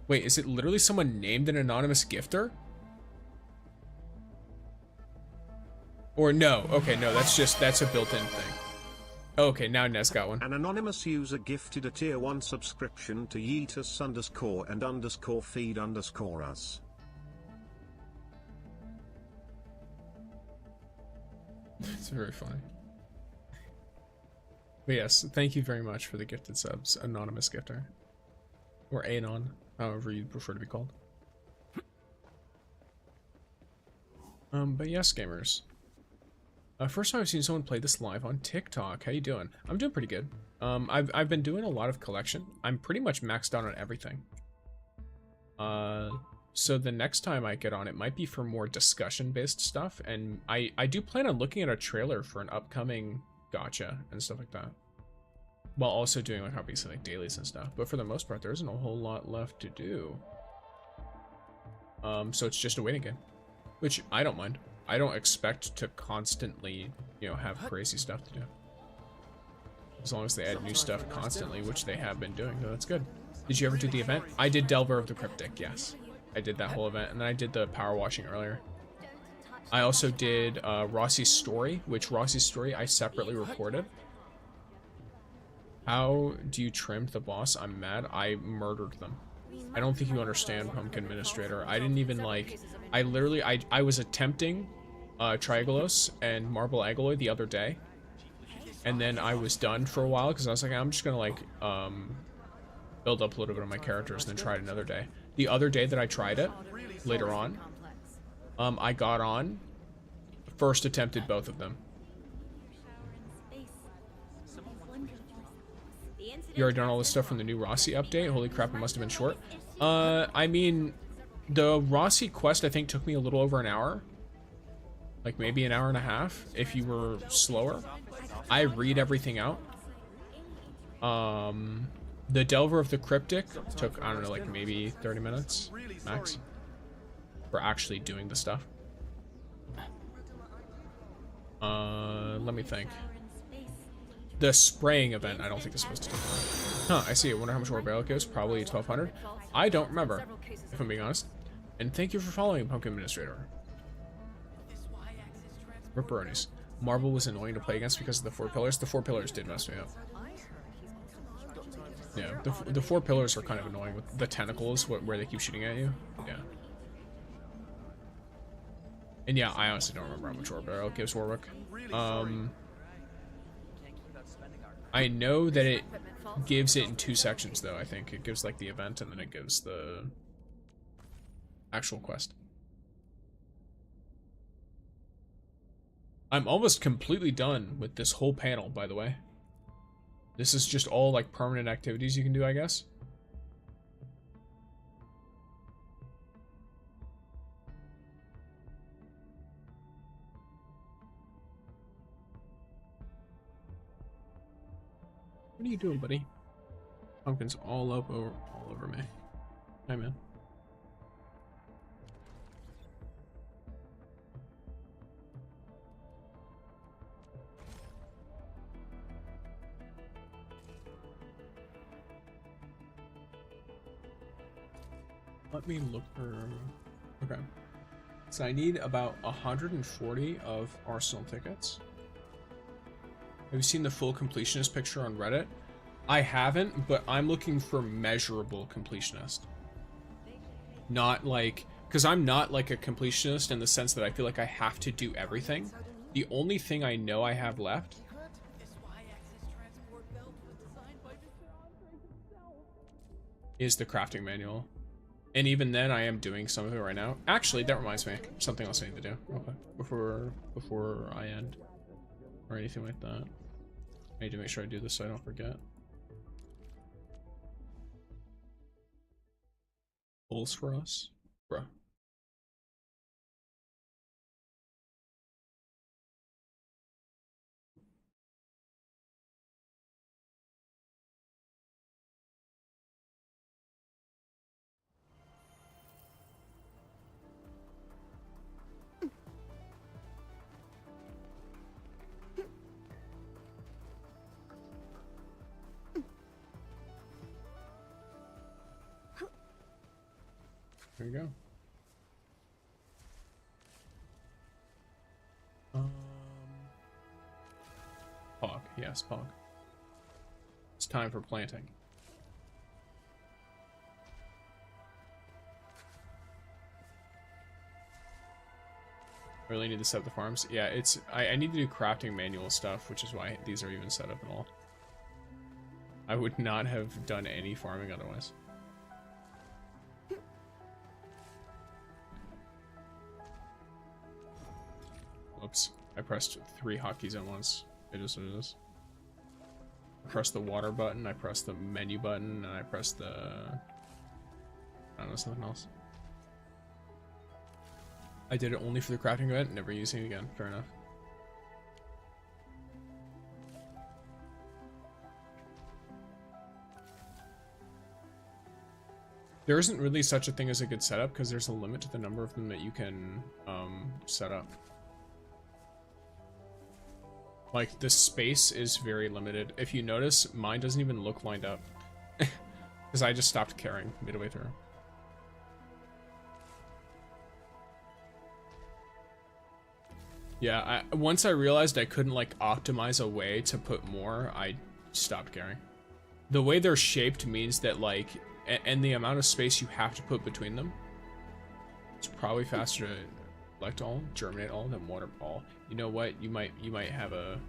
A: Wait, is it literally someone named an anonymous gifter? Or no? Okay, no, that's a built-in thing. Okay, now Nez got one.
E: An anonymous user gifted a tier 1 subscription to yeetus_and_feed_us.
A: It's very funny. But yes, thank you very much for the gifted subs, anonymous gifter. Or anon, however you prefer to be called. But yes, gamers. First time I've seen someone play this live on TikTok. How you doing? I'm doing pretty good. I've been doing a lot of collection. I'm pretty much maxed out on everything. So the next time I get on, it might be for more discussion-based stuff, and I do plan on looking at a trailer for an upcoming gacha and stuff like that, while also doing like obviously like dailies and stuff. But for the most part, there isn't a whole lot left to do. So it's just a waiting game, which I don't mind. I don't expect to constantly, you know, have crazy stuff to do. As long as they add new stuff constantly, which they have been doing, so that's good. Did you ever do the event? I did Delver of the Cryptic, yes. I did that whole event, and then I did the power washing earlier. I also did Rossi's story, which Rossi's story I separately recorded. How do you trim the boss? I'm mad. I murdered them. I don't think you understand, Pumpkin Administrator. I didn't even like... I literally... I was attempting Trigolos and Marble Agaloy the other day. And then I was done for a while because I was like, I'm just gonna like build up a little bit of my characters and then try it another day. The other day that I tried it, later on, I got on, first attempted both of them. You already done all this stuff from the new Rossi update? Holy crap, it must have been short. I mean, the Rossi quest I think took me a little over an hour. Like maybe an hour and a half if you were slower. I read everything out. The Delver of the Cryptic took, I don't know, like maybe 30 minutes max for actually doing the stuff. Let me think. The spraying event, I don't think is supposed to take long. Huh, I see. I wonder how much more barrel it goes. Probably 1200. I don't remember, if I'm being honest. And thank you for following, Pumpkin Administrator. Ripperonis. Marble was annoying to play against because of the 4 pillars. The 4 pillars did mess me up. Yeah, the 4 pillars are kind of annoying with the tentacles, where they keep shooting at you. Yeah. And yeah, I honestly don't remember how much ore barrel it gives Warwick. I know that it gives it in 2 sections, though. I think it gives like the event, and then it gives the actual quest. I'm almost completely done with this whole panel, by the way. This is just all like permanent activities you can do, I guess. What are you doing, buddy? Pumpkin's all over me. Hi, man. Let me look for... Okay. So I need about 140 of Arsenal tickets. Have you seen the full completionist picture on Reddit? I haven't, but I'm looking for measurable completionist. Not like... Because I'm not like a completionist in the sense that I feel like I have to do everything. The only thing I know I have left is the crafting manual. And even then, I am doing some of it right now. Actually, that reminds me. Something else I need to do. Okay. Before I end. Or anything like that. I need to make sure I do this so I don't forget. Pulls for us? Bruh. There you go. Pog. Yes, Pog. It's time for planting. I really need to set up the farms. Yeah, it's... I need to do crafting manual stuff, which is why these are even set up at all. I would not have done any farming otherwise. Oops. I pressed 3 hotkeys at once. It is what it is. I pressed the water button, I pressed the menu button, and I pressed the... I don't know, something else. I did it only for the crafting event, never using it again. Fair enough. There isn't really such a thing as a good setup, because there's a limit to the number of them that you can set up. Like, the space is very limited. If you notice, mine doesn't even look lined up. Because I just stopped caring midway through. Yeah, once I realized I couldn't, like, optimize a way to put more, I stopped caring. The way they're shaped means that, like, and the amount of space you have to put between them, it's probably faster to elect all, germinate all, than water all. You know what? You might have a...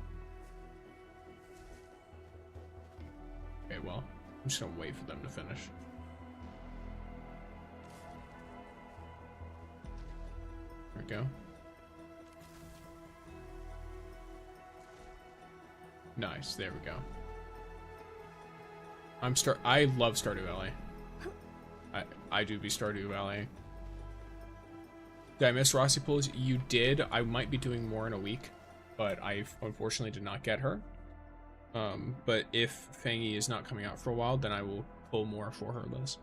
A: Okay, well, I'm just gonna wait for them to finish. There we go. Nice, there we go. I love Stardew Valley. I do be Stardew Valley. Did I miss Rossi pulls? You did. I might be doing more in a week, but I unfortunately did not get her. But if Fangy is not coming out for a while, then I will pull more for her, Liz.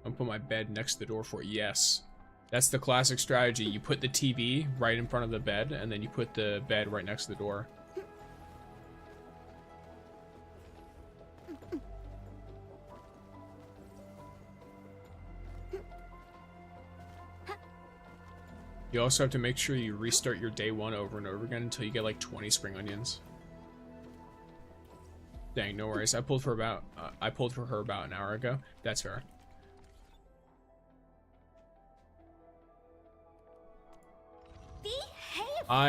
A: I'll put my bed next to the door for it. Yes. That's the classic strategy. You put the TV right in front of the bed, and then you put the bed right next to the door. You also have to make sure you restart your day one over and over again until you get like 20 spring onions. Dang, no worries. I pulled for her about an hour ago. That's fair. What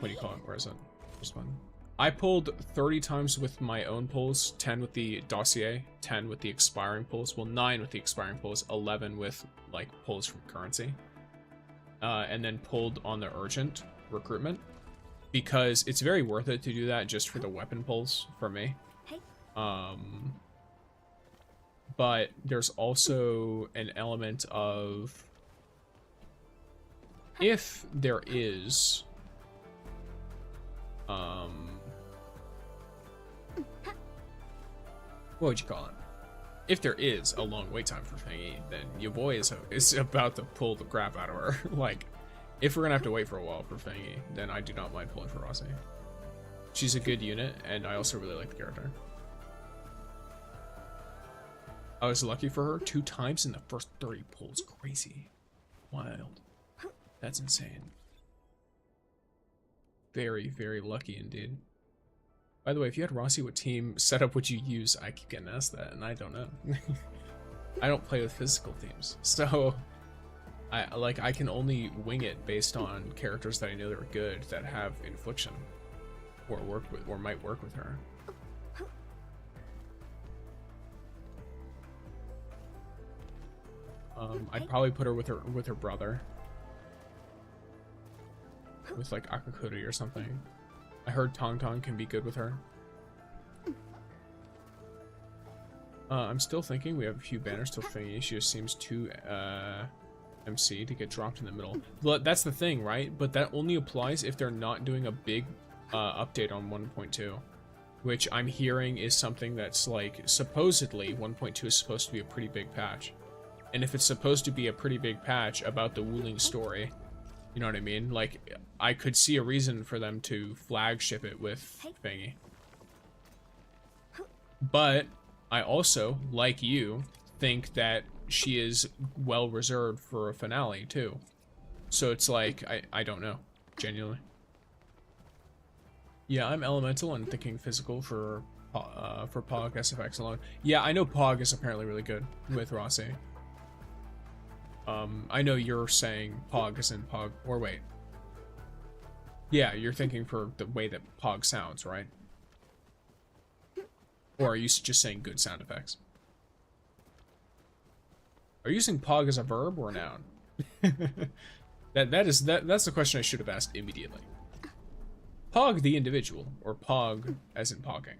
A: do you call it? Where is it? This one. I pulled 30 times with my own pulls, 10 with the dossier, 10 with the expiring pulls, well 9 with the expiring pulls, 11 with like pulls from currency. And then pulled on the urgent recruitment because it's very worth it to do that just for the weapon pulls for me. But there's also an element of if there is what would you call it? If there is a long wait time for Fangy, then your boy is about to pull the crap out of her. Like, if we're gonna have to wait for a while for Fangy, then I do not mind pulling for Rossi. She's a good unit, and I also really like the character. I was lucky for her 2 times in the first 30 pulls. Crazy. Wild. That's insane. Very, very lucky indeed. By the way, if you had Rossi, what team setup would you use? I keep getting asked that, and I don't know. I don't play with physical teams, so I can only wing it based on characters that I know that are good, that have infliction, or work with, or might work with her. I'd probably put her with her brother, with like Akakuri or something. I heard Tangtang can be good with her. I'm still thinking we have a few banners till Fangy. She just seems too MC to get dropped in the middle. But that's the thing, right? But that only applies if they're not doing a big update on 1.2, which I'm hearing is something that's like supposedly 1.2 is supposed to be a pretty big patch. And if it's supposed to be a pretty big patch about the Wuling story, you know what I mean? Like, I could see a reason for them to flagship it with Fangy. But I also, like you, think that she is well reserved for a finale too. So it's like, I don't know, genuinely. Yeah, I'm elemental and thinking physical for Pog SFX alone. Yeah, I know Pog is apparently really good with Rossi. I know you're saying Pog is in Pog, or wait. Yeah, you're thinking for the way that Pog sounds, right? Or are you just saying good sound effects? Are you using Pog as a verb or a noun? That's the question I should have asked immediately. Pog the individual, or Pog as in pogging.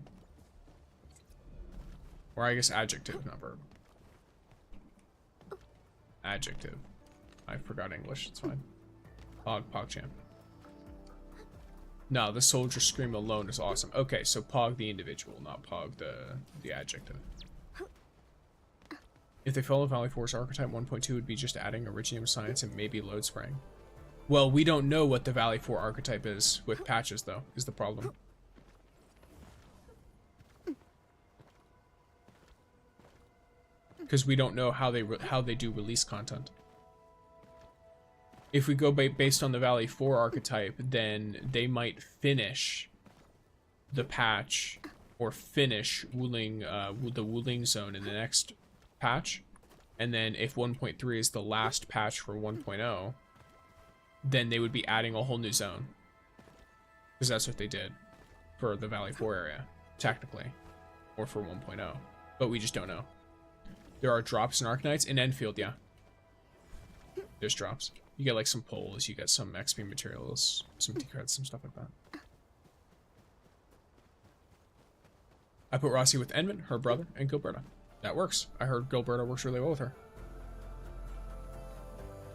A: Or I guess adjective, not verb. Adjective. I forgot English, it's fine. PogChamp. No, the soldier scream alone is awesome. Okay, so Pog the individual, not Pog the adjective. If they follow Valley Force archetype, 1.2 would be just adding Originium Science and maybe load spraying. Well, we don't know what the Valley 4 archetype is with patches, though, is the problem. Because we don't know how they do release content. If we go based on the Valley 4 archetype, then they might finish the patch or finish Wuling, the Wuling zone in the next patch. And then if 1.3 is the last patch for 1.0, then they would be adding a whole new zone. Because that's what they did for the Valley 4 area, technically. Or for 1.0. But we just don't know. There are drops in Arknights. In Endfield, yeah. There's drops. You get like some poles, you get some XP materials, some decreds, some stuff like that. I put Rossi with Edmund, her brother, and Gilberta. That works. I heard Gilberta works really well with her.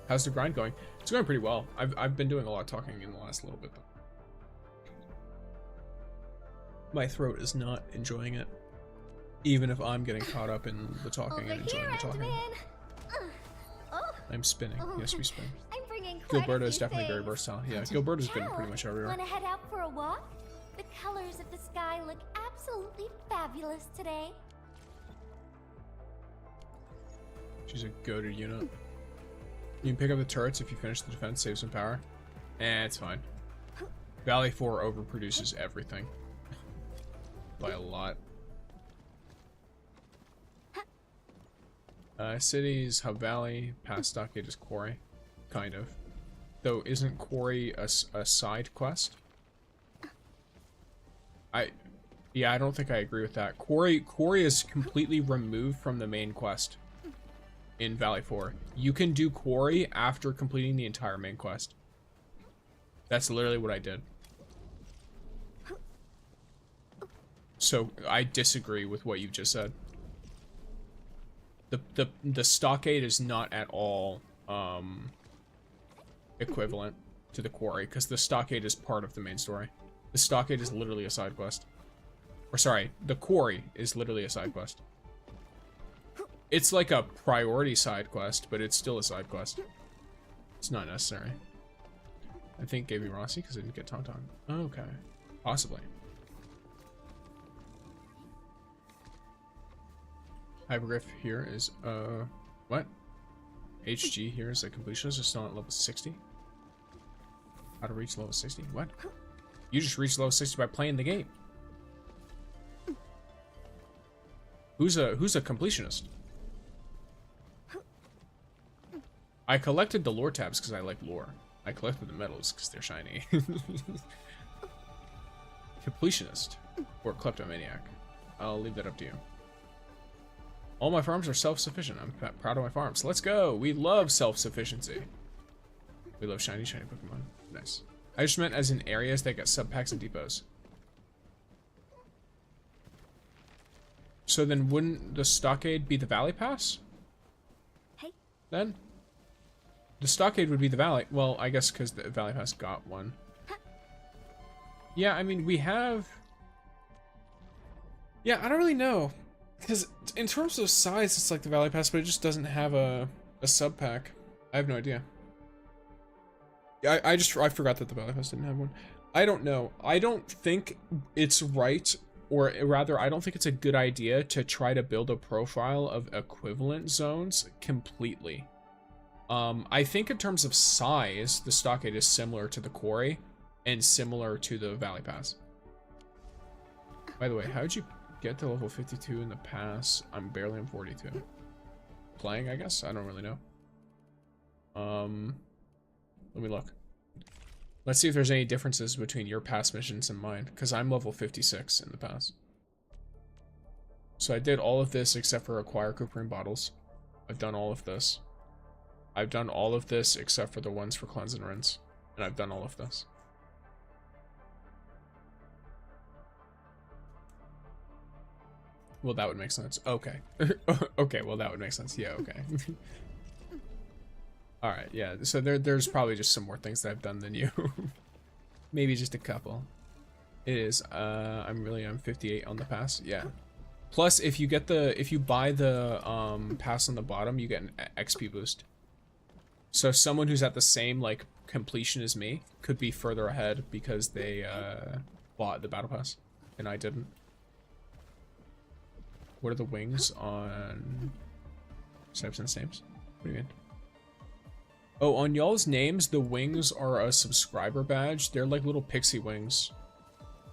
A: How's the grind going? It's going pretty well. I've been doing a lot of talking in the last little bit, though. My throat is not enjoying it. Even if I'm getting caught up in the talking and enjoying the talking.
I: Oh,
A: I'm spinning. Yes, we spin.
I: I'm bringing quite
A: Gilberto
I: a
A: is
I: few
A: definitely very
I: things.
A: versatile. Yeah, Gilberto's good pretty much everywhere.
I: Want to head out for a walk? The colors of the sky look absolutely fabulous today.
A: She's a goated unit. You can pick up the turrets if you finish the defense, save some power. It's fine. Valley 4 overproduces everything. By a lot. Cities, Hub Valley, past Stockade is Quarry. Kind of. Though, isn't Quarry a side quest? Yeah, I don't think I agree with that. Quarry is completely removed from the main quest in Valley 4. You can do Quarry after completing the entire main quest. That's literally what I did. So, I disagree with what you just said. The Stockade is not at all equivalent to the Quarry, because the Stockade is part of the main story. The Stockade is literally a side quest. Or sorry, the Quarry is literally a side quest. It's like a priority side quest, but it's still a side quest. It's not necessary. I think gave me Rossi because I didn't get tangtang. Okay. Possibly. Hypergriff here is, what? HG here is a completionist, is still at level 60. How to reach level 60? What? You just reached level 60 by playing the game. Who's a completionist? I collected the lore tabs because I like lore. I collected the medals because they're shiny. Completionist or kleptomaniac. I'll leave that up to you. All my farms are self-sufficient. I'm proud of my farms. Let's go. We love self-sufficiency. We love shiny Pokemon. Nice. I just meant as in areas that get sub-packs and depots. So then wouldn't the Stockade be the Valley Pass?
F: Hey.
A: Then? The Stockade would be the Valley. Well, I guess because the Valley Pass got one. Yeah, I mean, we have... Yeah, I don't really know. Because in terms of size, it's like the Valley Pass, but it just doesn't have a sub-pack. I have no idea. Yeah, I forgot that the Valley Pass didn't have one. I don't know. I don't think it's right, or rather, I don't think it's a good idea to try to build a profile of equivalent zones completely. I think in terms of size, the Stockade is similar to the Quarry and similar to the Valley Pass. By the way, how'd you get to level 52 in the pass? I'm barely on 42. Playing, I guess? I don't really know. Let me look. Let's see if there's any differences between your past missions and mine, because I'm level 56 in the pass. So I did all of this except for acquire Cooperine bottles. I've done all of this. I've done all of this except for the ones for cleanse and rinse. And I've done all of this. Well, that would make sense. Okay. Okay, well, that would make sense. Yeah, okay. Alright, yeah. So there's probably just some more things that I've done than you. Maybe just a couple. It is. I'm 58 on the pass. Yeah. Plus, if you buy the pass on the bottom, you get an XP boost. So someone who's at the same like completion as me could be further ahead because they bought the battle pass and I didn't. What are the wings on Samson's names? What do you mean? Oh, on y'all's names, the wings are a subscriber badge. They're like little pixie wings.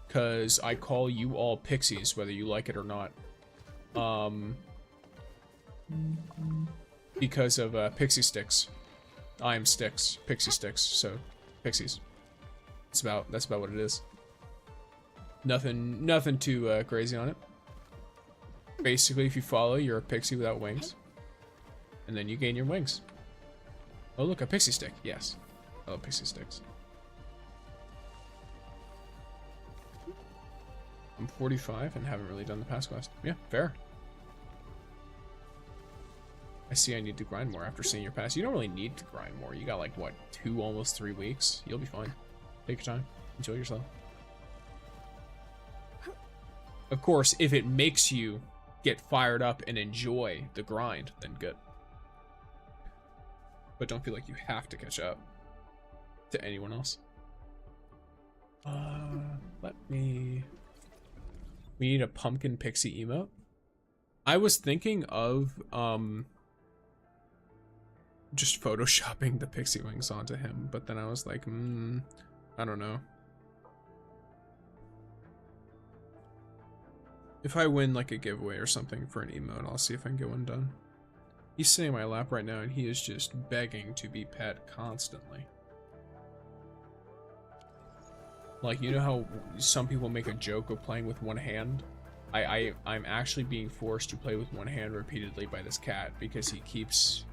A: Cause I call you all pixies, whether you like it or not. Because of pixie sticks. I am sticks, pixie sticks, so pixies. That's about what it is. Nothing too crazy on it. Basically, if you follow, you're a pixie without wings. And then you gain your wings. Oh look, a pixie stick, yes. I love pixie sticks. I'm 45 and haven't really done the past quest. Yeah, fair. I see I need to grind more after seeing your pass. You don't really need to grind more. You got like, what, almost 3 weeks? You'll be fine. Take your time. Enjoy yourself. Of course, if it makes you get fired up and enjoy the grind, then good. but don't feel like you have to catch up to anyone else. We need a pumpkin pixie emote. I was thinking of just photoshopping the pixie wings onto him, but then I was like, I don't know. If I win like a giveaway or something for an emote, I'll see if I can get one done. He's sitting in my lap right now and he is just begging to be pet constantly. Like, you know how some people make a joke of playing with one hand? I'm actually being forced to play with one hand repeatedly by this cat because he keeps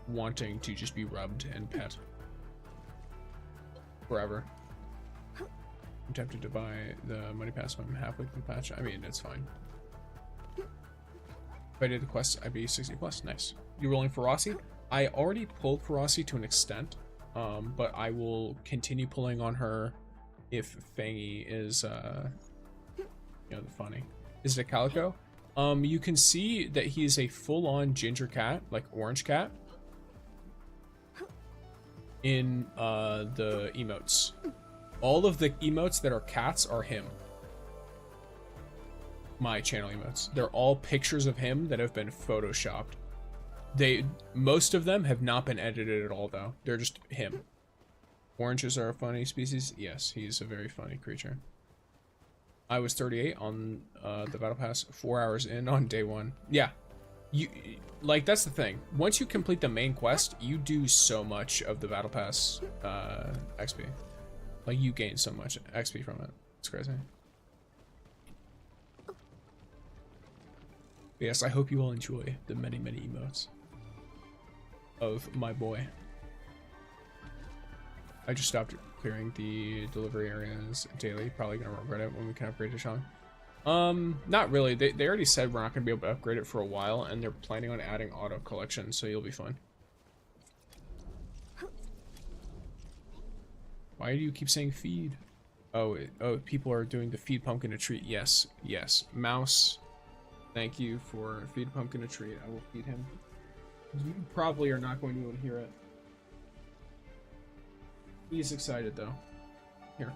A: wanting to just be rubbed and pet forever. I'm tempted to buy the money pass when I'm halfway through the patch. I mean, it's fine. If I did the quest, I'd be 60 plus. Nice. You rolling for Rossi? I already pulled for Rossi to an extent, but I will continue pulling on her if Fangy is, you know, the funny. Is it a calico? You can see that he is a full-on ginger cat, like orange cat, in the emotes. All of the emotes that are cats are him. My channel emotes. They're all pictures of him that have been photoshopped. Most of them have not been edited at all, though. They're just him. Oranges are a funny species. Yes, he's a very funny creature. I was 38 on the battle pass, 4 hours in on day 1. Yeah, you like, that's the thing. Once you complete the main quest, you do so much of the battle pass XP. Like, you gain so much XP from it. It's crazy. But yes, I hope you all enjoy the many, many emotes of my boy. I just stopped clearing the delivery areas daily. Probably gonna regret it when we can upgrade to Sean. Not really. They already said we're not gonna be able to upgrade it for a while, and they're planning on adding auto collection, so you'll be fine. Why do you keep saying feed? Oh, people are doing the feed pumpkin a treat. Yes, yes. Mouse, thank you for feed pumpkin a treat. I will feed him. You probably are not going to be able to hear it. He's excited though. Here,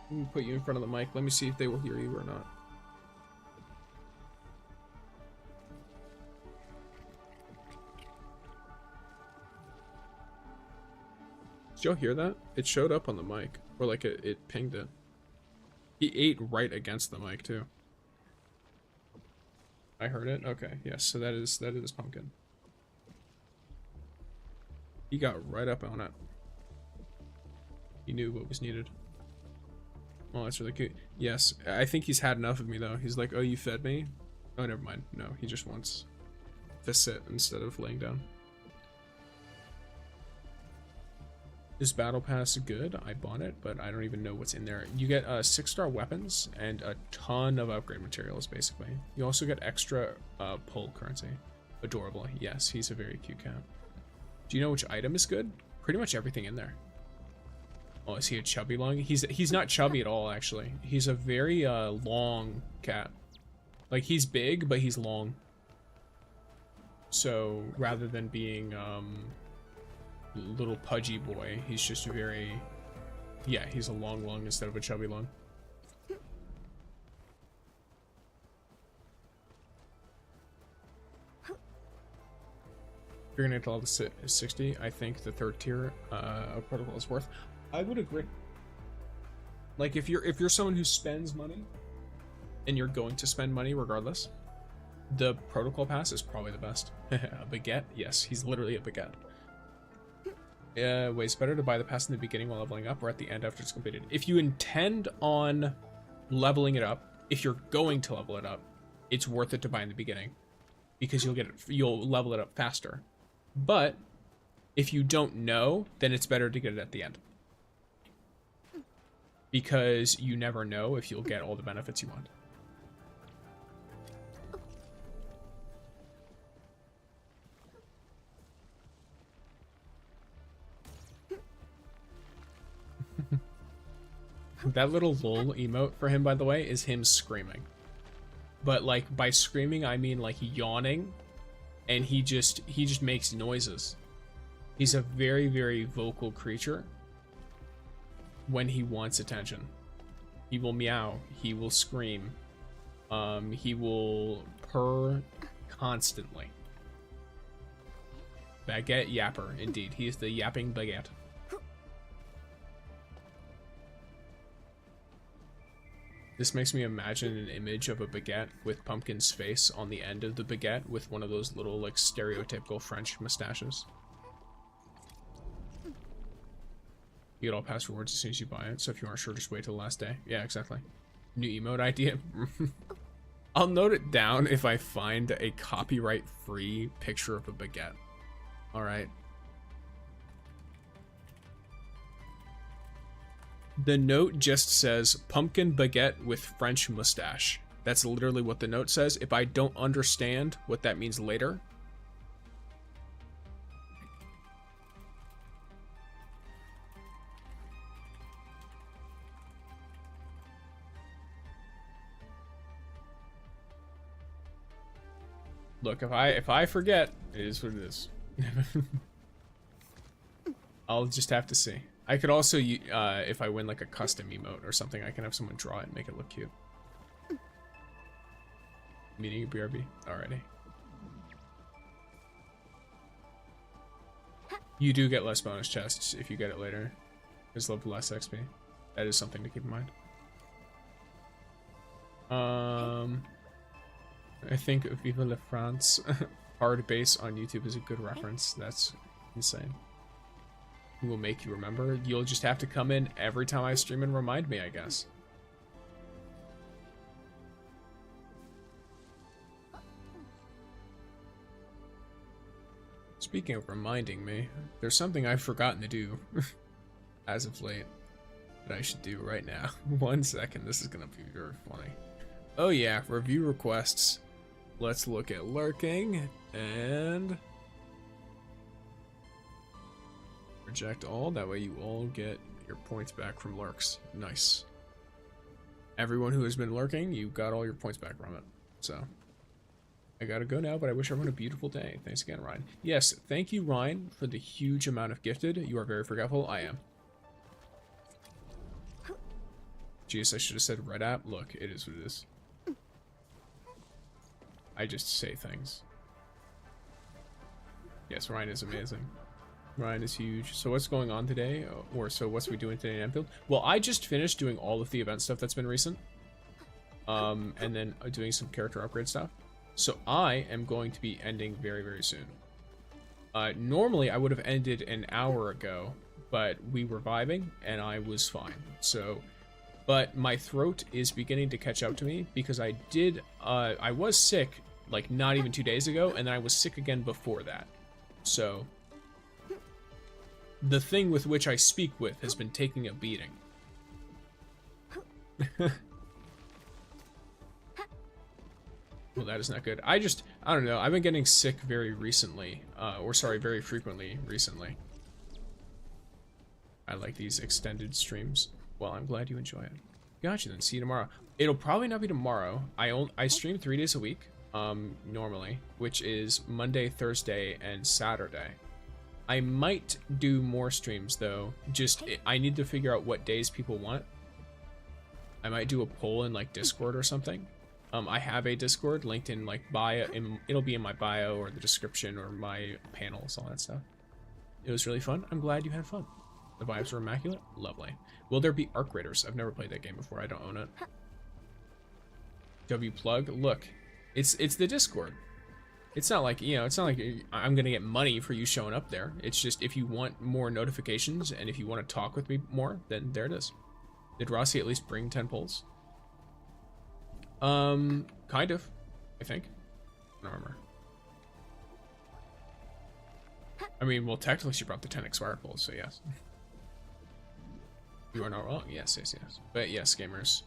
A: let me put you in front of the mic. Let me see if they will hear you or not. Did y'all hear that? It showed up on the mic, or like it pinged it. He ate right against the mic too. I heard it. Okay, yes. So that is pumpkin. He got right up on it. He knew what was needed. Oh, that's really cute. Yes, I think he's had enough of me though. He's like, oh, you fed me? Oh, never mind. No, he just wants to sit instead of laying down. Is Battle Pass good? I bought it, but I don't even know what's in there. You get 6-star weapons and a ton of upgrade materials, basically. You also get extra pull currency. Adorable. Yes, he's a very cute cat. Do you know which item is good? Pretty much everything in there. Oh, is he a chubby long? He's not chubby at all, actually. He's a very long cat. Like, he's big, but he's long. So, rather than being little pudgy boy, he's just a very... Yeah, he's a long instead of a chubby long. If you're gonna get to level 60, I think the 3rd tier of protocol is worth. I would agree. Like, if you're someone who spends money, and you're going to spend money regardless, the protocol pass is probably the best. A baguette? Yes, he's literally a baguette. Wait, it's better to buy the pass in the beginning while leveling up, or at the end after it's completed. If you intend on leveling it up, if you're going to level it up, it's worth it to buy in the beginning, because you'll level it up faster. But if you don't know, then it's better to get it at the end, because you never know if you'll get all the benefits you want. That little lol emote for him, by the way, is him screaming. But like, by screaming I mean like yawning, and he just makes noises. He's a very, very vocal creature when he wants attention. He will meow. He will scream. He will purr constantly. Baguette yapper, indeed. He is the yapping baguette. This makes me imagine an image of a baguette with Pumpkin's face on the end of the baguette with one of those little, like, stereotypical French mustaches. You get all past rewards as soon as you buy it, so if you aren't sure, just wait till the last day. Yeah, exactly. New emote idea. I'll note it down if I find a copyright-free picture of a baguette. Alright. The note just says, pumpkin baguette with French mustache. That's literally what the note says. If I don't understand what that means later, look, if I forget, it is what it is. I'll just have to see. I could also, if I win like a custom emote or something, I can have someone draw it and make it look cute. Meeting a BRB. Alrighty. You do get less bonus chests if you get it later. There's less XP. That is something to keep in mind. I think Vive la France hard base on YouTube is a good reference. That's insane. Who will make you remember? You'll just have to come in every time I stream and remind me, I guess. Speaking of reminding me, there's something I've forgotten to do as of late that I should do right now. 1 second, this is gonna be very funny. Oh yeah, review requests. Let's look at lurking and reject all. That way you all get your points back from lurks. Nice. Everyone who has been lurking, you got all your points back from it. So I gotta go now, but I wish everyone a beautiful day. Thanks again, Ryan. Yes, thank you, Ryan, for the huge amount of gifted. You are very forgetful. I am. Jeez, I should have said red app. Look, it is what it is. I just say things. Yes, Ryan is amazing. Ryan is huge. So what's going on today? Or so what's we doing today in Endfield? Well, I just finished doing all of the event stuff that's been recent. And then doing some character upgrade stuff. So I am going to be ending very, very soon. Normally I would have ended an hour ago, but we were vibing and I was fine. So, but my throat is beginning to catch up to me because I was sick like not even 2 days ago, and then I was sick again before that. So the thing with which I speak with has been taking a beating. Well, that is not good. I don't know. I've been getting sick very recently, very frequently recently. I like these extended streams. Well, I'm glad you enjoy it. Gotcha, then see you tomorrow. It'll probably not be tomorrow. I stream 3 days a week, normally, which is Monday, Thursday, and Saturday. I might do more streams though. I need to figure out what days people want. I might do a poll in like Discord or something. I have a Discord linked in like bio, it'll be in my bio or the description or my panels, all that stuff. It was really fun. I'm glad you had fun. The vibes were immaculate. Lovely. Will there be Arc Raiders? I've never played that game before. I don't own it. W plug. Look, it's the Discord. It's not like, you know, it's not like I'm gonna get money for you showing up there. It's just if you want more notifications and if you want to talk with me more, then there it is. Did Rossi at least bring 10 polls? Kind of, I think. I don't remember. I mean, well, technically she brought the 10 expired polls, so yes. You are not wrong. Yes, yes, yes. But yes, gamers.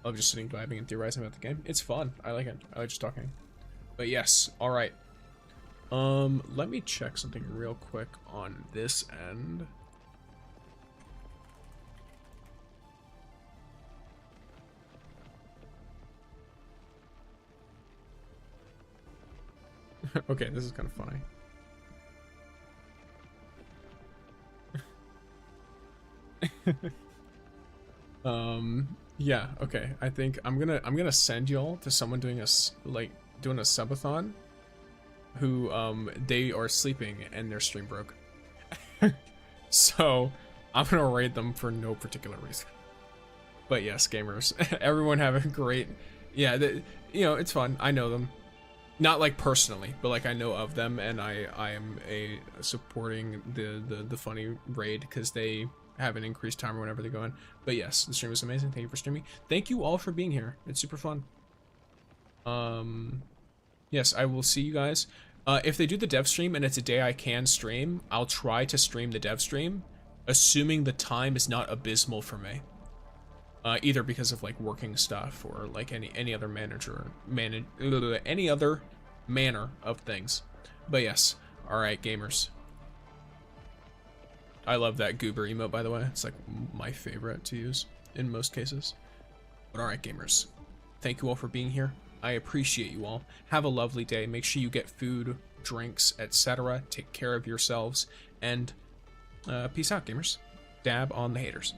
A: I love just sitting, vibing, and theorizing about the game. It's fun. I like it. I like just talking. But yes, alright. Let me check something real quick on this end. Okay, this is kind of funny. Yeah, okay. I think I'm gonna send y'all to someone doing doing a subathon who they are sleeping and their stream broke. So I'm gonna raid them for no particular reason. But yes, gamers, everyone have a great, yeah, you know, it's fun. I know them, not like personally, but like I know of them, and I am supporting the funny raid because they have an increased timer whenever they go in. But yes, the stream was amazing. Thank you for streaming. Thank you all for being here. It's super fun. Yes, I will see you guys. If they do the dev stream and it's a day I can stream, I'll try to stream the dev stream, assuming the time is not abysmal for me. Either because of like working stuff or like any other any other manner of things. But yes, all right, gamers. I love that goober emote, by the way. It's like my favorite to use in most cases. But all right, gamers, thank you all for being here. I appreciate you all. Have a lovely day. Make sure you get food, drinks, etc. Take care of yourselves, and peace out, gamers. Dab on the haters.